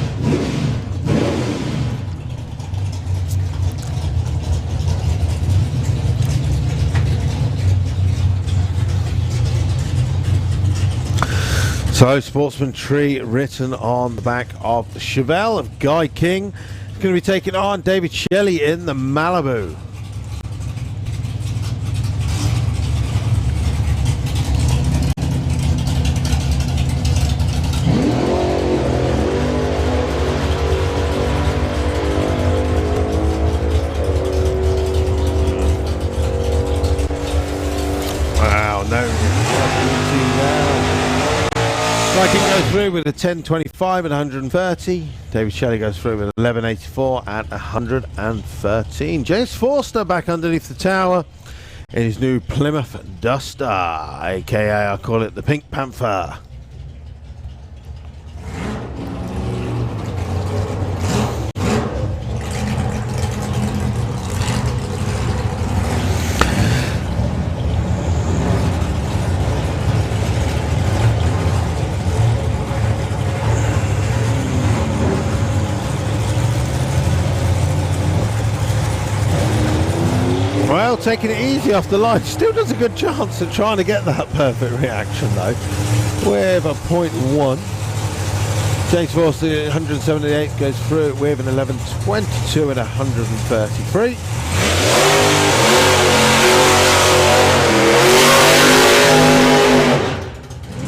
So, Sportsman Tree written on the back of the Chevelle of Guy King. It's going to be taking on David Shelley in the Malibu. Wow, no. Viking goes through with a 1025 and 130. David Shelley goes through with 1184 and 113. James Forster back underneath the tower in his new Plymouth Duster, aka I call it the Pink Panther. Well, taking it easy off the line, still does a good chance of trying to get that perfect reaction though, with a 0.1. James Forster 178 goes through it with an 1122 and 133.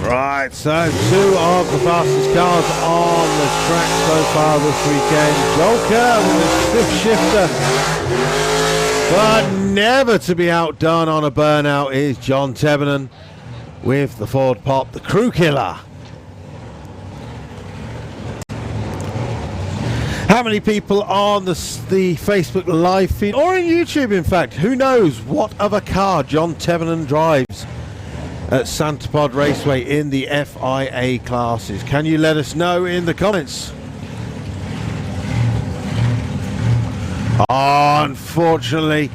Right, so two of the fastest cars on the track so far this weekend. Joel Kerr with a stiff shifter. But never to be outdone on a burnout is John Tevenon with the Ford Pop, the crew killer. How many people on the Facebook live feed, or in YouTube in fact, who knows what other car John Tevenon drives at Santa Pod Raceway in the FIA classes? Can you let us know in the comments? Unfortunately,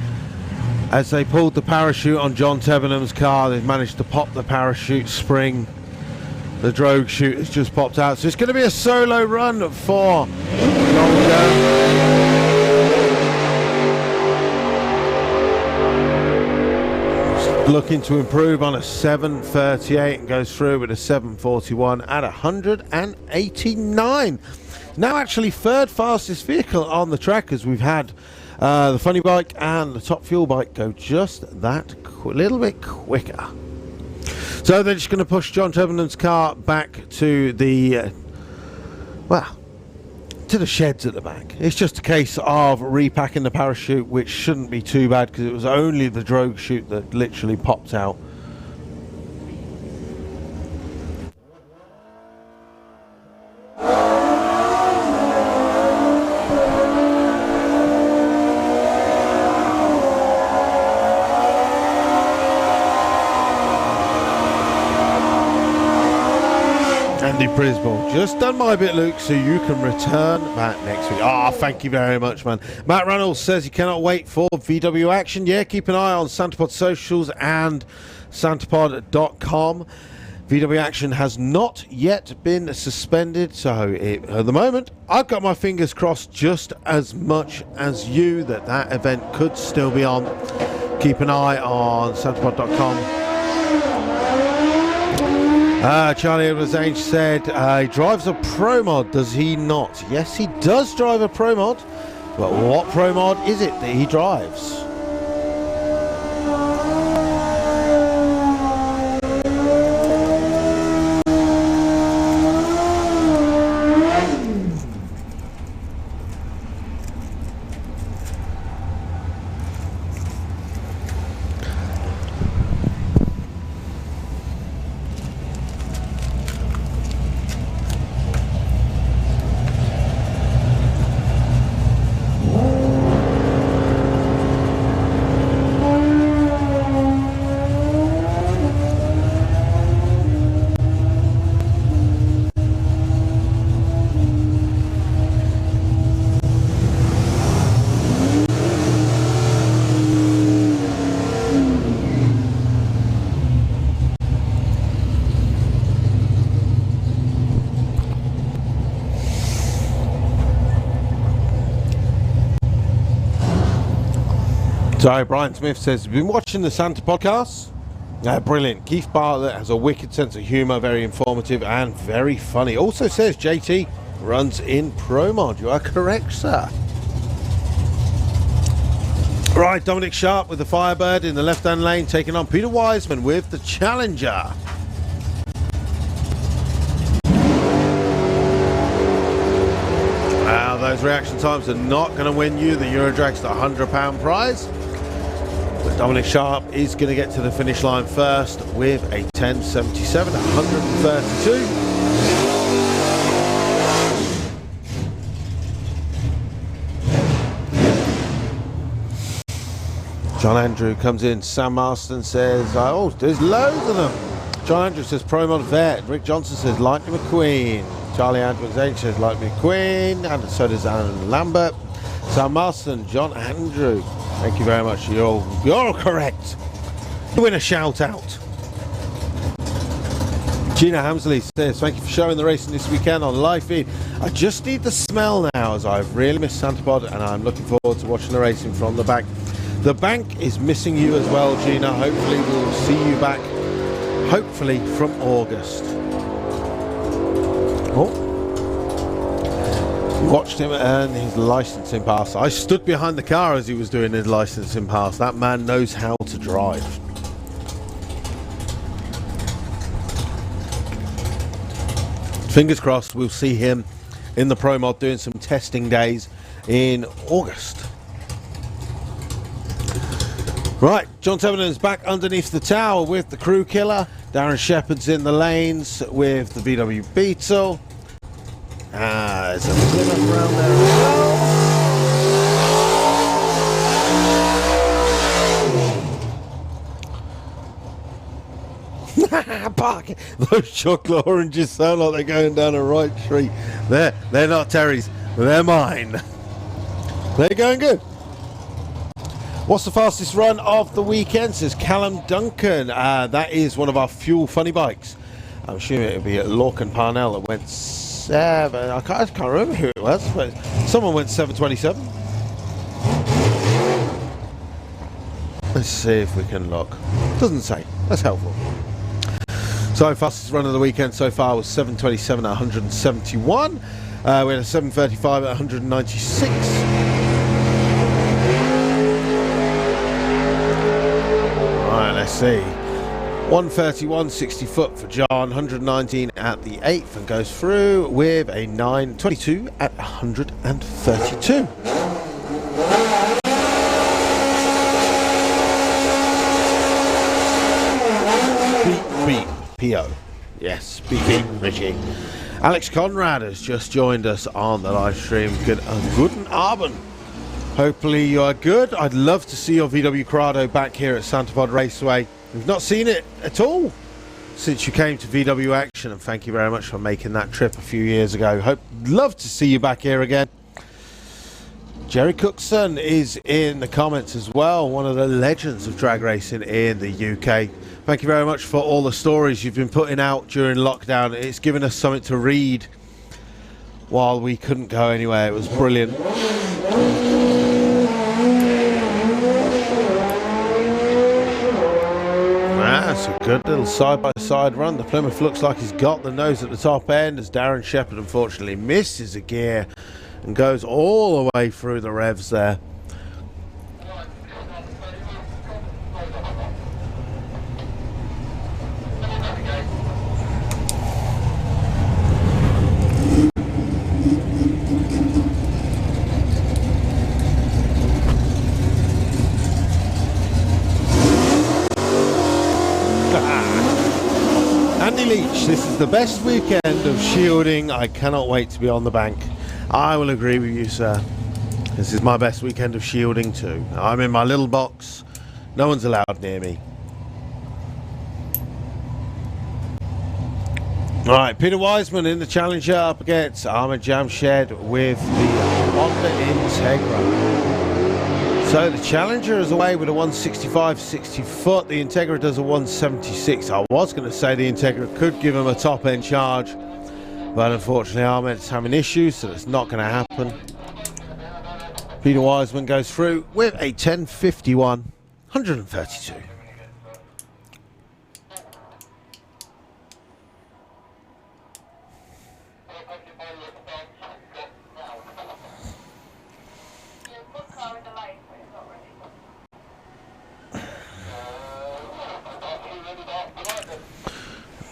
as they pulled the parachute on John Tevenham's car, they've managed to pop the parachute spring. The drogue chute has just popped out, so it's going to be a solo run for looking to improve on a 738 and goes through with a 741 at 189. Now actually third fastest vehicle on the track, as we've had the funny bike and the top fuel bike go just that little bit quicker. So they're just going to push John Tevenham's car back to the well, to the sheds at the back. It's just a case of repacking the parachute, which shouldn't be too bad because it was only the drogue chute that literally popped out. Andy Prisball, just done my bit, Luke, so you can return back next week. Ah, thank you very much, man. Matt Reynolds says he cannot wait for VW action. Yeah, keep an eye on Santapod socials and santapod.com. VW action has not yet been suspended, so at the moment, I've got my fingers crossed just as much as you that event could still be on. Keep an eye on santapod.com. Charlie Edwards Ainge said he drives a Pro Mod, does he not? Yes, he does drive a Pro Mod, but what Pro Mod is it that he drives? So Brian Smith says, been watching the Santa podcast. Brilliant. Keith Bartlett has a wicked sense of humour, very informative and very funny. Also says JT runs in Pro Mod. You are correct, sir. Right, Dominic Sharp with the Firebird in the left-hand lane, taking on Peter Wiseman with the Challenger. Now, those reaction times are not going to win you the Eurodrag's £100 prize. But Dominic Sharp is going to get to the finish line first with a 10.77 at 132. John Andrew comes in. Sam Marston says, oh, there's loads of them. John Andrew says, Pro Mod Vet. Rick Johnson says, Lightning McQueen. Charlie Andrews H says, Lightning McQueen. And so does Alan Lambert. Sam Marston, John Andrew. Thank you very much. You're all correct. You win a shout out. Gina Hamsley says, thank you for showing the racing this weekend on live feed. I just need the smell now as I've really missed Santapod and I'm looking forward to watching the racing from the back. The bank is missing you as well, Gina. Hopefully we'll see you back, hopefully from August. Oh. Watched him earn his licensing pass. I stood behind the car as he was doing his licensing pass. That man knows how to drive. Fingers crossed we'll see him in the Pro Mod doing some testing days in August. Right, John Tevenan's back underneath the tower with the Crew Killer. Darren Shepherd's in the lanes with the VW Beetle. There's a Plymouth around there as well. Park. Those chocolate oranges sound like they're going down a right street. They're not Terry's, they're mine. They're going good. What's the fastest run of the weekend, says Callum Duncan. That is one of our Fuel Funny bikes. I'm sure it'll be at Lorcan Parnell that went 7. I can't remember who it was, but someone went 7:27. Let's see if we can look. Doesn't say. That's helpful. So fastest run of the weekend so far was 7:27 at 171. We had a 7:35 at 196. Right, let's see. 131 60 foot for John, 119 at the 8th, and goes through with a 922 at 132. Beep beep PO. Yes, beep beep Richie. Alex Conrad has just joined us on the live stream. Guten Abend. Hopefully you are good. I'd love to see your VW Corrado back here at Santa Pod Raceway. We've not seen it at all since you came to VW Action, and thank you very much for making that trip a few years ago. Love to see you back here again. Jerry Cookson is in the comments as well, one of the legends of drag racing in the UK. Thank you very much for all the stories you've been putting out during lockdown. It's given us something to read while we couldn't go anywhere. It was brilliant. That's a good little side-by-side run. The Plymouth looks like he's got the nose at the top end, as Darren Shepherd unfortunately misses a gear and goes all the way through the revs there. Andy Leach, this is the best weekend of shielding. I cannot wait to be on the bank. I will agree with you, sir. This is my best weekend of shielding too. I'm in my little box. No one's allowed near me. Alright, Peter Wiseman in the Challenger up against Ahmed Jamshed with the Honda Integra. So the Challenger is away with a 165 60 foot. The Integra does a 176. I was going to say the Integra could give him a top end charge, but unfortunately Ahmed's having issues, so that's not going to happen. Peter Wiseman goes through with a 1051 132.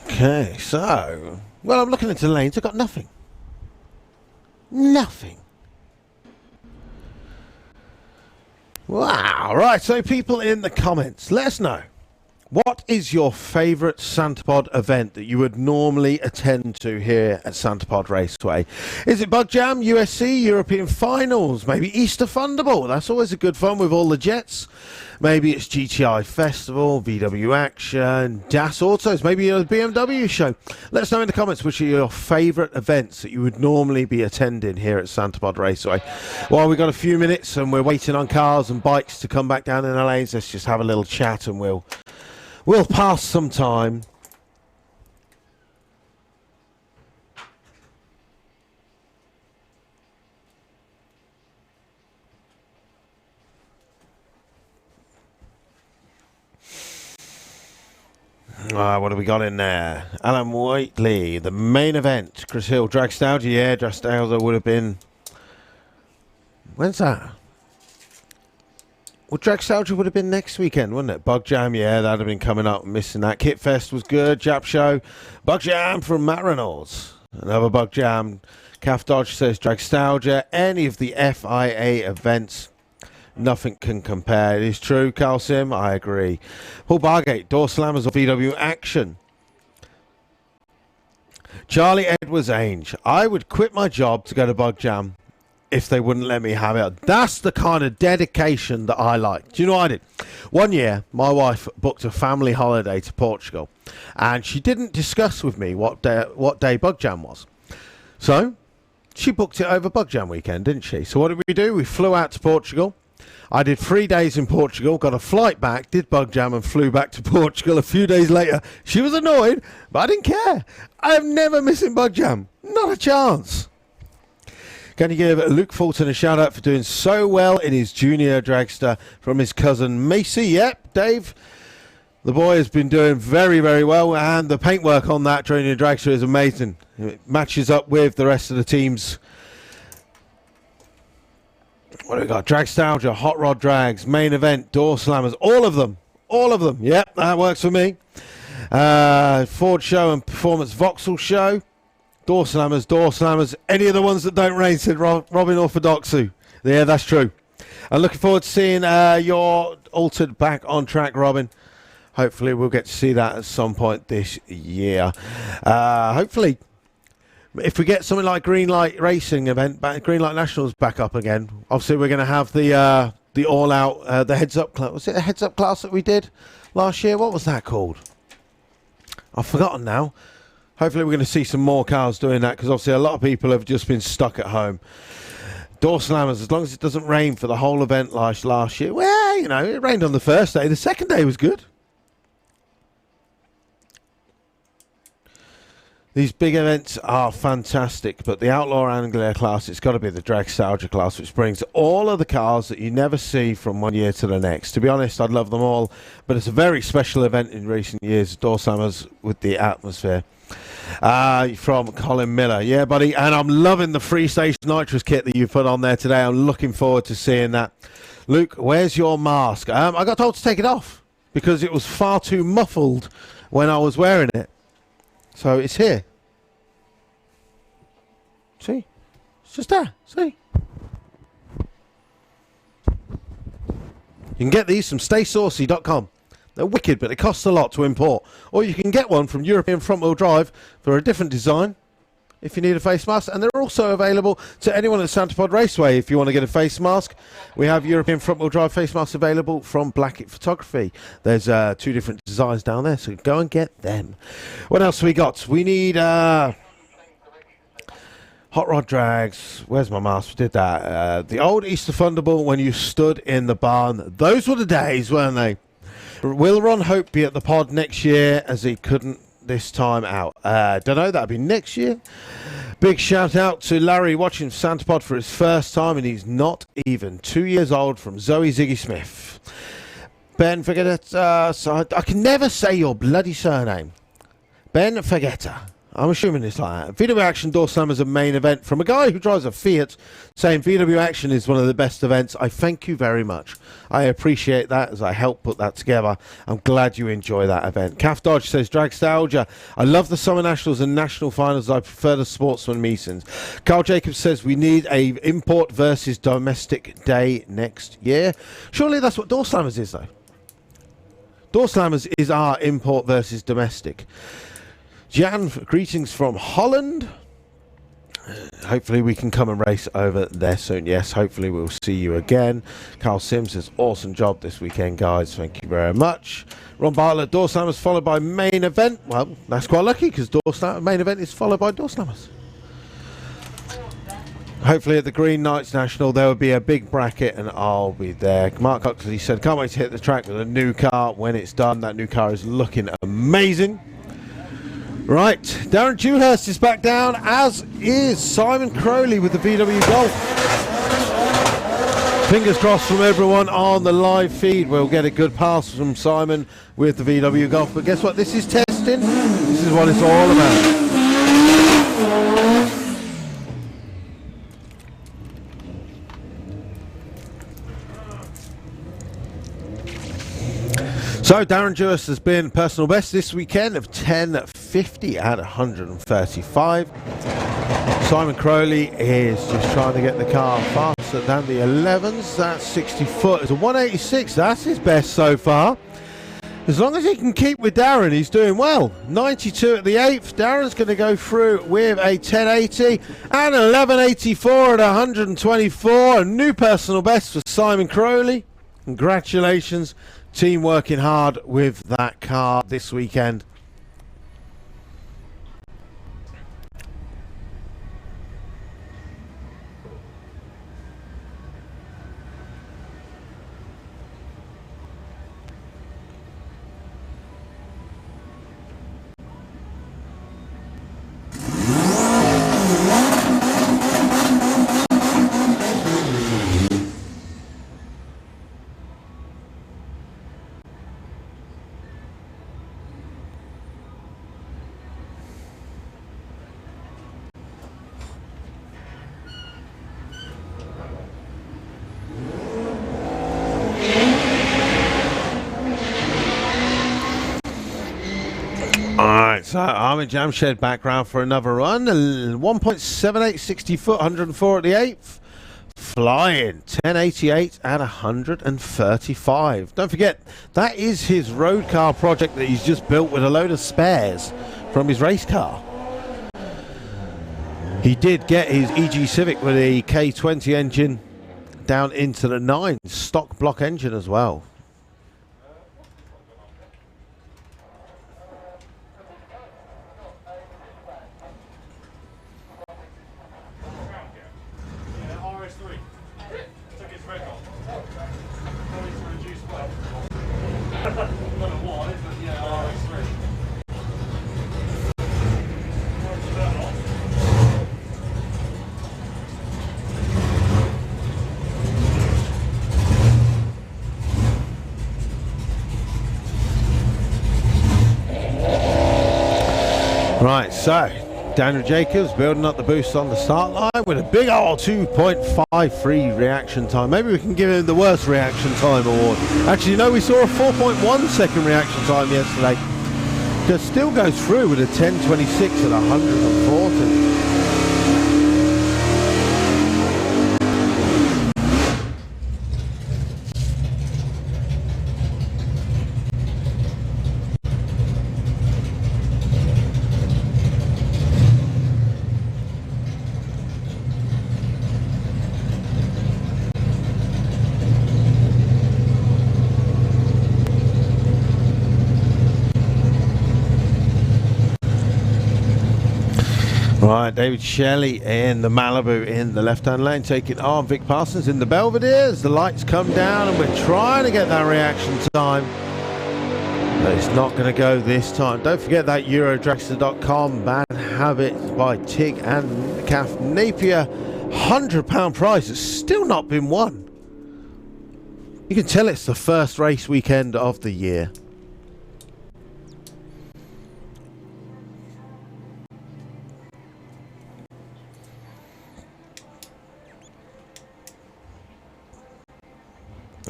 Okay, so, well, I'm looking into the lanes. I've got nothing. Nothing. Wow. Right, so people in the comments, let us know. What is your favourite Santa Pod event that you would normally attend to here at Santa Pod Raceway? Is it Bug Jam, USC, European Finals, maybe Easter Thunderbolt? That's always a good fun with all the jets. Maybe it's GTI Festival, VW Action, Das Autos, maybe a BMW show. Let us know in the comments which are your favourite events that you would normally be attending here at Santa Pod Raceway. While we've got a few minutes and we're waiting on cars and bikes to come back down in the lanes, let's just have a little chat and we'll pass some time. What have we got in there? Alan Whiteley, the main event. Chris Hill, Dragstalgia. Yeah, Dragstalgia would have been... When's that? Well, Dragstalgia would have been next weekend, wouldn't it? Bug Jam, yeah, that'd have been coming up. Missing that. Kit Fest was good. Jap Show. Bug Jam from Matt Reynolds. Another Bug Jam. Calf Dodge says Dragstalgia. Any of the FIA events, nothing can compare. It is true, Carl Sim. I agree. Paul Bargate, Door Slammers of VW Action. Charlie Edwards Ainge. I would quit my job to go to Bug Jam if they wouldn't let me have it. That's the kind of dedication that I like. Do you know what I did? One year, my wife booked a family holiday to Portugal, and she didn't discuss with me what day Bug Jam was. So, she booked it over Bug Jam weekend, didn't she? So what did we do? We flew out to Portugal. I did 3 days in Portugal, got a flight back, did Bug Jam and flew back to Portugal a few days later. She was annoyed, but I didn't care. I'm never missing Bug Jam. Not a chance. Can you give Luke Fulton a shout out for doing so well in his junior dragster from his cousin Macy? Yep, Dave. The boy has been doing very, very well, and the paintwork on that junior dragster is amazing. It matches up with the rest of the teams. What do we got? Dragstalgia, Hot Rod Drags, main event, Door Slammers, all of them. All of them. Yep, that works for me. Ford Show and Performance Vauxhall Show. Door slammers. Any of the ones that don't rain, said Robin Orthodoxu. Yeah, that's true. I'm looking forward to seeing your altered back on track, Robin. Hopefully we'll get to see that at some point this year. Hopefully, if we get something like Green Light Racing event, Green Light Nationals back up again, obviously we're going to have the all-out, the heads-up class. Was it a heads-up class that we did last year? What was that called? I've forgotten now. Hopefully we're going to see some more cars doing that, because obviously a lot of people have just been stuck at home. Door slammers, as long as it doesn't rain for the whole event last year. Well, you know, it rained on the first day. The second day was good. These big events are fantastic, but the Outlaw Anglia class, it's got to be the Dragstalgia class, which brings all of the cars that you never see from one year to the next. To be honest, I'd love them all, but it's a very special event in recent years, Door slammers with the atmosphere. From Colin Miller. Yeah, buddy, and I'm loving the Free Station Nitrous kit that you put on there today. I'm looking forward to seeing that. Luke, where's your mask? I got told to take it off because it was far too muffled when I was wearing it. So it's here. See? It's just there. See? You can get these from staysaucy.com. They're wicked, but it costs a lot to import. Or you can get one from European Front Wheel Drive for a different design if you need a face mask. And they're also available to anyone at Santa Pod Raceway if you want to get a face mask. We have European Front Wheel Drive face masks available from Blackett Photography. There's 2 different designs down there, so go and get them. What else we got? We need Hot Rod Drags. Where's my mask? We did that. The old Easter Thunderbolt when you stood in the barn. Those were the days, weren't they? Will Ron Hope be at the pod next year, as he couldn't this time out? Don't know, that'll be next year. Big shout out to Larry watching Santa Pod for his first time, and he's not even 2 years old, from Zoe Ziggy Smith. Ben Fagetta, so I can never say your bloody surname. Ben Fagetta. I'm assuming it's like that. VW Action Door Slammers a main event from a guy who drives a Fiat, saying VW Action is one of the best events. I thank you very much. I appreciate that, as I helped put that together. I'm glad you enjoy that event. Calf Dodge says, Dragstalgia. I love the Summer Nationals and National Finals. I prefer the Sportsman meetings. Carl Jacobs says, we need a import versus domestic day next year. Surely that's what Door Slammers is, though. Door Slammers is our import versus domestic. Jan, greetings from Holland. Hopefully we can come and race over there soon. Yes, hopefully we'll see you again. Carl Sims says, awesome job this weekend, guys. Thank you very much. Ron Bartlett, Door Slammers followed by main event. Well, that's quite lucky, because main event is followed by Door Slammers. Hopefully at the Green Knights National there will be a big bracket and I'll be there. Mark Huxley said, can't wait to hit the track with a new car when it's done. That new car is looking amazing. Right, Darren Dewhurst is back down, as is Simon Crowley with the VW Golf. Fingers crossed from everyone on the live feed. We'll get a good pass from Simon with the VW Golf. But guess what? This is testing. This is what it's all about. So Darren Dewhurst has been personal best this weekend of 10.50 at 135. Simon Crowley is just trying to get the car faster than the 11s. That's 60 foot. It's a 186. That's his best so far. As long as he can keep with Darren, he's doing well. 92 at the 8th. Darren's going to go through with a 1080 and 1184 at 124. A new personal best for Simon Crowley. Congratulations. Team working hard with that car this weekend. So I'm in Jamshed background for another run. 1.78, 60 foot, 104 at the 8th. Flying 1088 at 135. Don't forget, that is his road car project that he's just built with a load of spares from his race car. He did get his EG Civic with a K20 engine down into the 9 stock block engine as well. Right, so Daniel Jacobs building up the boost on the start line with a big old 2.53 reaction time. Maybe we can give him the worst reaction time award. Actually, no, we saw a 4.1 second reaction time yesterday. Just still goes through with a 10.26 at 140. Right, David Shelley in the Malibu in the left-hand lane, taking on Vic Parsons in the Belvederes. The lights come down and we're trying to get that reaction time, but it's not going to go this time. Don't forget that Eurodragster.com Bad Habits by Tig and Kath Napier £100 prize has still not been won. You can tell it's the first race weekend of the year.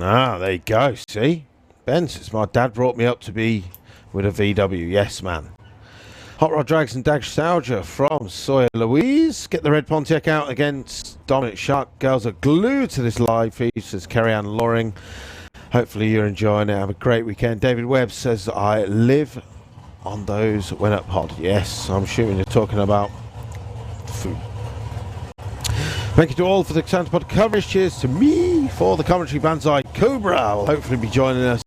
Ah, there you go. See? Ben says, my dad brought me up to be with a VW. Yes, man. Hot Rod Drags and Nostalgia from Sawyer Louise. Get the red Pontiac out against Dominic Shark. Girls are glued to this live feed, says Kerry-Ann Loring. Hopefully you're enjoying it. Have a great weekend. David Webb says, I live on those Went Up Pod. Yes, I'm assuming you're talking about food. Thank you to all for the Santa Pod coverage. Cheers to me for the commentary. Banzai Cobra will hopefully be joining us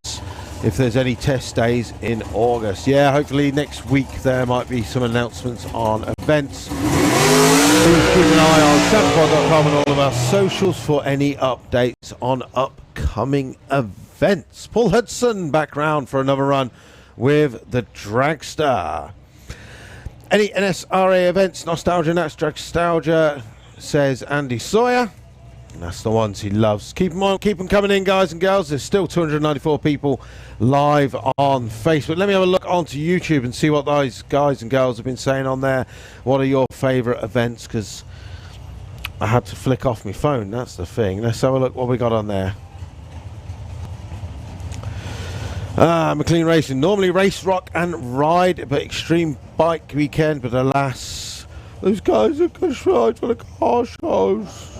if there's any test days in August. Yeah, hopefully next week there might be some announcements on events. Please keep an eye on SantaPod.com and all of our socials for any updates on upcoming events. Paul Hudson back round for another run with the Dragster. Any NSRA events, Nostalgia, Nats, Dragnostalgia, says Andy Sawyer. And that's the ones he loves. Keep them on, keep them coming in, guys and girls. There's still 294 people live on Facebook. Let me have a look onto YouTube and see what those guys and girls have been saying on there. What are your favourite events? Because I had to flick off my phone. That's the thing. Let's have a look what we got on there. McLean Racing. Normally race, rock and ride, but extreme bike weekend. But alas, those guys are good ride for the car shows.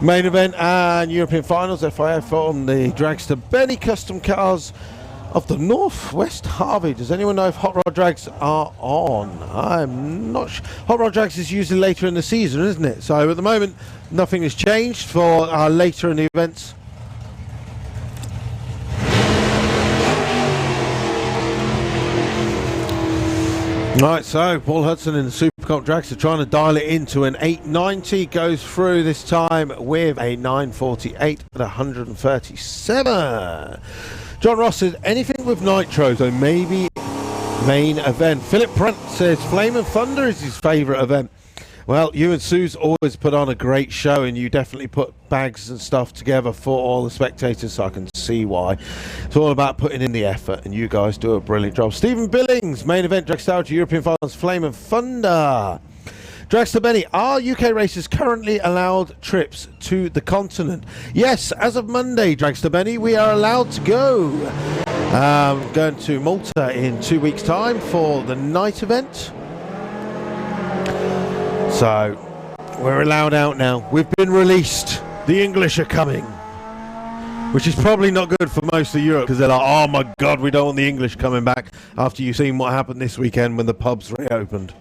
Main event and European finals, FIF on the Dragster Benny Custom Cars of the Northwest Harvey. Does anyone know if Hot Rod Drags are on? I'm not sure. Hot Rod Drags is usually later in the season, isn't it? So at the moment, nothing has changed for later in the events. Right, so Paul Hudson in the Supercomp Dragster trying to dial it into an 890. Goes through this time with a 948 at 137. John Ross says, anything with nitro, so maybe main event. Philip Brunt says, Flame and Thunder is his favourite event. Well, you and Sue's always put on a great show, and you definitely put bags and stuff together for all the spectators, so I can see why. It's all about putting in the effort, and you guys do a brilliant job. Stephen Billings, main event, Dragster European Finals, Flame and Thunder. Dragster Benny, are UK racers currently allowed trips to the continent? Yes, as of Monday, Dragster Benny, we are allowed to go Going to Malta in 2 weeks' time for the night event. So we're allowed out now. We've been released. The English are coming. Which is probably not good for most of Europe, because they're like, oh my God, we don't want the English coming back after you've seen what happened this weekend when the pubs reopened.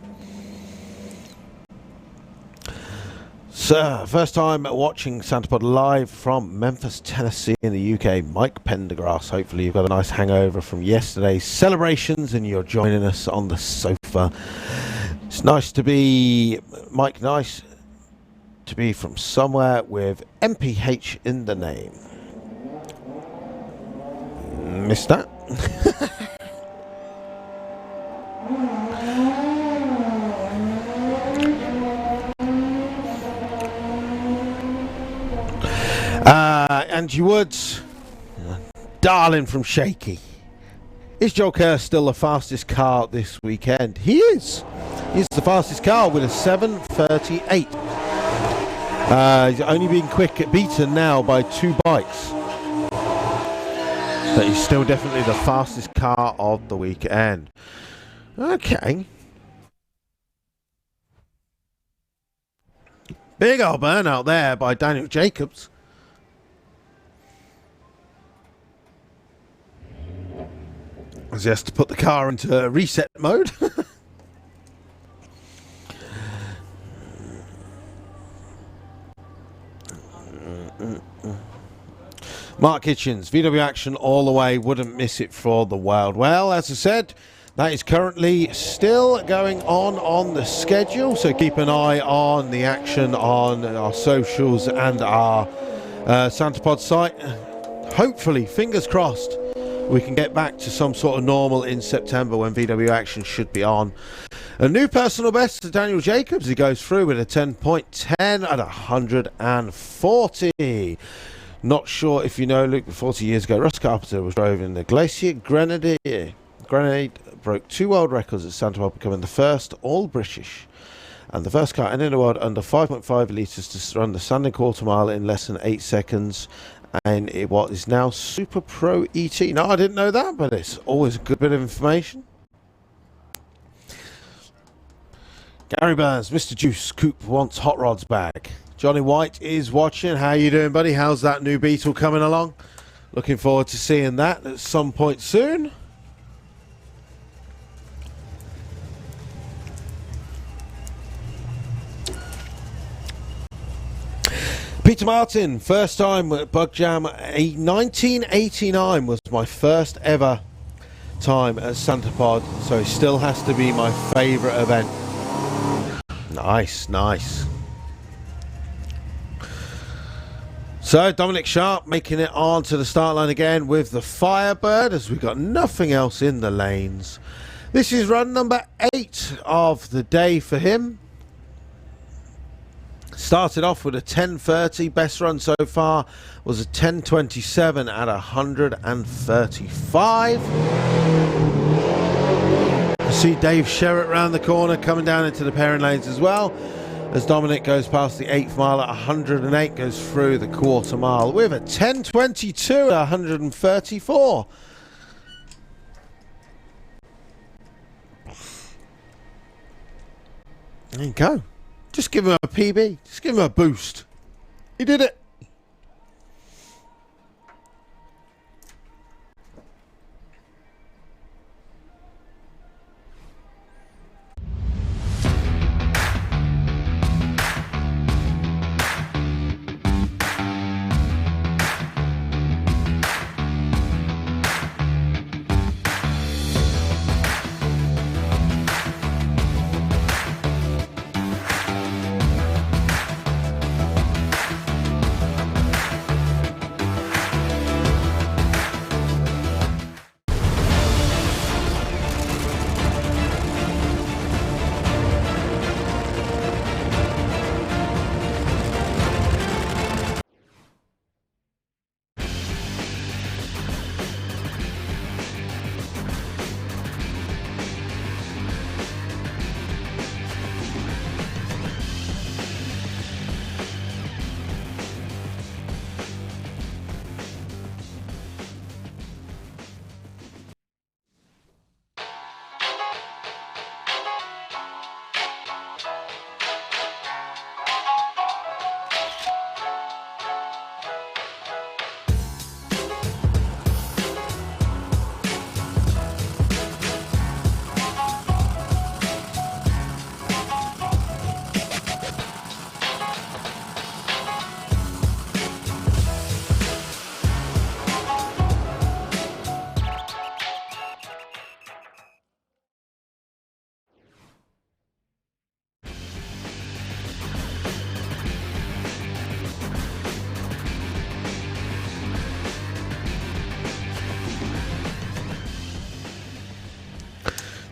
So, first time watching Santapod live from Memphis, Tennessee in the UK. Mike Pendergrass. Hopefully you've got a nice hangover from yesterday's celebrations and you're joining us on the sofa. It's nice to be, Mike, nice to be from somewhere with MPH in the name. Missed that. Angie Woods, darling from Shaky. Is Joel Kerr still the fastest car this weekend? He is. He's the fastest car with a 7:38. He's only been beaten now by 2 bikes. But he's still definitely the fastest car of the weekend. Okay. Big old burnout there by Daniel Jacobs. As he has to put the car into reset mode. Mark Hitchens, VW action all the way, wouldn't miss it for the Wild. Well, as I said, that is currently still going on the schedule, so keep an eye on the action on our socials and our Santapod site. Hopefully, fingers crossed, we can get back to some sort of normal in September when VW action should be on. A new personal best to Daniel Jacobs. He goes through with a 10.10 at 140. Not sure if you know, Luke, but 40 years ago, Russ Carpenter was driving the Glacier Grenadier. Grenade broke 2 world records at Santapod, becoming the first all-British and the first car in the world under 5.5 litres to run the standing quarter mile in less than 8 seconds. And it what is now Super Pro ET. No, I didn't know that, but it's always a good bit of information. Gary Burns, Mr. Juice, Coop wants hot rods back. Johnny White is watching. How you doing, buddy? How's that new Beetle coming along? Looking forward to seeing that at some point soon. Peter Martin, first time at Bug Jam 1989 was my first ever time at Santapod, so it still has to be my favourite event. Nice, nice. So Dominic Sharp making it on to the start line again with the Firebird, as we've got nothing else in the lanes. This is run number 8 of the day for him. Started off with a 10.30. Best run so far was a 10.27 at 135. I see Dave Sherritt round the corner coming down into the pairing lanes as well, as Dominic goes past the 8th mile at 108, goes through the quarter mile with a 10.22 at 134. There you go. Just give him a PB. Just give him a boost. He did it.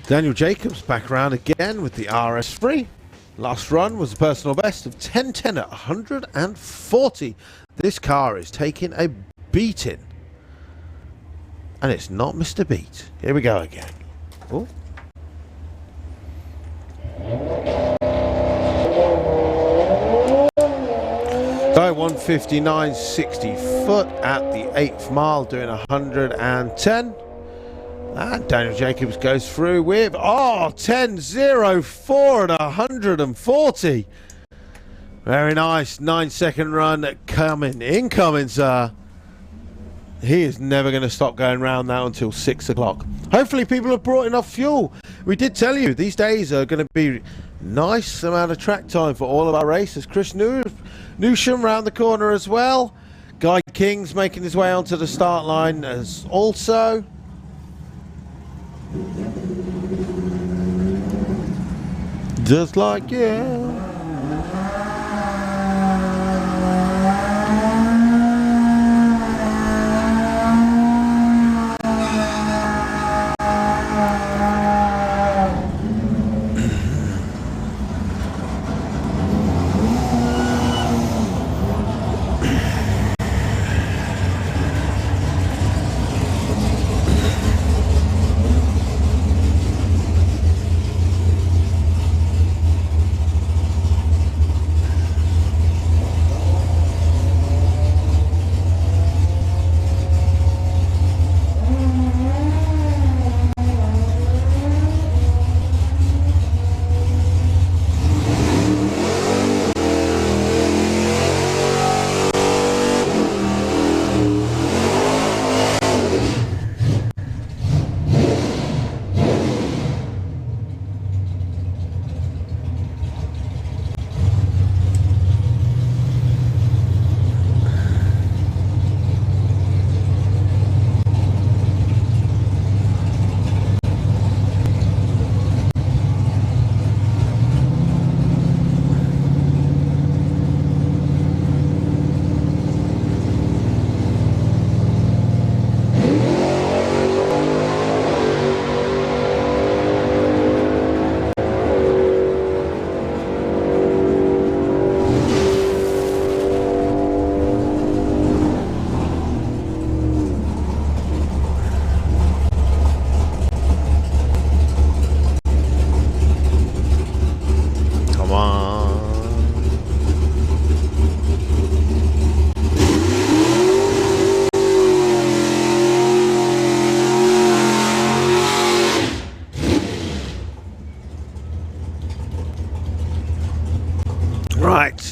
Daniel Jacobs back around again with the RS3. Last run was a personal best of 10:10 at 140. This car is taking a beating. And it's not Mr. Beat. Here we go again. Oh. So 159.60 foot at the 8th mile, doing 110. And Daniel Jacobs goes through with 10.04 at 140. Very nice. 9-second run incoming, sir. He is never going to stop going round now until 6 o'clock. Hopefully people have brought enough fuel. We did tell you these days are going to be nice amount of track time for all of our races. Chris Newsham round the corner as well. Guy King's making his way onto the start line as also. Just like you.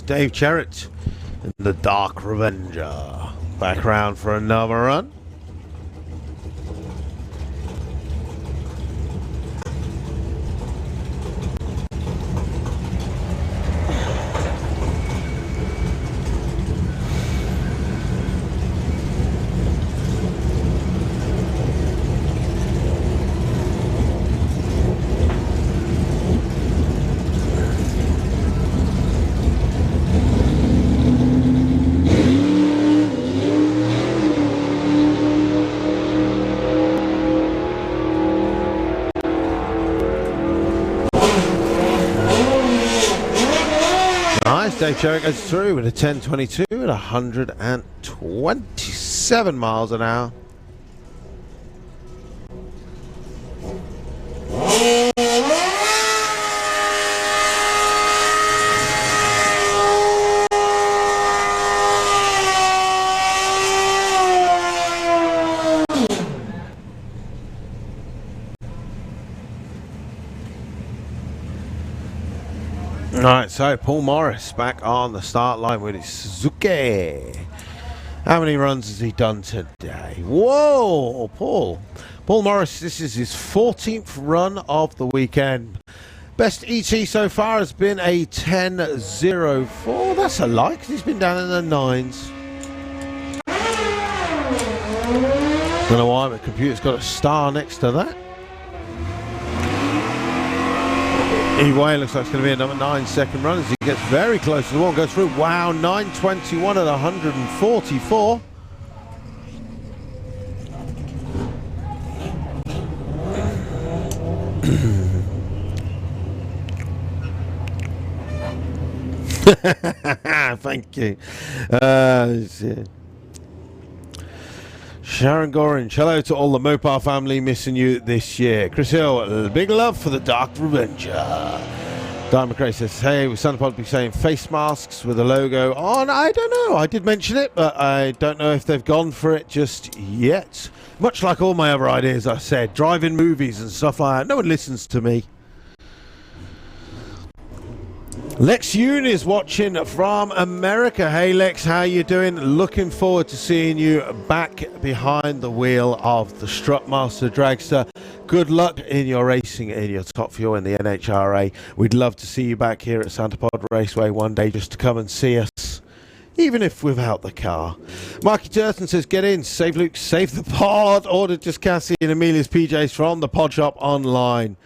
Dave Cherrett and the Dark Revenger back round for another run. Dave Cherrett goes through with a 10.22 at 127 miles an hour. Alright, so Paul Morris back on the start line with his Suzuki. How many runs has he done today? Whoa, Paul Morris, this is his 14th run of the weekend. Best ET so far has been a 10.04. That's a lie, 'cause he's been down in the 9s. Don't know why my computer's got a star next to that. Either way, looks like it's going to be another 9-second run as he gets very close to the wall. Goes through. Wow, 9.21 at 144. Thank you. Shit. Sharon Gorinch, hello to all the Mopar family, missing you this year. Chris Hill, big love for the Dark Revenger. Diamond McRae says, hey, will Santapod be saying face masks with a logo on? I don't know. I did mention it, but I don't know if they've gone for it just yet. Much like all my other ideas, I said, drive-in movies and stuff like that. No one listens to me. Lex Yoon is watching from America. Hey Lex, how you doing? Looking forward to seeing you back behind the wheel of the Strutmaster Dragster. Good luck in your racing in your Top Fuel in the NHRA. We'd love to see you back here at Santapod Raceway one day just to come and see us, even if without the car. Marky Turton says, get in, save Luke, save the pod. Ordered just Cassie and Amelia's PJs from the pod shop online.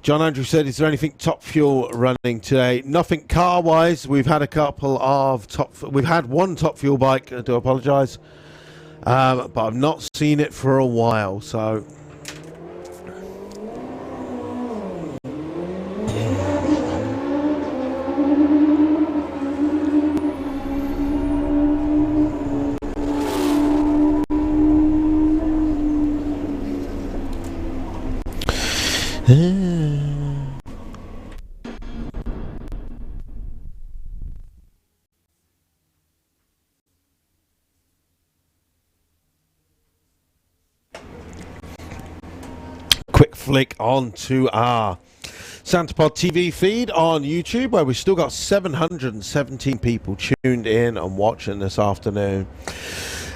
John Andrew said, is there anything Top Fuel running today? Nothing car-wise. We've had a couple of we've had one Top Fuel bike, I do apologise. But I've not seen it for a while, so... Quick flick on to our Santapod TV feed on YouTube, where we've still got 717 people tuned in and watching this afternoon.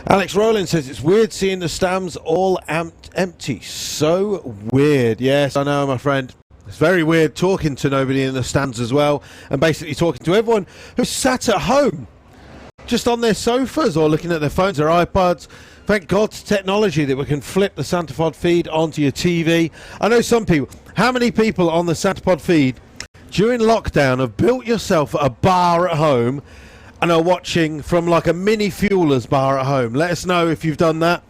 Alex Rowland says, it's weird seeing the stands all empty. So weird. Yes, I know, my friend. It's very weird talking to nobody in the stands as well, and basically talking to everyone who's sat at home, just on their sofas or looking at their phones or iPods. Thank God to technology that we can flip the Santapod feed onto your TV. I know some people. How many people on the Santapod feed during lockdown have built yourself a bar at home and are watching from like a mini fuelers bar at home? Let us know if you've done that.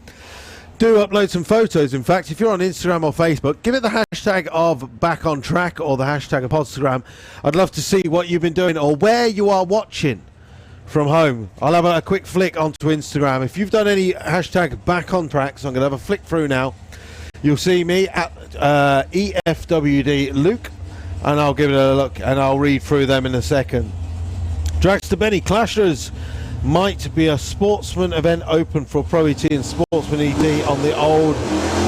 Do upload some photos. In fact, if you're on Instagram or Facebook, give it the hashtag of Back on Track or the hashtag of Podstagram. I'd love to see what you've been doing or where you are watching from home. I'll have a quick flick onto Instagram. If you've done any hashtag Back on Track, so I'm going to have a flick through now. You'll see me at EFWD Luke, and I'll give it a look and I'll read through them in a second. Dragster Benny, Clashers might be a sportsman event open for Pro ET and Sportsman ET on the old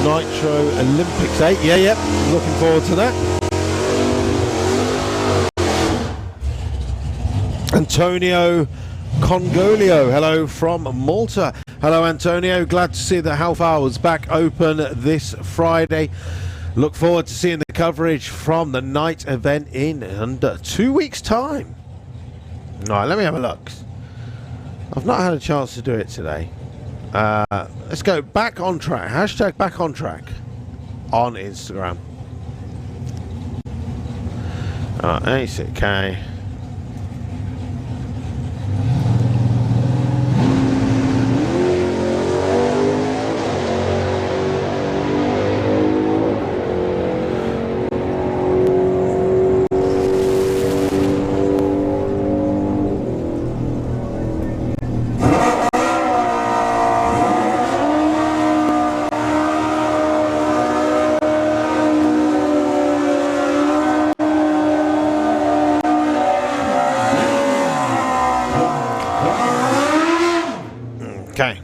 Nitro Olympics 8. Yeah, looking forward to that. Antonio Congolio, hello from Malta. Hello Antonio, glad to see that Half Hour's back open this Friday. Look forward to seeing the coverage from the night event in under 2 weeks' time. Alright, let me have a look. I've not had a chance to do it today. Let's go Back on Track. Hashtag Back on Track on Instagram. ACK. Okay.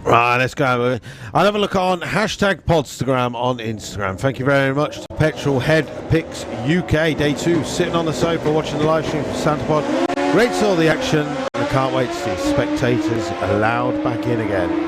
Right, let's go. I'll have a look on hashtag Podstagram on Instagram. Thank you very much to Petrol Head Picks UK Day 2, sitting on the sofa watching the live stream from Santapod. Great saw the action. I can't wait to see spectators allowed back in again.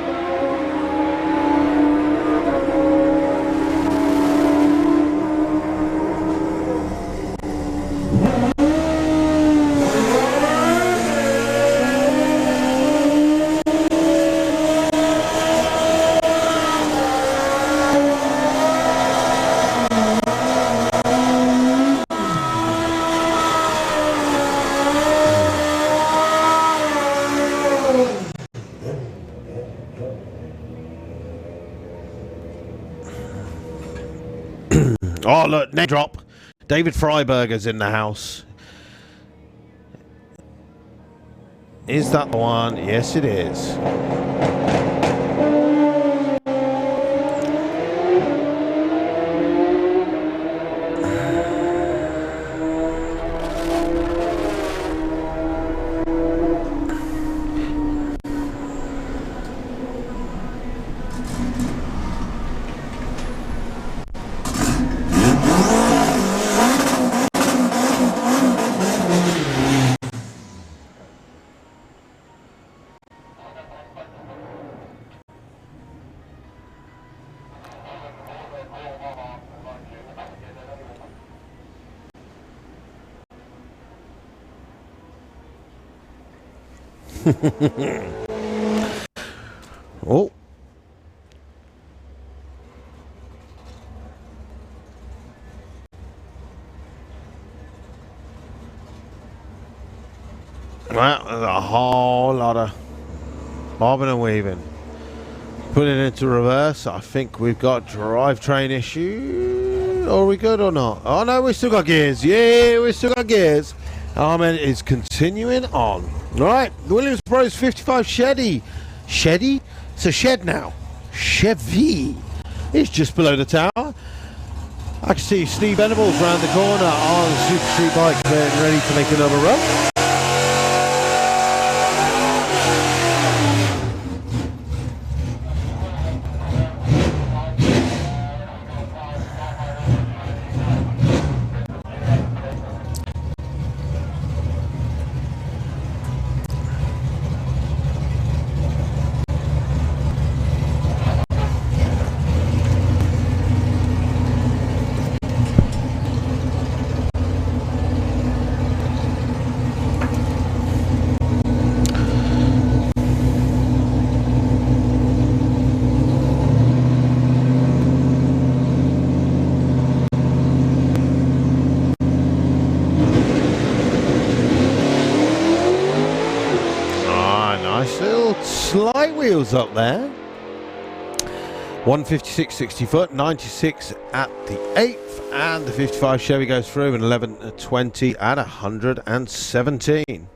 Oh, look, name drop. David Freiberger's in the house. Is that the one? Yes, it is. Oh. Well, there's a whole lot of bobbing and weaving. Put it into reverse. I think we've got drivetrain issue. Are we good or not? Oh no, we still got gears. Yeah, we still got gears. Armin is continuing on. Right, the Williams Bros 55 Chevy. Chevy? It's a shed now. Chevy. It's just below the tower. I can see Steve Venables round the corner on a Super Street bike, getting ready to make another run. Slight wheels up there. 156 60 foot, 96 at the 8th, and the 55 Chevy goes through in 11:20 at 117.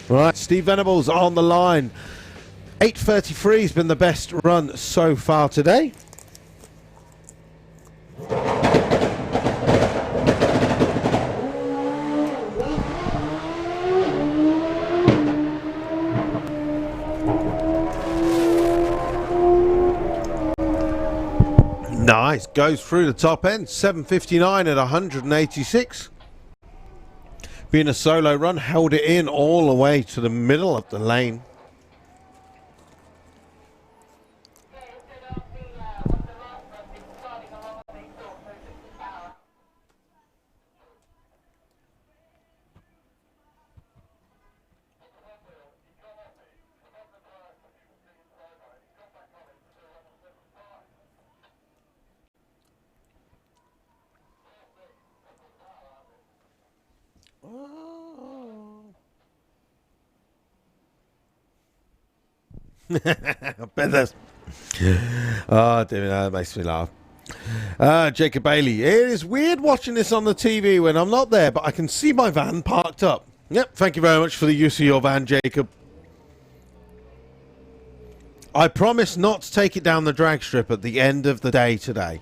Right, Steve Venables on the line. 8:33 has been the best run so far today. Nice, goes through the top end, 7:59 at 186. Being a solo run, held it in all the way to the middle of the lane. I bet that's... Oh, dear, that makes me laugh. Jacob Bailey. It is weird watching this on the TV when I'm not there, but I can see my van parked up. Yep, thank you very much for the use of your van, Jacob. I promise not to take it down the drag strip at the end of the day today.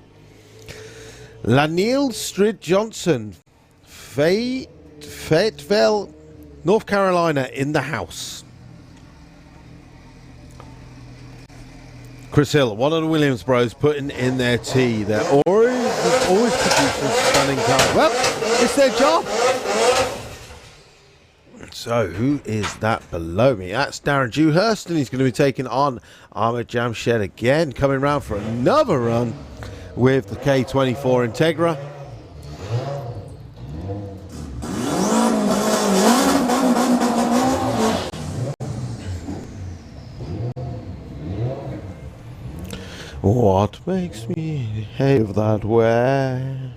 Laniel Strid Johnson, Fayetteville, North Carolina, in the house. Chris Hill, one of the Williams bros putting in their tea. They're always producing stunning cars. Well, it's their job. So, who is that below me? That's Darren Dewhurst, and he's going to be taking on Ahmed Jamshed again, coming round for another run with the K24 Integra. What makes me behave that way?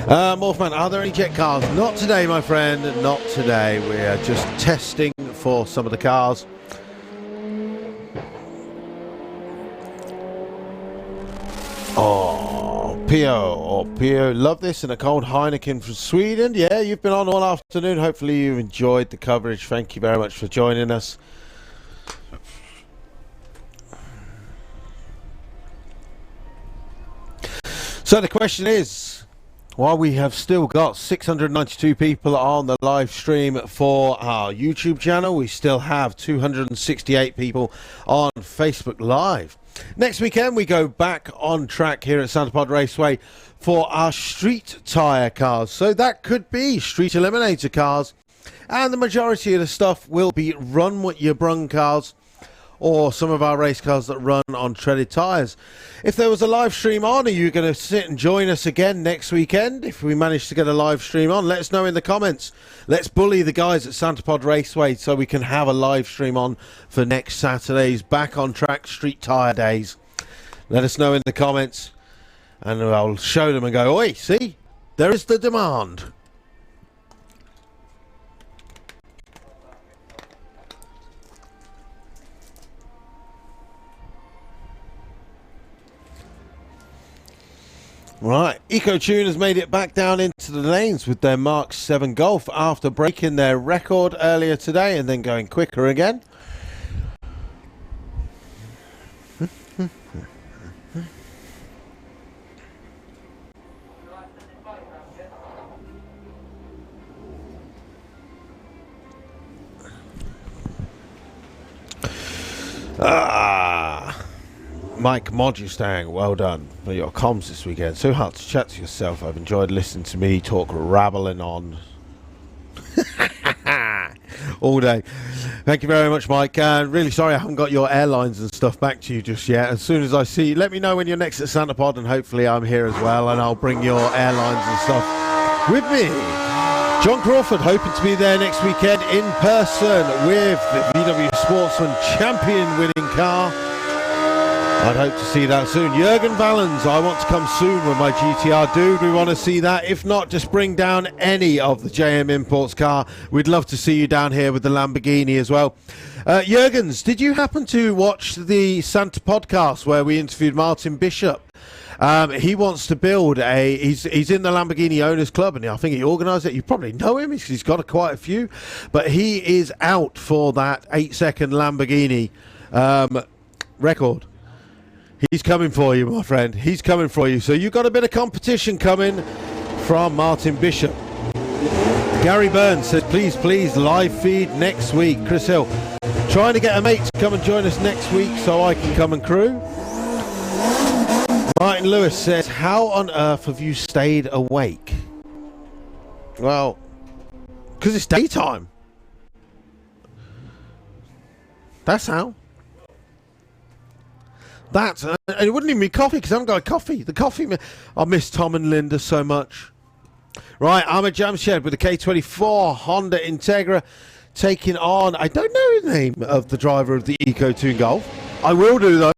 Morphman, are there any jet cars? Not today, my friend. Not today. We are just testing for some of the cars. Oh, Pio. Love this in a cold Heineken from Sweden. Yeah, you've been on all afternoon. Hopefully you've enjoyed the coverage. Thank you very much for joining us. So the question is, while we have still got 692 people on the live stream for our YouTube channel, we still have 268 people on Facebook Live. Next weekend, we go back on track here at Santa Pod Raceway for our street tyre cars. So that could be street eliminator cars. And the majority of the stuff will be run what you brung cars, or some of our race cars that run on treaded tyres. If there was a live stream on, are you going to sit and join us again next weekend? If we manage to get a live stream on, let us know in the comments. Let's bully the guys at Santa Pod Raceway so we can have a live stream on for next Saturday's Back on Track Street Tyre Days. Let us know in the comments, and I'll show them and go, oi, see, there is the demand. Right, EcoTune has made it back down into the lanes with their Mark 7 Golf after breaking their record earlier today and then going quicker again. Mike Modustang, well done for your comms this weekend. So hard to chat to yourself. I've enjoyed listening to me talk rabbling on all day. Thank you very much, Mike. Really sorry I haven't got your airlines and stuff back to you just yet. As soon as I see, let me know when you're next at Santa Pod, and hopefully I'm here as well, and I'll bring your airlines and stuff with me. John Crawford hoping to be there next weekend in person with the VW Sportsman champion winning car. I'd hope to see that soon. Jürgen Valens, I want to come soon with my GTR. Dude, we want to see that. If not, just bring down any of the JM Imports car. We'd love to see you down here with the Lamborghini as well. Jürgens, did you happen to watch the Santa podcast where we interviewed Martin Bishop? He wants to build he's in the Lamborghini Owners Club, and I think he organised it. You probably know him because he's got quite a few. But he is out for that 8-second Lamborghini record. He's coming for you, my friend. He's coming for you. So you've got a bit of competition coming from Martin Bishop. Gary Burns says, please, live feed next week. Chris Hill, trying to get a mate to come and join us next week so I can come and crew. Martin Lewis says, how on earth have you stayed awake? Well, because it's daytime. That's how. That, and it wouldn't even be coffee because I haven't got a coffee. The coffee, I miss Tom and Linda so much. Right, Ahmed Jamshed with the K24 Honda Integra taking on, I don't know the name of the driver of the EcoTune Golf. I will do though.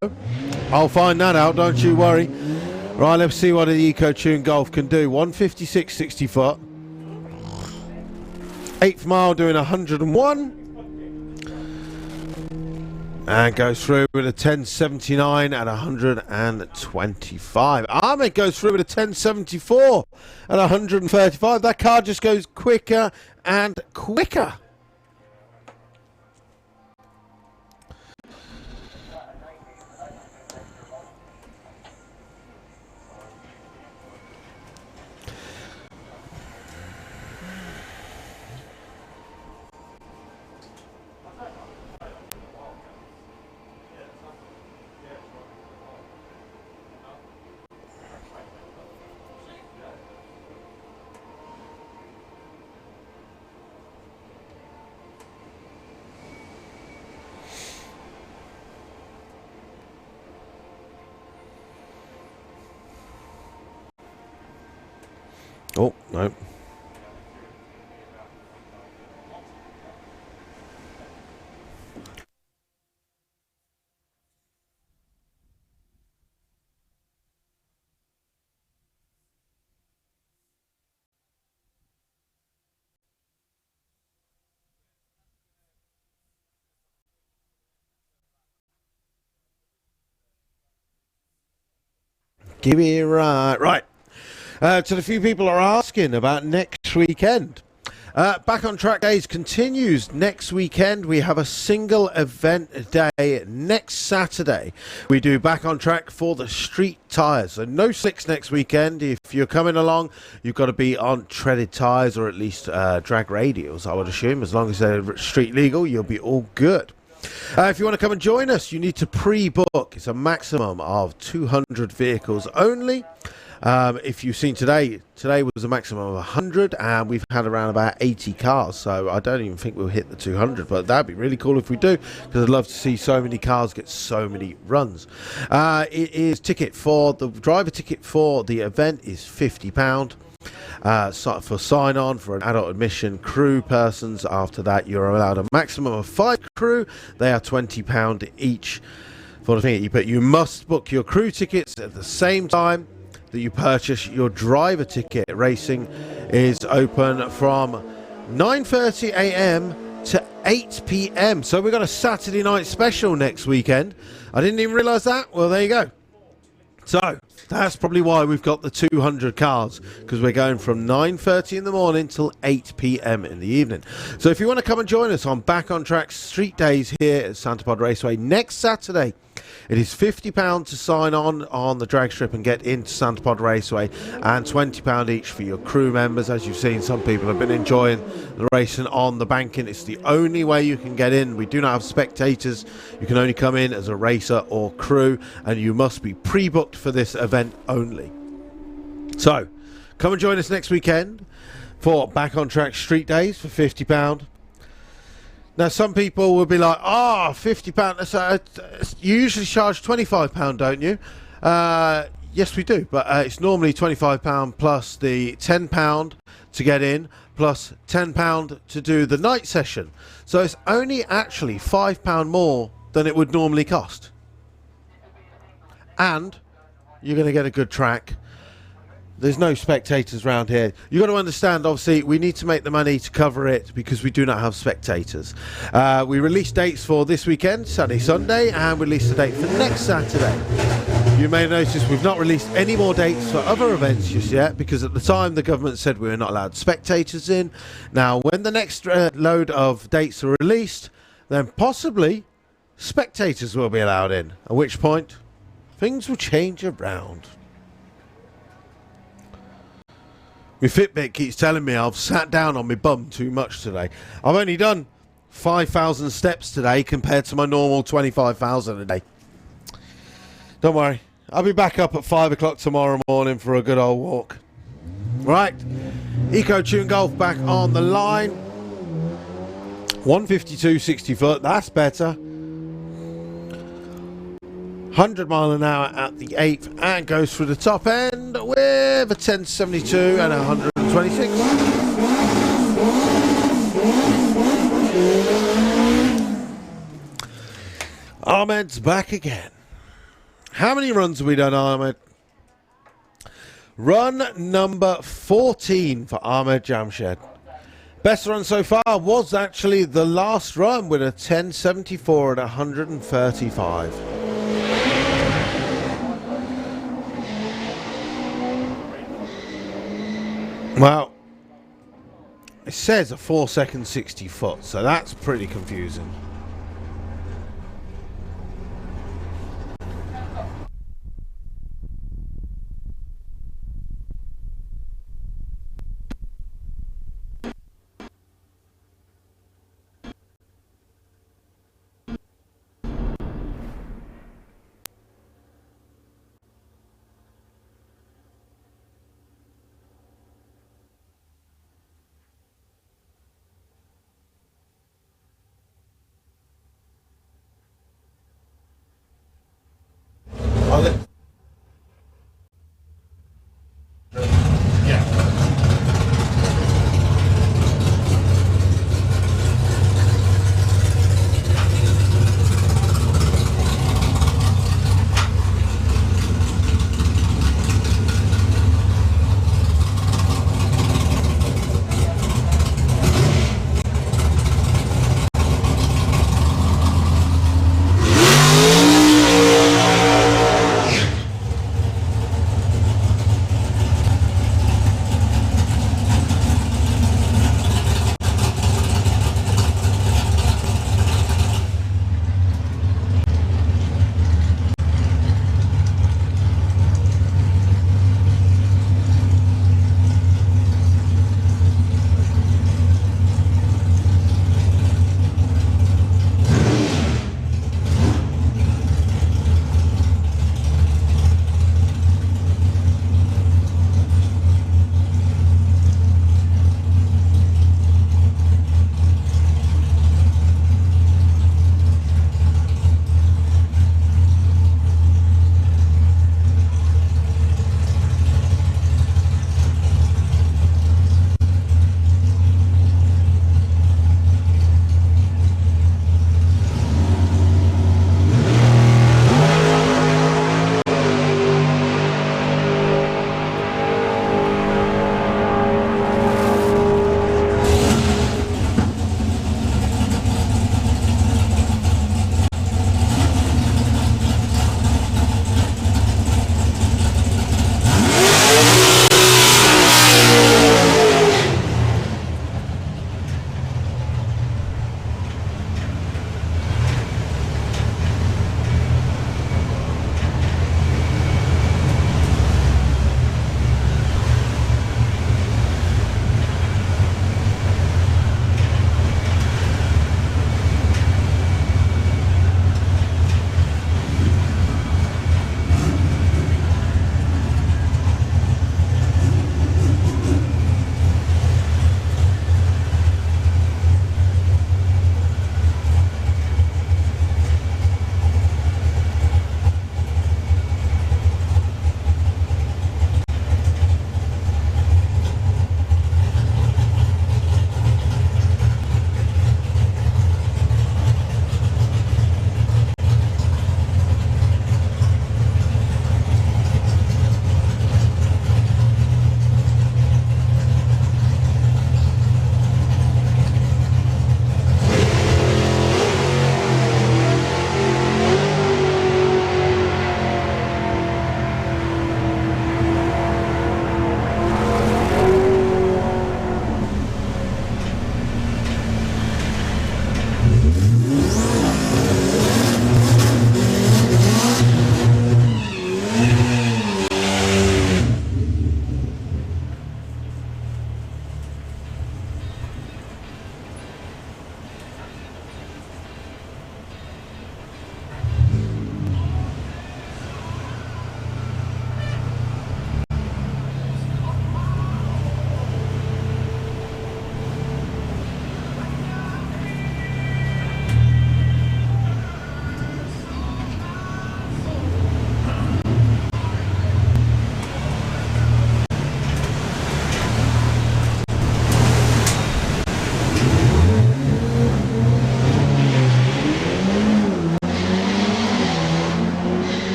I'll find that out, don't you worry. Right, let's see what the EcoTune Golf can do. 156 60 foot. 8th mile doing 101. And goes through with a 1079 at 125. Ahmed goes through with a 1074 at 135. That car just goes quicker and quicker. Oh, no. Give me a right. Right. So the few people are asking about next weekend. Back on Track Days continues next weekend. We have a single event day next Saturday. We do Back on Track for the street tyres. So no slicks next weekend. If you're coming along, you've got to be on treaded tyres or at least drag radials, I would assume. As long as they're street legal, you'll be all good. If you want to come and join us, you need to pre-book. It's a maximum of 200 vehicles only. If you've seen today was a maximum of 100, and we've had around about 80 cars, so I don't even think we'll hit the 200, but that'd be really cool if we do, because I'd love to see so many cars get so many runs. It is the driver ticket for the event is £50. For sign-on for an adult admission. Crew persons, after that you're allowed a maximum of 5 crew. They are £20 each for the thing. But you must book your crew tickets at the same time that you purchase your driver ticket. Racing is open from 9:30 a.m. to 8 p.m. So we've got a Saturday night special next weekend. I didn't even realise that. Well, there you go. So that's probably why we've got the 200 cars, because we're going from 9:30 in the morning till 8 p.m. in the evening. So if you want to come and join us on Back on Track Street Days here at Santa Pod Raceway next Saturday, it is £50 to sign on the drag strip and get into Santa Pod Raceway, and £20 each for your crew members. As you've seen, some people have been enjoying the racing on the banking. It's the only way you can get in. We do not have spectators. You can only come in as a racer or crew, and you must be pre-booked for this event only. So come and join us next weekend for Back on Track Street Days for £50. Now, some people will be like, £50. You usually charge £25, don't you? Yes, we do. But it's normally £25 plus the £10 to get in, plus £10 to do the night session. So it's only actually £5 more than it would normally cost. And you're going to get a good track. There's no spectators around here. You've got to understand, obviously, we need to make the money to cover it because we do not have spectators. We release dates for this weekend, Saturday, Sunday, and release the date for next Saturday. You may notice we've not released any more dates for other events just yet, because at the time the government said we were not allowed spectators in. Now, when the next load of dates are released, then possibly spectators will be allowed in, at which point things will change around. My Fitbit keeps telling me I've sat down on my bum too much today. I've only done 5,000 steps today compared to my normal 25,000 a day. Don't worry. I'll be back up at 5 o'clock tomorrow morning for a good old walk. Right. Eco Tune Golf back on the line. 152 60 foot. That's better. 100 mile an hour at the 8th, and goes through the top end with a 1072 and 126. Ahmed's back again. How many runs have we done, Ahmed? Run number 14 for Ahmed Jamshed. Best run so far was actually the last run with a 10.74 at 135. Well, it says a 4 second 60 foot, so that's pretty confusing.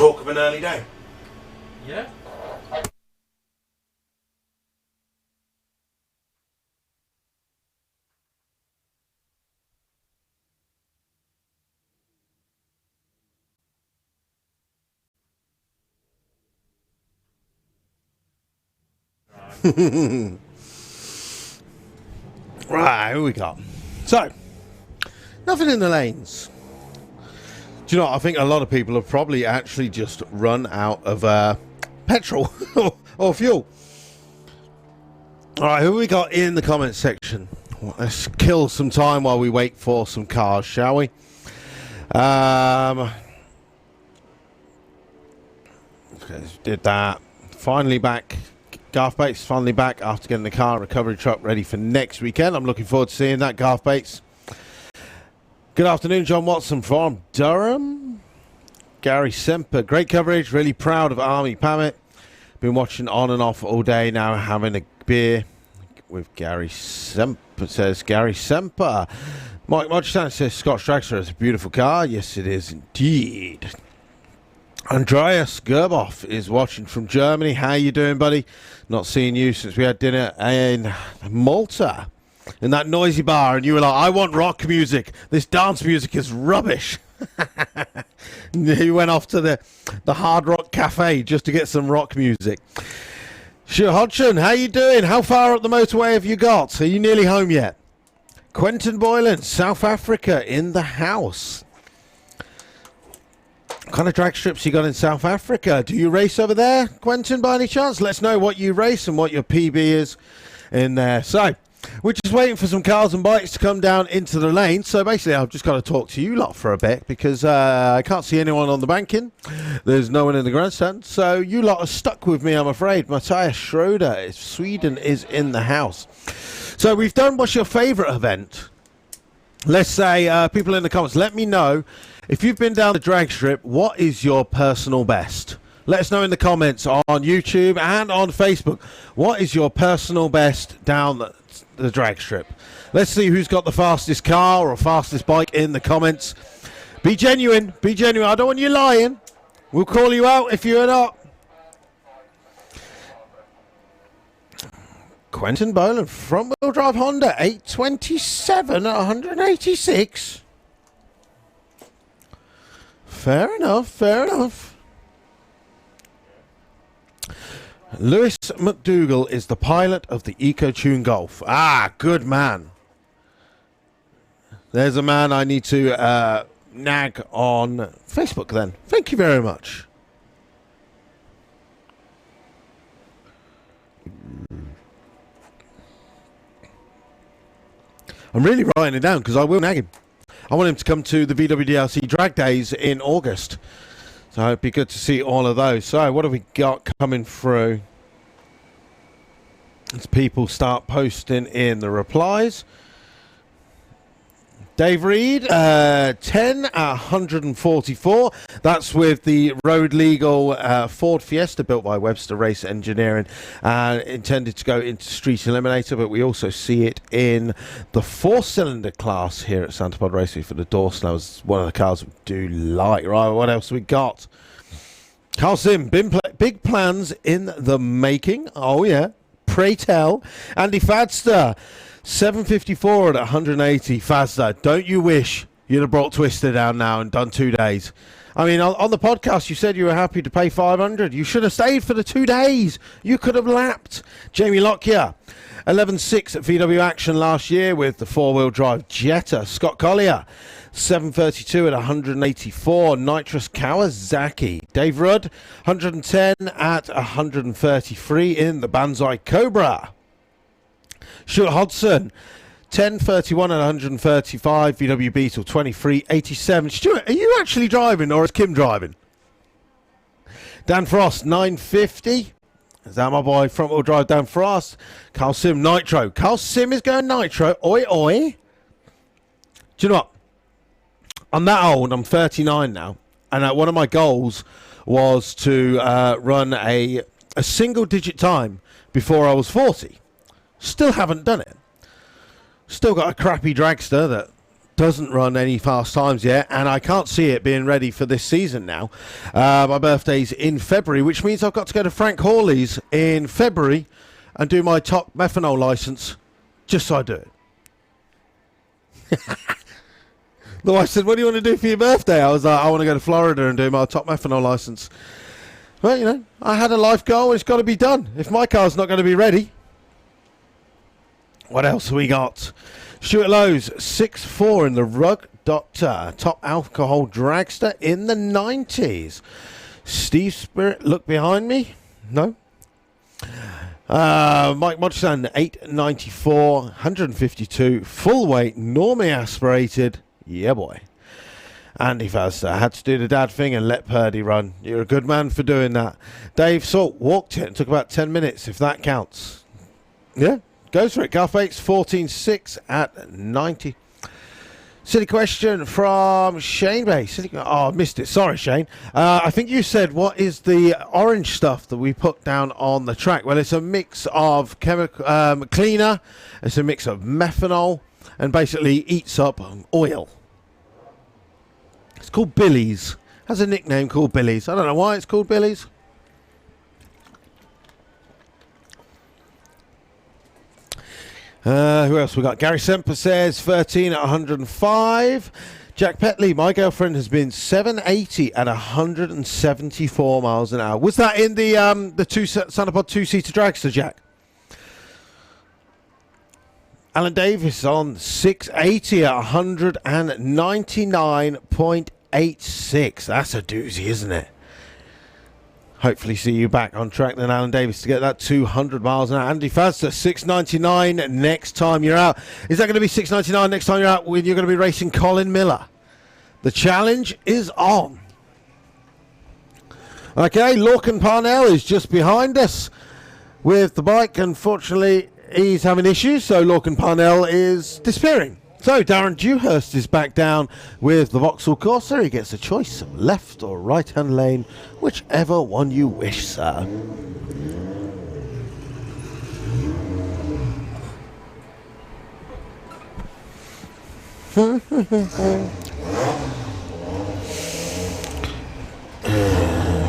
talk of an early day. Yeah. Right, who we got? So, nothing in the lanes. Do you know what? I think a lot of people have probably actually just run out of petrol or fuel. Alright, who we got in the comments section? Well, let's kill some time while we wait for some cars, shall we? Okay, did that. Finally back. Garth Bates finally back after getting the car recovery truck ready for next weekend. I'm looking forward to seeing that, Garth Bates. Good afternoon, John Watson from Durham. Gary Semper, great coverage. Really proud of Army Pamit. Been watching on and off all day now, having a beer with Gary Semper. Says Gary Semper. Mike Modgestan says Scotch Dragster is a beautiful car. Yes, it is indeed. Andreas Gerboff is watching from Germany. How you doing, buddy? Not seeing you since we had dinner in Malta in that noisy bar, and you were like, I want rock music. This dance music is rubbish. You went off to the Hard Rock Cafe just to get some rock music. Sure, Hodgson, how you doing? How far up the motorway have you got? Are you nearly home yet? Quentin Boylan, South Africa in the house. What kind of drag strips you got in South Africa? Do you race over there, Quentin, by any chance? Let's know what you race and what your PB is in there. So, we're just waiting for some cars and bikes to come down into the lane. So basically, I've just got to talk to you lot for a bit because I can't see anyone on the banking. There's no one in the grandstand. So you lot are stuck with me, I'm afraid. Matthias Schroeder, Sweden, is in the house. So we've done what's your favourite event. Let's say, people in the comments, let me know. If you've been down the drag strip, what is your personal best? Let us know in the comments on YouTube and on Facebook. What is your personal best down the drag strip? Let's see who's got the fastest car or fastest bike in the comments. Be genuine. Be genuine. I don't want you lying. We'll call you out if you're not. Quentin Boland, front-wheel drive Honda, 827 at 186. Fair enough, fair enough. Lewis McDougall is the pilot of the EcoTune Golf. Ah, good man. There's a man I need to nag on Facebook then. Thank you very much. I'm really writing it down because I will nag him. I want him to come to the VWDLC Drag Days in August. So it'd be good to see all of those. So what have we got coming through? As people start posting in the replies. Dave Reed, 10 at 144. That's with the road legal Ford Fiesta built by Webster Race Engineering, intended to go into Street Eliminator, but we also see it in the 4-cylinder class here at Santa Pod Raceway for the door snows. One of the cars we do like. Right, what else we got? Carl Sim, big plans in the making. Oh yeah, pray tell. Andy Fadster. 754 at 180. Fazda, don't you wish you'd have brought Twister down now and done 2 days? I mean, on the podcast, you said you were happy to pay 500. You should have stayed for the 2 days. You could have lapped. Jamie Lockyer, 11.6 at VW Action last year with the 4-wheel drive Jetta. Scott Collier, 732 at 184. Nitrous Kawasaki. Dave Rudd, 110 at 133 in the Banzai Cobra. Stuart Hodson, 10.31 at 135. VW Beetle, 23.87. Stuart, are you actually driving or is Kim driving? Dan Frost, 9.50. Is that my boy? Front wheel drive Dan Frost. Carl Sim, Nitro. Carl Sim is going Nitro. Oi, oi. Do you know what? I'm that old. I'm 39 now. And one of my goals was to run a single-digit time before I was 40. Still haven't done it. Still got a crappy dragster that doesn't run any fast times yet, and I can't see it being ready for this season now. My birthday's in February, which means I've got to go to Frank Hawley's in February and do my top methanol license, just so I do it. The wife said, what do you want to do for your birthday? I was like, I want to go to Florida and do my top methanol license. Well, you know, I had a life goal. It's got to be done. If my car's not going to be ready. What else have we got? Stuart Lowe's 6'4" in the Rug Doctor. Top alcohol dragster in the 90s. Steve Spirit, look behind me. No. Mike Modson, 894, 152. Full weight, normally aspirated. Yeah, boy. Andy Fazda had to do the dad thing and let Purdy run. You're a good man for doing that. Dave Salt walked it and took about 10 minutes, if that counts. Yeah. Goes for it. Garth Bates, 14.6 at 90. Silly question from Shane Bay. Oh, I missed it. Sorry, Shane. I think you said, what is the orange stuff that we put down on the track? Well, it's a mix of chemical cleaner. It's a mix of methanol and basically eats up oil. It's called Billy's. Has a nickname called Billy's. I don't know why it's called Billy's. Who else we got? Gary Semper says 13 at 105. Jack Petley, my girlfriend has been 780 at 174 miles an hour. Was that in the Sonopod two-seater dragster, Jack? Alan Davis on 680 at 199.86. That's a doozy, isn't it? Hopefully see you back on track then, Alan Davis, to get that 200 miles an hour. Andy Fazda, 699 next time you're out. Is that going to be 699 next time you're out when you're going to be racing Colin Miller? The challenge is on. Okay, Lorcan Parnell is just behind us with the bike. Unfortunately, he's having issues, so Lorcan Parnell is disappearing. So Darren Dewhurst is back down with the Vauxhall Corsa. He gets a choice of left or right-hand lane, whichever one you wish, sir.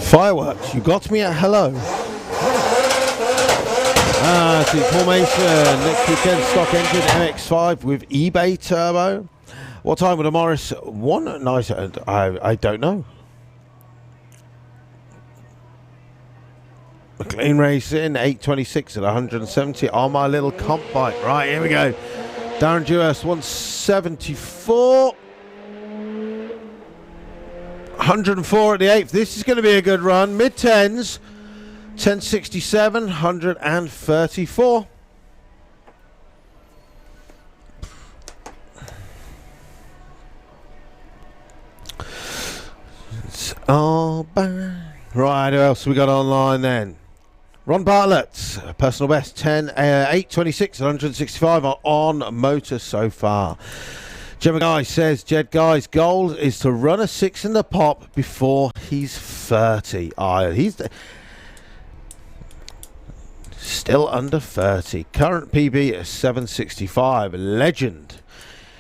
Fireworks, you got me at hello. See Paul Mason, next weekend stock engine MX-5 with eBay turbo. What time would a Morris 1? Nice, I don't know. McLean Racing, 826 at 170 on my little comp bike. Right, here we go. Darren Dewhurst, 174. 104 at the 8th. This is going to be a good run. Mid-10s. 1067, 134. It's all back. Right, who else we got online then? Ron Bartlett, personal best, 826, 165 on motor so far. Gemma Guy says, Jed Guy's goal is to run a 6 in the pop before he's 30. He's still under 30. Current PB is 765. Legend.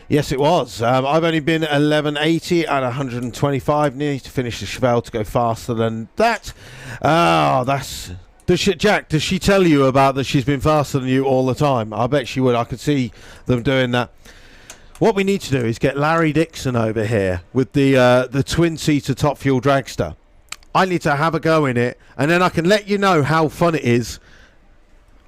Yes, it was. I've only been 1180 at 125. Need to finish the Chevelle to go faster than that. Oh, that's... Jack, does she tell you about that she's been faster than you all the time? I bet she would. I could see them doing that. What we need to do is get Larry Dixon over here with the twin-seater top fuel dragster. I need to have a go in it, and then I can let you know how fun it is.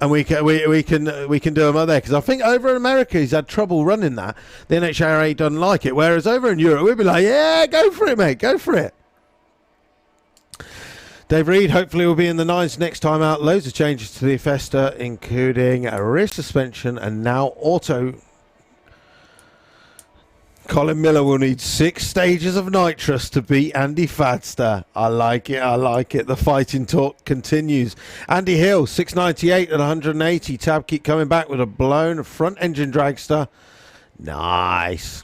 And we can do him out there, because I think over in America he's had trouble running that. The NHRA doesn't like it, whereas over in Europe we'd be like, yeah, go for it, mate, go for it. Dave Reed, hopefully we'll be in the 9s next time out. Loads of changes to the Festa, including a rear suspension and now auto. Colin Miller will need 6 stages of nitrous to beat Andy Fadster. I like it, I like it. The fighting talk continues. Andy Hill, 698 and 180. Tab keep coming back with a blown front engine dragster. Nice.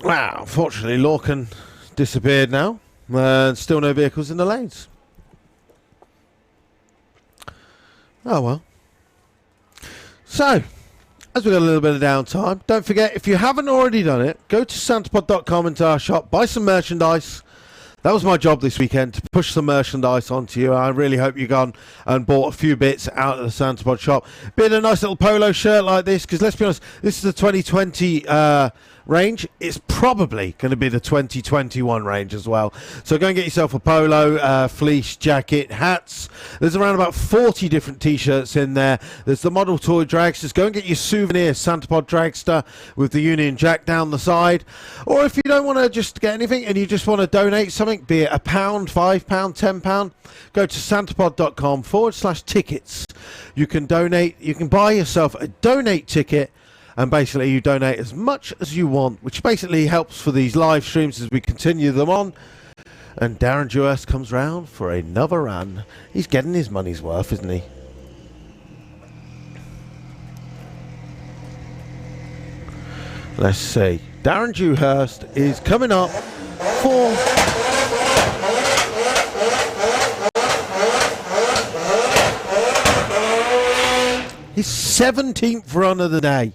Wow, unfortunately Lorcan disappeared now. Still no vehicles in the lanes. Oh well. So, as we've got a little bit of downtime, don't forget, if you haven't already done it, go to santapod.com into our shop, buy some merchandise. That was my job this weekend, to push some merchandise onto you. I really hope you've gone and bought a few bits out of the Santapod shop. Been a nice little polo shirt like this, because let's be honest, this is the 2020 range. It's probably going to be the 2021 range as well. So go and get yourself a polo, fleece, jacket, hats. There's around about 40 different t-shirts in there. There's the model toy dragsters. Go and get your souvenir Santapod dragster with the Union Jack down the side. Or if you don't want to just get anything and you just want to donate something, be it £1, £5, £10, go to santapod.com/tickets. You can donate. You can buy yourself a donate ticket, and basically you donate as much as you want, which basically helps for these live streams as we continue them on. And Darren Dewhurst comes round for another run. He's getting his money's worth, isn't he? Let's see. Darren Dewhurst is coming up for his 17th run of the day.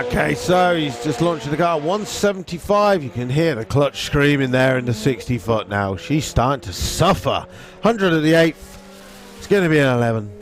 Okay, so he's just launching the car, 175. You can hear the clutch screaming there in the 60 foot now. She's starting to suffer. 100 at the 8th. It's going to be an 11.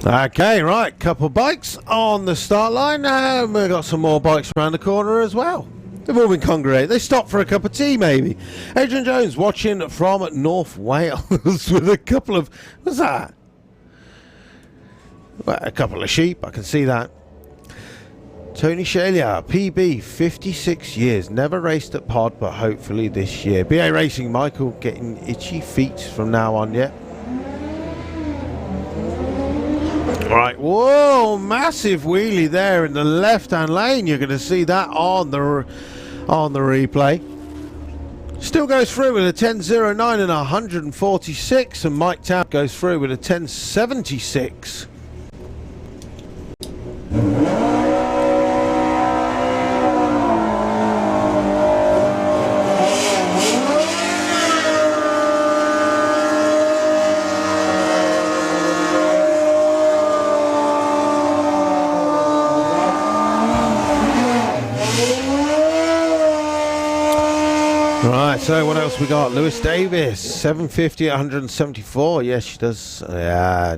Okay, right, couple bikes on the start line, and we've got some more bikes around the corner as well. They've all been congregated. They stopped for a cup of tea, maybe. Adrian Jones watching from North Wales with a couple of... What's that? Well, a couple of sheep, I can see that. Tony Shalia, PB, 56 years. Never raced at Pod, but hopefully this year. BA Racing, Michael getting itchy feet from now on, yeah. Right, whoa, massive wheelie there in the left-hand lane. You're going to see that on the replay. Still goes through with a 10.09 and 146, and Mike Tabb goes through with a 10.76. Right, so what else we got? Lewis Davis, 750 at 174. Yes, she does. Yeah,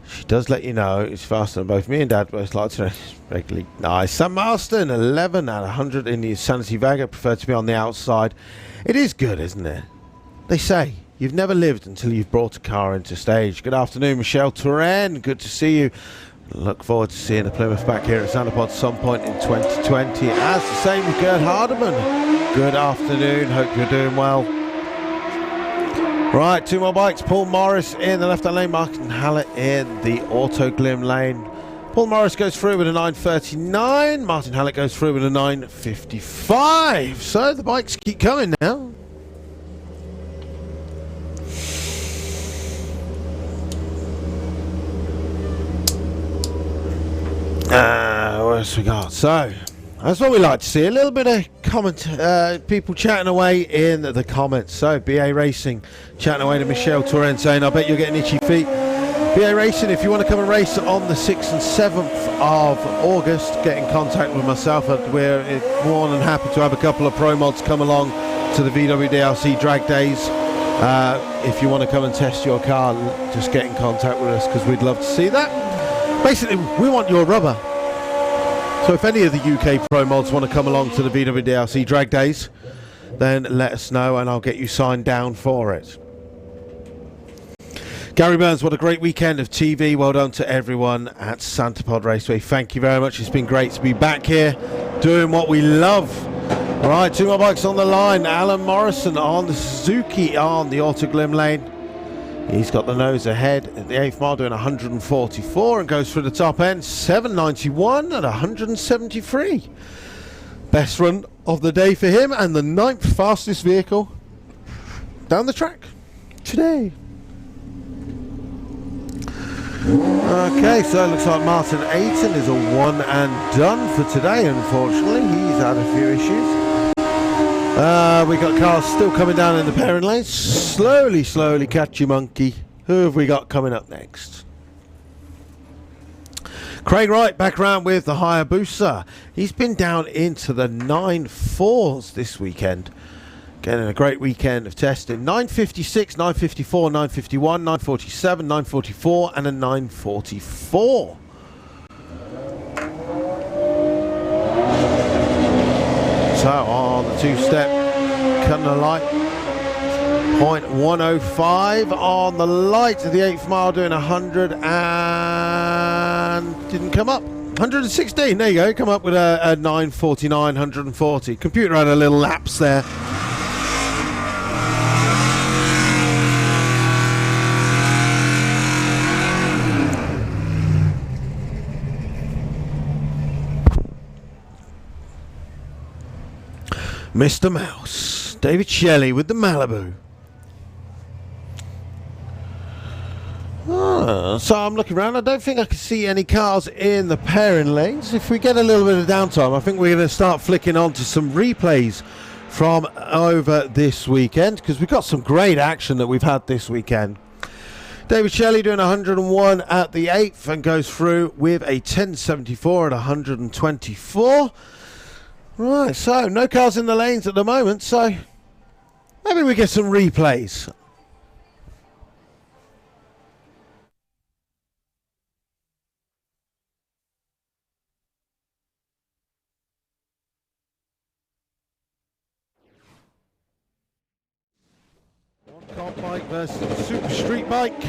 she does let you know it's faster than both me and Dad both like to regularly. Nice. Sam Marston, 11 at 100 in the Sanity Vega. Prefer to be on the outside. It is good, isn't it? They say you've never lived until you've brought a car into stage. Good afternoon, Michelle Turenne. Good to see you. Look forward to seeing the Plymouth back here at Santapod some point in 2020. As the same with Gerd Hardeman. Good afternoon, hope you're doing well. Right, two more bikes. Paul Morris in the left-hand lane, Martin Hallett in the Auto Glim lane. Paul Morris goes through with a 9.39. Martin Hallett goes through with a 9.55. So the bikes keep coming now. What else we got? So, That's what we like to see. A little bit of people chatting away in the comments. So, BA Racing chatting away to Michelle Torrent saying, I bet you're getting itchy feet. BA Racing, if you want to come and race on the 6th and 7th of August, get in contact with myself. We're more than happy to have a couple of pro mods come along to the VWDRC drag days. If you want to come and test your car, just get in contact with us because we'd love to see that. Basically, we want your rubber. So if any of the UK pro mods want to come along to the VWDRC drag days, then let us know and I'll get you signed down for it. Gary Burns, what a great weekend of TV. Well done to everyone at Santa Pod Raceway. Thank you very much. It's been great to be back here doing what we love. All right, 2 more bikes on the line. Alan Morrison on the Suzuki on the Autoglim lane. He's got the nose ahead at the 8th mile doing 144 and goes for the top end. 791 at 173. Best run of the day for him and the 9th fastest vehicle down the track today. Okay, so it looks like Martin Ayton is a one and done for today, unfortunately. He's had a few issues. We got cars still coming down in the pairing lanes. Slowly, catch you monkey. Who have we got coming up next? Craig Wright back around with the Hayabusa. He's been down into the 9.4s this weekend. Getting a great weekend of testing. 956, 954, 951, 947, 944 and a 944. So on the two-step, cutting the light, 0.105 on the light of the 8th mile, doing 100 and didn't come up. 116, there you go, come up with a 949, 140. Computer had a little lapse there. Mr. Mouse, David Shelley with the Malibu. So I'm looking around. I don't think I can see any cars in the pairing lanes. If we get a little bit of downtime, I think we're going to start flicking on to some replays from over this weekend because we've got some great action that we've had this weekend. David Shelley doing 101 at the 8th and goes through with a 1074 at 124. Right, so no cars in the lanes at the moment, so maybe we get some replays. One comp bike versus a super street bike.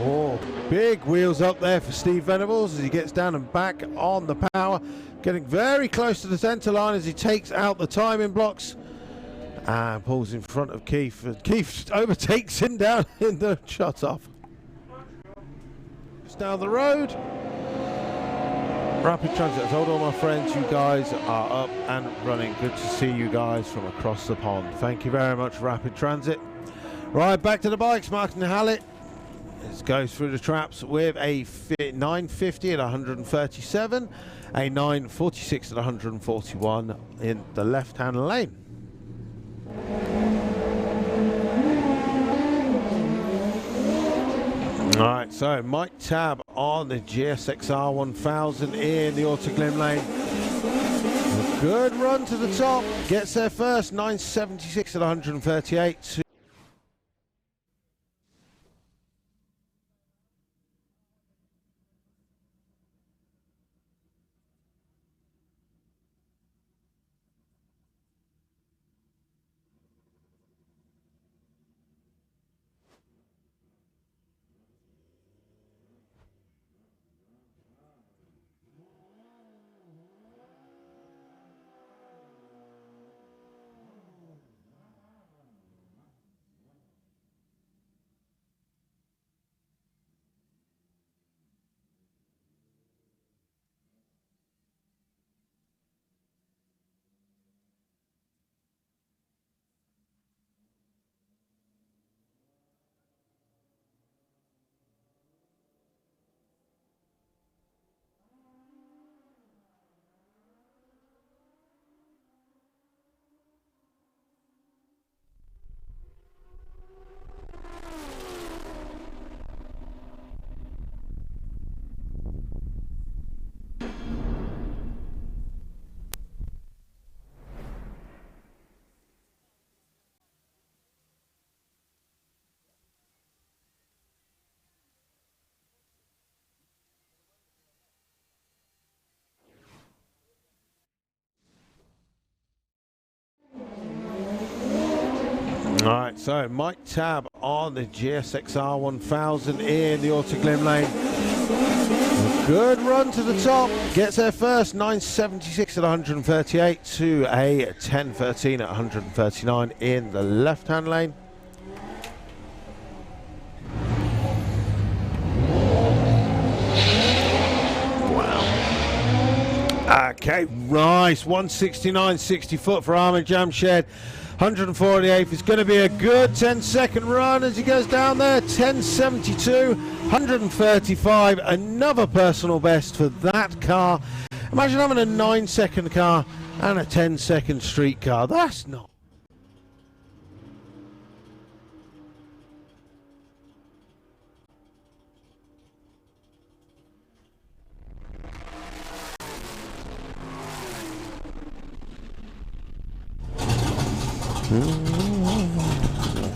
Oh, big wheels up there for Steve Venables as he gets down and back on the power. Getting very close to the centre line as he takes out the timing blocks and pulls in front of Keith. Keith overtakes him down in the shut-off. Just down the road. Rapid Transit. I told all my friends you guys are up and running. Good to see you guys from across the pond. Thank you very much, Rapid Transit. Right, back to the bikes. Martin Hallett. This goes through the traps with a 950 at 137, a 946 at 141 in the left-hand lane. All right, so Mike Tabb on the GSXR 1000 in the Autoglim lane. A good run to the top, gets there first, 976 at 138. Alright, so Mike Tab on the GSXR 1000 in the Autoglim lane. A good run to the top. Gets there first, 9.76 at 138 to a 10.13 at 139 in the left-hand lane. Okay, nice. 169, 60 foot for Ahmed Jamshed. 148th. It's going to be a good 10-second run as he goes down there. 10.72, 135. Another personal best for that car. Imagine having a 9-second car and a 10-second street car. That's not.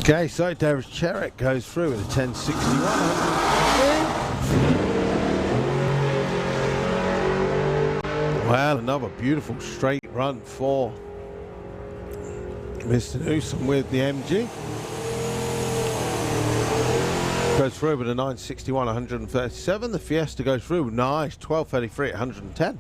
Okay, so Darius Cherrick goes through with a 10.61. Well, another beautiful straight run for Mr. Newsom with the MG. Goes through with a 9.61, 137. The Fiesta goes through, nice, 12.33 at 110.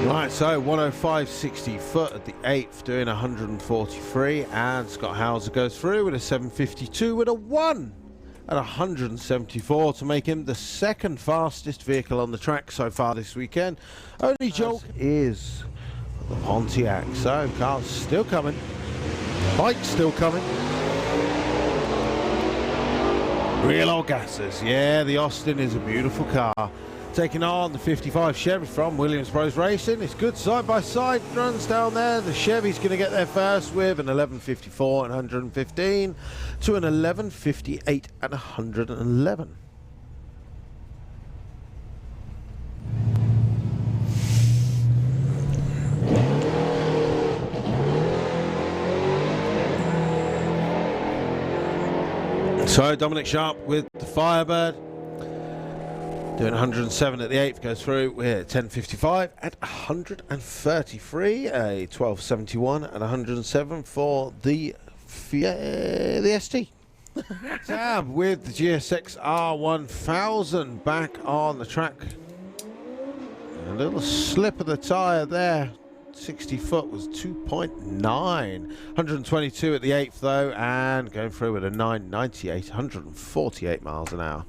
Right, so 105.60 foot at the 8th, doing 143, and Scott Hauser goes through with a 7.52 with a 1 at 174 to make him the second fastest vehicle on the track so far this weekend. Only joke is the Pontiac, so cars still coming, bikes still coming. Real old gassers, yeah, the Austin is a beautiful car. Taking on the 55 Chevy from Williams Bros Racing. It's good side-by-side runs down there. The Chevy's going to get there first with an 11.54 and 115 to an 11.58 and 111. So Dominic Sharp with the Firebird. Doing 107 at the 8th, goes through with 10.55 at 133, a 12.71 and 107 for the ST. Tab with the GSX-R 1000 back on the track. A little slip of the tyre there. 60 foot was 2.9. 122 at the 8th though, and going through with a 9.98, 148 miles an hour.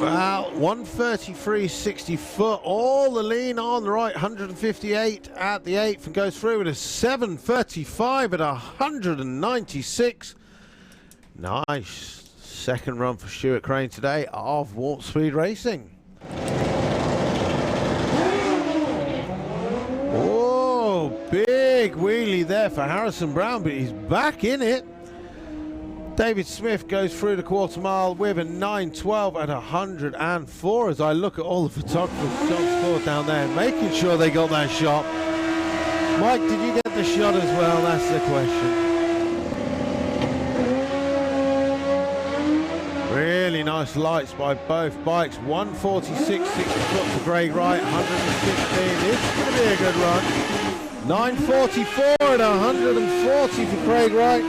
Well, 133, 60 foot, all the lean on the right, 158 at the 8th, and goes through with a 7.35 at 196. Nice second run for Stuart Crane today of Warp Speed Racing. Oh, big wheelie there for Harrison Brown, but he's back in it. David Smith goes through the quarter mile with a 9.12 at 104 as I look at all the photographers scored down there, making sure they got that shot. Mike, did you get the shot as well? That's the question. Really nice lights by both bikes. 146, 60 foot for Greg Wright, 115. This is going to be a good run. 9.44 at 140 for Craig Wright.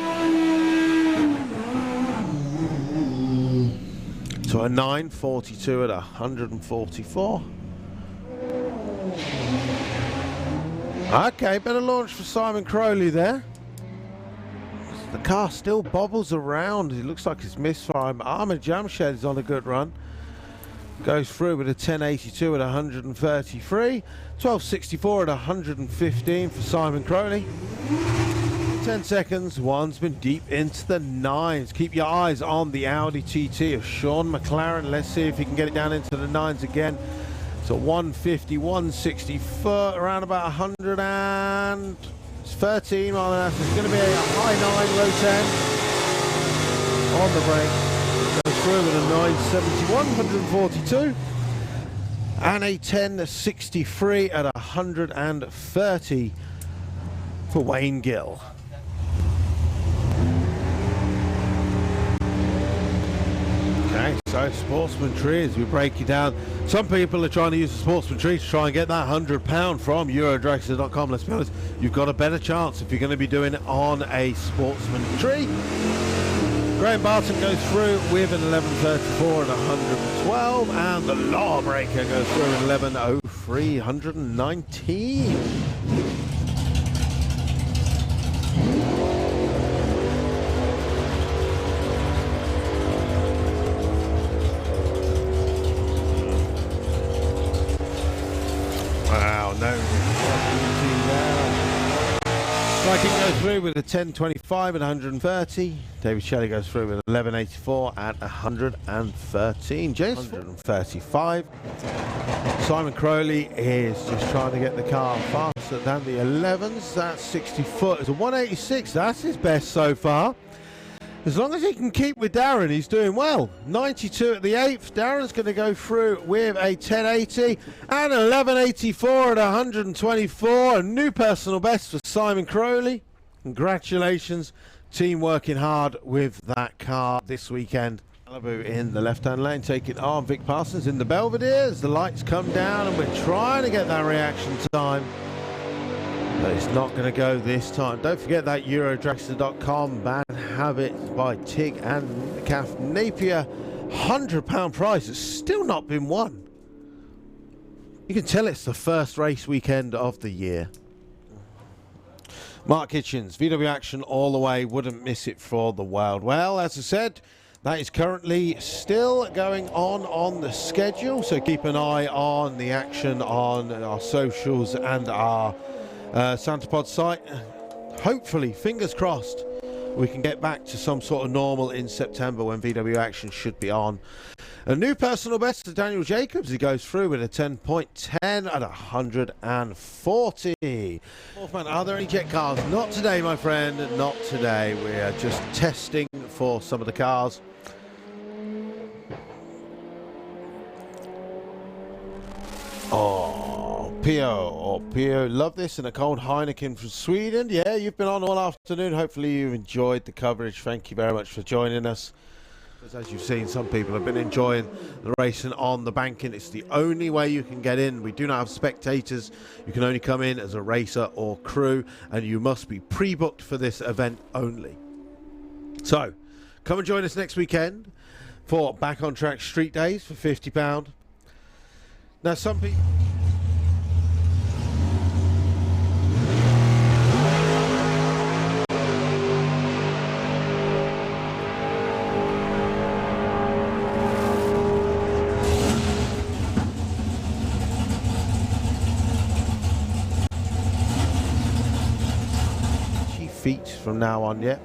So a 9.42 at 144. Okay, better launch for Simon Crowley there. The car still bobbles around. It looks like it's misfire. Ahmed Jamshed is on a good run. Goes through with a 10.82 at 133. 12.64 at 115 for Simon Crowley. 10 seconds, one's been deep into the 9s. Keep your eyes on the Audi TT of Sean McLaren. Let's see if he can get it down into the 9s again. So 150, 160 foot, around about 113 mile an hour. So it's going to be a high 9, low 10 on the brake. Goes through with a 971, 142. And a 1063 at 130 for Wayne Gill. Okay, so Sportsman Tree, as we break it down, some people are trying to use the Sportsman Tree to try and get that £100 from Eurodraxler.com. Let's be honest, you've got a better chance if you're going to be doing it on a Sportsman Tree. Graham Barton goes through with an 1134 and 112, and the Lawbreaker goes through an 1103, 119. Wow, no. Viking goes through with a 1025 and 130. David Shelley goes through with 1184 at 113. James 135. Simon Crowley is just trying to get the car faster than the 11s. That's 60 foot. It's a 186. That's his best so far. As long as he can keep with Darren, he's doing well. 92 at the 8th. Darren's going to go through with a 1080 and an 1184 at 124. A new personal best for Simon Crowley. Congratulations. Team working hard with that car this weekend. Malibu in the left-hand lane, taking on Vic Parsons in the Belvedere as the lights come down, and we're trying to get that reaction time. But it's not going to go this time. Don't forget that Eurodraxler.com Bad Habits by Tig and Calf Napier. £100 prize. It's still not been won. You can tell it's the first race weekend of the year. Mark Hitchens, VW Action all the way. Wouldn't miss it for the world. Well, as I said, that is currently still going on the schedule. So keep an eye on the action on our socials and our Santapod site. Hopefully, fingers crossed, we can get back to some sort of normal in September when VW Action should be on. A new personal best to Daniel Jacobs. He goes through with a 10.10 at 140. Wolfman, are there any jet cars? Not today, my friend. Not today. We are just testing for some of the cars. Oh, Pio, love this, and a cold Heineken from Sweden. Yeah, you've been on all afternoon. Hopefully you've enjoyed the coverage. Thank you very much for joining us. As you've seen, some people have been enjoying the racing on the banking. It's the only way you can get in. We do not have spectators. You can only come in as a racer or crew, and you must be pre-booked for this event only. So, come and join us next weekend for Back on Track Street Days for £50. Now, some people... feet from now on, yeah.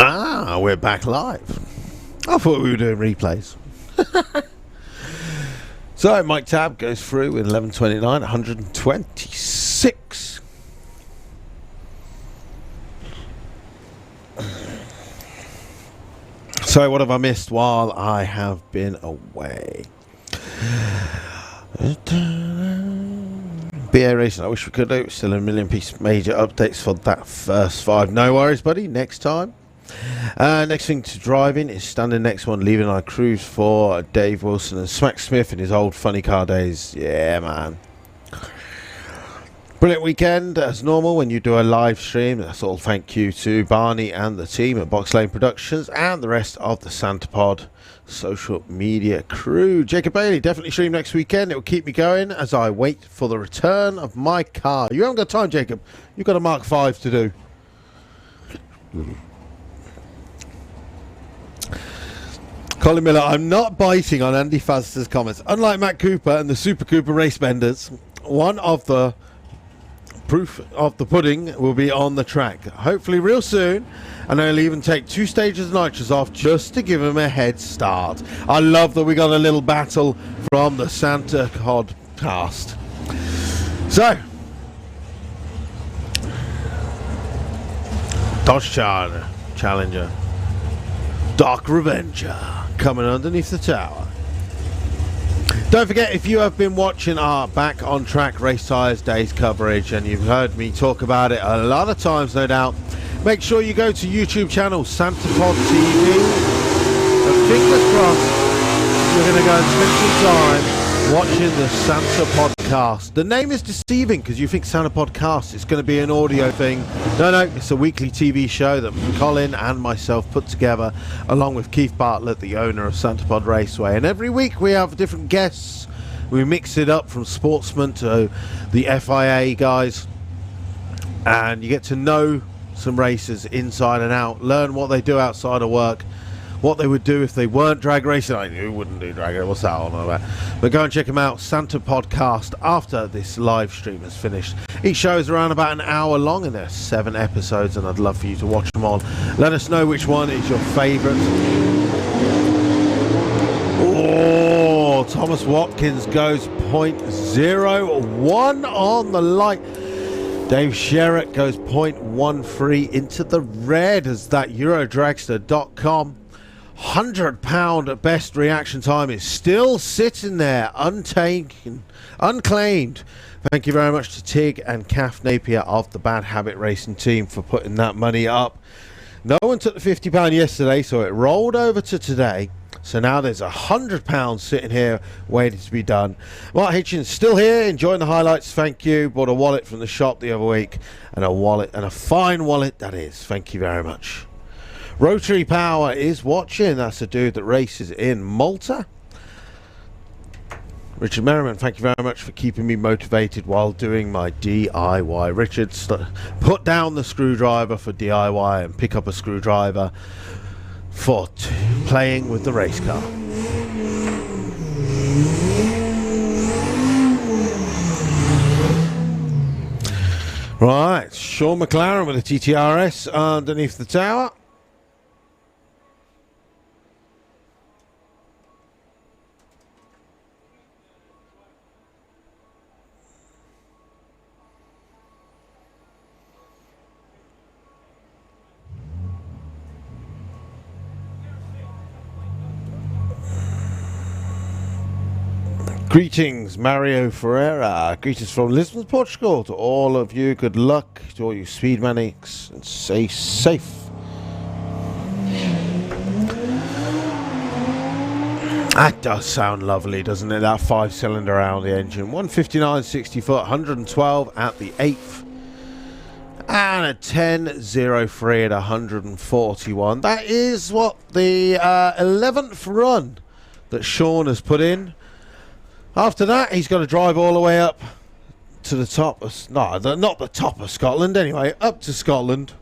Ah, we're back live. I thought we were doing replays. So Mike Tabb goes through with 11.29, 126. So what have I missed while I have been away? BA Racing, I wish we could do. Still a million piece major updates for that first 5. No worries, buddy. Next time. Next thing to driving is standing next one, leaving our cruise for Dave Wilson and Smack Smith in his old funny car days. Yeah, man. Brilliant weekend as normal when you do a live stream. That's all thank you to Barney and the team at Box Lane Productions and the rest of the Santa Pod social media crew. Jacob Bailey, definitely stream next weekend. It will keep me going as I wait for the return of my car. You haven't got time, Jacob. You've got a Mark 5 to do. Colin Miller, I'm not biting on Andy Faster's comments. Unlike Matt Cooper and the Super Cooper race benders, one of the proof of the pudding will be on the track, hopefully real soon, and I'll even take 2 stages of nitrous off just to give him a head start. I love that we got a little battle from the Santa podcast. So, Dodge Challenger, Dark Revenger coming underneath the tower. Don't forget, if you have been watching our Back on Track Race Tyres Days coverage and you've heard me talk about it a lot of times, no doubt, make sure you go to YouTube channel Santa Pod TV. And fingers crossed, you're going to go and spend some time watching the Santa Podcast. The name is deceiving because you think Santa Podcast is going to be an audio thing. No, it's a weekly TV show that Colin and myself put together along with Keith Bartlett, the owner of Santa Pod Raceway. And every week we have different guests. We mix it up from sportsmen to the FIA guys. And you get to know some racers inside and out, learn what they do outside of work, what they would do if they weren't drag racing. I knew wouldn't do drag racing. What's that all about? But go and check them out, Santa Podcast, after this live stream is finished. Each show is around about an hour long, and there's 7 episodes, and I'd love for you to watch them all. Let us know which one is your favourite. Oh, Thomas Watkins goes 0.01 on the light. Dave Sherritt goes 0.13 into the red as that Eurodragster.com £100 best reaction time is still sitting there untaken, unclaimed. Thank you very much to Tig and Kath Napier of the Bad Habit Racing team for putting that money up. No one took the £50 yesterday, so it rolled over to today. So now there's £100 sitting here waiting to be done. Mark Hitchens still here, enjoying the highlights. Thank you. Bought a wallet from the shop the other week, and a wallet, and a fine wallet that is. Thank you very much. Rotary Power is watching. That's a dude that races in Malta. Richard Merriman, thank you very much for keeping me motivated while doing my DIY. Richard, put down the screwdriver for DIY and pick up a screwdriver for playing with the race car. Right, Sean McLaren with a TTRS underneath the tower. Greetings, Mario Ferreira. Greetings from Lisbon, Portugal. To all of you, good luck. To all you speed manics, and stay safe. That does sound lovely, doesn't it? That 5-cylinder Audi engine. 159 60 foot, 112 at the 8th. And a 10.03 at 141. That is what the 11th run that Sean has put in. After that, he's got to drive all the way up to the top of... No, not the top of Scotland, anyway. Up to Scotland.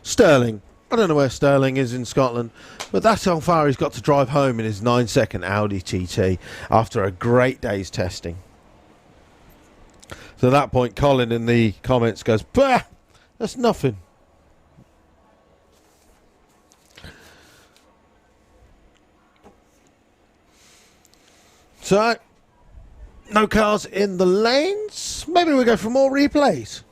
Stirling. I don't know where Stirling is in Scotland, but that's how far he's got to drive home in his 9-second Audi TT after a great day's testing. So at that point, Colin in the comments goes, bah, that's nothing. So, no cars in the lanes. Maybe we go for more replays.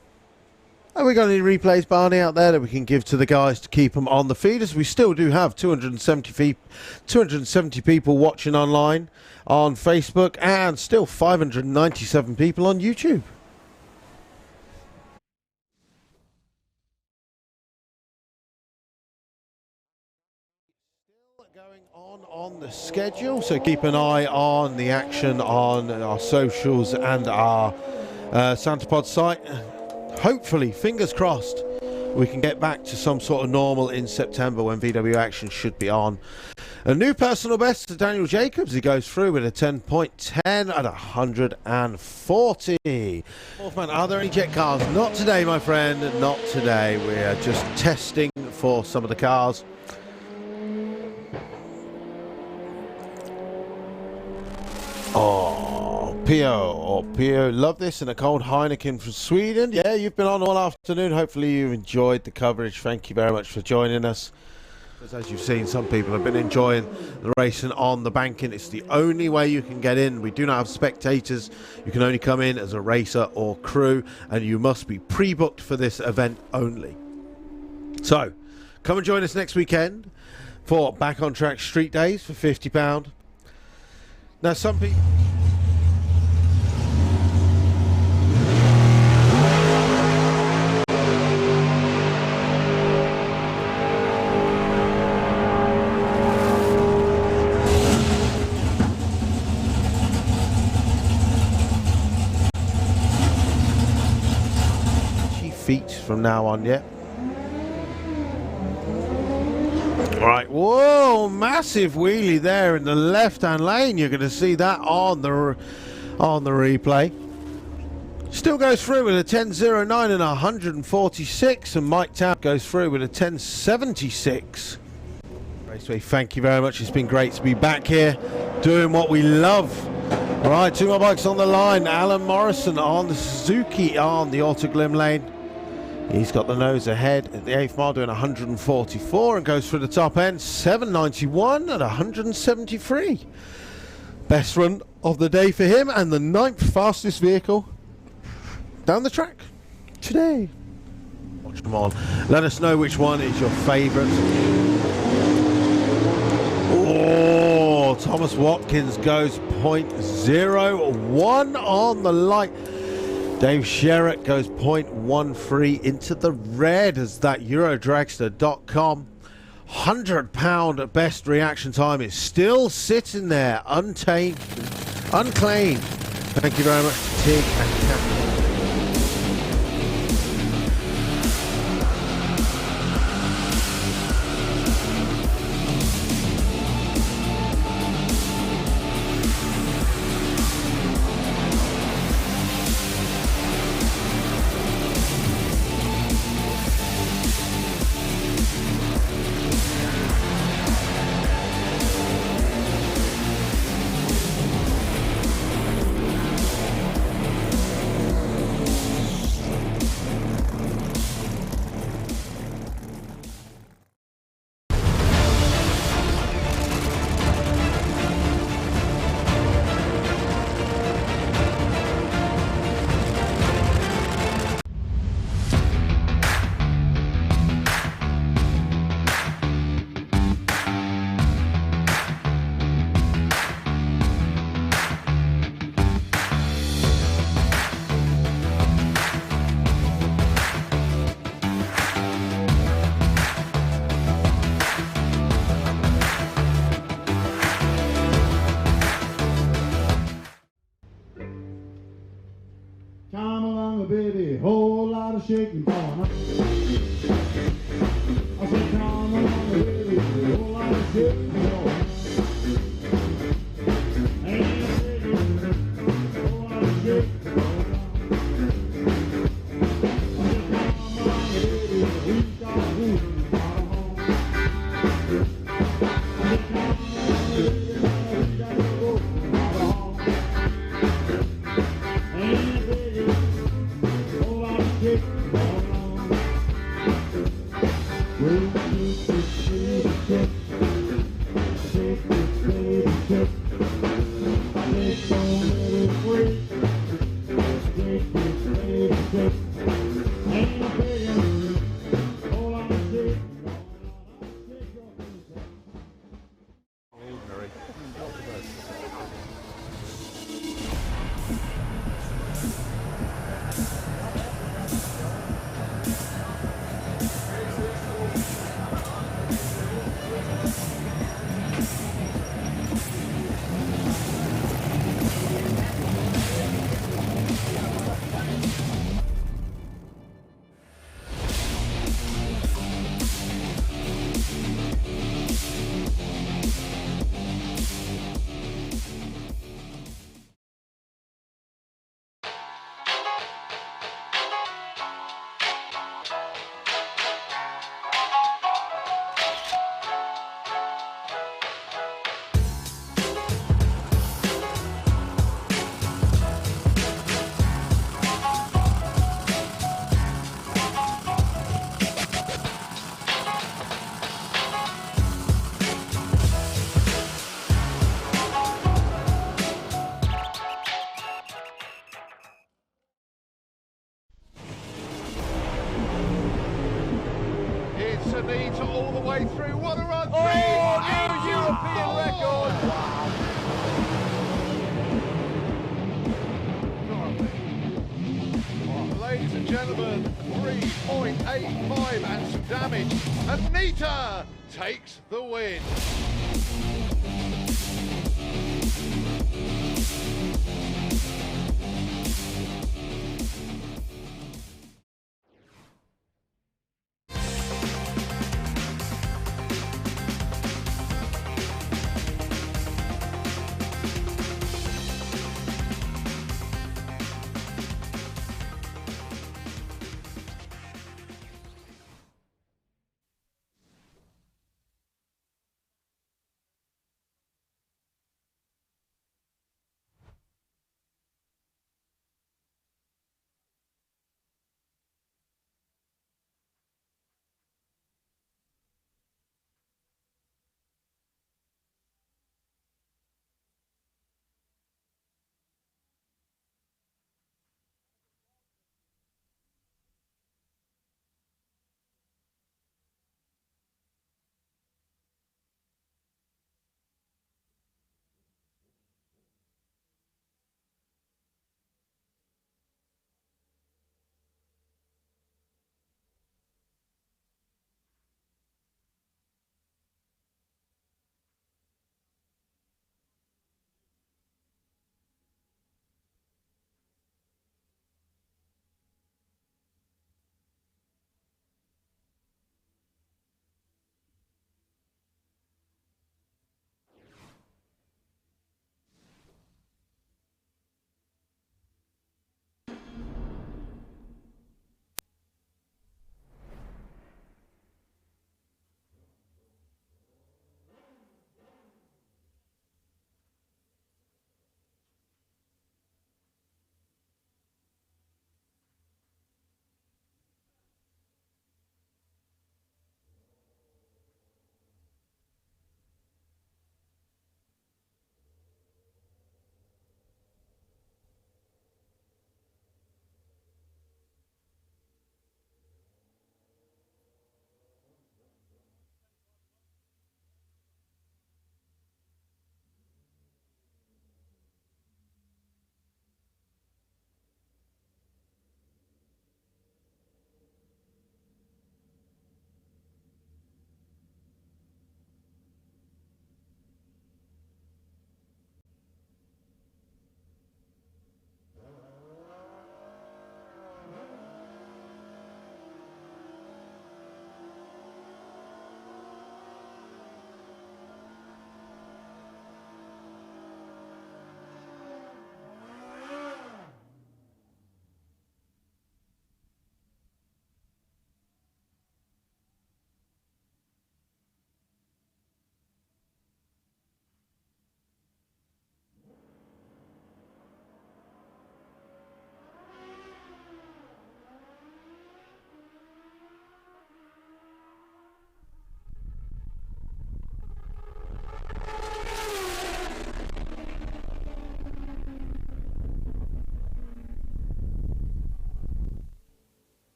Have we got any replays, Barney, out there that we can give to the guys to keep them on the feed? As we still do have 270 people watching online on Facebook and still 597 people on YouTube. Going on the schedule, so keep an eye on the action on our socials and our SantaPod site. Hopefully, fingers crossed, we can get back to some sort of normal in September when VW action should be on. A new personal best to Daniel Jacobs. He goes through with a 10.10 at 140. Wolfman, are there any jet cars? Not today, my friend. Not today. We are just testing for some of the cars. Oh, Pio, love this, and a cold Heineken from Sweden. Yeah, you've been on all afternoon. Hopefully you've enjoyed the coverage. Thank you very much for joining us. As you've seen, some people have been enjoying the racing on the banking. It's the only way you can get in. We do not have spectators. You can only come in as a racer or crew, and you must be pre-booked for this event only. So, come and join us next weekend for Back on Track Street Days for £50. Now, some people... feet from now on, yeah. Right, whoa, massive wheelie there in the left-hand lane. You're going to see that on the replay. Still goes through with a 10.09 and 146, and Mike Tapp goes through with a 10.76. Raceway, thank you very much. It's been great to be back here doing what we love. All right, two more bikes on the line. Alan Morrison on the Suzuki on the Autoglim lane. He's got the nose ahead at the 8th mile doing 144 and goes through the top end, 791 at 173. Best run of the day for him and the 9th fastest vehicle down the track today. Watch them all. Let us know which one is your favourite. Oh, Thomas Watkins goes 0.01 on the light. Dave Sherritt goes 0.13 into the red as that Eurodragster.com £100 best reaction time is still sitting there untamed, unclaimed. Thank you very much to Tig and Captain. Come along, baby, whole lot of shaking going on. I said, come along, baby, whole lot of shaking going on. Hey, baby, whole lot of shaking going on. I said, come along, baby, we got moving out of home. I said, come along, baby, we got to go out of home. Hey, baby, whole lot of shaking going on. Well, shake it, shake it, shake it, don't let it break. Shake it, shake it, ain't It's Anita all the way through. What a run! Oh, new European record! Ladies and gentlemen, 3.85 and some damage. Anita takes the win.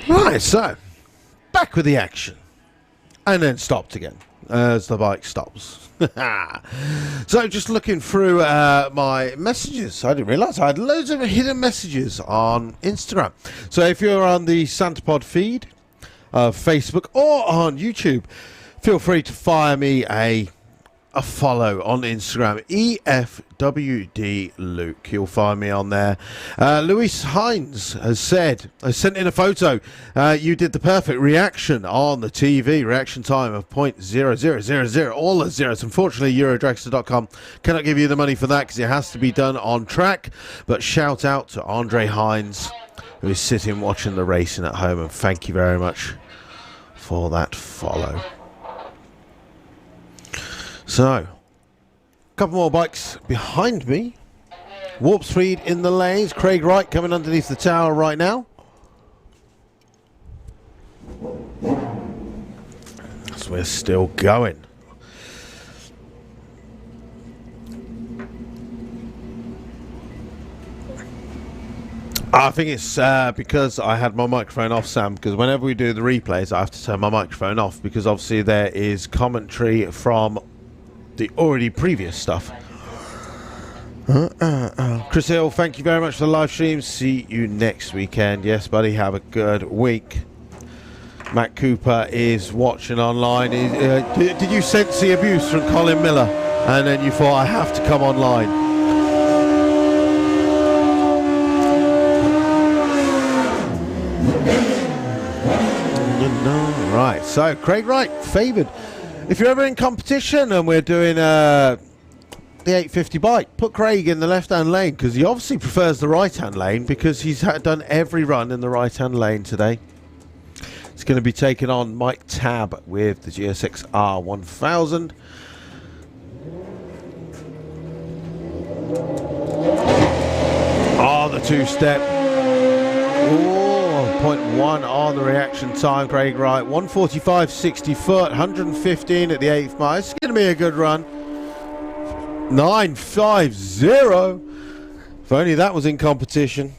Right, so back with the action, and then stopped again as the bike stops. So just looking through my messages, I didn't realise I had loads of hidden messages on Instagram. So if you're on the SantaPod feed, Facebook, or on YouTube, feel free to fire me a follow on Instagram, EFWD Luke. You'll find me on there. Luis Hines has sent in a photo. You did the perfect reaction on the TV. Reaction time of 0.0000. All the zeros. Unfortunately, Eurodragster.com cannot give you the money for that because it has to be done on track. But shout out to Andre Hines, who is sitting watching the racing at home. And thank you very much for that follow. So, a couple more bikes behind me. Warp speed in the lanes. Craig Wright coming underneath the tower right now. So we're still going. I think it's because I had my microphone off, Sam, because whenever we do the replays I have to turn my microphone off because obviously there is commentary from the already previous stuff. Chris Hill, thank you very much for the live stream. See you next weekend. Yes, buddy, have a good week. Matt Cooper is watching online. Did you sense the abuse from Colin Miller and then you thought I have to come online? Right, so Craig Wright favoured. If you're ever in competition and we're doing the 850 bike, put Craig in the left-hand lane because he obviously prefers the right-hand lane because he's done every run in the right-hand lane today. It's going to be taking on Mike Tabb with the GSX R1000. Oh, the two-step. Oh, 0.1 on the reaction time, Craig Wright. 145.60 foot, 115 at the 8th mile. It's going to be a good run. 9.50. If only that was in competition.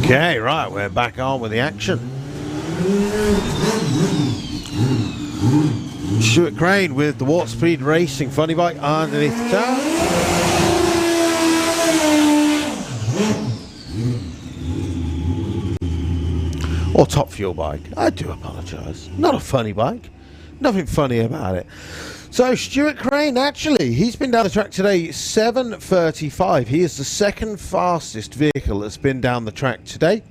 Okay, right, we're back on with the action. Stuart Crane with the Warp Speed Racing funny bike underneath the tower. Or Top Fuel bike. I do apologise. Not a funny bike. Nothing funny about it. So Stuart Crane, actually, he's been down the track today 7:35. He is the second fastest vehicle that's been down the track today,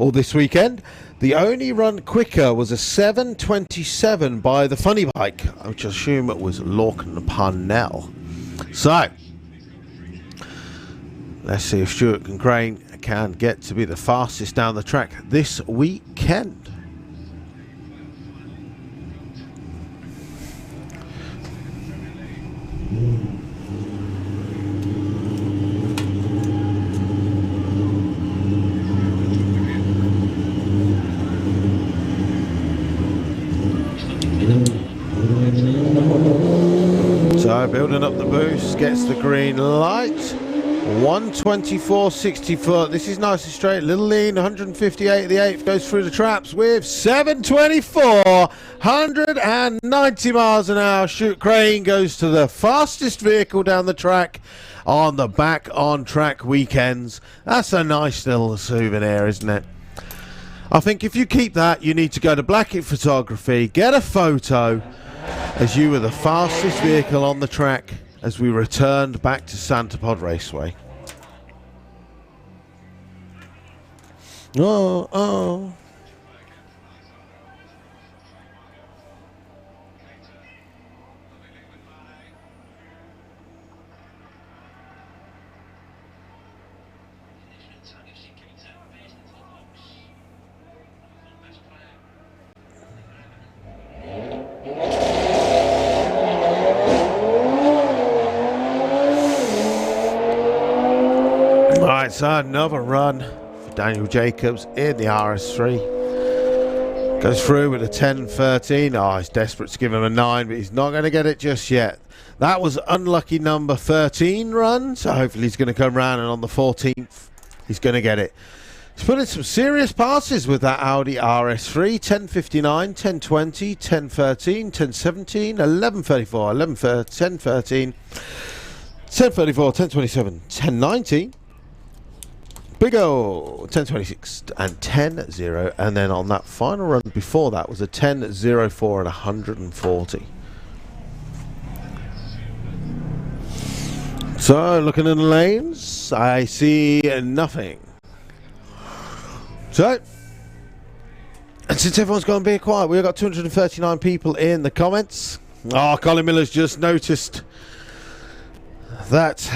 or this weekend. The only run quicker was a 7:27 by the funny bike, which I assume it was Lorcan Parnell. So, let's see if Stuart Crane can get to be the fastest down the track this weekend. So building up the boost, gets the green light. 124.60 foot. This is nice and straight, little lean. 158 at the 8th, goes through the traps with 724, 190 miles an hour. Stuart Crane goes to the fastest vehicle down the track on the back on track weekends. That's a nice little souvenir, isn't it? I think if you keep that, you need to go to Blackett Photography, get a photo as you were the fastest vehicle on the track as we returned back to Santa Pod Raceway. Oh, oh. so another run for Daniel Jacobs in the RS3. Goes through with a 10.13. Oh, he's desperate to give him a 9, but he's not going to get it just yet. That was unlucky number 13 run, so hopefully he's going to come round, and on the 14th, he's going to get it. He's put in some serious passes with that Audi RS3. 10.59, 10.20, 10.13, 10.17, 11.34, 10.13, 10.34, 10.27, 10.19. Big O, 10.26 and 10.0, and then on that final run before that was a 10.04 and 140. So looking in the lanes, I see nothing. So, and since everyone's gone being quiet, we've got 239 people in the comments. Oh, Colin Miller's just noticed that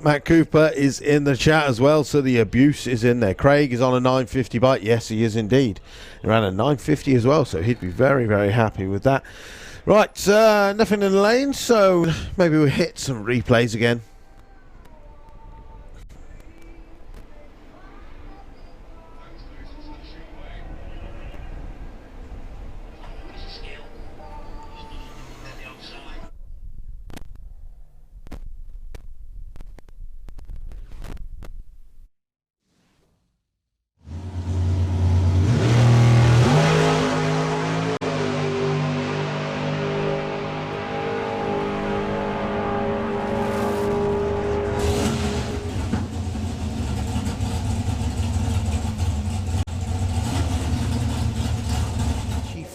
Matt Cooper is in the chat as well, so the abuse is in there. Craig is on a 950 bike. Yes, he is indeed. He ran a 950 as well, so he'd be very, very happy with that. Right, nothing in the lane, so maybe we'll hit some replays again.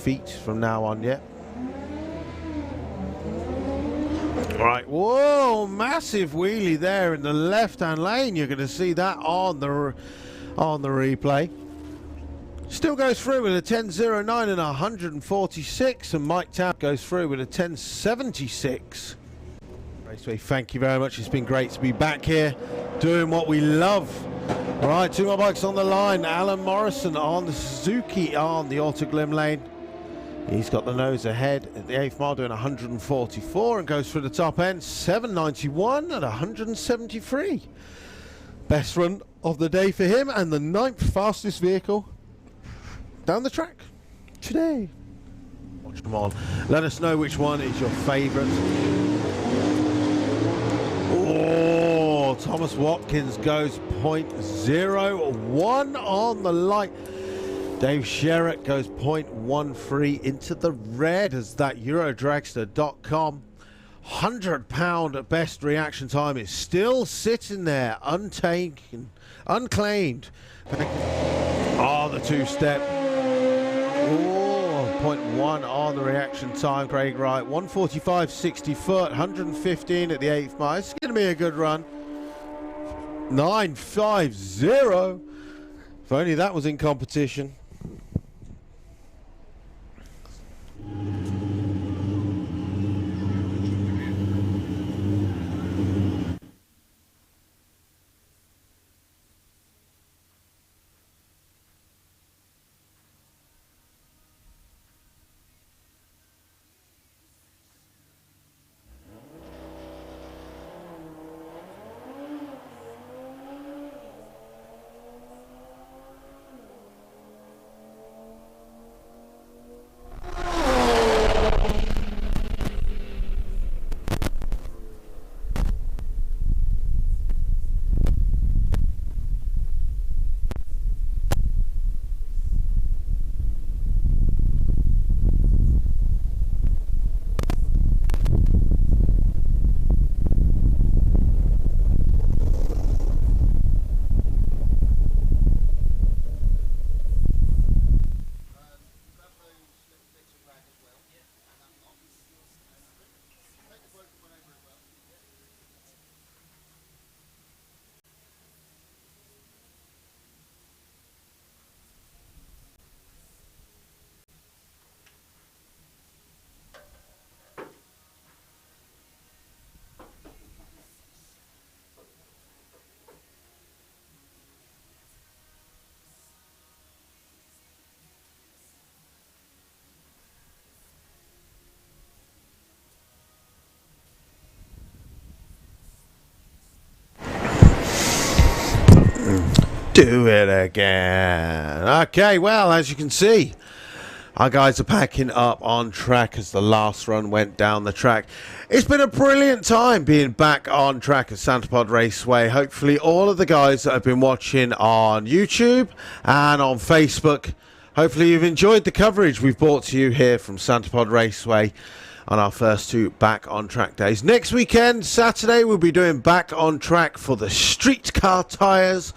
Feet from now on, yeah. Right, whoa, massive wheelie there in the left-hand lane. You're going to see that on the replay. Still goes through with a 10.09 and 146, and Mike Tapp goes through with a 10.76. Raceway, thank you very much. It's been great to be back here doing what we love. Right, two more bikes on the line. Alan Morrison on the Suzuki on the Autoglim lane. He's got the nose ahead at the 8th mile doing 144 and goes through the top end, 791 and 173. Best run of the day for him and the 9th fastest vehicle down the track today. Watch them all. Let us know which one is your favourite. Oh, Thomas Watkins goes 0.01 on the light. Dave Sherritt goes 0.13 into the red as that Eurodragster.com £100 best reaction time is still sitting there untaken, unclaimed. Oh, the two-step. Oh, 0.1 on the reaction time. Craig Wright, 145 60 foot, 115 at the 8th mile. It's going to be a good run. 950. If only that was in competition. Do it again. Okay, well, as you can see, our guys are packing up on track as the last run went down the track. It's been a brilliant time being back on track at Santa Pod Raceway. Hopefully all of the guys that have been watching on YouTube and on Facebook, hopefully you've enjoyed the coverage we've brought to you here from Santa Pod Raceway on our first two back on track days. Next weekend, Saturday, we'll be doing back on track for the streetcar tyres.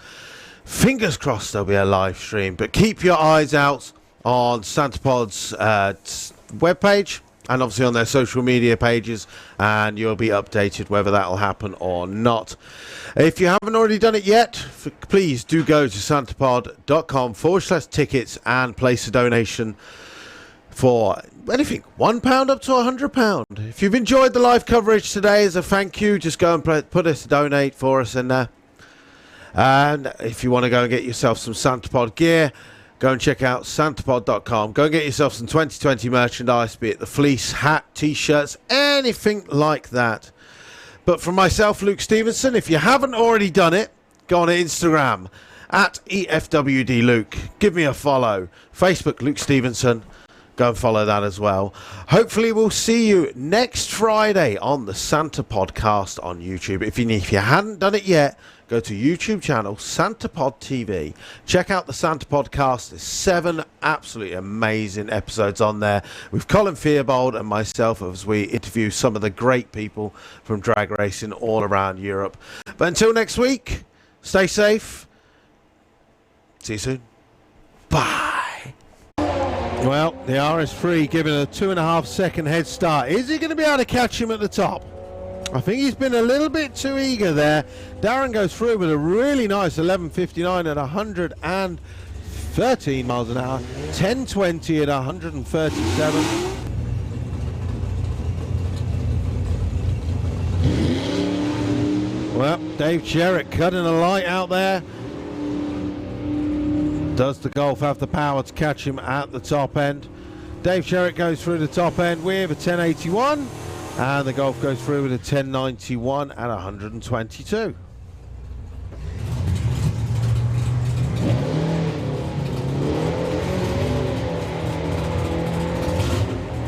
Fingers crossed there'll be a live stream, but keep your eyes out on Santa Pod's webpage and obviously on their social media pages, and you'll be updated whether that'll happen or not. If you haven't already done it yet, please do go to santapod.com/tickets and place a donation for anything, £1 up to £100. If you've enjoyed the live coverage today, as a thank you, just go and put us a donate for us in there. And if you want to go and get yourself some Santa Pod gear, go and check out santapod.com. Go and get yourself some 2020 merchandise, be it the fleece, hat, t-shirts, anything like that. But for myself, Luke Stevenson, if you haven't already done it, go on Instagram at EFWDLuke. Give me a follow. Facebook, Luke Stevenson. Go and follow that as well. Hopefully we'll see you next Friday on the Santa Podcast on YouTube. If you hadn't done it yet, go to YouTube channel Santa Pod TV. Check out the Santa Podcast. There's 7 absolutely amazing episodes on there with Colin Fearbold and myself as we interview some of the great people from drag racing all around Europe. But until next week, stay safe. See you soon. Bye. Well, the RS3 giving a 2.5 second head start. Is he going to be able to catch him at the top? I think he's been a little bit too eager there. Darren goes through with a really nice 11.59 at 113 miles an hour. 10.20 at 137. Well, Dave Sherritt cutting a light out there. Does the Golf have the power to catch him at the top end? Dave Sherritt goes through the top end with a 10.81. And the Golf goes through with a 10.91 at 122.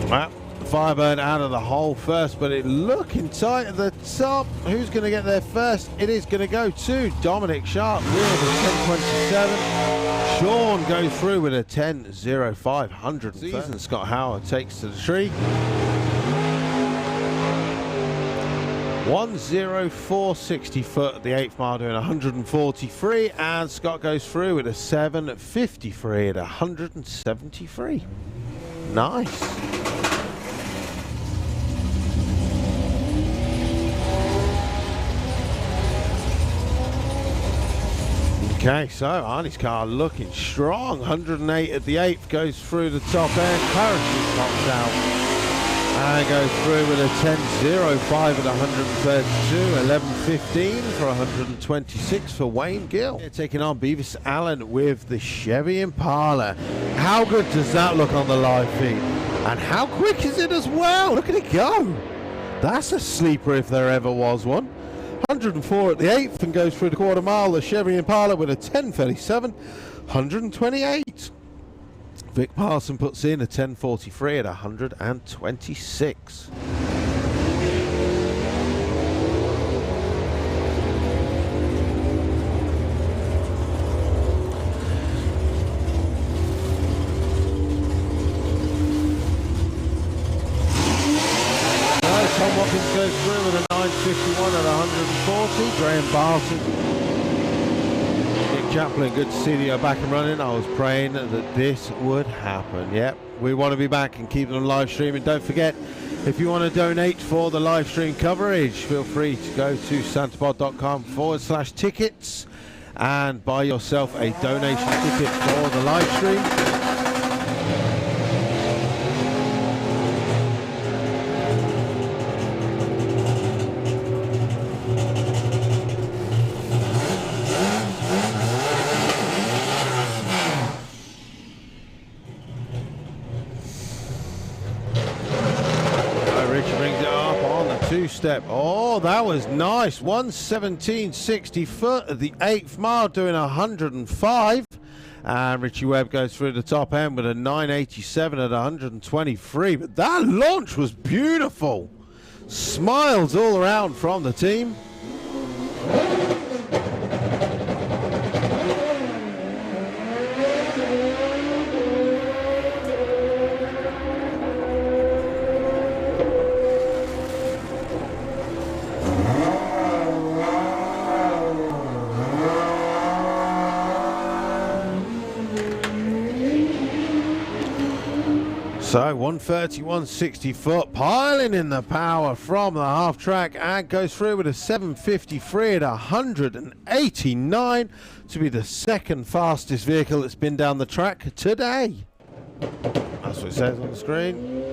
Well, Fireburn out of the hole first, but it looking tight at the top. Who's going to get there first? It is going to go to Dominic Sharp with a 10.27. Sean goes through with a 10.05. 100 season. Scott Howard takes to the tree. 104.60 foot at the 8th mile doing 143, and Scott goes through with a 7.53 at 173. Nice. Okay, so Arnie's car looking strong. 108 at the 8th, goes through the top end, parachute pops out. And goes through with a 10.05 at 132, 11.15 for 126 for Wayne Gill. Taking on Beavis Allen with the Chevy Impala. How good does that look on the live feed? And how quick is it as well? Look at it go. That's a sleeper if there ever was one. 104 at the 8th and goes through the quarter mile. The Chevy Impala with a 10.37, 128. Vic Parson puts in a 10.43 at 126. Tom Watkins goes through with a 9.51 at 140. Graham Barton. Chaplin, good to see that you're back and running. I was praying that this would happen. Yep, we want to be back and keep them live streaming. Don't forget, if you want to donate for the live stream coverage, feel free to go to santapod.com/tickets and buy yourself a donation ticket for the live stream. step. Oh, that was nice. 1:17.60 foot at the 8th mile, doing 105. And Richie Webb goes through the top end with a 9:87 at 123. But that launch was beautiful. Smiles all around from the team. So 1:31.60 foot, piling in the power from the half track, and goes through with a 7:53 at 189 to be the second fastest vehicle that's been down the track today. That's what it says on the screen.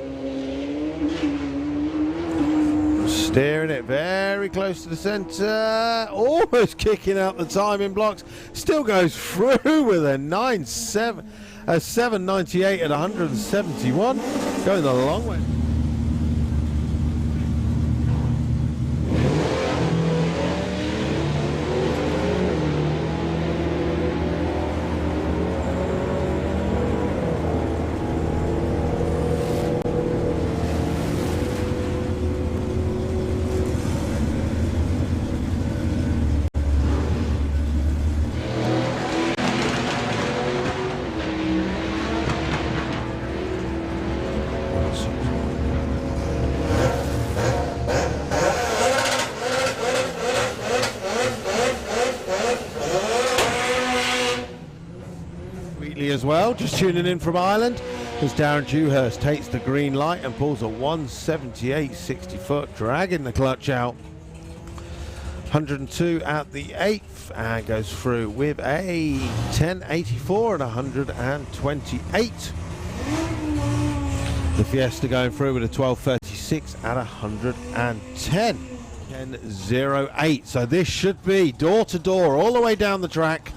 Steering it very close to the centre, almost kicking out the timing blocks. Still goes through with a 7:98 at 171, going the long way. As well, just tuning in from Ireland, as Darren Dewhurst takes the green light and pulls a 1:78.60 foot, dragging the clutch out. 102 at the 8th and goes through with a 10:84 at 128. The Fiesta going through with a 12:36 at 110. 10:08. So this should be door to door all the way down the track.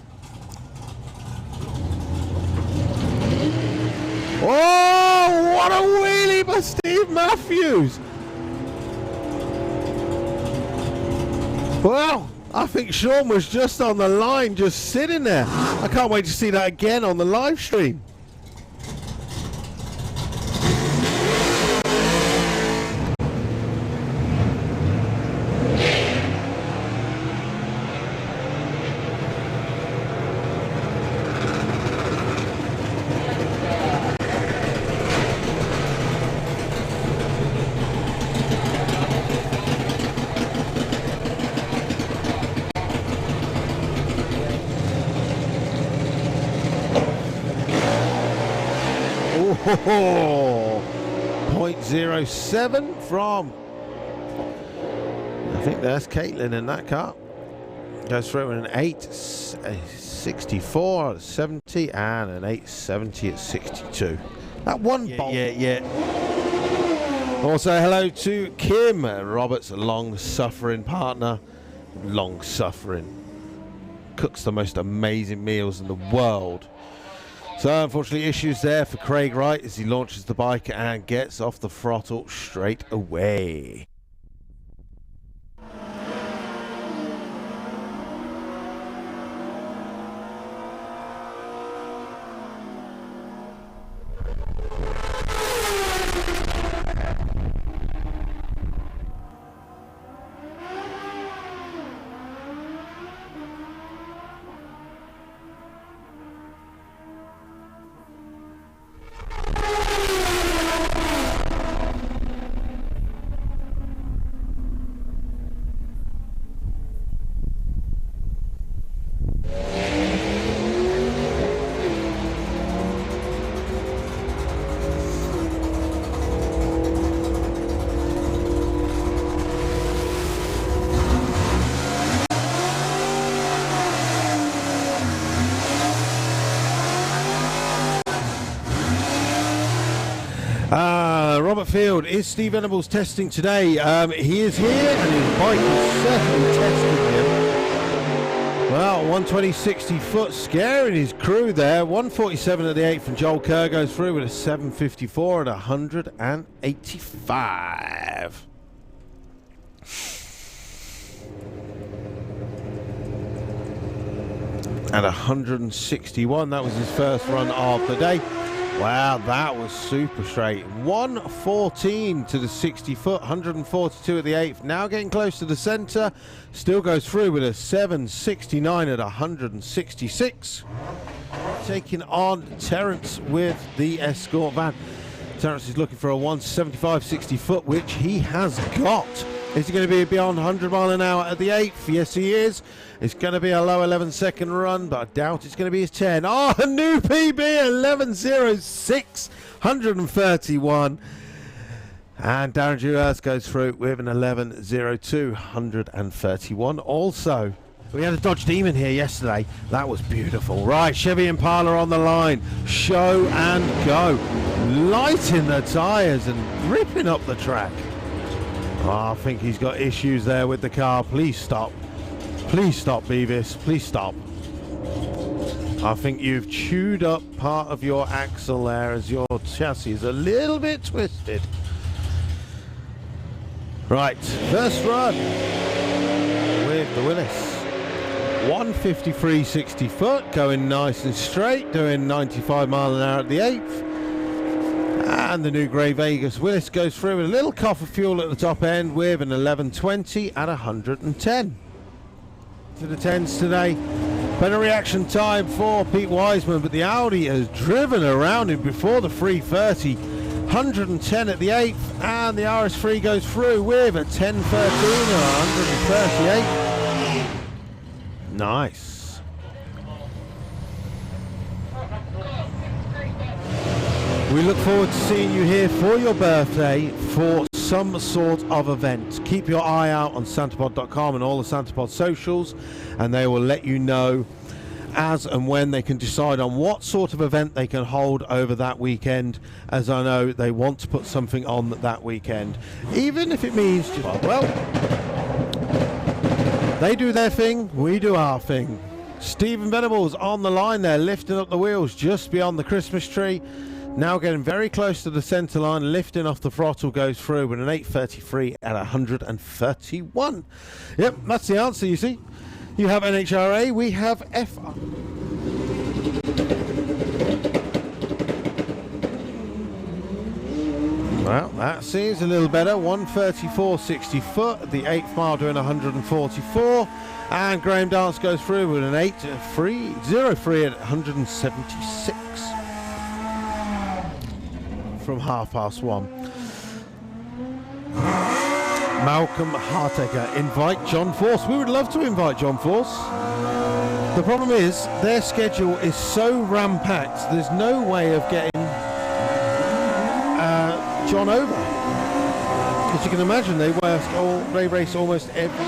Oh, what a wheelie by Steve Matthews! Well, I think Sean was just on the line, just sitting there. I can't wait to see that again on the live stream. Oh, 0.07 from, I think that's Caitlin in that car. Goes through an 8:64 at 70 and an 8:70 at 62. That one bolt. Yeah. Also, hello to Kim, Robert's long-suffering partner. Long-suffering. Cooks the most amazing meals in the world. So unfortunately issues there for Craig Wright as he launches the bike and gets off the throttle straight away. Robert Field, is Steve Venables testing today? He is here and his bike is certainly testing him. Well, 120.60 foot, scaring his crew there. 147 at the 8th from Joel Kerr goes through with a 7:54 at 185. At 161, that was his first run of the day. Wow, that was super straight. 114 to the 60 foot, 142 at the 8th. Now getting close to the centre. Still goes through with a 769 at 166. Taking on Terence with the Escort van. Terence is looking for a 175 60 foot, which he has got. Is he going to be beyond 100 mile an hour at the 8th? Yes, he is. It's going to be a low 11-second run, but I doubt it's going to be his 10. Oh, a new PB, 11.06, 131. And Darren Dewhurst goes through with an 11.02, 131 also. We had a Dodge Demon here yesterday. That was beautiful. Right, Chevy Impala on the line. Show and go. Lighting the tyres and ripping up the track. Oh, I think he's got issues there with the car. Please stop. Please stop, Beavis. Please stop. I think you've chewed up part of your axle there as your chassis is a little bit twisted. Right, first run with the Willis. 153 60 foot, going nice and straight, doing 95 mile an hour at the 8th. And the new Grey Vegas Willis goes through with a little cough of fuel at the top end with an 11.20 at 110. To the 10s today. Better reaction time for Pete Wiseman, but the Audi has driven around him before the 330. 110 at the 8th, and the RS3 goes through with a 10.13 at 138. Nice. We look forward to seeing you here for your birthday for some sort of event. Keep your eye out on santapod.com and all the Santapod socials, and they will let you know as and when they can decide on what sort of event they can hold over that weekend, as I know they want to put something on that weekend, even if it means just, well, they do their thing, we do our thing. Stephen Venables on the line there, lifting up the wheels just beyond the Christmas tree. Now getting very close to the centre line, lifting off the throttle, goes through with an 8.33 at 131. Yep, that's the answer, you see. You have NHRA, we have FR. Well, that seems a little better. 134 60 foot at the 8th mile, doing 144. And Graham Dance goes through with an 8.03 at 176. From 1:30. Malcolm Hartaker, invite John Force. We would love to invite John Force. The problem is their schedule is so ram-packed, there's no way of getting John over. As you can imagine, they race almost every.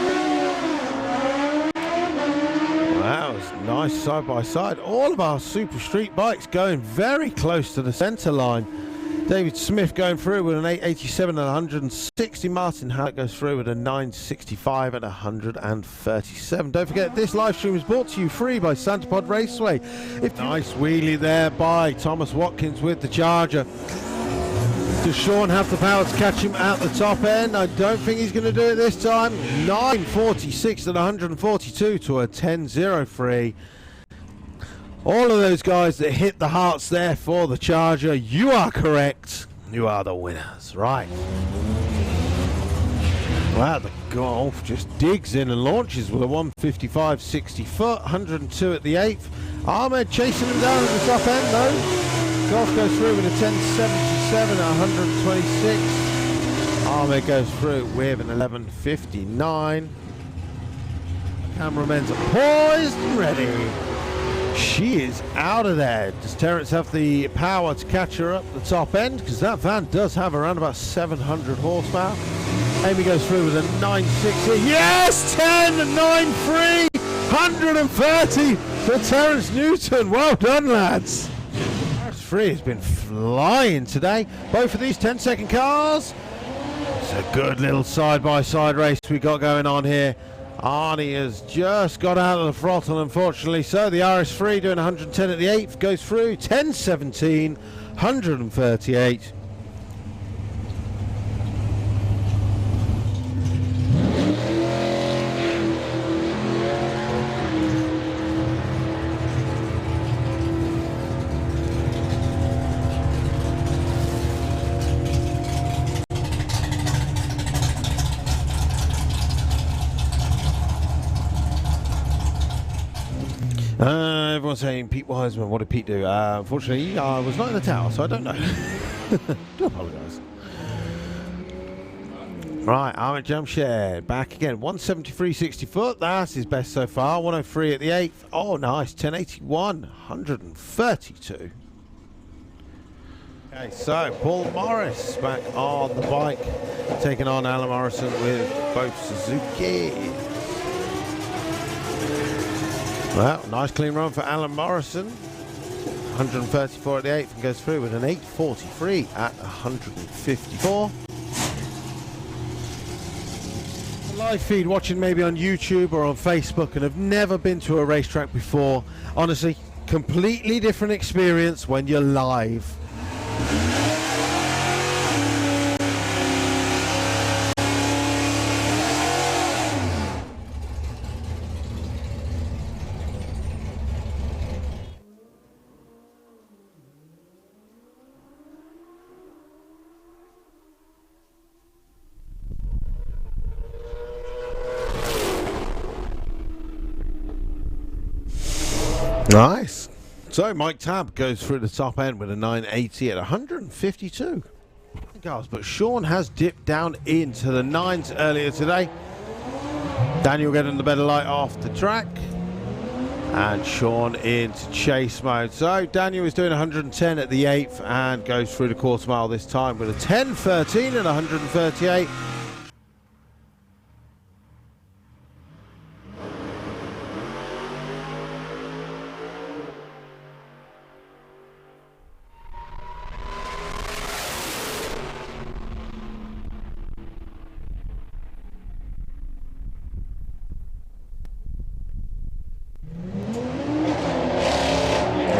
Wow, it's nice side by side. All of our super street bikes going very close to the centre line. David Smith going through with an 8.87 and 160. Martin Hallett goes through with a 9.65 and 137. Don't forget, this live stream is brought to you free by Santapod Raceway. Nice wheelie there by Thomas Watkins with the Charger. Does Sean have the power to catch him at the top end? I don't think he's going to do it this time. 9.46 and 142 to a 10.03. All of those guys that hit the hearts there for the Charger, you are correct. You are the winners, right? Wow, the Golf just digs in and launches with a 155 60 foot, 102 at the 8th. Ahmed chasing him down at the top end though. Golf goes through with a 10.77 at 126. Ahmed goes through with an 11.59. Cameramen's poised and ready. She is out of there. Does Terence have the power to catch her up the top end? Because that van does have around about 700 horsepower. Amy goes through with a 9.60. Yes! 10.93! 130 for Terence Newton. Well done, lads. RS3 has been flying today. Both of these 10-second cars. It's a good little side-by-side race we got going on here. Arnie has just got out of the throttle, unfortunately. So the RS3 doing 110 at the 8th goes through 10.17, 138. Everyone's saying Pete Wiseman. What did Pete do? Unfortunately, I was not in the tower, so I don't know. Do apologise. Right, Ahmed Jamshed back again. 173 60 foot. That's his best so far. 103 at the 8th. Oh, nice. 1081. 132. Okay, so Paul Morris back on the bike, taking on Alan Morrison with both Suzuki. Well, nice clean run for Alan Morrison. 134 at the 8th and goes through with an 843 at 154. Live feed, watching maybe on YouTube or on Facebook and have never been to a racetrack before. Honestly, completely different experience when you're live. Nice. So Mike Tabb goes through the top end with a 980 at 152 cars, but Sean has dipped down into the 9s earlier today. Daniel getting the better light off the track, and Sean into chase mode. So Daniel is doing 110 at the 8th and goes through the quarter mile this time with a 1013 at 138.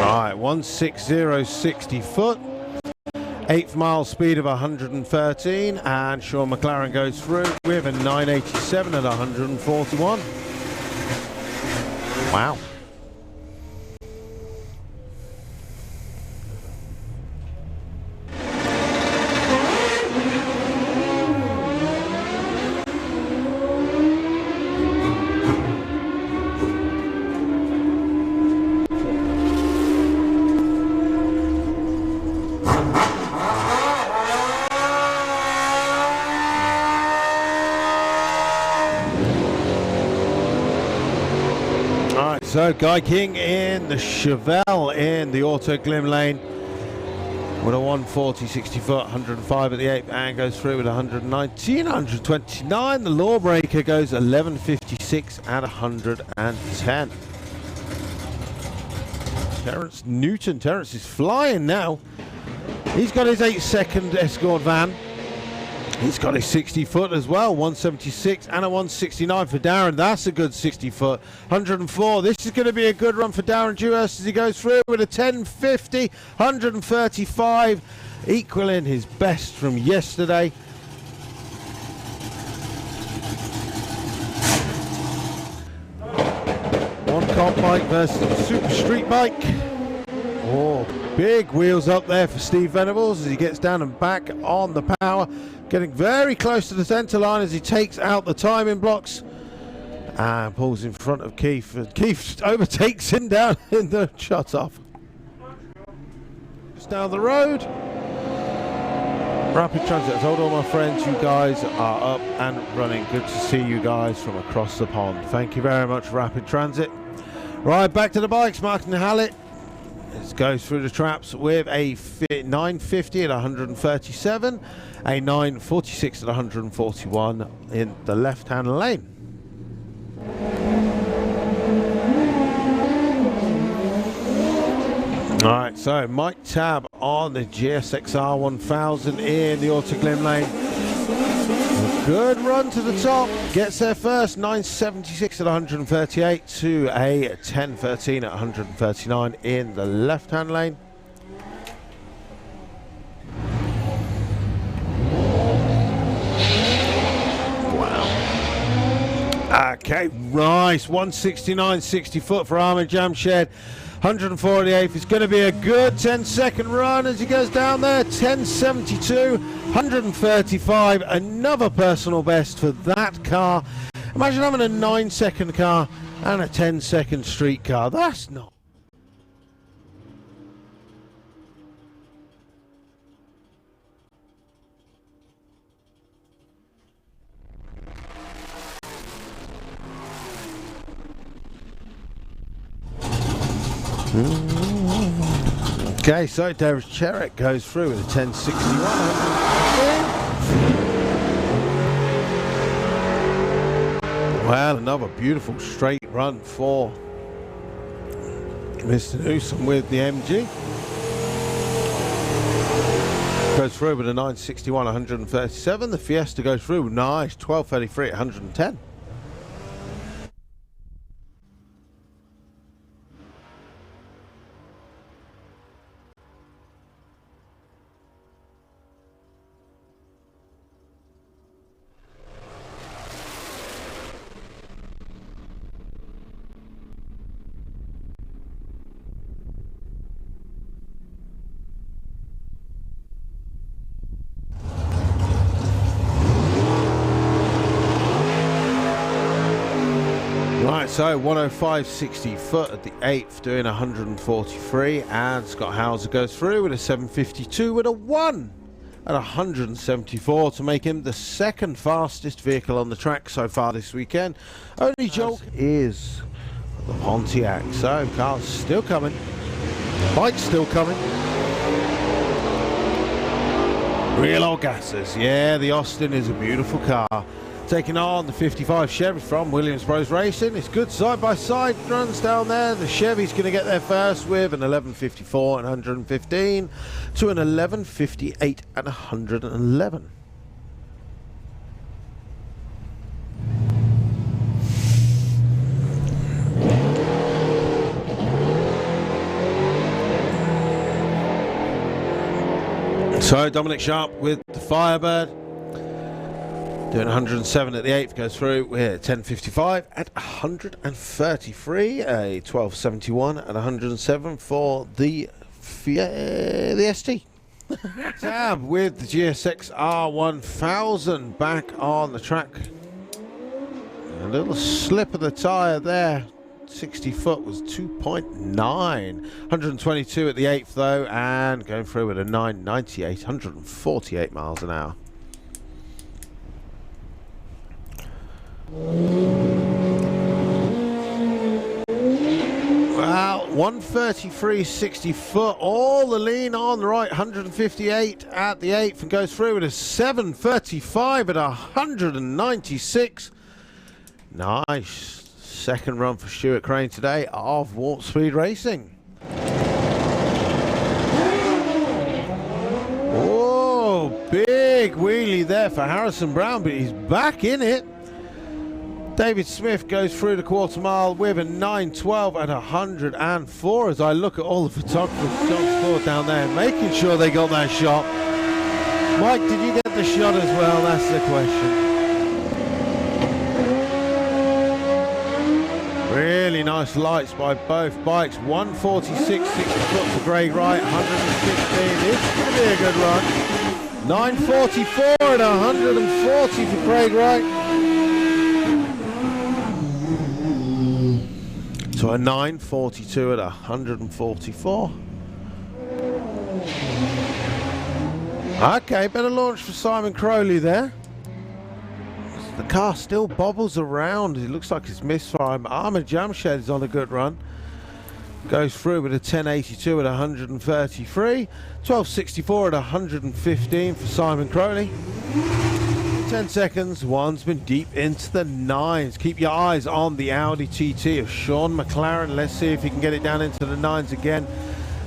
Right, 160 60 foot, 8th mile speed of 113, and Sean McLaren goes through with a 987 at 141. Wow. So Guy King in the Chevelle in the Auto Glim lane with a 140 60 foot, 105 at the 8th, and goes through with 119 129. The Lawbreaker goes 1156 at 110. Terence Newton. Terence is flying now. He's got his 8-second Escort van. He's got a 60 foot as well, 176 and a 169 for Darren. That's a good 60 foot, 104. This is going to be a good run for Darren Dewhurst as he goes through with a 1050, 135, equaling his best from yesterday. One comp bike versus a super street bike. Oh, big wheels up there for Steve Venables as he gets down and back on the power. Getting very close to the centre line as he takes out the timing blocks and pulls in front of Keith. Keith overtakes him down in the shut-off. Just down the road. Rapid Transit. I told all my friends you guys are up and running. Good to see you guys from across the pond. Thank you very much, Rapid Transit. Right, back to the bikes. Martin Hallett. It goes through the traps with a 950 at 137, a 946 at 141 in the left-hand lane. All right, so Mike Tabb on the GSXR 1000 in the Auto Glim lane. A good run to the top, gets there first, 976 at 138 to a 1013 at 139 in the left-hand lane. Wow. Okay, nice, 169 60 foot for Ahmed Jamshed. 148th is going to be a good 10-second run as he goes down there. 1072, 135, another personal best for that car. Imagine having a 9-second car and a 10-second street car. That's not Okay, so Derek Cherrick goes through with a 10.61. Well, another beautiful straight run for Mr. Newsom with the MG. Goes through with a 9.61, 137. The Fiesta goes through with nice 12.33 at 110. Right, so 105.60 foot at the 8th, doing 143, and Scott Hauser goes through with a 7.52 with a 1 at 174 to make him the second fastest vehicle on the track so far this weekend. Only joke is the Pontiac, so cars still coming, bikes still coming. Real old gassers, yeah, the Austin is a beautiful car. Taking on the 55 Chevy from Williams Bros Racing. It's good side-by-side runs down there. The Chevy's going to get there first with an 11.54 and 115 to an 11.58 and 111. So Dominic Sharp with the Firebird. Doing 107 at the 8th, goes through with 10.55 at 133, a 12.71 at 107 for the ST. Tab with the GSX R1000 back on the track. A little slip of the tyre there. 60 foot was 2.9. 122 at the 8th though, and going through with a 9.98, 148 miles an hour. Well, 133.60 foot, all the lean on the right, 158 at the 8th, and goes through with a 7.35 at 196. Nice second run for Stuart Crane today of Warp Speed Racing. Oh, big wheelie there for Harrison Brown, but he's back in it. David Smith goes through the quarter mile with a 9.12 at 104 as I look at all the photographers shots scored down there, making sure they got that shot. Mike, did you get the shot as well? That's the question. Really nice lights by both bikes. 146.60 foot for Greg Wright, 115. It's going to be a good run. 9.44 at 140 for Craig Wright. So a 9.42 at 144. Okay, better launch for Simon Crowley there. The car still bobbles around. It looks like it's misfire. Ahmed Jamshed is on a good run. Goes through with a 10.82 at 133. 12.64 at 115 for Simon Crowley. 10 seconds. One's been deep into the 9s. Keep your eyes on the Audi TT of Sean McLaren. Let's see if he can get it down into the 9s again.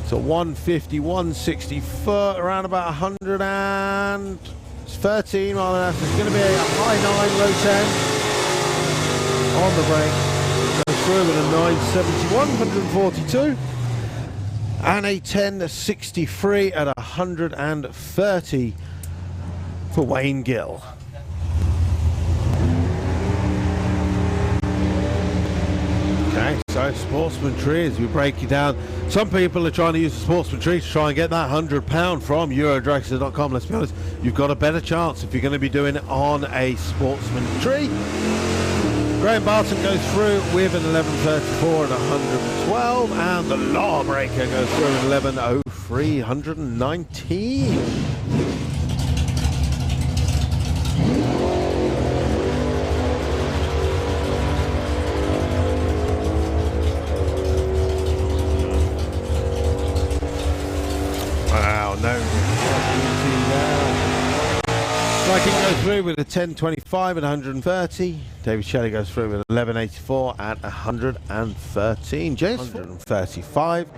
So 150, 160 foot, around about 113 mile an hour. So it's going to be a high 9, low 10 on the brake. Goes through with a 971, 142. And a 1063 at 130 for Wayne Gill. Okay, so Sportsman Tree, as we break it down. Some people are trying to use the Sportsman Tree to try and get that £100 from Eurodragster.com. Let's be honest, you've got a better chance if you're going to be doing it on a Sportsman Tree. Graham Barton goes through with an 11.34 at 112, and the Lawbreaker goes through at 11.03, 119. no Striking goes through with a 10.25 and 130. David Shelley goes through with 11.84 and 113. James 135.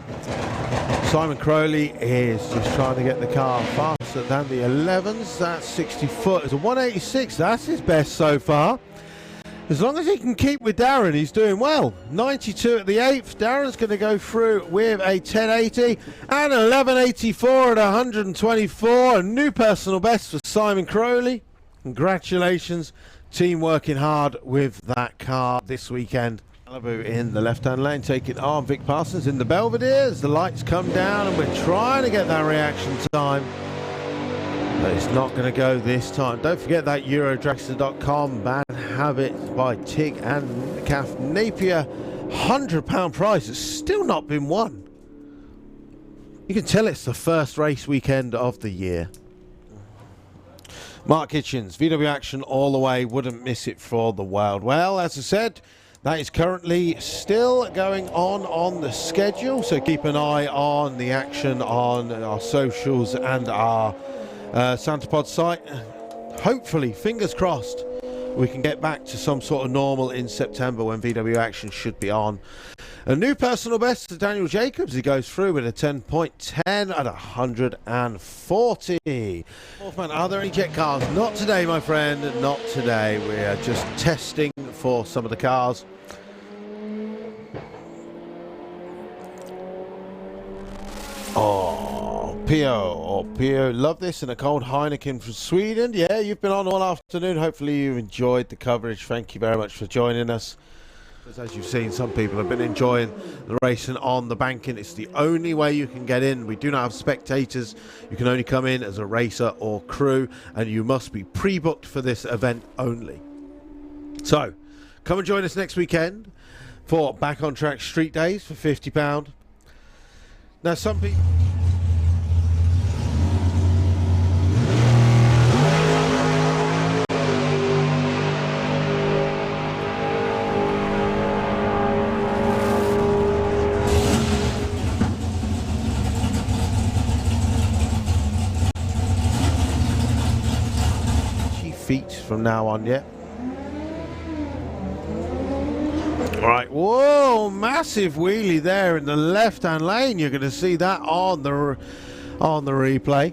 Simon Crowley is just trying to get the car faster than the 11s. That's 60 foot. It's a 186. That's his best so far. As long as he can keep with Darren, he's doing well. 92 at the 8th. Darren's going to go through with a 1080 and 1184 at 124. A new personal best for Simon Crowley. Congratulations. Team working hard with that car this weekend. Malibu in the left-hand lane, taking on Vic Parsons in the Belvederes. The lights come down and we're trying to get that reaction time. But it's not going to go this time. Don't forget that Eurodragster.com Bad Habits by Tig and Kath Napier. £100 prize. It's still not been won. You can tell it's the first race weekend of the year. Mark Kitchens, VW Action all the way. Wouldn't miss it for the world. Well, as I said, that is currently still going on the schedule. So keep an eye on the action on our socials and our SantaPod site. Hopefully, fingers crossed, we can get back to some sort of normal in September when VW Action should be on. A new personal best to Daniel Jacobs. He goes through with a 10.10 at 140. Wolfman, are there any jet cars? Not today, my friend. Not today. We are just testing for some of the cars. Oh, Pio, love this, and a cold Heineken from Sweden. Yeah, you've been on all afternoon. Hopefully you've enjoyed the coverage. Thank you very much for joining us. As you've seen, some people have been enjoying the racing on the banking. It's the only way you can get in. We do not have spectators. You can only come in as a racer or crew, and you must be pre-booked for this event only. So, come and join us next weekend for Back on Track Street Days for £50. Now, some people... feet from now on, yeah. All right, whoa, massive wheelie there in the left-hand lane. You're going to see that on the replay.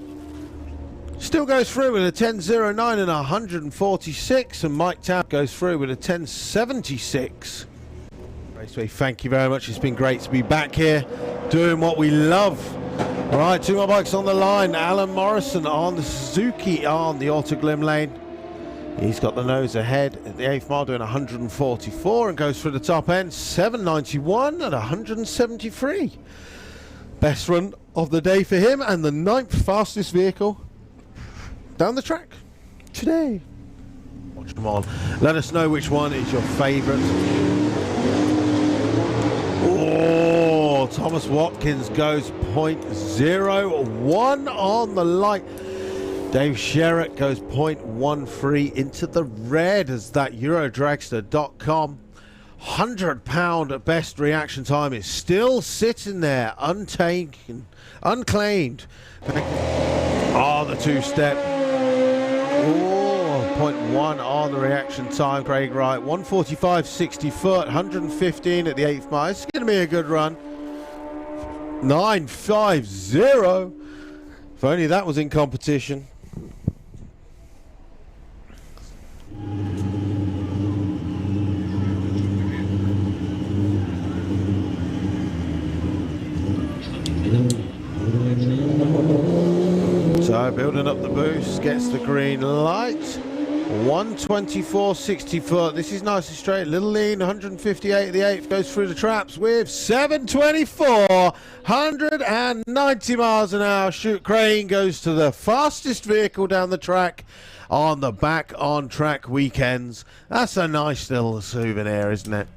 Still goes through with a 10.09 and 146, and Mike Tabb goes through with a 10.76. Raceway, thank you very much. It's been great to be back here doing what we love. All right, two more bikes on the line. Alan Morrison on the Suzuki on the Autoglim lane. He's got the nose ahead at the 8th mile, doing 144, and goes for the top end, 791 at 173. Best run of the day for him, and the 9th fastest vehicle down the track today. Watch them on. Let us know which one is your favourite. Oh, Thomas Watkins goes 0.01 on the light. Dave Sherritt goes 0.13 into the red as that Eurodragster.com £100 best reaction time is still sitting there untaken, unclaimed. Oh, the two-step. Oh, 0.1 on the reaction time. Craig Wright, 145 60 foot, 115 at the 8th mile. It's going to be a good run. 950. If only that was in competition. So building up the boost, gets the green light. 124 60 foot. This is nice and straight. Little lean, 158 at the 8th. Goes through the traps with 724, 190 miles an hour. Shoot Crane goes to the fastest vehicle down the track on the Back on Track weekends. That's a nice little souvenir, isn't it?